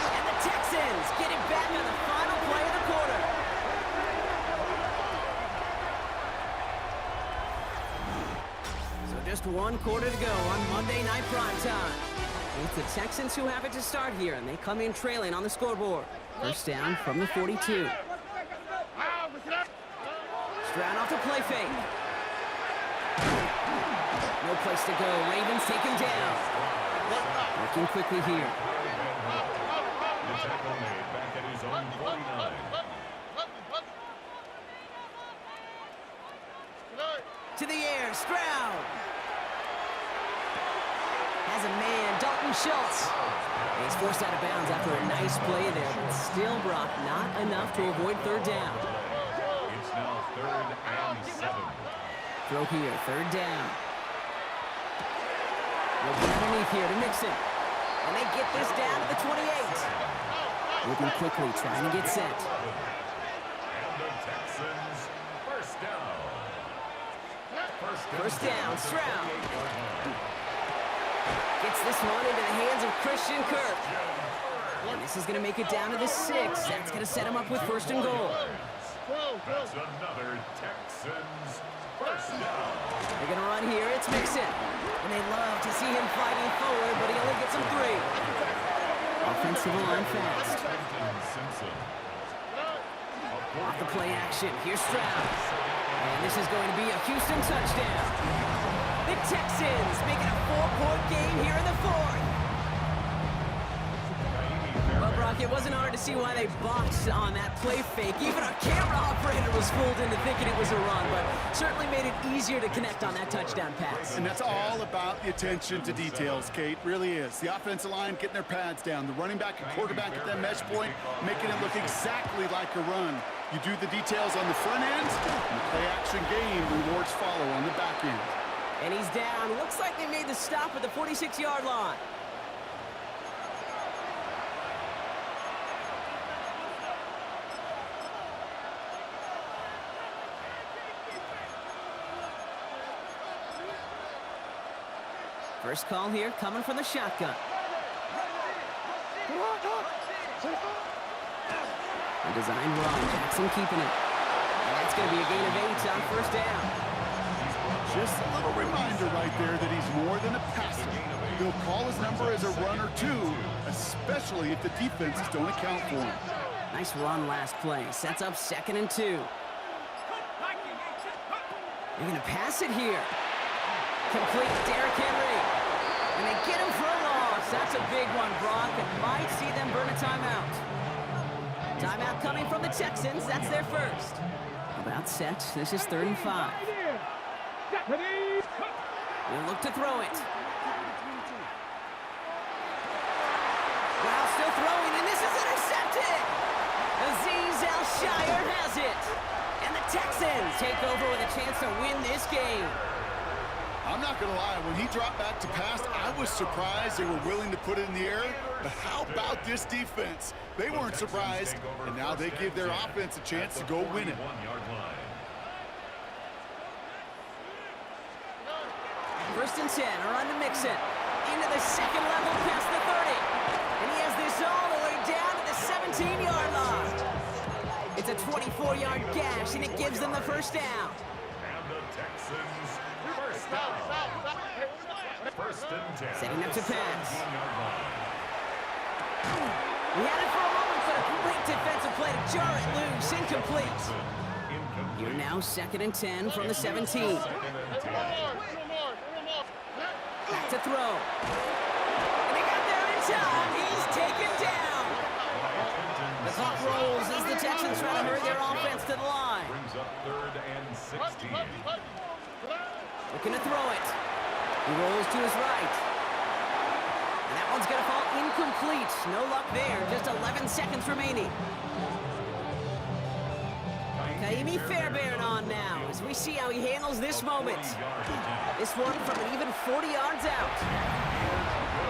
And the Texans get it back on the final play of the quarter. So just 1 quarter to go on Monday Night Primetime. It's the Texans who have it to start here, and they come in trailing on the scoreboard. 1st down from the 42. Stroud off the play fake. No place to go. Ravens taken down. Working quickly here. The tackle made back at his own 49. To the air, Stroud. Has a man, Dalton Schultz. And he's forced out of bounds after a nice play there, but still, Brock, not enough to avoid 3rd down. It's now 3rd and 7. Throw here, 3rd down. Looking underneath here to Mixon. And they get this down to the 28. Moving quickly, trying to get set. And the Texans, 1st down. First down, Stroud. Gets this one into the hands of Christian Kirk. And this is going to make it down to the 6. That's going to set him up with first and goal. That's another Texans first down. They're going to run here. It's Mixon. And they love to see him fighting forward, but he only gets them 3. Offensive line fast. Off the play action. Here's Stroud. And this is going to be a Houston touchdown. The Texans making a 4-point game here in the 4th. Well, Brock, it wasn't hard to see why they botched on that play fake. Even our camera operator was fooled into thinking it was a run, but certainly made it easier to connect on that touchdown pass. And that's all about the attention to details, Kate. Really is. The offensive line getting their pads down. The running back and quarterback at that mesh point, making it look exactly like a run. You do the details on the front end, and the play-action game rewards follow on the back end. And he's down. Looks like they made the stop at the 46-yard line. First call here coming from the shotgun. A design run. Jackson keeping it. And that's going to be a gain of 8 on first down. Just a little reminder right there that he's more than a passer. He'll call his number as a run or two, especially if the defenses don't account for him. Nice run last play. Sets up 2nd and 2. They're going to pass it here. Complete Derrick Henry. And they get him for a loss. That's a big one, Brock, and might see them burn a timeout. Timeout coming from the Texans. That's their first. About set. This is 3rd and 5. They'll look to throw it. Wow, still throwing, and this is intercepted. Azeez Al-Shaair has it. And the Texans take over with a chance to win this game. I'm not going to lie, when he dropped back to pass, I was surprised they were willing to put it in the air. But how about this defense? They weren't surprised, and now they give their offense a chance to go win it. First and 10, a run to Mixon. Into the second level, past the 30. And he has this all the way down to the 17-yard line. It's a 24-yard gash, and it gives them the first down. And the Texans first down. First and 10. Setting up to pass. We had it for a moment, but a great defensive play to jar it loose. Incomplete. You're now 2nd and 10 from the 17. Back to throw. And he got there in time. He's taken down. The clock rolls as the Texans try to hurry their offense to the line. Brings up 3rd and 16. Looking to throw it. He rolls to his right. And that one's going to fall incomplete. No luck there. Just 11 seconds remaining. Kaimi Fairbairn on now as we see how he handles this moment. This one from an even 40 yards out.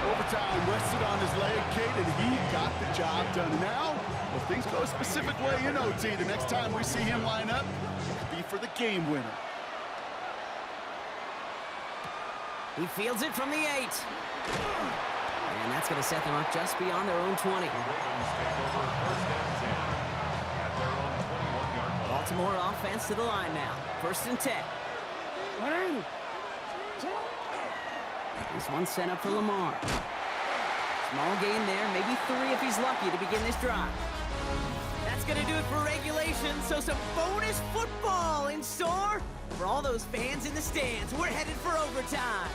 Overtime rested on his leg, Kate, and he got the job done. Now, if things go a specific way in OT, the next time we see him line up, it'll be for the game winner. He fields it from the 8. And that's going to set them up just beyond their own 20. Baltimore offense to the line now. First and 10. This one set up for Lamar. Small gain there, maybe 3 if he's lucky to begin this drive. That's going to do it for regulation, so some bonus football in store for all those fans in the stands. We're headed for overtime.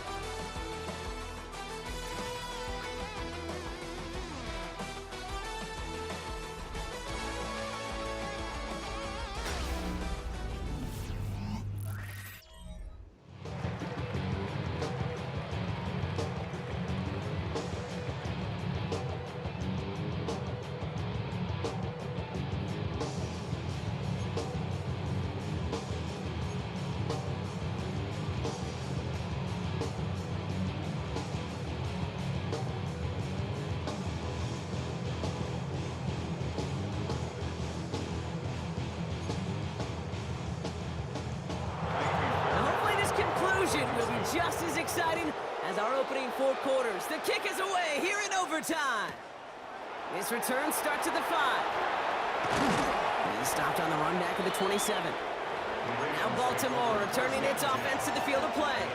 Will be just as exciting as our opening 4 quarters. The kick is away here in overtime. This return starts at the 5. He's stopped on the run back of the 27. Now Baltimore returning its offense to the field of play.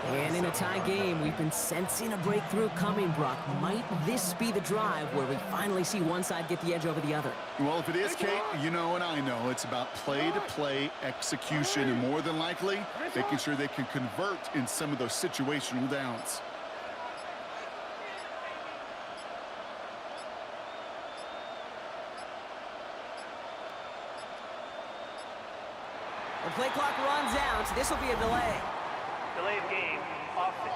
And in a tie game, we've been sensing a breakthrough coming, Brock. Might this be the drive where we finally see one side get the edge over the other? Well, if it is, Kate, you know and I know it's about play-to-play execution, and more than likely, making sure they can convert in some of those situational downs. The play clock runs out. This will be a delay. Delay of game, offense.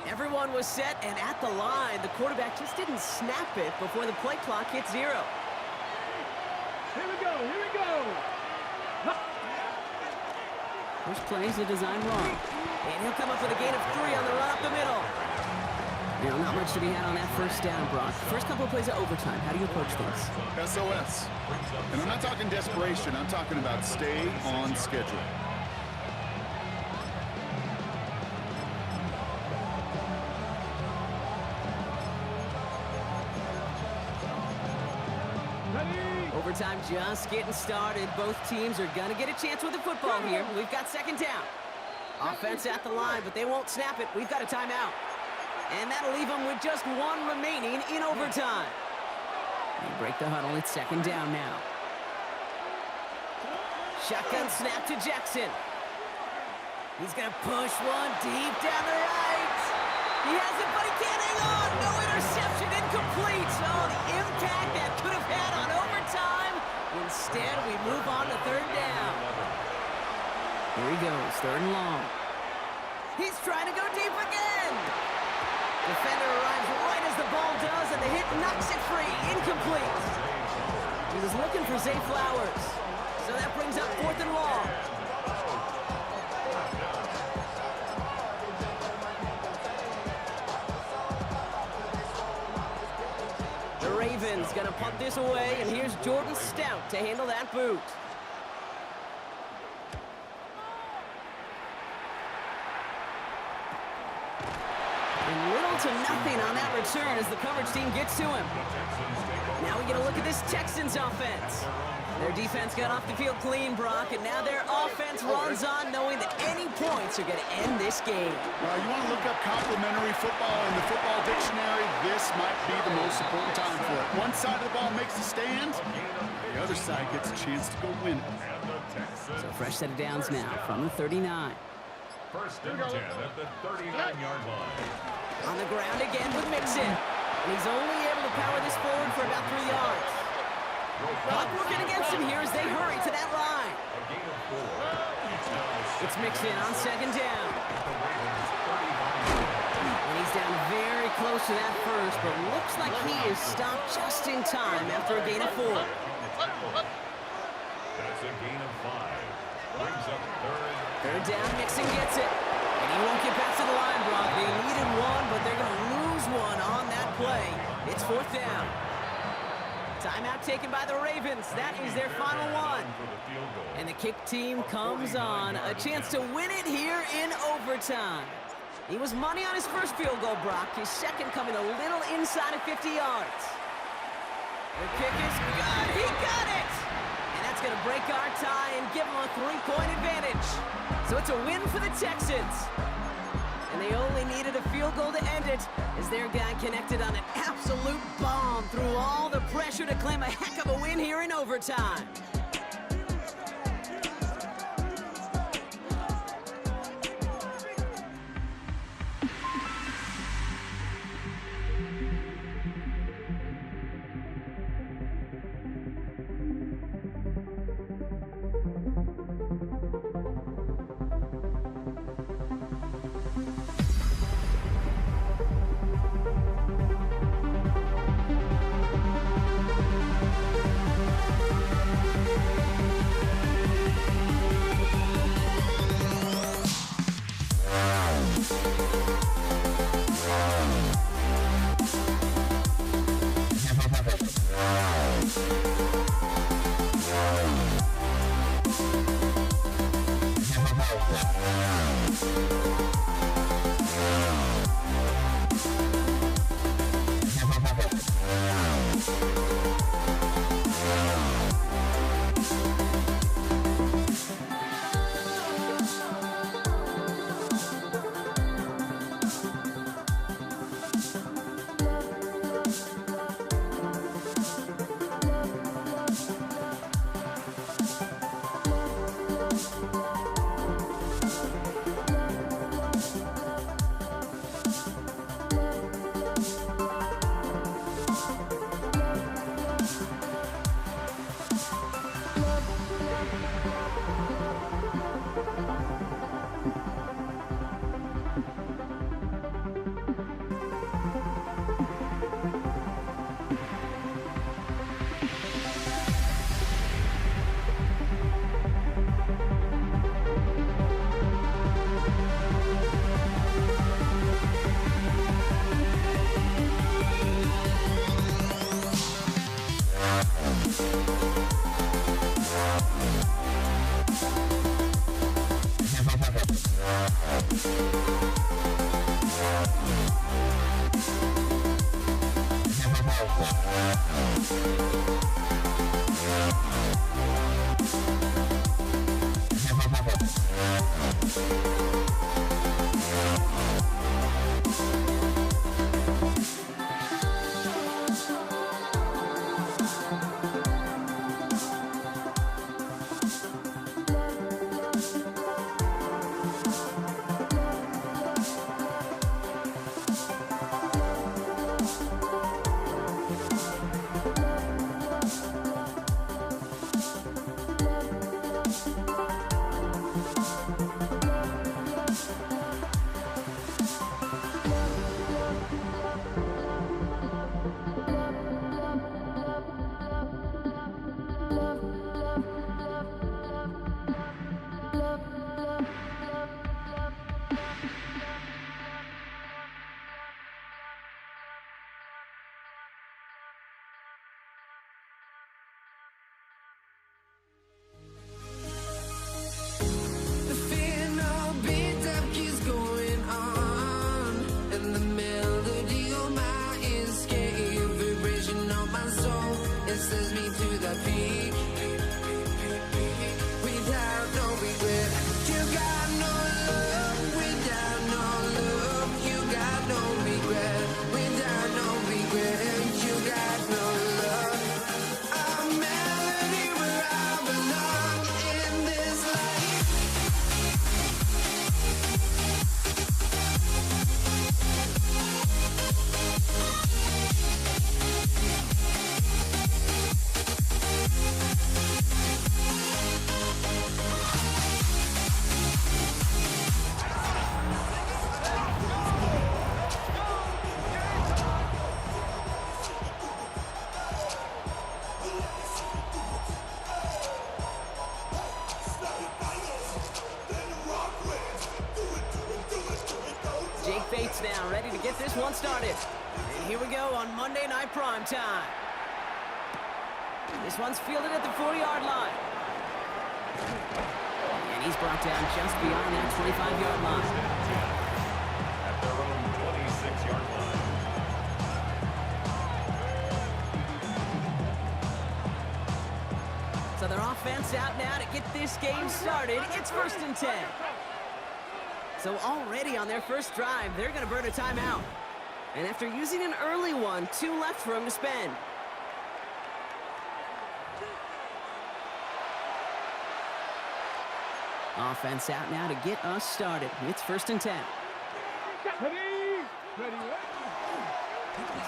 Everyone was set and at the line. The quarterback just didn't snap it before the play clock hit 0. Here we go, here we go. First play is a design wrong. And he'll come up with a gain of 3 on the run up the middle. You know, not much to be had on that first down, Brock. First couple of plays of overtime. How do you approach things? SOS. And I'm not talking desperation. I'm talking about stay on schedule. Overtime just getting started. Both teams are going to get a chance with the football here. We've got second down. Offense at the line, but they won't snap it. We've got a timeout. And that'll leave them with just 1 remaining in overtime. They break the huddle. It's second down now. Shotgun snap to Jackson. He's going to push one deep down the right. He has it, but he can't hang on. No interception, incomplete. Oh, the impact that could have had on overtime. Instead, we move on to third down. Here he goes, 3rd and long. He's trying to go deep again. Defender arrives right as the ball does, and the hit knocks it free. Incomplete. He was looking for Zay Flowers. So that brings up 4th and long. The Ravens gonna punt this away, and here's Jordan Stout to handle that boot. And little to nothing on that return as the coverage team gets to him. Now we get a look at this Texans offense. Their defense got off the field clean, Brock, and now their offense runs on knowing that any points are going to end this game. Well, you want to look up complimentary football in the football dictionary, this might be the most important time for it. One side of the ball makes a stand, the other side gets a chance to go win it. So fresh set of downs now from the 39. First and 10 at the 39-yard line. On the ground again with Mixon. And he's only able to power this forward for about 3 yards. Clock working against him here as they hurry to that line. It's Mixon on second down. And he's down very close to that first, but looks like he is stopped just in time after a gain of 4. That's a gain of 5. Brings up Third down, Mixon gets it. And he won't get back to the line, Brock. They needed 1, but they're going to lose 1 on that play. It's 4th down. Timeout taken by the Ravens. That is their final one. And the kick team comes on. A chance to win it here in overtime. He was money on his first field goal, Brock. His second coming a little inside of 50 yards. The kick is good. He got it! And that's going to break our tie and give them a 3-point advantage. So it's a win for the Texans. And they only needed a field goal to end it as their guy connected on an absolute bomb through all the pressure to claim a heck of a win here in overtime. seats now, ready to get this one started. And here we go on Monday Night Prime Time. This one's fielded at the 4-yard line. And he's brought down just beyond that 25-yard line. At their own 26-yard line. So their offense out now to get this game started. It's 1st and 10. So already on their first drive, they're going to burn a timeout. And after using an early one, 2 left for them to spend. Offense out now to get us started. It's 1st and 10.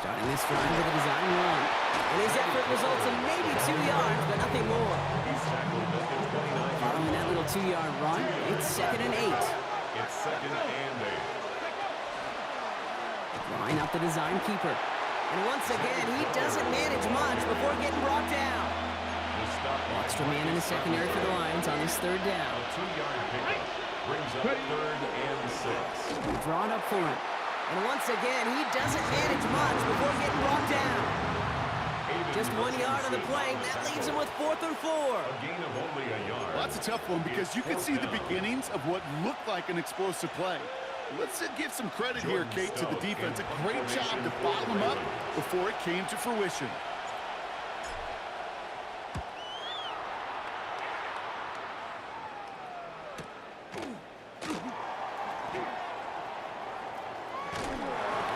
Starting this drive with a design run. And his effort results in maybe 2 yards, but nothing more. Following that little 2-yard run, it's 2nd and 8. It's 2nd and 8. Line up the design keeper. And once again, he doesn't manage much before getting brought down. Extra man in the secondary for the Lions on this 3rd down. A 2-yard pickup brings up 3rd and 6. Drawn up for him. And once again, he doesn't manage much before getting brought down. Just 1 yard on the play. That leaves him with 4th and 4. A gain of only a yard. Well, that's a tough one because you can see the beginnings of what looked like an explosive play. Let's give some credit here, Kate, to the defense. A great job to bottle them up before it came to fruition.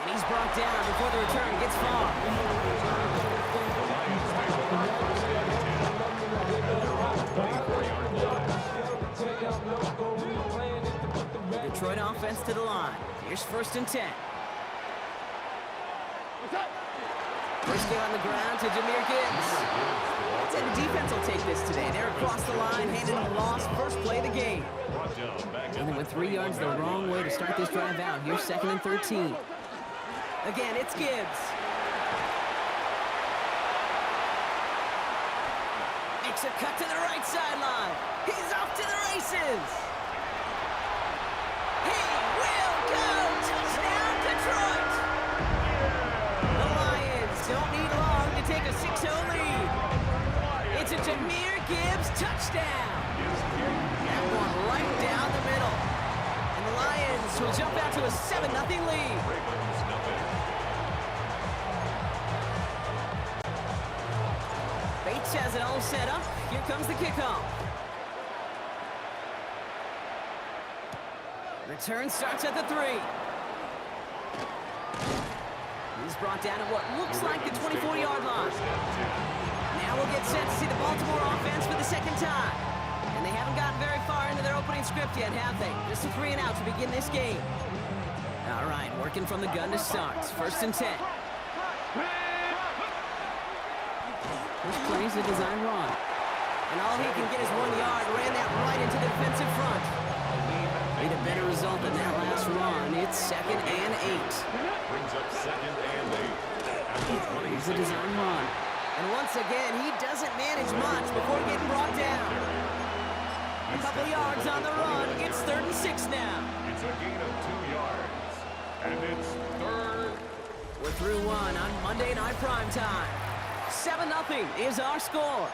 And he's brought down before the return gets far. Detroit offense to the line. Here's 1st and 10. First down on the ground to Jahmyr Gibbs. I'd say the defense will take this today. They're across the line, handing a loss. First play of the game. And they went 3 yards the wrong way to start this drive out. Here's 2nd and 13. Again, it's Gibbs. Makes a cut to the right sideline. He's off to the races. He will go. Touchdown, Detroit. The Lions don't need long to take a 6-0 lead. It's a Jahmyr Gibbs touchdown. That one right down the middle. And the Lions will jump out to a 7-0 lead. Bates has it all set up. Here comes the kickoff. Return starts at the 3. He's brought down at what looks like the 24-yard line. Now we'll get set to see the Baltimore offense for the 2nd time. And they haven't gotten very far into their opening script yet, have they? Just a 3 and out to begin this game. All right, working from the gun to start. 1st and 10. First plays a design run. And all he can get is 1 yard. Ran that right into the defensive front. Need a better result than that last run. It's 2nd and 8. Brings up 2nd and 8. Here's a design run. And once again, he doesn't manage much before getting brought down. A couple yards on the run. It's 3rd and 6 now. It's a gain of 2 yards. And it's 3rd. We're through one on Monday Night Prime Time. 7-0 is our score.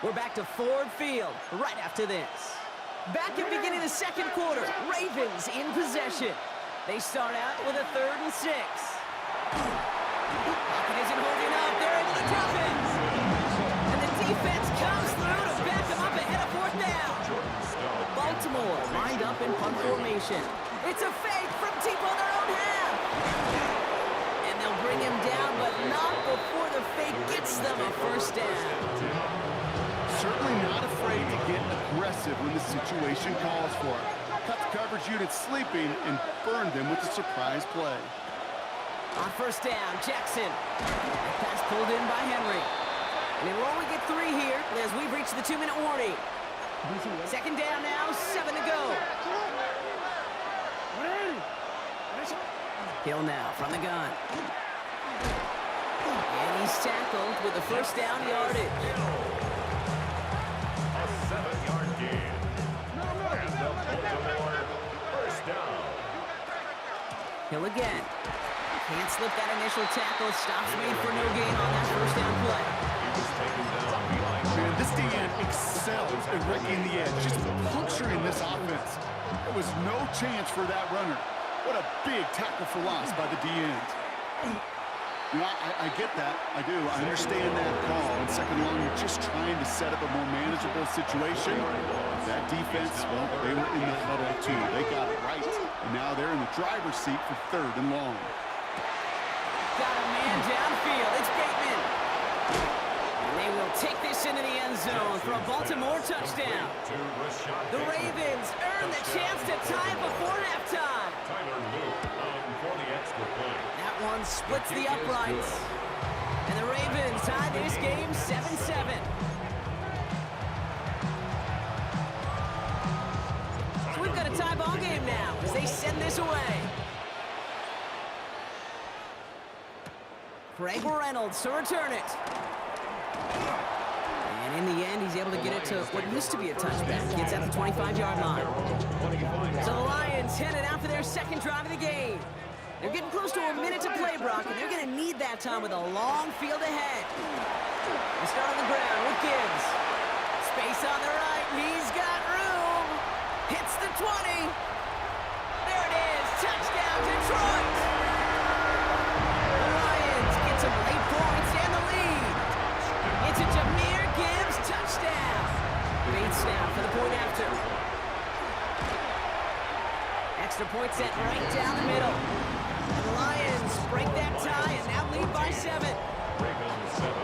We're back to Ford Field right after this. Back at beginning of the 2nd quarter, Ravens in possession. They start out with a 3rd and 6. Pocket isn't holding up. They're able to drop it. And the defense comes through to back them up ahead of 4th down. Baltimore lined up in punt formation. It's a fake from deep on their own half. And they'll bring him down, but not before the fake gets them a 1st down. Certainly not afraid to get aggressive when the situation calls for it. Cut the coverage unit sleeping and burn them with a surprise play. On 1st down, Jackson. Pass pulled in by Henry. And they will only get 3 here as we've reached the 2-minute warning. 2nd down now, 7 to go. Hill now from the gun. And he's tackled with the 1st down yardage. A 7-yard gain. And the Baltimore 1st down. He'll Hill again. Can't slip that initial tackle. Stops made for no gain on that first down play. Man, this DN excels at wrecking the edge, just puncturing this offense. There was no chance for that runner. What a big tackle for loss by the DN. You know, I get that. I do. I understand that call. On second long, you're just trying to set up a more manageable situation. That defense, well, they were in that huddle too. They got it right. And now they're in the driver's seat for 3rd and long. Got a man downfield. It's Bateman. And they will take this into the end zone for a Baltimore touchdown. The Ravens earn the chance to tie before halftime. For the extra point. That one splits the uprights. And the Ravens tie this game 7-7. So we've got a tie ball game now as they send this away. Craig Reynolds to return it. And in the end, he's able to get it to what used to be a touchback. Gets at the 25-yard line. So the Lions headed out for their second drive of the game. They're getting close to a minute to play, Brock, and they're going to need that time with a long field ahead. They start on the ground with Gibbs. Space on the right. He's got room. Hits the 20. There it is. Touchdown, Detroit. The Lions get some late points and the lead. It's a Jahmyr Gibbs touchdown. Great snap for the point after. Extra point set right down the middle. And the Lions break that tie and now lead by 7. Ravens 7.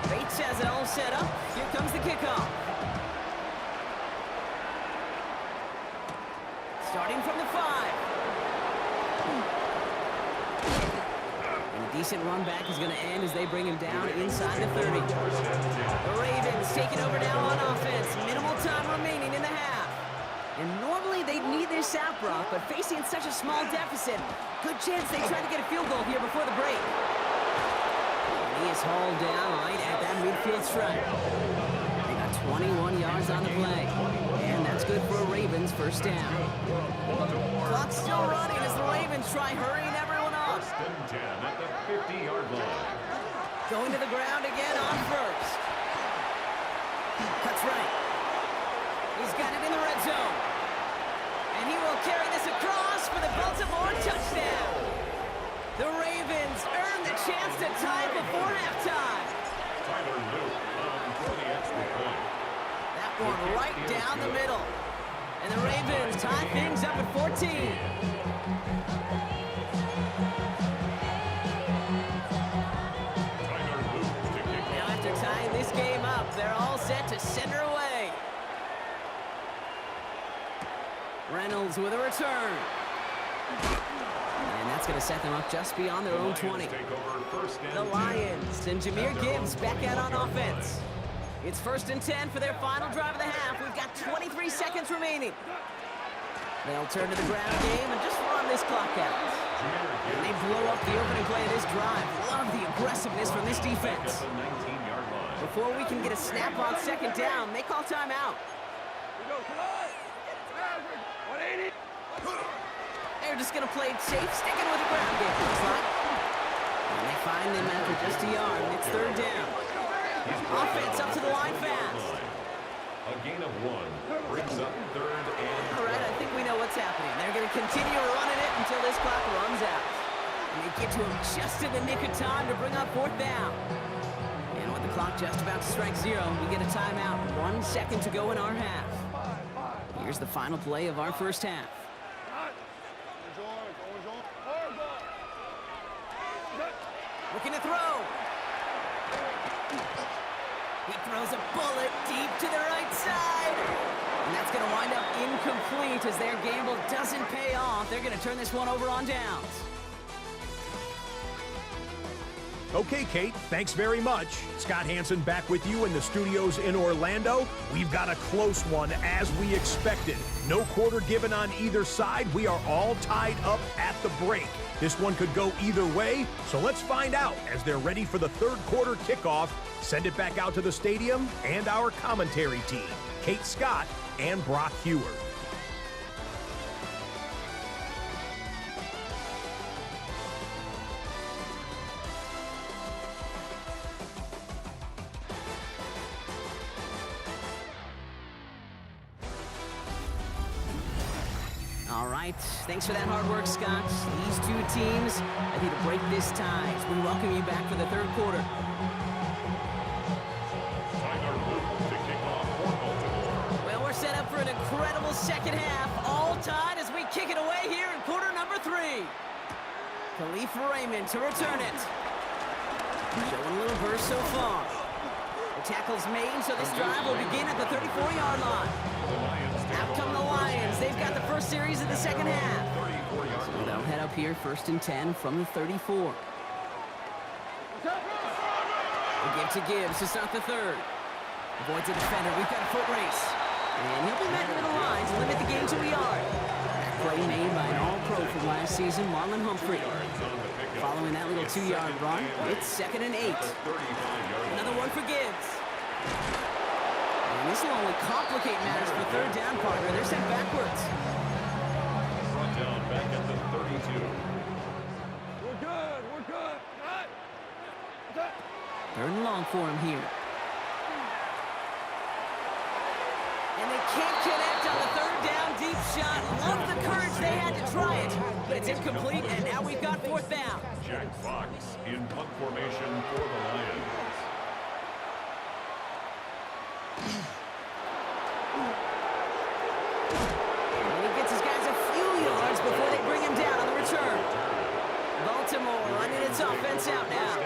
Bates has it all set up. Here comes the kickoff. Starting from the 5. And a decent run back is going to end as they bring him down inside the 30. The Ravens taking over now on offense. Minimal time remaining in the half. And normally they'd need this out, Brock, but facing such a small deficit, good chance they try to get a field goal here before the break. And he is hauled down right at that midfield stripe. They got 21 yards on the play, and that's good for a Ravens first down. Clock's still running as the Ravens try hurrying everyone off. First and 10 at the 50-yard line. Going to the ground again on first. Cuts right. He's got it in the red zone. And he will carry this across for the Baltimore touchdown. The Ravens earn the chance to tie before halftime. Tyler Luke for the extra point. That one right down the middle. And the Ravens tie things up at 14. Tyler Luke to kick Now off. after tying this game up, they're all set to send her away. Reynolds with a return. And that's going to set them up just beyond their own 20. Take over first and The 10. Lions and Jahmyr Gibbs back out on offense. It's first and 10 for their final drive of the half. We've got 23 seconds remaining. They'll turn to the ground game and just run this clock out. And they blow up the opening play of this drive. Love the aggressiveness from this defense. At the 19-yard line. Before we can get a snap on second down, they call timeout. They're just going to play it safe, sticking with the ground game, looks like. And they find him after just a yard, and it's third down. Offense up to the line fast. A gain of 1 brings up third and All right, I think we know what's happening. They're going to continue running it until this clock runs out. And they get to him just in the nick of time to bring up fourth down. And with the clock just about to strike 0, we get a timeout. 1 second to go in our half. Here's the final play of our first half. Looking to throw. He throws a bullet deep to the right side. And that's going to wind up incomplete as their gamble doesn't pay off. They're going to turn this one over on downs. Okay, Kate, thanks very much. Scott Hanson back with you in the studios in Orlando. We've got a close one as we expected. No quarter given on either side. We are all tied up at the break. This one could go either way, so let's find out as they're ready for the third quarter kickoff. Send it back out to the stadium and our commentary team, Kate Scott and Brock Hewer. right, thanks for that hard work, Scott. These two teams ready to break this tie as we welcome you back for the third quarter. Tyler Luke to kick off for Baltimore. Well, we're set up for an incredible second half, all tied as we kick it away here in quarter number 3. Khalif Raymond to return it. Showing a little burst so far. The tackle's made, so this drive will begin at the 34-yard line. Out come the Lions. They've got the first series of the second half. So they'll head up here, 1st and 10 from the 34. They give to Gibbs to start the third. Avoids a defender. We've got a foot race. And he'll be met into the line to limit the gain to a yard. Play made by an all-pro from last season, Marlon Humphrey. Following that little 2-yard run, it's 2nd and 8. Another one for Gibbs. And this will only complicate matters for third down, partner. They're sent backwards. Brought down back at the 32. We're good. We're good. Cut. 3rd and long for him here. And they can't connect on the 3rd down deep shot. Love the courage they had to try it, but it's incomplete, and now we've got 4th down. Jack Fox in punt formation for the Lions. And he gets his guys a few yards before they bring him down on the return. Baltimore running its offense out now.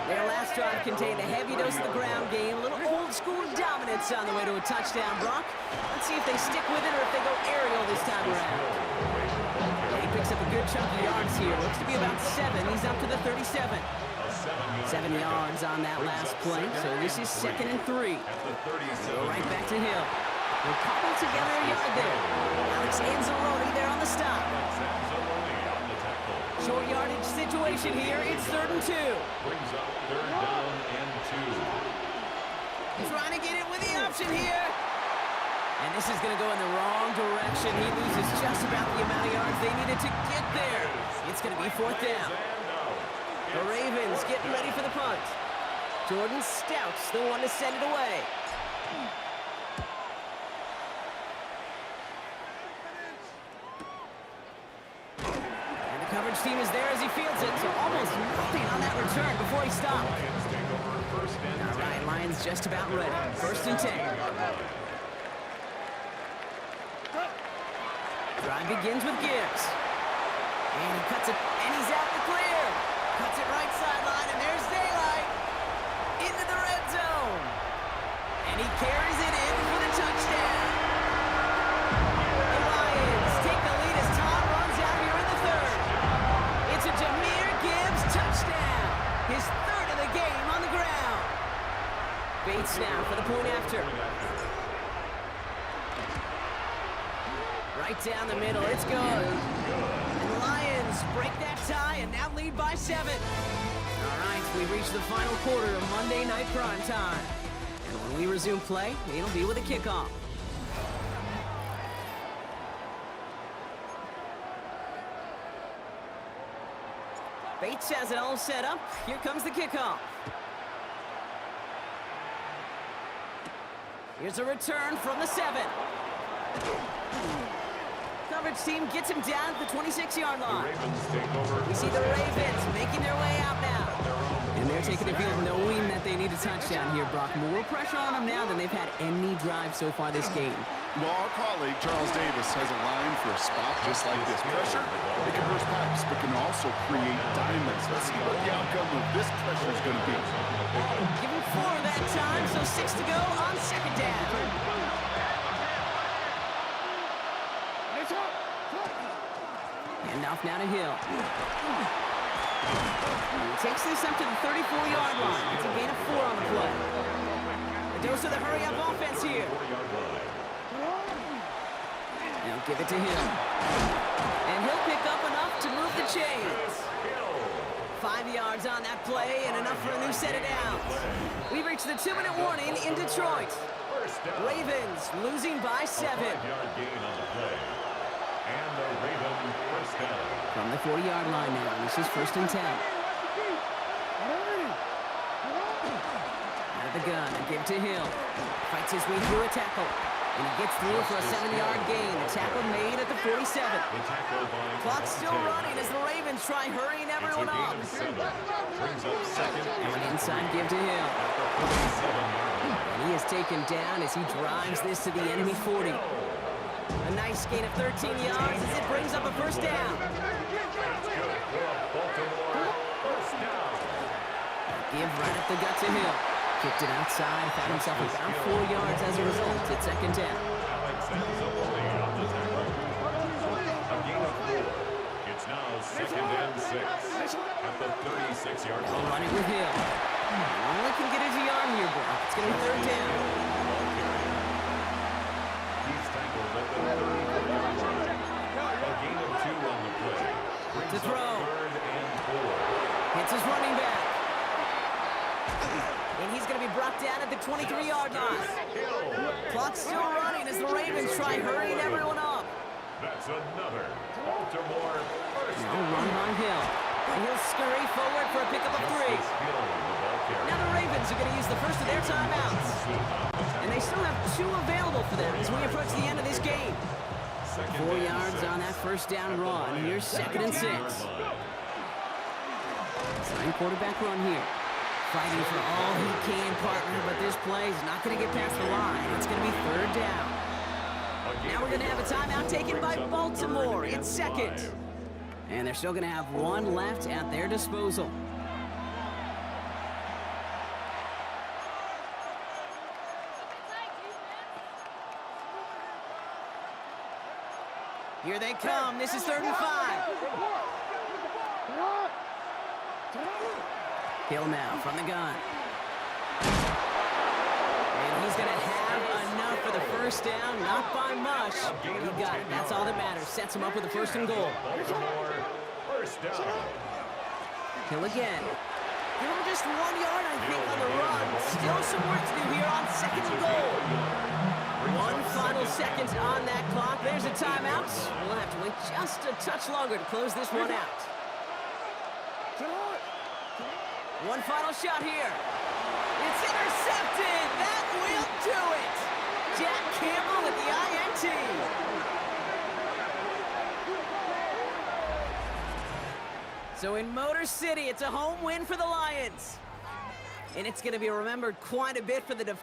Their last drive contained a heavy dose of the ground game, a little old-school dominance on the way to a touchdown, Brock. Let's see if they stick with it or if they go aerial this time around. Well, he picks up a good chunk of yards here. Looks to be about 7. He's up to the 37. 7 yards on that last play, so this is 2nd and 3. So right back to Hill. They'll cobble together a yard there. Alex Anzalone there on the stop. Short yardage situation here. It's 3rd and 2. Brings up 3rd down and 2. Trying to get it with the option here. And this is going to go in the wrong direction. He loses just about the amount of yards they needed to get there. It's going to be 4th down. The Ravens getting ready for the punt. Jordan Stout's the one to send it away. And the coverage team is there as he fields it, so almost nothing on that return before he stopped. All right, Lions just about ready. 1st and 10. Drive begins with Gibbs. And he cuts it, and he's out the clear. Cuts it right sideline, and there's daylight. Into the red zone. And he carries it in for the touchdown. The Lions take the lead as Todd runs out here in the 3rd. It's a Jahmyr Gibbs touchdown. His 3rd of the game on the ground. Bates now for the point after. Right down the middle, it's good. And the Lions break that tie and now lead by 7. All right, we've reached the final quarter of Monday Night Prime Time. And when we resume play, it'll be with a kickoff. Bates has it all set up. Here comes the kickoff. Here's a return from the 7. Coverage team gets him down at the 26-yard line. We see the Ravens making their way out now. And they're taking the field knowing that they need a touchdown here, Brock. More pressure on them now than they've had any drive so far this game. Well, our colleague, Charles Davis, has a line for a spot just like this. Pressure, it can burst pipes, but can also create diamonds. Let's see what the outcome of this pressure is going to be. Give him 4 that time, so 6 to go on 2nd down. Handoff now to Hill. He takes this up to the 34-yard line. It's a gain of 4 on the play. A dose of the hurry-up offense here. Now give it to Hill. And he'll pick up enough to move the chains. 5 yards on that play and enough for a new set of downs. We've reached the 2-minute warning in Detroit. Ravens losing by 7. And the Ravens first down. From the 40-yard line now, this is 1st and 10. Out of the gun, and give to Hill. Fights his way through a tackle. And he gets through for a 7-yard gain. The tackle made at the 47. The tackle by Clock's still Devontae. running as the Ravens try hurrying It's a everyone gain up. of 7. Brings up second An and inside give to him. at the 47-yard line. And he is taken down as he drives this to the enemy 40. A nice gain of 13 yards as it brings up a first down. That's good for a Baltimore first down. Give right up the gut to Hill. Kicked it outside, found himself about 4 yards as a result. It's second down. Alex Anzalone on the tackle. A gain of 4. It's now second and 6 at the 36-yard They'll line. run it with Hill. Only can get his yard here, Brock. It's going to be third down. Ball carrier. He's tackled at the 34-yard line. A gain of 2 on the play. Brings To up throw. third and 4. Hits his running back. And he's going to be brought down at the 23-yard line. Clock's still running as the Ravens try hurrying everyone up. That's another Baltimore first Now down. run by Hill. And he'll scurry forward for a pickup of 3. Hill, the ball carrier. Now the Ravens are going to use the first of their timeouts. And they still have 2 available for them as we approach the end of this game. 4 yards on that first down run. Here's second and 6. Same quarterback run here. Fighting for all he can, partner, but this play is not going to get past the line. It's going to be third down. Now we're going to have a timeout taken by Baltimore. It's second. And they're still going to have 1 left at their disposal. Here they come. This is third and 5. Hill now from the gun. And he's going to have enough for the first down. Not by much. He got it. That's all that matters. Sets him up with a first and goal. Baltimore first down. Hill again. Give him just 1 yard, I think, on the run. Still some work to do here on second and goal. 1 final second on that clock. There's a timeout. We'll have to wait just a touch longer to close this one out. 1 final shot here. It's intercepted. That will do it. Jack Campbell with the INT. So in Motor City, it's a home win for the Lions. And it's going to be remembered quite a bit for the defense.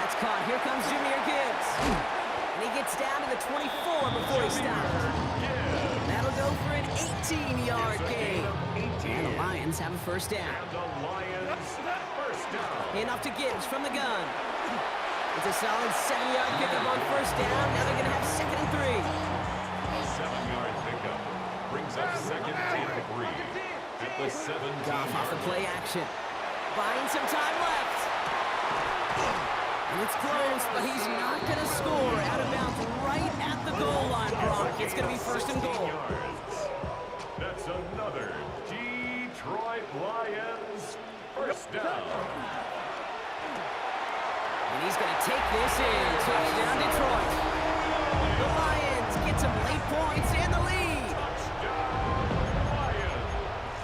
That's caught. Here comes Jahmyr Gibbs. And he gets down to the 24 before he stops. That'll go for an 18-yard gain. And the Lions have a first down. Enough to Gibbs from the gun. It's a solid 7-yard pickup on first down. Now they're going to have 2nd and 3. A 7-yard pickup brings up 2nd and 3 at the 17. Goff off the play action. Buying some time left. And it's close, but he's not going to score. Out of bounds right at the goal line, Brock. It's going to be 1st and goal. That's another Detroit Lions first down. And he's going to take this in. Touchdown, Detroit. The Lions get some late points and the lead.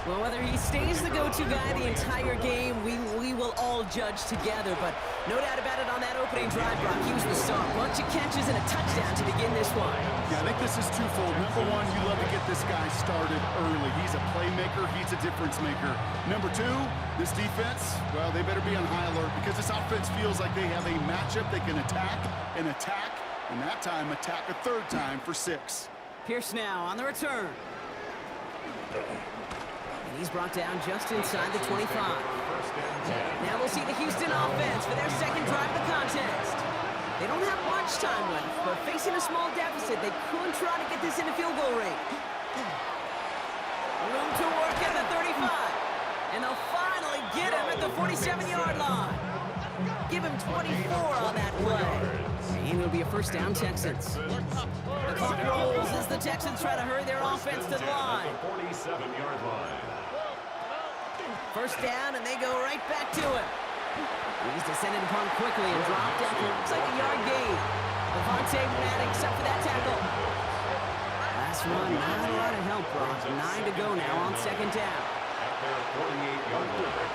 Well, whether he stays the go-to guy the entire game, we will all judge together. But no doubt about it on that opening drive, Brock. He was the star. Bunch of catches and a touchdown to begin this one. Yeah, I think this is twofold. Number one, you love to get this guy started early. He's a playmaker. He's a difference maker. Number two, this defense, well, they better be on high alert because this offense feels like they have a matchup they can attack, and that time attack a 3rd time for 6. Pierce now on the return. And he's brought down just inside the 25. Now we'll see the Houston offense for their 2nd drive of the contest. They don't have much time left, but facing a small deficit, they could try to get this into field goal range. Room to work at the 35. And they'll finally get him at the 47-yard line. Give him 24 on that play. And it'll be a first down, Texans. The clock rolls as the Texans try to hurry their offense to the line. 47-yard line. First down, and they go right back to it. He's descended upon quickly and dropped after looks like a yard gain. Devontae Maddox up for that tackle. Last run, not a lot of help, Brock. 9 to go now on 2nd down. At their 48-yard line.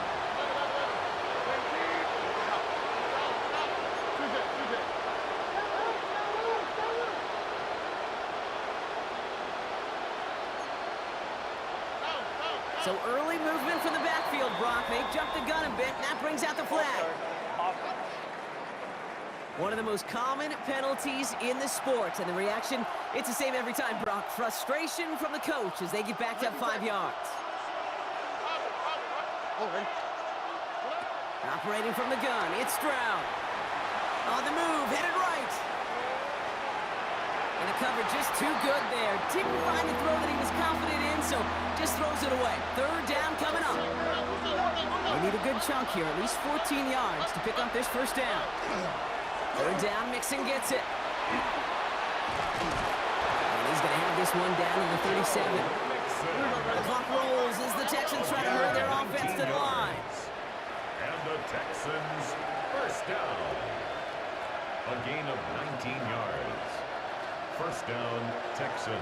So early movement from the backfield, Brock. They jumped the gun a bit, and that brings out the flag. One of the most common penalties in the sport, and the reaction, it's the same every time, Brock. Frustration from the coach as they get backed up 5 yards. Operating from the gun, it's Stroud. On the move, headed right. And the cover just too good there. Didn't find the throw that he was confident in, so just throws it away. 3rd down coming up. They need a good chunk here, at least 14 yards to pick up this first down. 3rd down, Mixon gets it. And he's going to have this one down to the 37. The clock rolls as the Texans try to hurry their offense to the line. And the Texans first down. A gain of 19 yards. First down, Texans.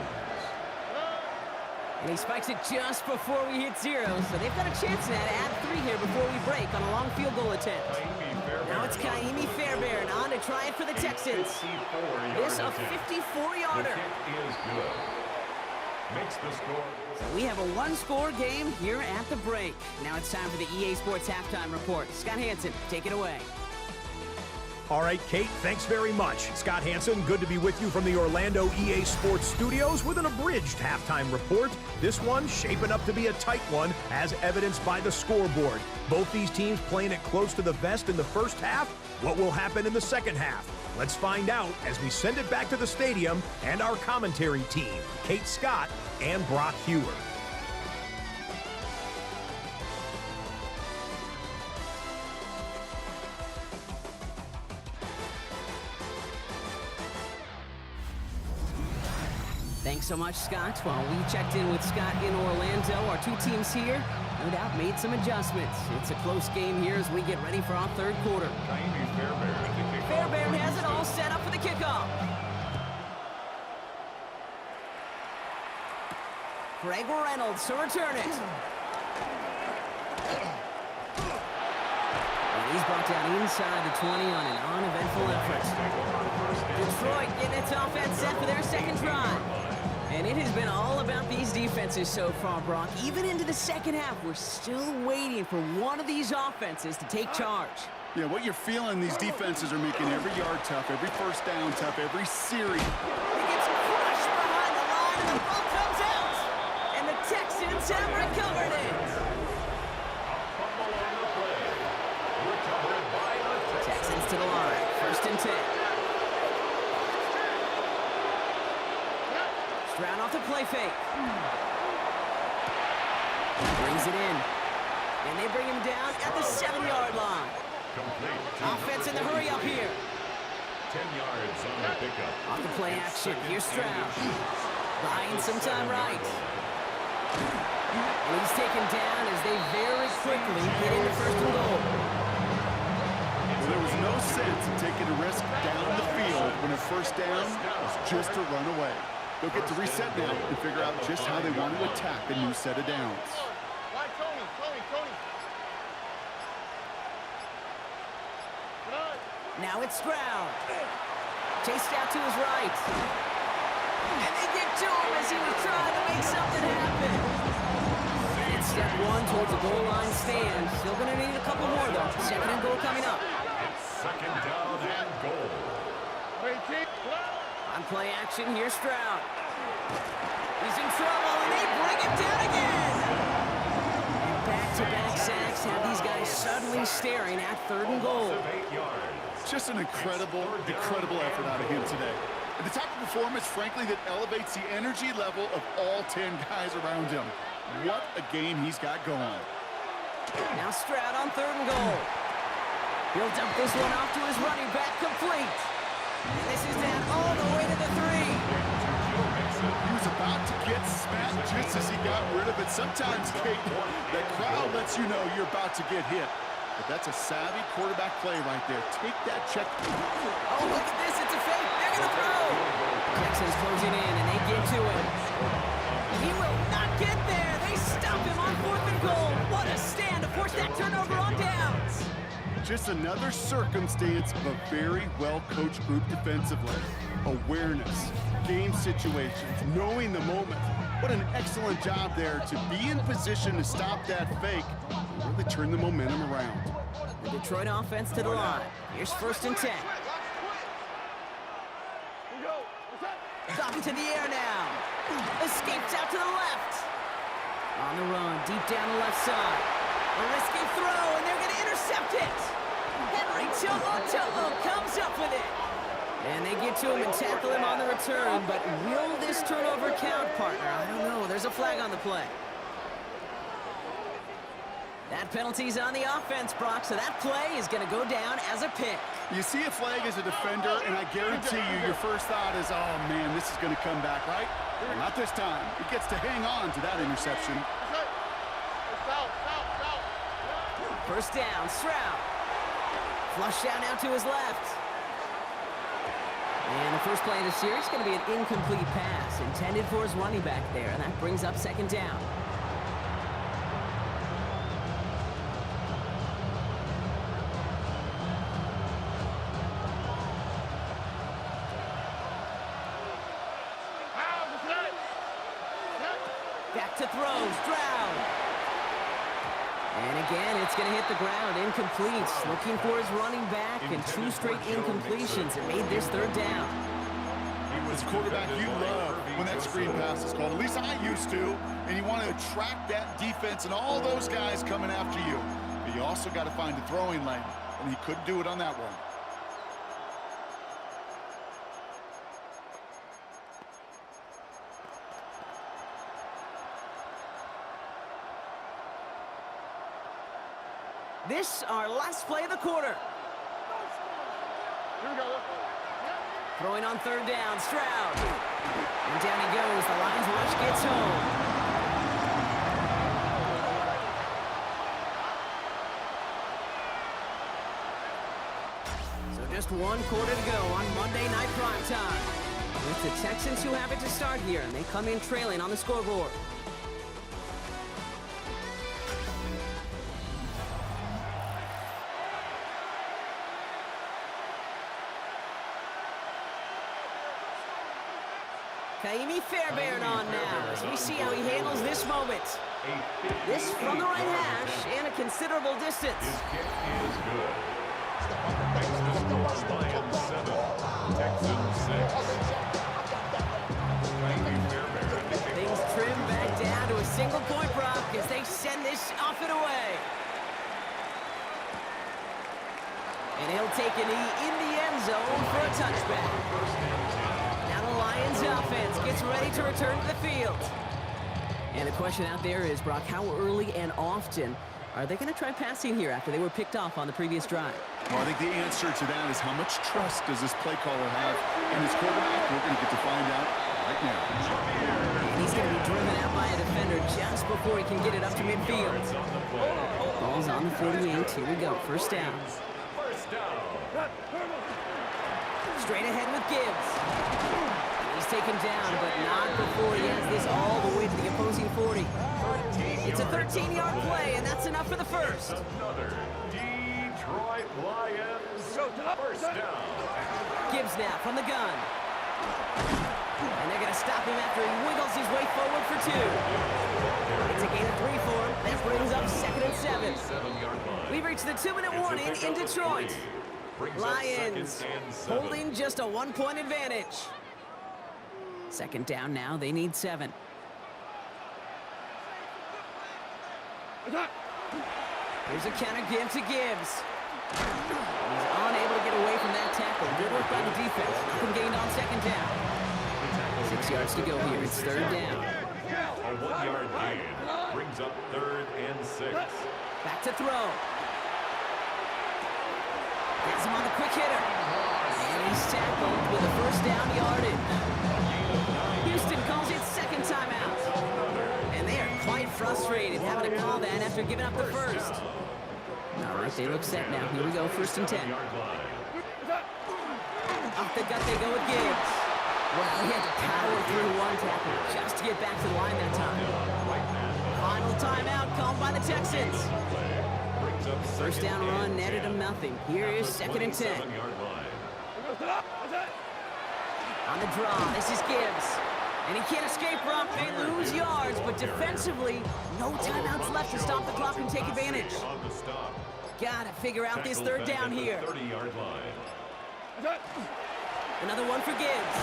And he spikes it just before we hit 0, so they've got a chance now to add 3 here before we break on a long field goal attempt. Now it's Kaimi Fairbairn on to try it for the Texans. This a 54-yarder. The kick is good. Makes the score. So we have a 1-score game here at the break. Now it's time for the EA Sports Halftime Report. Scott Hanson, take it away. All right, Kate, thanks very much. Scott Hanson, good to be with you from the Orlando EA Sports Studios with an abridged halftime report. This one shaping up to be a tight one, as evidenced by the scoreboard. Both these teams playing it close to the vest in the first half. What will happen in the second half? Let's find out as we send it back to the stadium and our commentary team, Kate Scott and Brock Hewer. Thanks so much, Scott. While we checked in with Scott in Orlando, our 2 teams here, no doubt, made some adjustments. It's a close game here as we get ready for our 3rd quarter. Fairbairn has it all set up for the kickoff. Greg Reynolds to return it. And he's brought down inside the 20 on an uneventful effort. Detroit getting its offense set for their 2nd drive. And it has been all about these defenses so far, Brock. Even into the second half, we're still waiting for one of these offenses to take charge. Yeah, what you're feeling, these defenses are making every yard tough, every first down tough, every series. He gets crushed behind the line, and the ball comes out. And the Texans have recovered it. Texans to the line. 1st and 10. Stroud off the play fake. Brings it in. And they bring him down at the 7-yard line. Offense in the hurry up here. 10 yards on the pickup. Off the play action. Here's Stroud. Buying some time right. And he's taken down as they very quickly get into 1st and goal. Well, there was no sense in taking a risk down the field when a first down was just to run away. They'll get to reset now and figure out just how they want to attack a new set of downs. Now it's Stroud. Chased out to his right. And they get to him as he was trying to make something happen. And it's step 1 towards the goal line stand. Still going to need a couple more, though. 2nd and goal coming up. It's 2nd down and goal. On play action, here's Stroud. He's in trouble, and they bring him down again. Back-to-back sacks have these guys suddenly staring at 3rd and goal. 8 yards. Just an incredible effort out of him today. And the type of performance, frankly, that elevates the energy level of all 10 guys around him. What a game he's got going. Now Stroud on 3rd and goal. He'll dump this one off to his running back, complete. And this is down all the way to the 3. He was about to get smacked just as he got rid of it. Sometimes, Kate, that crowd lets you know you're about to get hit. But that's a savvy quarterback play right there. Take that check. Oh, look at this. It's a fake. They're going to throw. Texans closing in, and they get to him. He will not get there. They stop him on 4th and goal. What a stand to force that turnover on downs. Just another circumstance of a very well-coached group defensively. Awareness, game situations, knowing the moment. What an excellent job there to be in position to stop that fake and really turn the momentum around. The Detroit offense to the line. Here's 1st and 10. Off into the air now. Escapes out to the left. On the run, deep down the left side. A risky throw, and they're going to intercept it. Henry To'o comes up with it. And they get to him and tackle him on the return, but will this turnover count, partner? I don't know. There's a flag on the play. That penalty's on the offense, Brock, so that play is going to go down as a pick. You see a flag as a defender, and I guarantee you your first thought is, oh, man, this is going to come back, right? Well, not this time. He gets to hang on to that interception. 1st down, Stroud. Flushed out now to his left. And the first play of the series is going to be an incomplete pass intended for his running back there, and that brings up 2nd down. Back to throw, Stroud. And again, it's going to hit the ground, incomplete. Looking for his running back, and 2 straight incompletions. It made this 3rd down. As a quarterback, you love when that screen pass is called. At least I used to. And you want to attract that defense and all those guys coming after you. But you also got to find a throwing lane, and he couldn't do it on that one. This, our last play of the quarter. Here we go. Throwing on 3rd down, Stroud. And down he goes. The Lions rush gets home. So just 1 quarter to go on Monday Night Primetime. With the Texans who have it to start here, and they come in trailing on the scoreboard. Kaimi Fairbairn on now as we see how he handles this moment. This from the right hash and a considerable distance. His kick is good. Makes the score Lions 7, Texans 6. Thank you, Fairbairn. Things trim back down to a single point, Brock, as they send this off and away. And he'll take a knee in the end zone for a touchback. Now the Lions offense gets ready to return to the field. And the question out there is, Brock, how early and often are they going to try passing here after they were picked off on the previous drive? Well, I think the answer to that is how much trust does this play caller have in his quarterback? We're going to get to find out right now. And he's going to be driven out by a defender just before he can get it up to midfield. Ball's on the 48. Here we go. First down. Straight ahead with Gibbs. He's taken down, but not before he has this all the way to the opposing 40. It's a 13-yard play, and that's enough for the first. Another Detroit Lions first down. Gibbs now from the gun. And they're going to stop him after he wiggles his way forward for 2. It's a gain of 3 for him. That brings up 2nd and 7. We've reached the 2-minute warning in Detroit. Lions holding just a 1-point advantage. Second down now. They need 7. Here's a counter give to Gibbs. He's unable to get away from that tackle. Good work by the defense. Nothing gained on second down. 6 yards to go here. It's third down. A 1-yard gain brings up 3rd and 6. Back to throw. Has him on the quick hitter. And he's tackled with a first down yardage. Houston calls it second timeout. And they are quite frustrated having to call that after giving up the first. All right, they look set now. Here we go, 1st and 10. Off the gut they go with Gibbs. Well, he had to power through one tackle just to get back to the line that time. Final timeout called by the Texans. First down run netted him nothing. Here is 2nd and 10. On the draw, this is Gibbs. And he can't escape, Brock. They lose yards, but defensively, no timeouts left to stop the clock and take advantage. Gotta figure out this third down here. 30-yard line. Another one for Gibbs.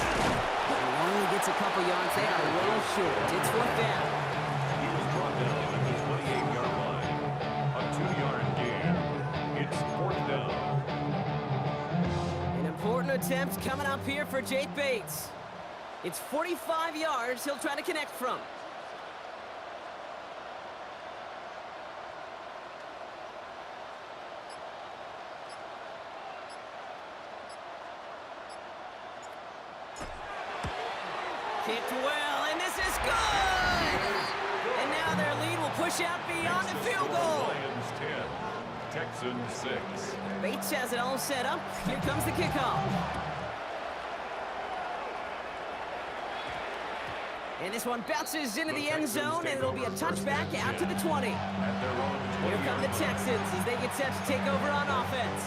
He only gets a couple yards. They are well short. It's 4th down. He was brought down at the 28-yard line. A 2-yard gain. It's 4th down. An important attempt coming up here for Jake Bates. It's 45 yards he'll try to connect from. Kicked well, and this is good! And now their lead will push out beyond the field goal. Lions 10, Texans 6. Bates has it all set up. Here comes the kickoff. And this one bounces into the end zone, and it'll be a touchback out to the 20. Here come the Texans as they get set to take over on offense.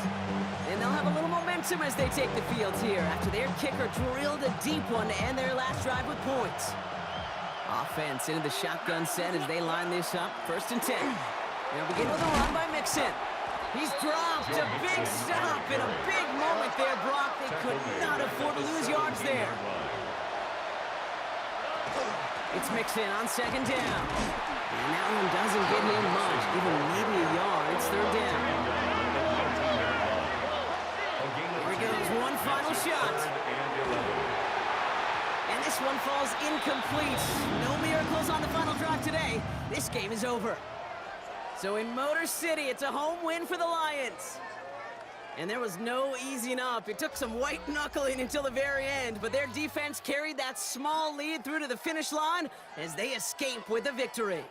And they'll have a little momentum as they take the field here after their kicker drilled a deep one to end their last drive with points. Offense into the shotgun set as they line this up. 1st and 10. They'll begin with a run by Mixon. He's dropped a big stop in a big moment there, Brock. They could not afford to lose yards there. It's Mixon on 2nd down. And that one doesn't get him much, even maybe a yard. It's 3rd down. Here goes one final shot. And this one falls incomplete. No miracles on the final drive today. This game is over. So in Motor City, it's a home win for the Lions. And there was no easing up. It took some white knuckling until the very end, but their defense carried that small lead through to the finish line as they escape with a victory.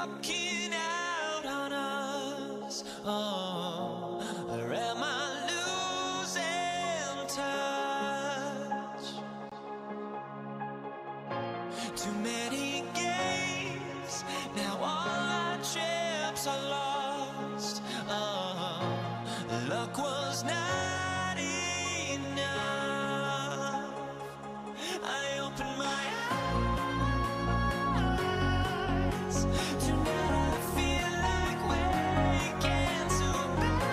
walking out on us? Oh, or am I losing touch? Too many games, now all our chips are lost. Oh, luck was not enough. I opened my eyes. Tonight I feel like waking to life.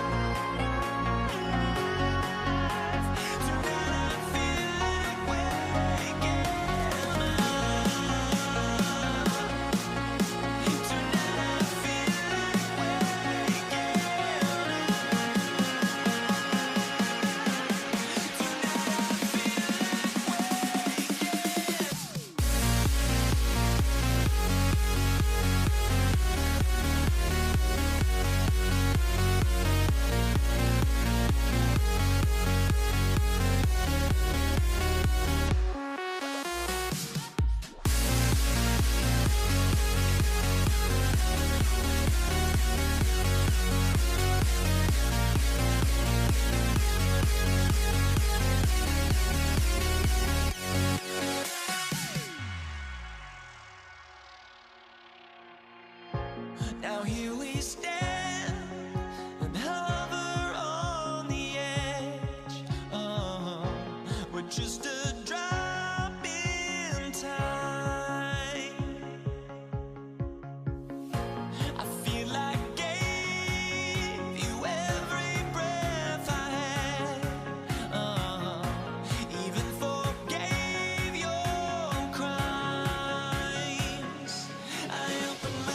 Tonight I feel like waking up. Tonight I feel like waking Now here we stand and hover on the edge. Oh, we're just a drop in time. I feel like I gave you every breath I had. Even forgave your crimes. I opened my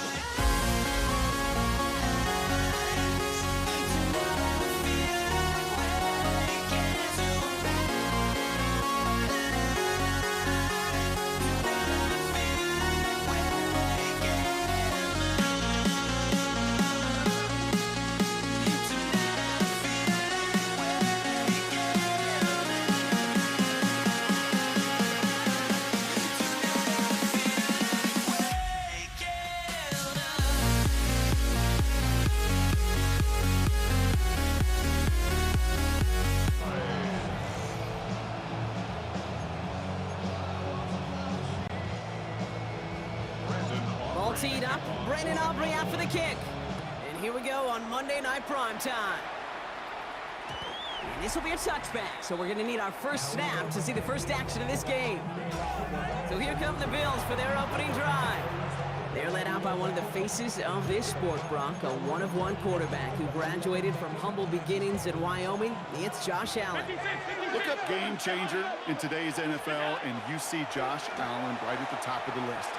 Ball teed up. Brandon Aubrey out for the kick. And here we go on Monday Night Primetime. And this will be a touchback, so we're going to need our first snap to see the first action of this game. So here come the Bills for their opening drive. They're led out by one of the faces of this sport, Brock, a one-of-one quarterback who graduated from humble beginnings in Wyoming. It's Josh Allen. Look up game changer in today's NFL, and you see Josh Allen right at the top of the list.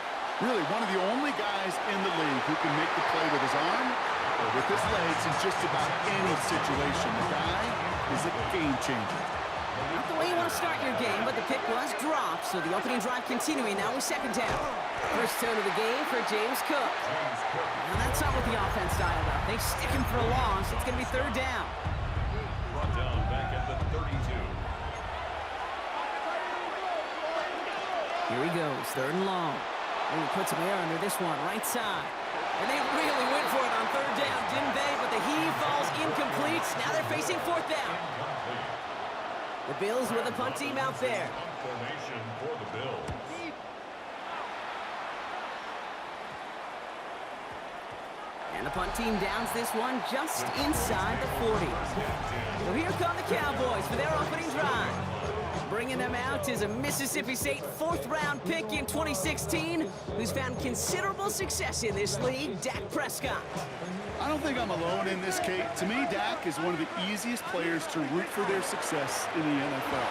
Really, one of the only guys in the league who can make the play with his arm or with his legs in just about any situation. The guy is a game changer. Not the way you want to start your game, but the pick was dropped, so the opening drive continuing now with second down. First turn of the game for James Cook. Now that's not what the offense dialed up. They stick him for a loss. It's going to be third down. Brought down back at the 32. Here he goes, third and long. And he puts some air under this one, right side. And they really went for it on third down, didn't they? But the heave falls incomplete. Now they're facing fourth down. The Bills with a punt team out there. Formation for the Bills. And the punt team downs this one just inside the 40. So here come the Cowboys for their opening drive. Bringing them out is a Mississippi State fourth-round pick in 2016 who's found considerable success in this league, Dak Prescott. I don't think I'm alone in this, Kate. To me, Dak is one of the easiest players to root for their success in the NFL.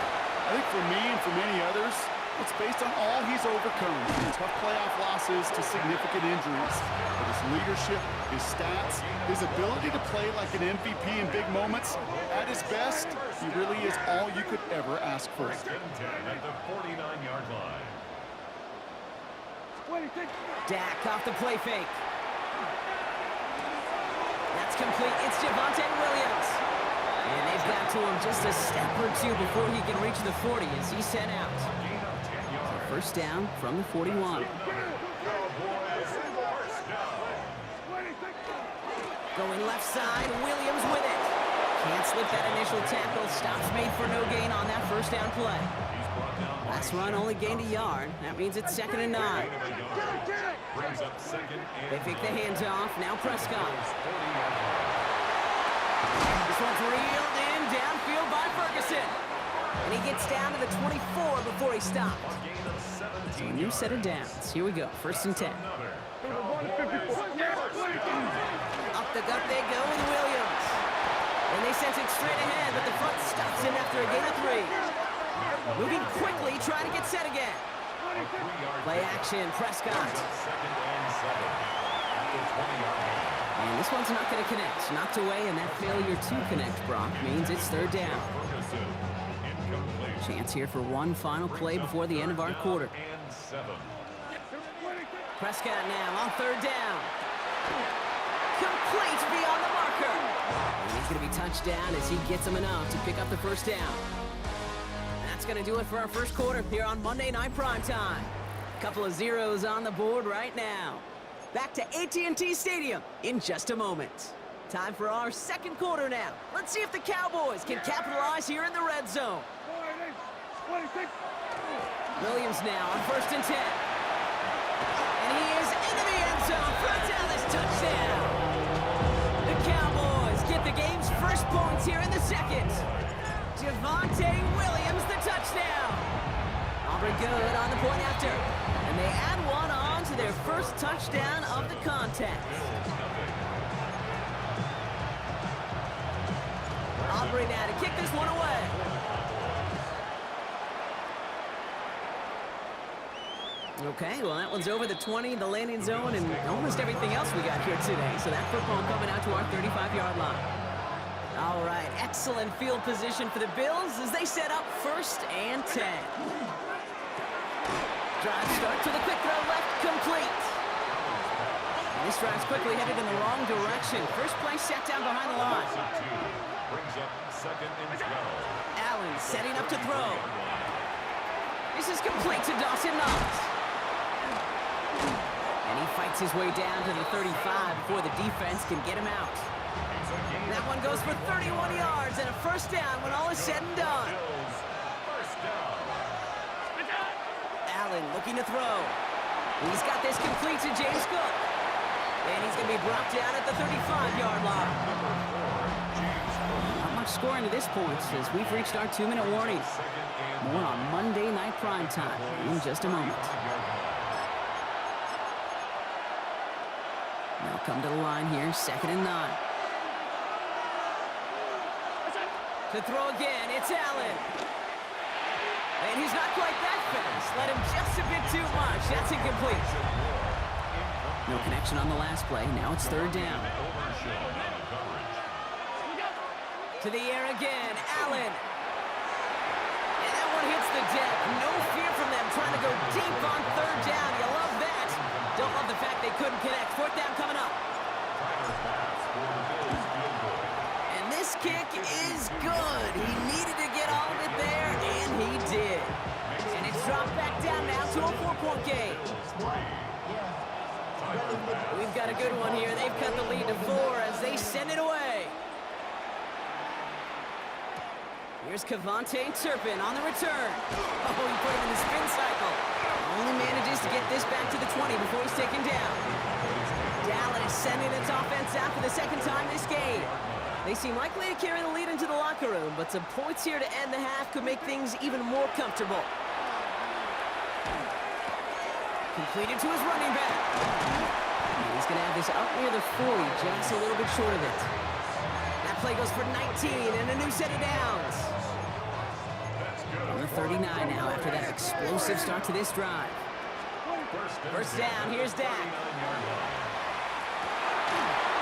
I think for me and for many others, it's based on all he's overcome, from tough playoff losses to significant injuries. But his leadership, his stats, his ability to play like an MVP in big moments, at his best, he really is all you could ever ask for. At the 49-yard line. Dak off the play fake. That's complete. It's Javonte Williams. And they've got to him just a step or two before he can reach the 40 as he set out. So first down from the 41. Going left side, Williams with it. Can't slip that initial tackle. Stops made for no gain on that first down play. Last run only gained a yard. That means it's 2nd and 9. They pick the hands off. Now Prescott. This one's reeled in downfield by Ferguson. And he gets down to the 24 before he stopped. So a new set of downs. Here we go. 1st and 10. Up the gut they go with Williams. And they sent it straight ahead, but the front stops him after a gain of 3. Moving quickly, trying to get set again. Play action, Prescott. And this one's not going to connect. Knocked away, and that failure to connect, Brock, means it's 3rd down. Chance here for one final play before the end of our quarter. Prescott now on 3rd down. Complete beyond the marker. And he's going to be touchdown as he gets him enough to pick up the 1st down. That's going to do it for our first quarter here on Monday Night Primetime. Couple of zeros on the board right now. Back to AT&T Stadium in just a moment. Time for our 2nd quarter now. Let's see if the Cowboys can capitalize here in the red zone. Williams now on 1st and 10. And he is into the end zone for a Dallas touchdown. The Cowboys get the game's first points here in the 2nd. Javonte Williams, the touchdown. Auburn good on the point after. And they add one on to their first touchdown of the contest. Aubrey now to kick this one away. Okay, well that one's over the 20, the landing zone, and almost everything else we got here today. So that football coming out to our 35-yard line. All right, excellent field position for the Bills as they set up 1st and 10. Drive start to the quick throw left, complete. And this drive's quickly headed in the wrong direction. First play set down behind the line. Allen setting up to throw. This is complete to Dawson Knox. And he fights his way down to the 35 before the defense can get him out. That one goes for 31 yards and a 1st down when all is said and done. Allen looking to throw. He's got this complete to James Cook. And he's going to be brought down at the 35-yard line. Not much scoring to this point as we've reached our 2-minute warning. More on Monday Night Primetime in just a moment. Now come to the line here, 2nd and 9. To throw again, it's Allen. And he's not quite that fast. Let him just a bit too much. That's incomplete. No connection on the last play. Now it's 3rd down. To the air again, Allen. And that one hits the deck. No fear from them trying to go deep on 3rd down. You love that. Don't love the fact they couldn't connect. 4th down coming up. And this kick is good. He needed to get all of it there, and he did. And it's dropped back down now to a 4-point game. We've got a good one here. They've cut the lead to 4 as they send it away. Here's Kevontae Turpin on the return. Oh, he put him in the spin cycle. Only manages to get this back to the 20 before he's taken down. Dallas sending its offense out for the 2nd time this game. They seem likely to carry the lead into the locker room, but some points here to end the half could make things even more comfortable. Completed to his running back. And he's going to have this up near the 40, just a little bit short of it. That play goes for 19 and a new set of downs. On the 39 now after that explosive start to this drive. 1st down, here's Dak.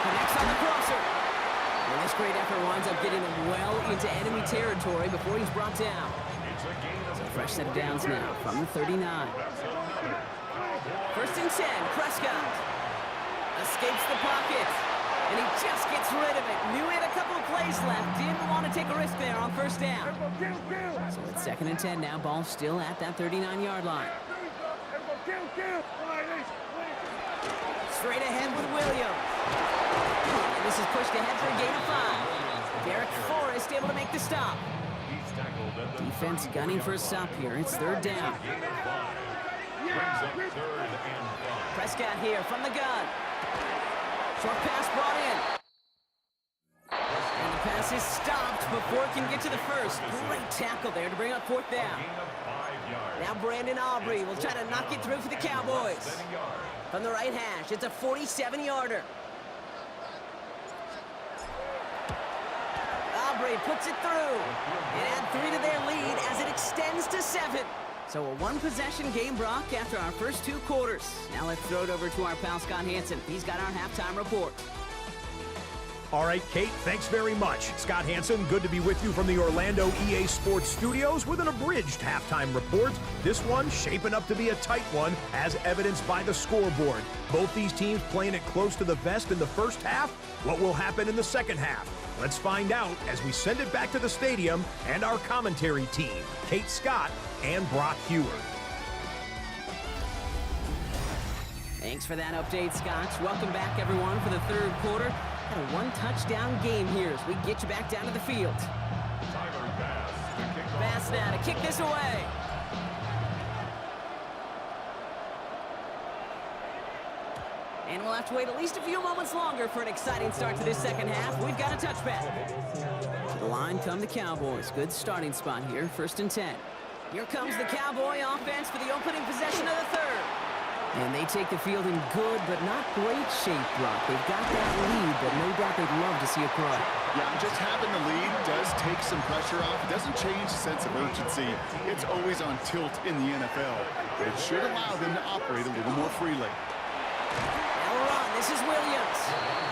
Connects on the crosser. And this great effort winds up getting him well into enemy territory before he's brought down. So fresh set of downs now from the 39. 1st and 10, Prescott. Escapes the pocket. And he just gets rid of it. Knew he had a couple of plays left. Didn't want to take a risk there on 1st down. So it's 2nd and 10 now. Ball still at that 39-yard line. Straight ahead with Williams. And this is pushed ahead for a gain of 5. Derek Forrest able to make the stop. He's tackled at the Defense gunning for a stop here. It's third down. gain of 5. Brings up 3rd and 5. Prescott here from the gun. Short pass brought in. And the pass is stopped before it can get to the first. Great tackle there to bring up 4th down. Gain of 5 yards. Now Brandon Aubrey will try to knock it through for the Cowboys. 7 yards. From the right hash, it's a 47-yarder. Aubrey puts it through. And add 3 to their lead as it extends to 7. So a one-possession game, Brock, after our first 2 quarters. Now let's throw it over to our pal Scott Hanson. He's got our halftime report. All right, Kate, thanks very much. Scott Hanson, good to be with you from the Orlando EA Sports Studios with an abridged halftime report. This one shaping up to be a tight one, as evidenced by the scoreboard. Both these teams playing it close to the vest in the first half. What will happen in the second half? Let's find out as we send it back to the stadium and our commentary team, Kate Scott and Brock Hewer. Thanks for that update, Scott. Welcome back, everyone, for the third quarter. Got a one-touchdown game here as we get you back down to the field. Tyler Bass to kick off. Bass now to kick this away. And we'll have to wait at least a few moments longer for an exciting start to this second half. We've got a touchback. To the line come the Cowboys. Good starting spot here, 1st and 10. Here comes the Cowboy offense for the opening possession of the third. And they take the field in good but not great shape, Brock. They've got that lead, but no doubt they'd love to see it grow. Yeah, just having the lead does take some pressure off. It doesn't change the sense of urgency. It's always on tilt in the NFL. It should allow them to operate a little more freely. Now run, this is Williams.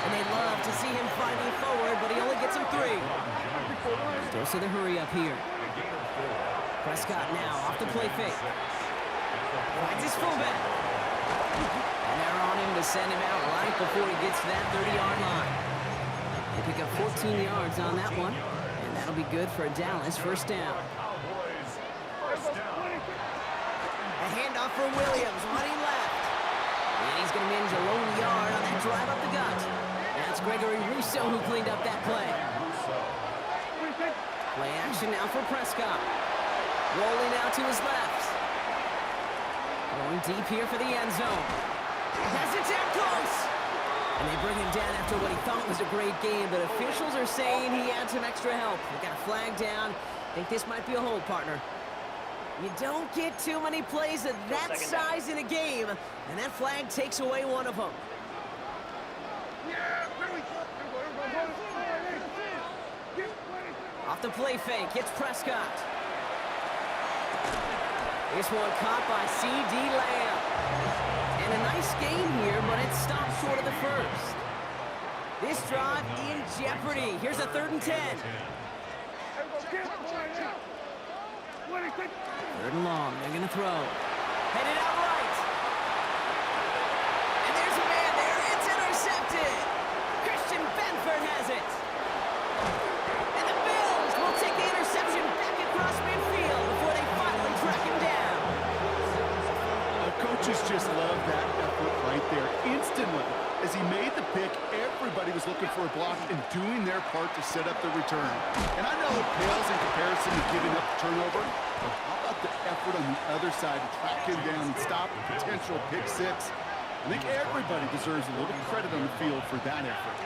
And they love to see him fighting forward, but he only gets him 3. Still see the hurry up here. Prescott now off the play fake. Finds his fullback. And they're on him to send him out right before he gets to that 30-yard line. They pick up 14 yards on that one, and that'll be good for a Dallas first down. A handoff for Williams, running left. And he's going to manage a lone yard on that drive up the gut. That's Gregory Rousseau who cleaned up that play. Play action now for Prescott. Rolling out to his left. Going deep here for the end zone. Has it down close. And they bring him down after what he thought was a great game, but officials are saying he had some extra help. They got a flag down. Think this might be a hold, partner. You don't get too many plays of that size in a game, and that flag takes away one of them. Off the play fake, it's Prescott. This one caught by C.D. Lamb. And a nice game here, but it stopped short of the first. This drive in jeopardy. Here's a 3rd and 10. 3rd and long, they're gonna throw. Headed out right. And there's a man there, it's intercepted. Christian Benford has it. And the Bills will take the interception back across midfield before they finally track him down. The coaches just love that effort right there. Instantly, as he made the pick, everybody was looking for a block and doing their part to set up the return. And I know it pales in comparison to giving up the turnover, but how about the effort on the other side to track him down and stop a potential pick 6? I think everybody deserves a little credit on the field for that effort.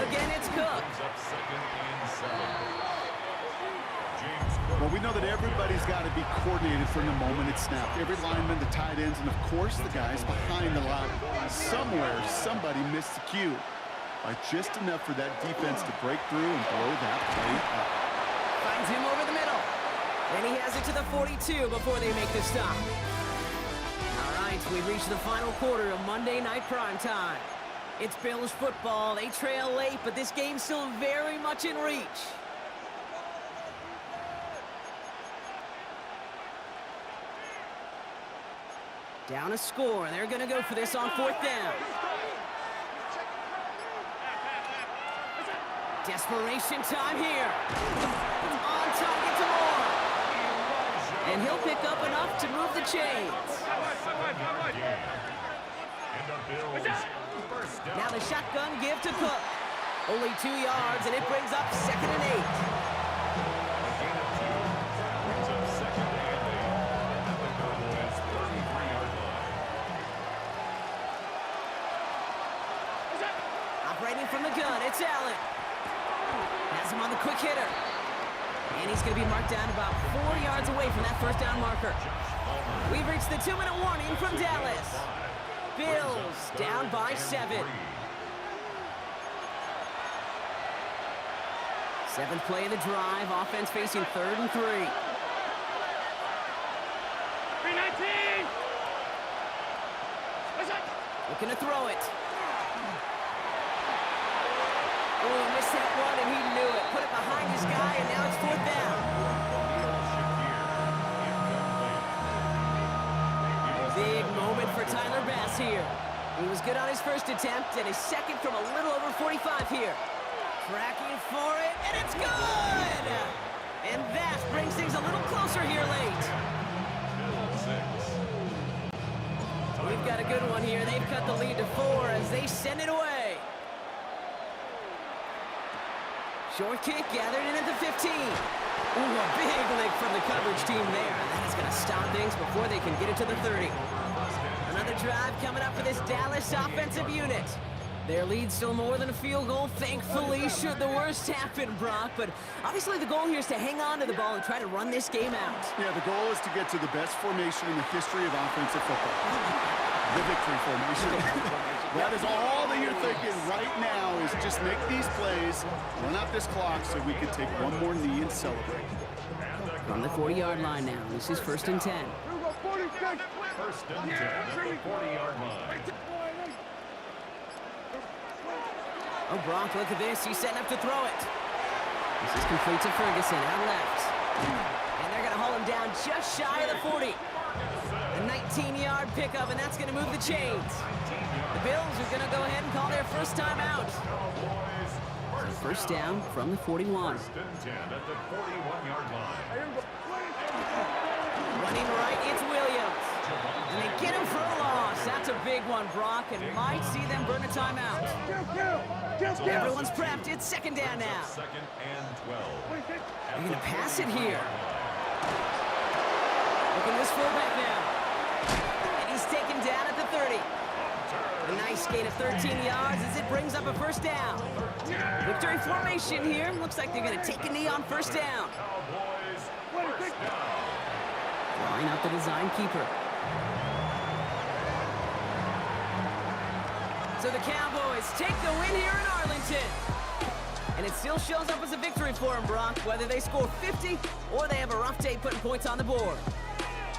Again, it's Cook. Well, we know that everybody's got to be coordinated from the moment it's snapped. Every lineman, the tight ends, and of course the guys behind the line. Somewhere, somebody missed the cue by just enough for that defense to break through and blow that play up. Finds him over the middle. And he has it to the 42 before they make the stop. All right, we've reached the final quarter of Monday Night Primetime. It's Bills football. They trail late, but this game's still very much in reach. Down a score, and they're going to go for this on 4th down. Desperation time here. It's on target to Moore. And he'll pick up enough to move the chains. And the Bills First down. Now the shotgun give to Cook. Only 2 yards, and it brings up 2nd and 8. A gain of 2. Brings up 2nd and 8. At the Cowboys' 33-yard line. Operating from the gun, it's Allen. Has him on the quick hitter. And he's going to be marked down about 4 yards away from that first down marker. We've reached the 2-minute warning from Dallas. Bills down by 7. 7th play of the drive. Offense facing 3rd and 3. 319! Looking to throw it. Oh, missed that one, and he knew it. Put it behind his guy, and now it's 4th down. Big moment for Tyler Bass here. He was good on his first attempt, and his second from a little over 45 here. Tracking for it, and it's good! And that brings things a little closer here late. We've got a good one here. They've cut the lead to 4 as they send it away. Short kick gathered in at the 15. Ooh, a big lick from the coverage team there. That is going to stop things before they can get it to the 30. Another drive coming up for this Dallas offensive unit. Their lead still more than a field goal, thankfully, should the worst happen, Brock. But obviously the goal here is to hang on to the ball and try to run this game out. Yeah, the goal is to get to the best formation in the history of offensive football. The victory formation. That is all that you're thinking right now is just make these plays, run out this clock so we can take one more knee and celebrate. On the 40-yard line now. This is 1st and 10. First and 10 at the 40-yard line. Oh, Brock, look at this. He's setting up to throw it. This is complete to Ferguson out left. And they're going to haul him down just shy of the 40. A 19-yard pickup, and that's going to move the chains. The Bills are going to go ahead and call their first timeout. So first down from the 41. First and 10 at the 41-yard line. Running right, it's Williams. And they get him for a loss. That's a big one, Brock, and might see them burn a timeout. Everyone's prepped. It's 2nd down now. 2nd and 12. They're going to pass it here. Look at this fullback now. And he's taken down at the 30. A nice gain of 13 yards as it brings up a first down. Victory formation here. Looks like they're going to take a knee on first down. Line up the design keeper. So the Cowboys take the win here in Arlington. And it still shows up as a victory for them, Brock, whether they score 50 or they have a rough day putting points on the board. We'll be right back.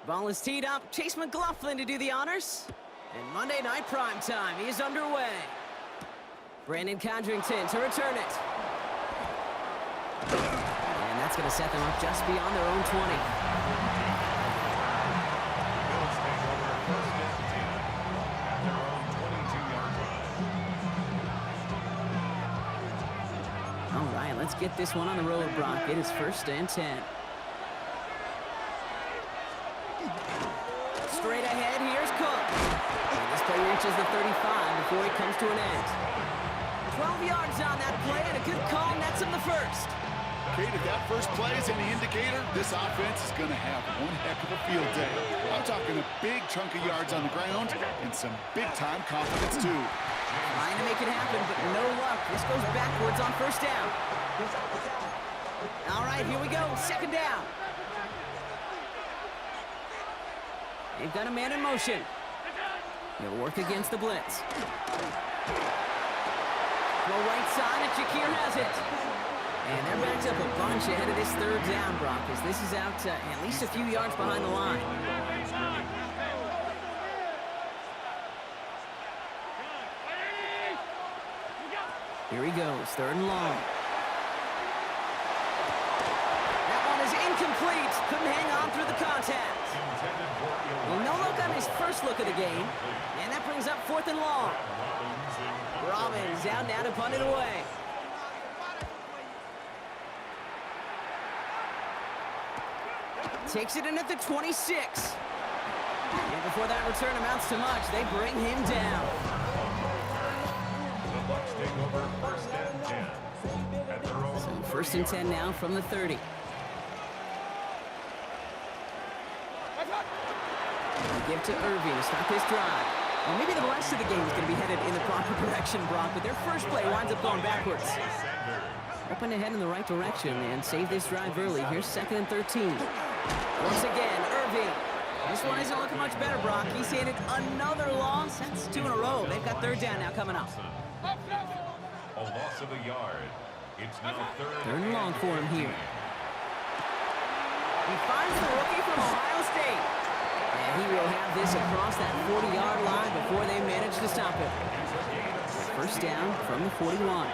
Ball is teed up. Chase McLaughlin to do the honors. And Monday Night Prime Time is underway. Brandon Condrington to return it. And that's going to set them up just beyond their own 20. Bills take over first and 10 at their own 22-yard line. All right, let's get this one on the road, Brock. It is first and 10. Straight ahead, here's Cook. And this play reaches the 35 before it comes to an end. 12 yards on that play, and a good call nets him the first. Kate, if that first play is any indicator, this offense is going to have one heck of a field day. I'm talking a big chunk of yards on the ground and some big-time confidence, too. Trying to make it happen, but no luck. This goes backwards on first down. All right, here we go. Second down. They've got a man in motion. He'll work against the blitz. Go right side, and Shakir has it. And they're backed up a bunch ahead of this third down, Brock, as this is out at least a few yards behind the line. Here he goes, third and long. That one is incomplete. Couldn't hang on through the contact. Well, no look on his first look of the game. And that brings up fourth and long. Robbins out now to punt it away. Takes it in at the 26. And before that return amounts to much, they bring him down. The Bucs take over first and 10 at their own. So first and 10 now from the 30. Give to Irving to start this drive. Well, maybe the rest of the game is going to be headed in the proper direction, Brock, but their first play winds up going backwards. Open ahead in the right direction and save this drive early. Here's second and 13. Once again, Irving. This one isn't looking much better, Brock. He's handed another loss. That's two in a row. They've got third down now coming up. A loss of a yard. It's now third and long for him here. He finds the rookie from Ohio State. And he will have this across that 40-yard line before they manage to stop it. First down from the 41.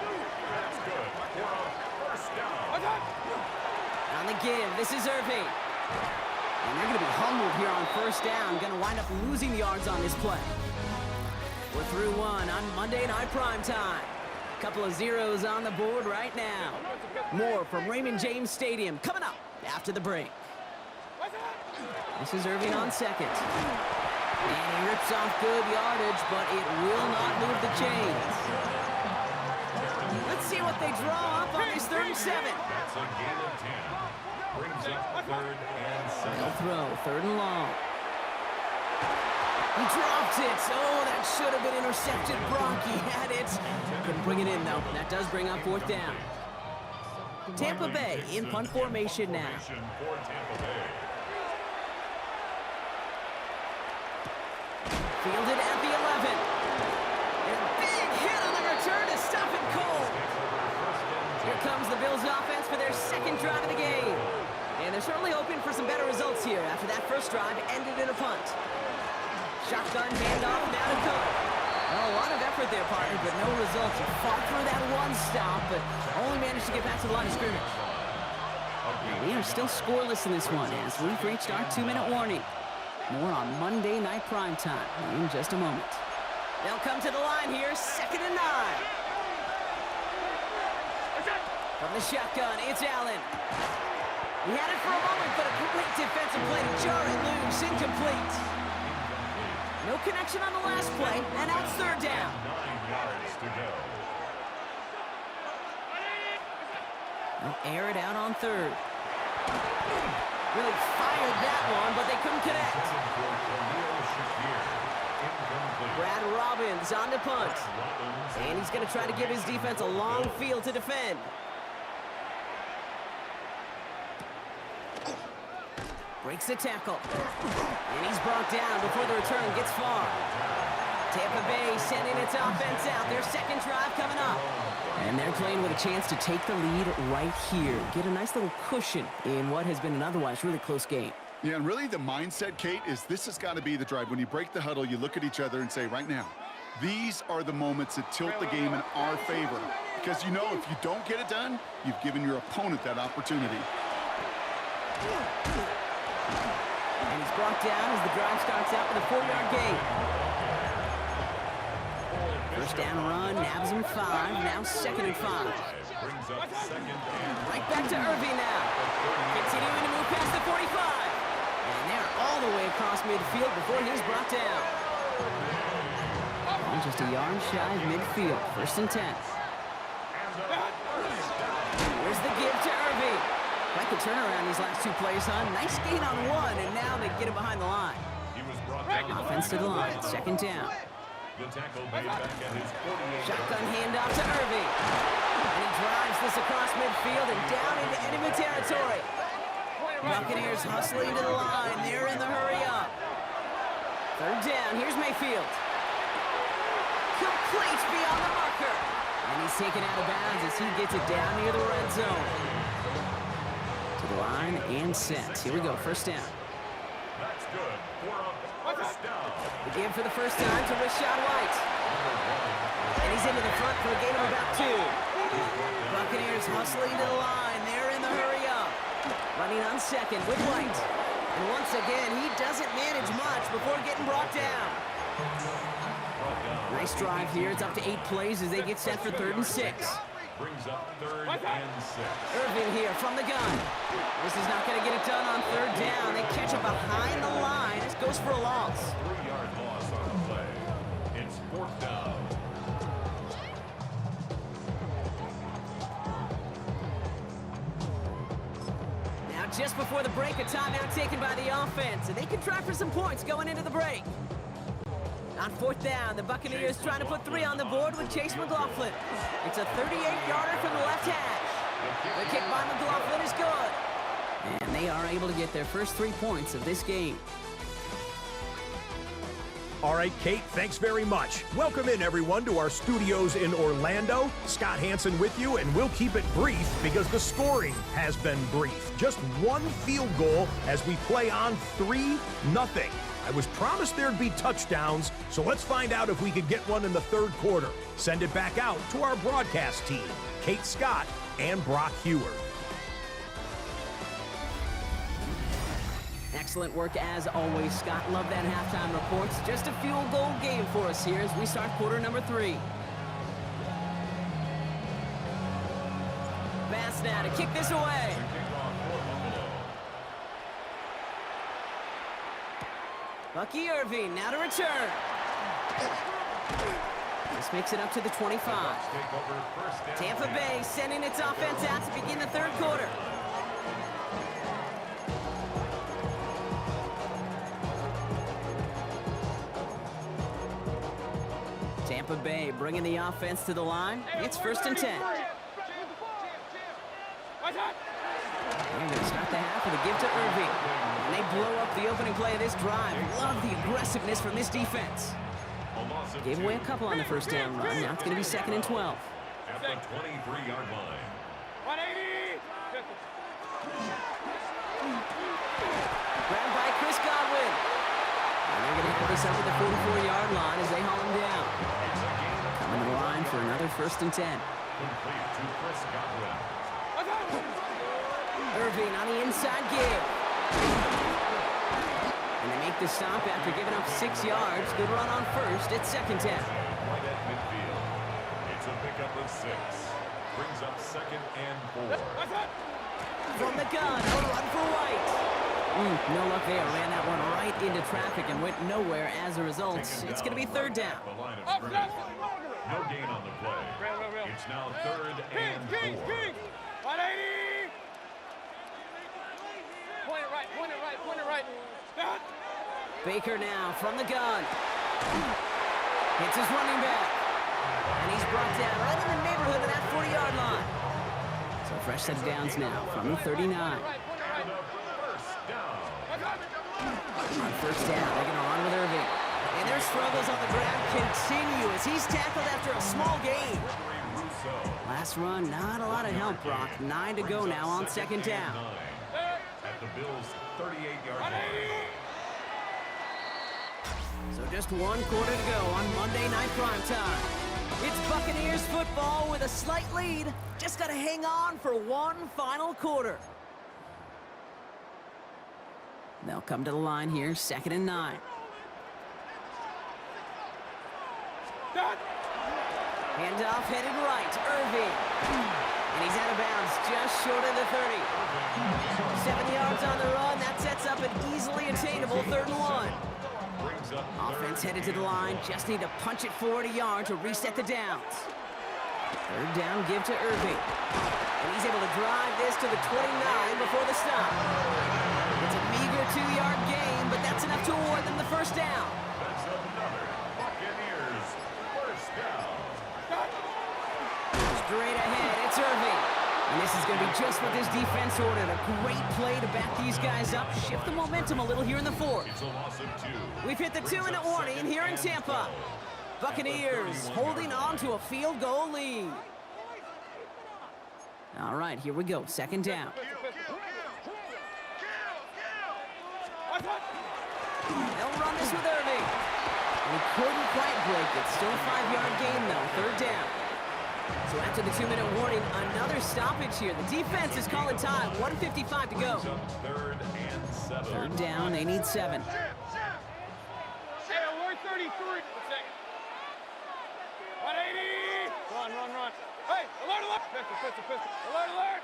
On the give, this is Irving. And they're going to be humbled here on first down. Going to wind up losing yards on this play. We're through one on Monday Night Prime Time. Couple of zeros on the board right now. More from Raymond James Stadium coming up after the break. This is Irving on second. And he rips off good yardage, but it will not move the chains. Let's see what they draw up on this 3rd and 7. That's a gain of 10. Brings up 3rd and 7. They'll throw 3rd and long. He dropped it. Oh, that should have been intercepted. Bronchi had it. Couldn't bring it in, though. That does bring up 4th down. Tampa Bay in punt formation now. For Tampa Bay. Fielded at the 11. And a big hit on the return to stop it cold. Here comes the Bills offense for their 2nd drive of the game. And they're certainly hoping for some better results here after that first drive ended in a punt. Shotgun handoff now to Cook. Well, a lot of effort there, partner, but no results. He fought through that one stop, but only managed to get back to the line of scrimmage. We are still scoreless in this one as we've reached our 2-minute warning. More on Monday Night Primetime in just a moment. They'll come to the line here, 2nd and 9. From the shotgun, it's Allen. He had it for a moment, but a great defensive play to jar it loose, incomplete. No connection on the last play, and now it's 3rd down. 9 yards to go. They'll air it out on 3rd. Really fired that one, but they couldn't connect. Brad Robbins on the punt. And he's going to try to give his defense a long field to defend. Breaks the tackle. And he's brought down before the return gets far. Tampa Bay sending its offense out. Their 2nd drive coming up. And they're playing with a chance to take the lead right here. Get a nice little cushion in what has been an otherwise really close game. Yeah, and really the mindset, Kate, is this has got to be the drive. When you break the huddle, you look at each other and say, right now, these are the moments that tilt the game in our favor. Because you know if you don't get it done, you've given your opponent that opportunity. And he's brought down as the drive starts out with a 4-yard gain. First down run, nabs him 5, now 2nd and 5. Right back to Irving now. Continuing to move past the 45. And they're all the way across midfield before he's brought down. And just a yard shy of midfield, 1st and 10. Here's the give to Irving. Quite the turnaround these last 2 plays, huh? Nice gain on 1, and now they get him behind the line. Offense to the line, 2nd down. The tackle made back at his 48. Shotgun handoff to Irving. And he drives this across midfield and down into enemy territory. Buccaneers hustling to the line. They're in the hurry up. 3rd down. Here's Mayfield. Complete beyond the marker. And he's taken out of bounds as he gets it down near the red zone. To the line and set. Here we go. 1st down. That's good. First down. The give for the first time to Rashad White. And he's into the front for a gain of about 2. Buccaneers hustling to the line. They're in the hurry up. Running on 2nd with White. And once again, he doesn't manage much before getting brought down. Nice drive here. It's up to 8 plays as they get set for 3rd and 6. Brings up 3rd and 6. Irving here from the gun. This is not going to get it done on 3rd down. They catch it behind the line. This goes for a loss. 3-yard loss on the play. It's 4th down. Now just before the break, a timeout taken by the offense. And they can try for some points going into the break. On 4th down, the Buccaneers trying to put 3 on the board with Chase McLaughlin. It's a 38-yarder from the left hash. The kick by McLaughlin is good. And they are able to get their first 3 points of this game. All right, Kate, thanks very much. Welcome in, everyone, to our studios in Orlando. Scott Hanson with you, and we'll keep it brief because the scoring has been brief. Just 1 field goal as we play on 3-0. I was promised there'd be touchdowns, so let's find out if we could get one in the 3rd quarter. Send it back out to our broadcast team, Kate Scott and Brock Hewer. Excellent work as always, Scott. Love that halftime reports. Just a field goal game for us here as we start quarter number 3. Bass now to kick this away. Bucky Irving now to return. This makes it up to the 25. Tampa Bay sending its offense out to begin the third quarter. Tampa Bay bringing the offense to the line. It's 1st and 10. They're going to start the half with a give to Irving. And they blow up the opening play of this drive. Love the aggressiveness from this defense. Gave away a couple on the first down run. Now it's going to be 2nd and 12. At the 23-yard line. 180! Grabbed by Chris Godwin. And they're going to have this up at the 44-yard line as they haul him down. Coming to the line for another 1st and 10. Complete to Chris Godwin. Irving on the inside give. And they make the stop after giving up 6 yards. Good run on first. It's 2nd 10. Right at midfield. It's a pickup of 6. Brings up 2nd and 4. From the gun, a run for White. No luck there. Ran that one right into traffic and went nowhere as a result. It's going to be 3rd down. The line of scrimmage. No gain on the play. It's now 3rd and 4. 180! Point it right, point it right, point it right. Baker now from the gun. Hits his running back. And he's brought down right in the neighborhood of that 40-yard line. So fresh set of downs now from the 39. On first down, they're going to run with Irving. And their struggles on the ground continue as he's tackled after a small gain. Last run, not a lot of help, Brock. 9 to go now on 2nd down. At the Bills' 38-yard line. So just 1 quarter to go on Monday Night Primetime. It's Buccaneers football with a slight lead. Just got to hang on for one final quarter. They'll come to the line here, 2nd and 9. Handoff headed right, Irving. And he's out of bounds, just short of the 30. 7 yards on the run, that sets up an easily attainable 3rd and 1. Offense headed to the line, just need to punch it forward a yard to reset the downs. 3rd down, give to Irving. And he's able to drive this to the 29 before the stop. It's a meager 2-yard gain, but that's enough to award them the 1st down. That's another Buccaneers 1st down. Straight ahead, it's Irving. And this is going to be just what this defense ordered. A great play to back these guys up, shift the momentum a little here in the 4th. It's a loss of 2. We've hit the 2-minute warning here in Tampa. Buccaneers holding on to a field goal lead. All right, here we go. 2nd down. They'll run this with Irving. He couldn't quite break it. Still a 5-yard gain, though. 3rd down. So after the 2-minute warning, another stoppage here. The defense is calling time. 1:55 to go. 3rd and 7. 3rd down, they need 7. Hey, alert 33. 180! Run. Hey, alert! Pistol. Alert!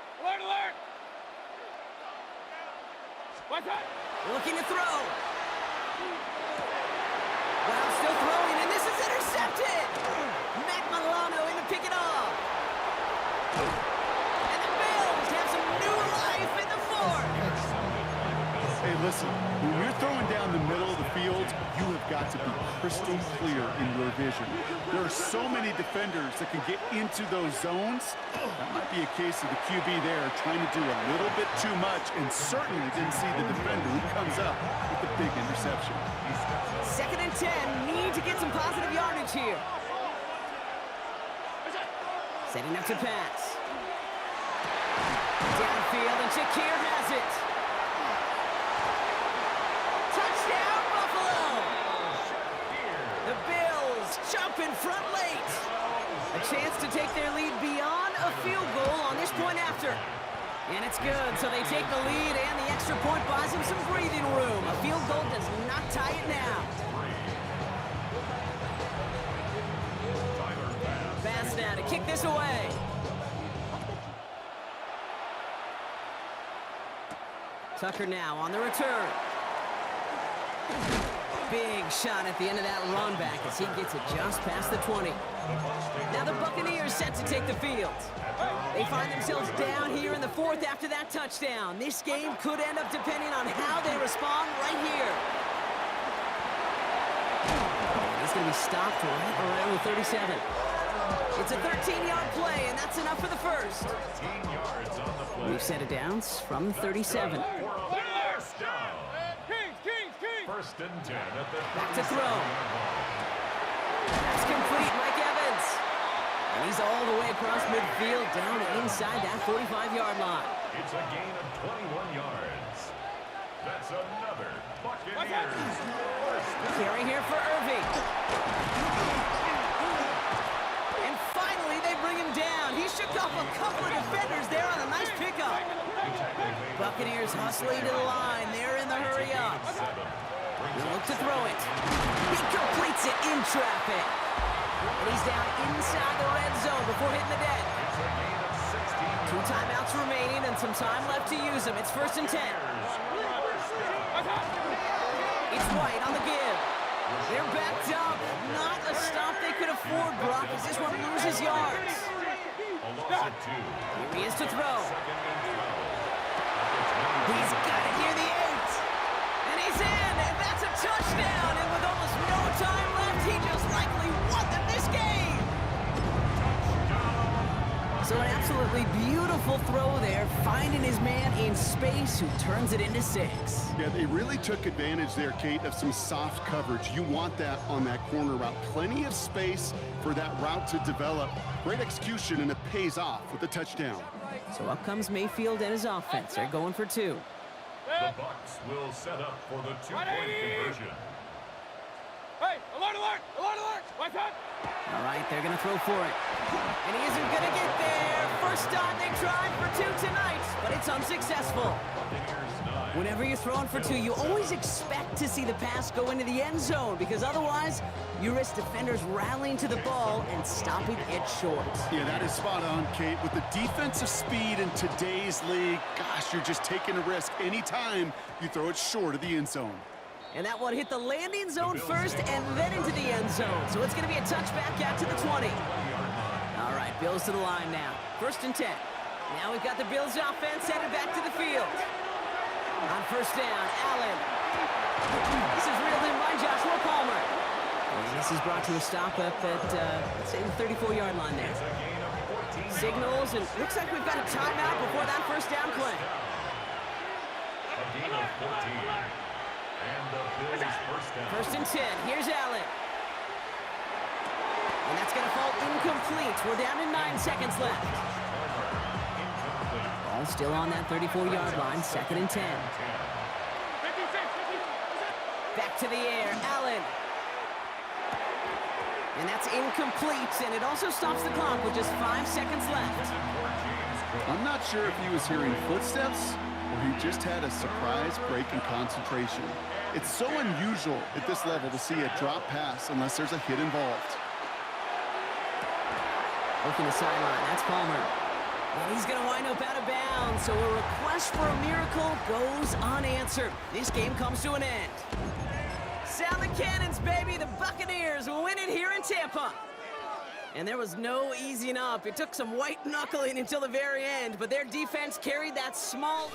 What's that? Looking to throw. Well, still throwing, and this is intercepted. Matt Milano in to pick it off. And the Bills have some new life in the 4th. Hey, listen, when you're throwing down the middle of the field, you have got to be crystal clear in your vision. There are so many defenders that can get into those zones. That might be a case of the QB there trying to do a little bit too much and certainly didn't see the defender who comes up with the big interception. 2nd and 10, need to get some positive yardage here. Setting up to pass. Downfield, and Shakir has it. Touchdown, Buffalo! The Bills jump in front late. A chance to take their lead beyond a field goal on this point after. And it's good, so they take the lead, and the extra point buys them some breathing room. A field goal does not tie it now. Bass now to kick this away. Tucker now on the return. Big shot at the end of that run back as he gets it just past the 20. Now the Buccaneers set to take the field. They find themselves down here in the fourth after that touchdown. This game could end up depending on how they respond right here. He's going to be stopped right around the 37. It's a 13-yard play, and that's enough for the first. 13 yards on the play. We've set it down from 37. First and 10 at the Back to throw. That's complete, Mike Evans. And he's all the way across midfield, down inside that 45-yard line. It's a gain of 21 yards. That's another Buccaneers. Carry here for Irving. And finally, they bring him down. He shook off a couple of defenders there on a nice pickup. Buccaneers hustling to the line. They're in the hurry up. He'll look to throw it. He completes it in traffic. And he's down inside the red zone before hitting the deck. 2 timeouts remaining and some time left to use them. It's first and 10. It's White on the give. They're backed up. Not a stop they could afford, Brock, as this one loses yards. Here he is to throw. He's got it near the 8. And he's in, and that's a touchdown. And with almost no time left, he just likely won them this game. So an absolutely beautiful throw there, finding his man in space who turns it into 6. Yeah, they really took advantage there, Kate, of some soft coverage. You want that on that corner route. Plenty of space for that route to develop. Great execution, and it pays off with the touchdown. So up comes Mayfield and his offense. They're going for 2. The Bucs will set up for the 2-point conversion. Hey, alert, alert, alert, alert! What's up? All right, they're going to throw for it. And he isn't going to get there. First time they tried for 2 tonight, but it's unsuccessful. Whenever you're throwing for 2, you always expect to see the pass go into the end zone because otherwise you risk defenders rallying to the ball and stopping it short. Yeah, that is spot on, Kate. With the defensive speed in today's league, gosh, you're just taking a risk anytime you throw it short of the end zone. And that one hit the landing zone first and then into the end zone. So it's going to be a touchback out to the 20. All right, Bills to the line now. First and 10. Now we've got the Bills offense headed back to the field. On first down, Allen. This is reeled in by Joshua Palmer. And this is brought to a stop up at, let's say, the 34-yard line there. Signals, and looks like we've got a timeout before that first down play. A gain of 14. And the Bills first down. First and 10. Here's Allen. And that's going to fall incomplete. We're down to 9 seconds left. Ball still on that 34-yard line. Second and 10. Back to the air. Allen. And that's incomplete. And it also stops the clock with just 5 seconds left. I'm not sure if he was hearing footsteps or he just had a surprise break in concentration. It's so unusual at this level to see a drop pass unless there's a hit involved. Looking the sideline, that's Palmer. And he's going to wind up out of bounds, so a request for a miracle goes unanswered. This game comes to an end. Sound the cannons, baby. The Buccaneers win it here in Tampa. And there was no easing up. It took some white knuckling until the very end, but their defense carried that small...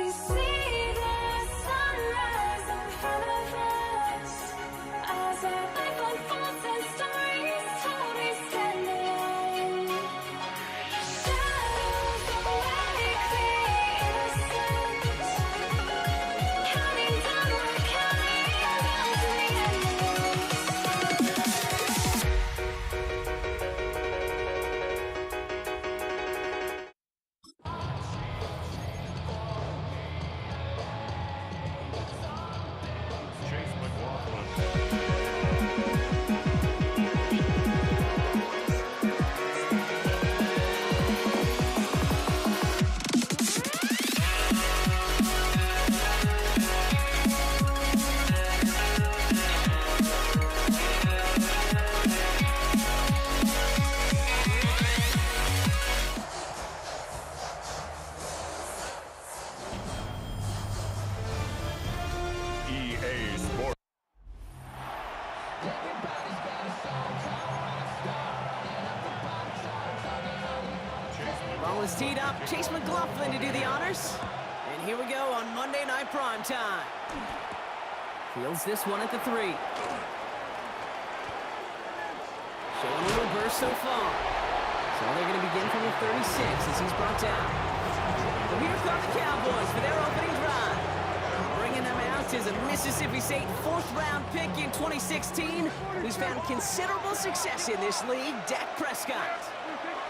We see the sunrise in front of us. As our life unfolds and stories told, we stand alone. Shadows awake the innocence. Counting down, we're counting down to the Chase McLaughlin. EA Sports. Ball is teed up. Chase McLaughlin to do the honors. And here we go on Monday Night Prime Time. Fields this one at the 3. Showing a little burst so far. So they're going to begin from the 36 as he's brought down. But here come the Cowboys for their opening drive. Bringing them out is a Mississippi State 4th-round pick in 2016 who's found considerable success in this league, Dak Prescott.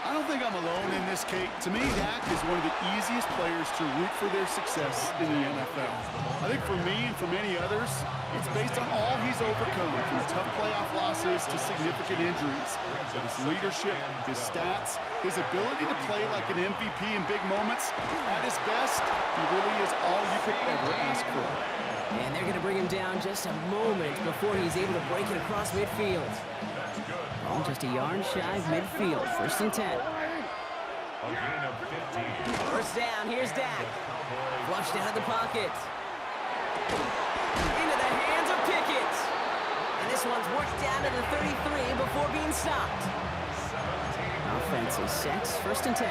I don't think I'm alone in this, Kate. To me, Dak is one of the easiest players to root for their success in the NFL. I think for me and for many others, it's based on all he's overcome, from tough playoff losses to significant injuries. His leadership, his stats, his ability to play like an MVP in big moments, at his best, he really is all you could ever ask for. And they're going to bring him down just a moment before he's able to break it across midfield. Ball just a yard shy of midfield. 1st and 10. A gain of 15. First down, here's Dak. Flushed out of the pocket. Into the hands of Pickett. And this one's worked down to the 33 before being stopped. Offense is set. 1st and 10.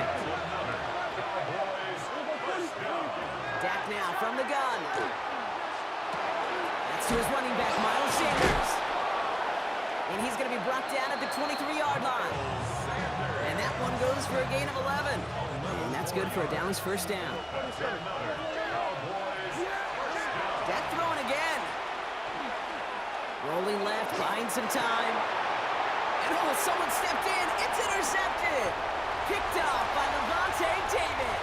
Dak now from the gun. That's to his running back, Miles Sanders. And he's going to be brought down at the 23-yard line. And that one goes for a gain of 11. And that's good for a Dallas 1st down. Dak throwing again. Rolling left, buying some time. And oh, someone stepped in. It's intercepted. Picked off by Levante David.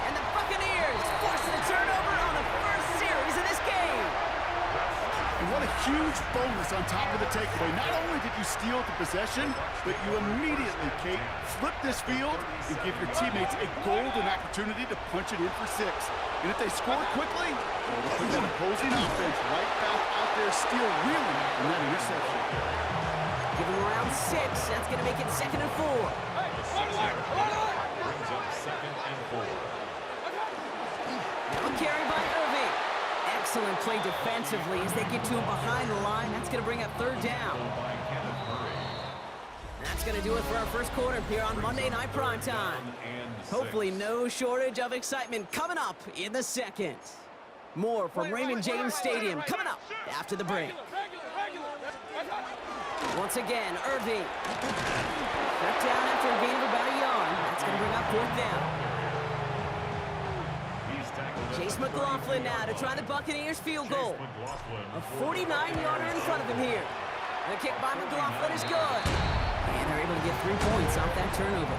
And the Buccaneers force the turnover on the first series of this game. And what a huge bonus on top of the takeaway. Not only did you steal the possession, but you immediately, Kate, flip this field and give your teammates a golden opportunity to punch it in for 6. And if they score quickly, they'll put that opposing offense right back out there, still reeling from that interception. Give him around 6. That's going to make it 2nd and 4. Brings up 2nd and 4. Now a carry by Irving. Excellent play defensively as they get to him behind the line. That's going to bring up 3rd down. By Kenneth Murray. That's going to do it for our first quarter here on Monday Night Prime Time. Hopefully no shortage of excitement coming up in the second. More from Raymond James Stadium coming up after the break. Once again, Irving. Back down after a gain of about a yard. That's going to bring up 4th down. He's tackled at Chase the McLaughlin 34. now to try the Buccaneers field goal. Chase McLaughlin. A 49-yarder in front of him here. The kick by McLaughlin is good. And they're able to get 3 points off that turnover.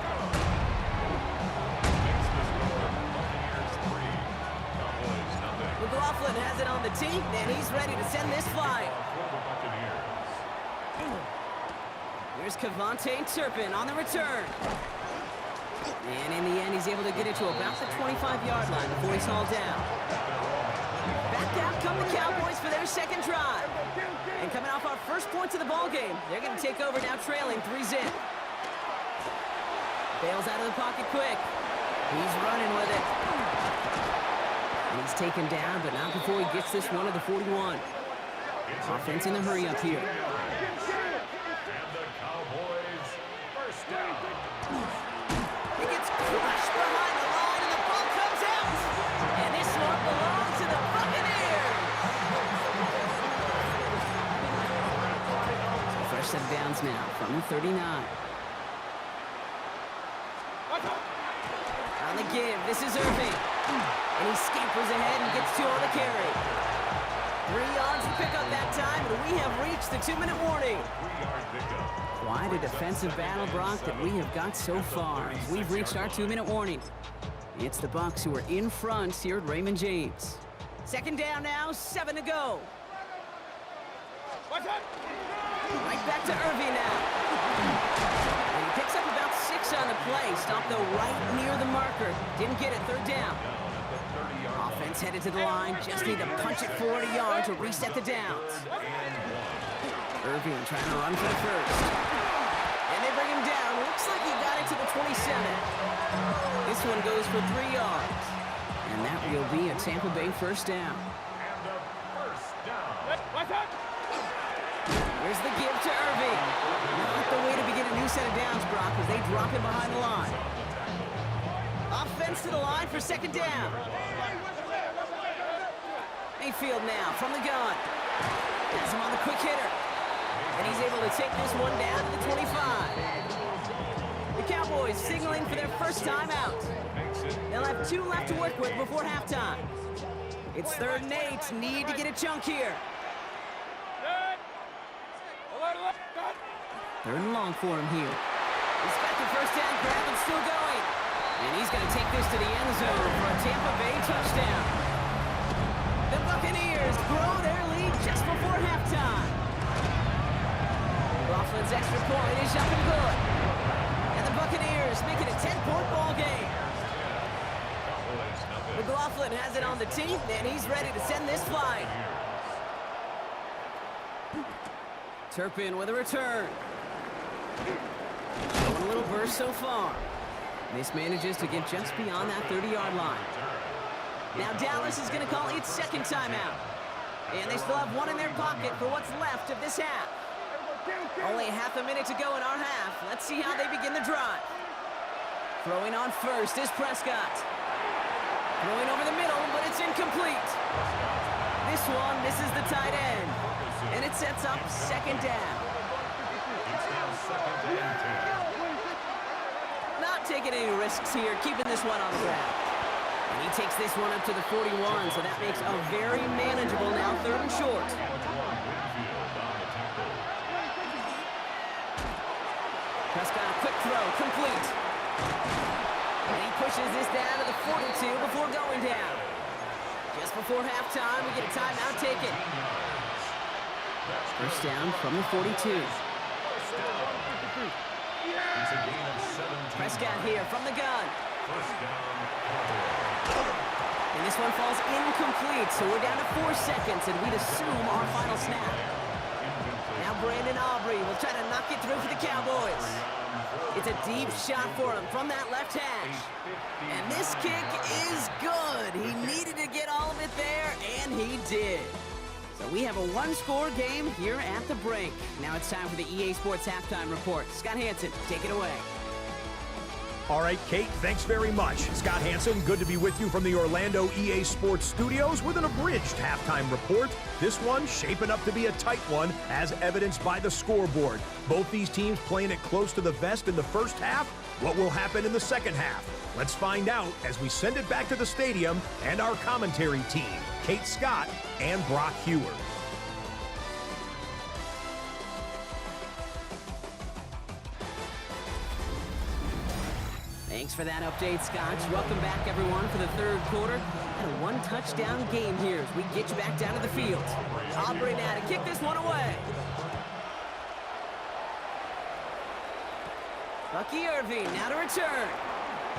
Makes the score Buccaneers 3, Cowboys nothing. McLaughlin has it on the tee, and he's ready to send this flying. For the Buccaneers. Here's Cavante Turpin on the return. And in the end, he's able to get it to about the 25-yard line before he's hauled down. Back out come the Cowboys for their second drive. And coming off our first points of the ball game, they're going to take over now trailing 3-zip. Bails out of the pocket quick. He's running with it. And he's taken down, but not before he gets this one to the 41. Offense in the hurry up here. And the Cowboys first down. He gets crushed behind the line, and Fresh set of downs now from the 39. On the give, this is Irving. And he scampers ahead and gets 2 on the carry. 3 yards to pick up that time, and we have reached the 2-minute warning. Quite a defensive battle, Brock, that we have got so far. We've reached our 2-minute warning. It's the Bucs who are in front here at Raymond James. 2nd down now, 7 to go. Right back to Irving now. And he picks up about 6 on the play. Stopped though right near the marker. Didn't get it, 3rd down. Offense headed to the line. Just need to punch it 40 yards to reset the downs. Irving trying to run for the first. And they bring him down. Looks like he got it to the 27. This one goes for 3 yards. And that will be a Tampa Bay 1st down. Here's the give to Irving. Not the way to begin a new set of downs, Brock, as they drop him behind the line. Offense to the line for 2nd down. Mayfield now from the gun. Has him on the quick hitter. And he's able to take this one down to the 25. The Cowboys signaling for their first time out. They'll have 2 left to work with before halftime. It's 3rd and 8. Need to get a chunk here. 3rd and long for him here. He's got the 1st down grab and still going. And he's going to take this to the end zone for a Tampa Bay touchdown. The Buccaneers grow their lead just before halftime. Coughlin's extra point is up and good. And the Buccaneers make it a 10-point ball game. McLaughlin has it on the tee, and he's ready to send this flying. Turpin with a return. Showing a little burst so far. This manages to get just beyond that 30-yard line. Now Dallas is going to call its 2nd timeout. And they still have 1 in their pocket for what's left of this half. Only half a minute to go in our half. Let's see how they begin the drive. Throwing on first is Prescott. Throwing over the middle, but it's incomplete. This one misses the tight end. And it sets up 2nd down. Not taking any risks here, keeping this one on the ground. And he takes this one up to the 41, so that makes a very manageable now 3rd and short. Prescott, a quick throw, complete. And he pushes this down to the 42 before going down. Just before halftime, we get a timeout taken. 1st down from the 42. Prescott here from the gun. And this one falls incomplete, so we're down to 4 seconds, and we'd assume our final snap. Now Brandon Aubrey will try to knock it through for the Cowboys. It's a deep shot for him from that left hash. And this kick is good. He needed to get all of it there, and he did. So we have a 1-score game here at the break. Now it's time for the EA Sports Halftime Report. Scott Hanson, take it away. All right, Kate, thanks very much. Scott Hanson, good to be with you from the Orlando EA Sports Studios with an abridged halftime report. This one shaping up to be a tight one, as evidenced by the scoreboard. Both these teams playing it close to the vest in the first half. What will happen in the second half? Let's find out as we send it back to the stadium and our commentary team, Kate Scott and Brock Hewer. Thanks for that update, Scott. Welcome back, everyone, for the 3rd quarter. And a 1-touchdown game here as we get you back down to the field. Aubrey now to kick this one away. Bucky Irving now to return.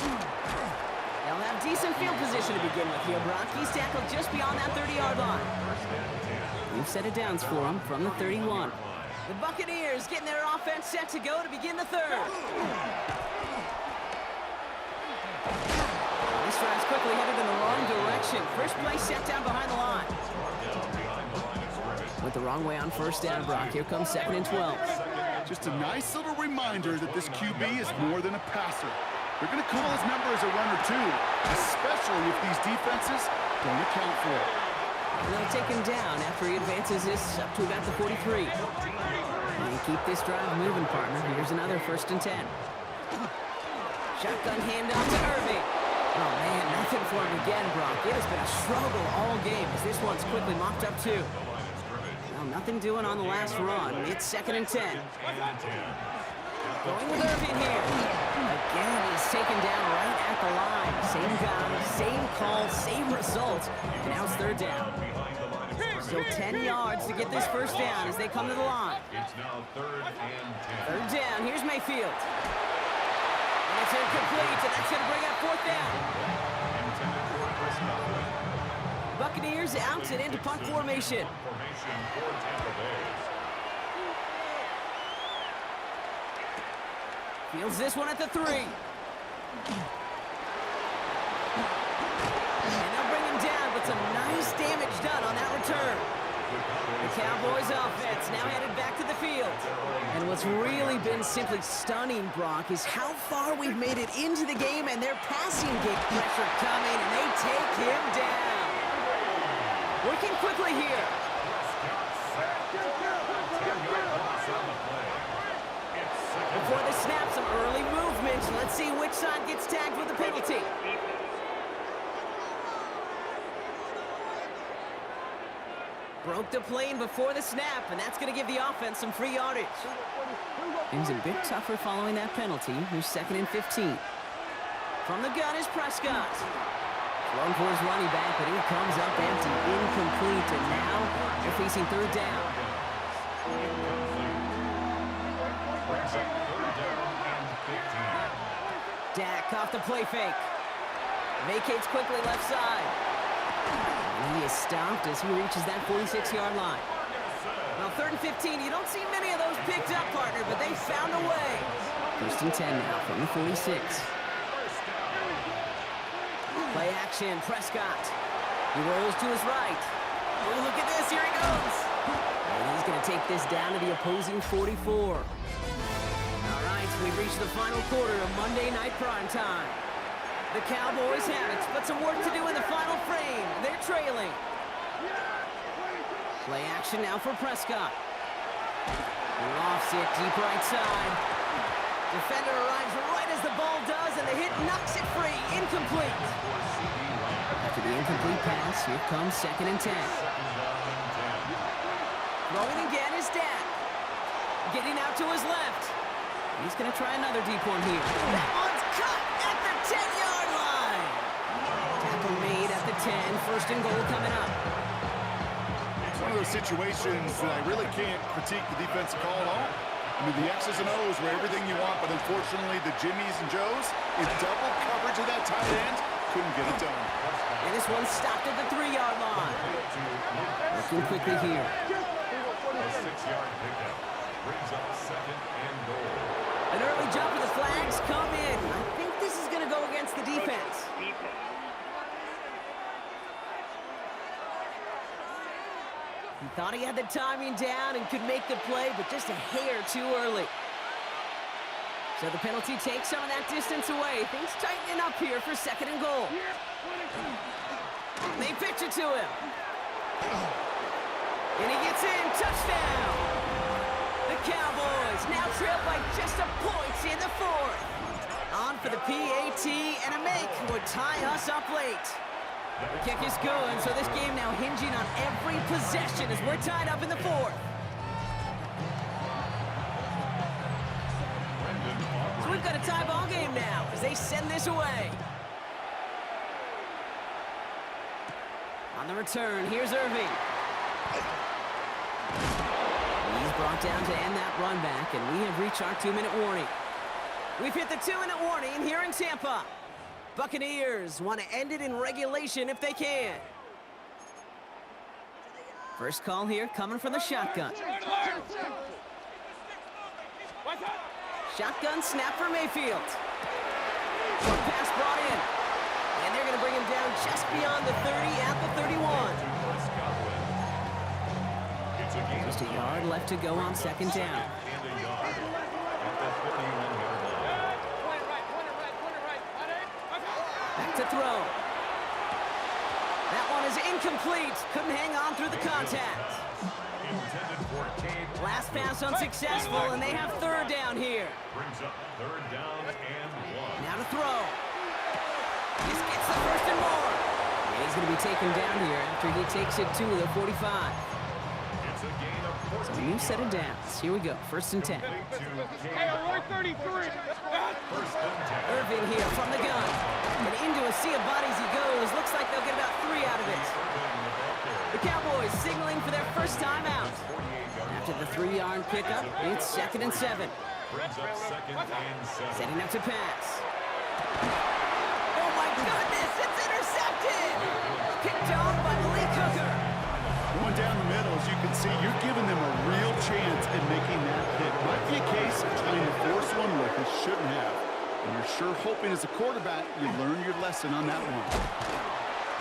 They'll have decent field position to begin with here, Brock. He's tackled just beyond that 30-yard line. We've set it downs for him from the 31. The Buccaneers getting their offense set to go to begin the 3rd. This drive's quickly headed in the wrong direction. First play set down behind the line. Went the wrong way on 1st down, Brock. Here comes 2nd and 12. Just a nice little reminder that this QB is more than a passer. They're going to call his number as a runner too, especially if these defenses don't account for it. And they'll take him down after he advances this up to about the 43. And keep this drive moving, partner. Here's another 1st and 10. Shotgun handoff to Irving. Oh, man, nothing for him again, Brock. It has been a struggle all game as this one's quickly mopped up, too. Well, nothing doing on the last run. It's 2nd and 10. Going with Irving here. Again, he's taken down right at the line. Same guy, same call, same result. And now it's 3rd down. Still 10 yards to get this 1st down as they come to the line. It's now 3rd and 10. 3rd down. Here's Mayfield. And it's incomplete, and that's going to bring up 4th down. Intended for Chris Godwin. Buccaneers out and into punt formation. Formation for Tampa Bay. Fields this one at the 3. And they'll bring him down, but some nice damage done on that return. The Cowboys offense now headed back to the field. And what's really been simply stunning, Brock, is how far we've made it into the game and their passing game pressure coming, and they take him down. Working quickly here. Before the snap, some early movement. Let's see which side gets tagged with the penalty. Broke the plane before the snap, and that's going to give the offense some free yardage. Things a bit tougher following that penalty. Here's 2nd and 15. From the gun is Prescott. Thrown for his running back, but he comes up empty, incomplete, and now they're facing 3rd down. Dak off the play fake. Vacates quickly left side. And he is stopped as he reaches that 46-yard line. Now 3rd and 15, you don't see many of those picked up, partner, but they found a way. 1st and 10 now from the 46. Play action, Prescott. He rolls to his right. Oh, look at this, here he goes. And he's going to take this down to the opposing 44. All right, we've reached the final quarter of Monday Night Prime Time. The Cowboys have it, but some work to do in the final frame. They're trailing. Play action now for Prescott. He lofts it deep right side. Defender arrives right as the ball does, and the hit knocks it free. Incomplete. After the incomplete pass, here comes 2nd and 10. Throwing again is Dak. Getting out to his left. He's going to try another deep one here. That one's cut at the 10-yard line. Tackle made at the 10. 1st and goal coming up. It's one of those situations that I really can't critique the defensive call at all. I mean, the X's and O's were everything you want, but unfortunately, the Jimmies and Joes, in double coverage of that tight end, couldn't get it done. And this one stopped at the 3-yard line. Looking quickly here. A 6-yard pickup brings up 2nd and goal. An early jump of the flags come in. I think this is going to go against the defense. He thought he had the timing down and could make the play, but just a hair too early. So the penalty takes some of that distance away. Things tightening up here for 2nd and goal. They pitch it to him. And he gets in. Touchdown. The Cowboys now trail by just a point in the 4th. On for the PAT, and a make would tie us up late. The kick is good, so this game now hinging on every possession as we're tied up in the 4th. So we've got a tie ball game now as they send this away. On the return, here's Irving. He's brought down to end that run back, and we have reached our 2-minute warning. We've hit the 2-minute warning here in Tampa. Buccaneers want to end it in regulation if they can. First call here coming from the shotgun. Shotgun snap for Mayfield. Short pass brought in. And they're going to bring him down just beyond the 30 at the 31. Just a yard left to go on 2nd down. Back to throw. That one is incomplete. Couldn't hang on through the contact. Intended for Cade. Last pass unsuccessful, and they have third down here. Brings up third down and 1. Now to throw. This gets the first and more. And he's going to be taken down here after he takes it to the 45. It's a gain of 14. So a new set of downs. Here we go, first and 10. Hey, Roy 33. First and 10. Irvin here from the gun. And into a sea of bodies he goes. Looks like they'll get about 3 out of it. The Cowboys signaling for their first time out. After the 3-yard pickup, it's 2nd and 7. Brings up 2nd and 7. Setting up to pass. Oh my goodness, it's intercepted! Picked off by Malik Hooker. Going down the middle, as you can see, you're giving them a real chance at making that hit. Might be a case of trying to force one where they shouldn't have. And you're sure hoping as a quarterback you learn your lesson on that one.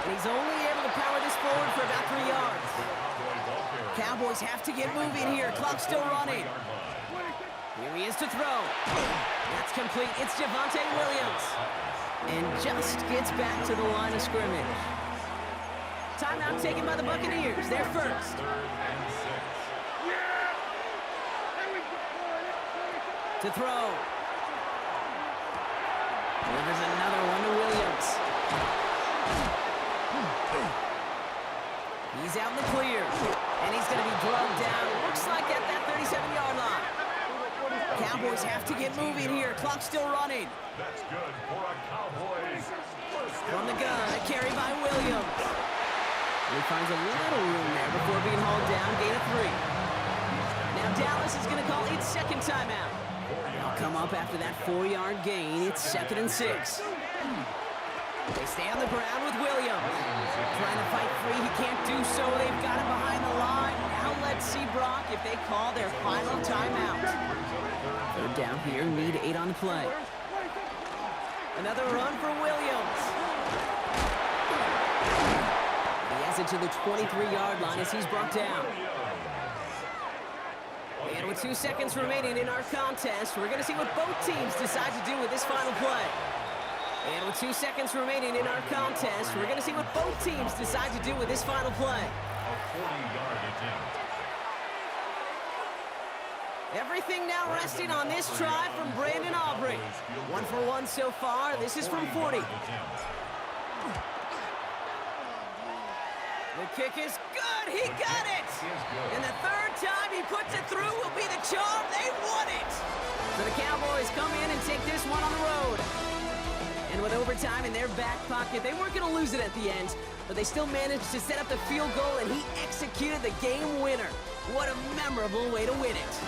And he's only able to power this forward for about 3 yards. Cowboys have to get moving here. Clock's still running. Here he is to throw. That's complete. It's Javonte Williams. And just gets back to the line of scrimmage. Timeout taken by the Buccaneers. They're first. To throw. Delivers another one to Williams. He's out in the clear. And he's going to be drugged down. Looks like at that 37-yard line. Cowboys have to get moving here. Clock's still running. That's good for a Cowboys. From the gun, a carry by Williams. He finds a little room there before being hauled down. Gain of 3. Now Dallas is going to call its second timeout. They'll come up after that 4-yard gain. It's 2nd and 6. They stay on the ground with Williams. Trying to fight free. He can't do so. They've got him behind the line. Now let's see, Brock, if they call their final timeout. Third down here. Need 8 on the play. Another run for Williams. He has it to the 23-yard line as he's brought down. And with 2 seconds remaining in our contest, we're going to see what both teams decide to do with this final play. And with 2 seconds remaining in our contest, we're going to see what both teams decide to do with this final play. A 40-yard attempt. Everything now resting on this try from Brandon Aubrey. 1 for 1 so far. This is from 40. The kick is good. He got it. And the third time he puts it through will be the charm. They won it. So the Cowboys come in and take this one on the road. And with overtime in their back pocket, they weren't going to lose it at the end, but they still managed to set up the field goal, and he executed the game winner. What a memorable way to win it.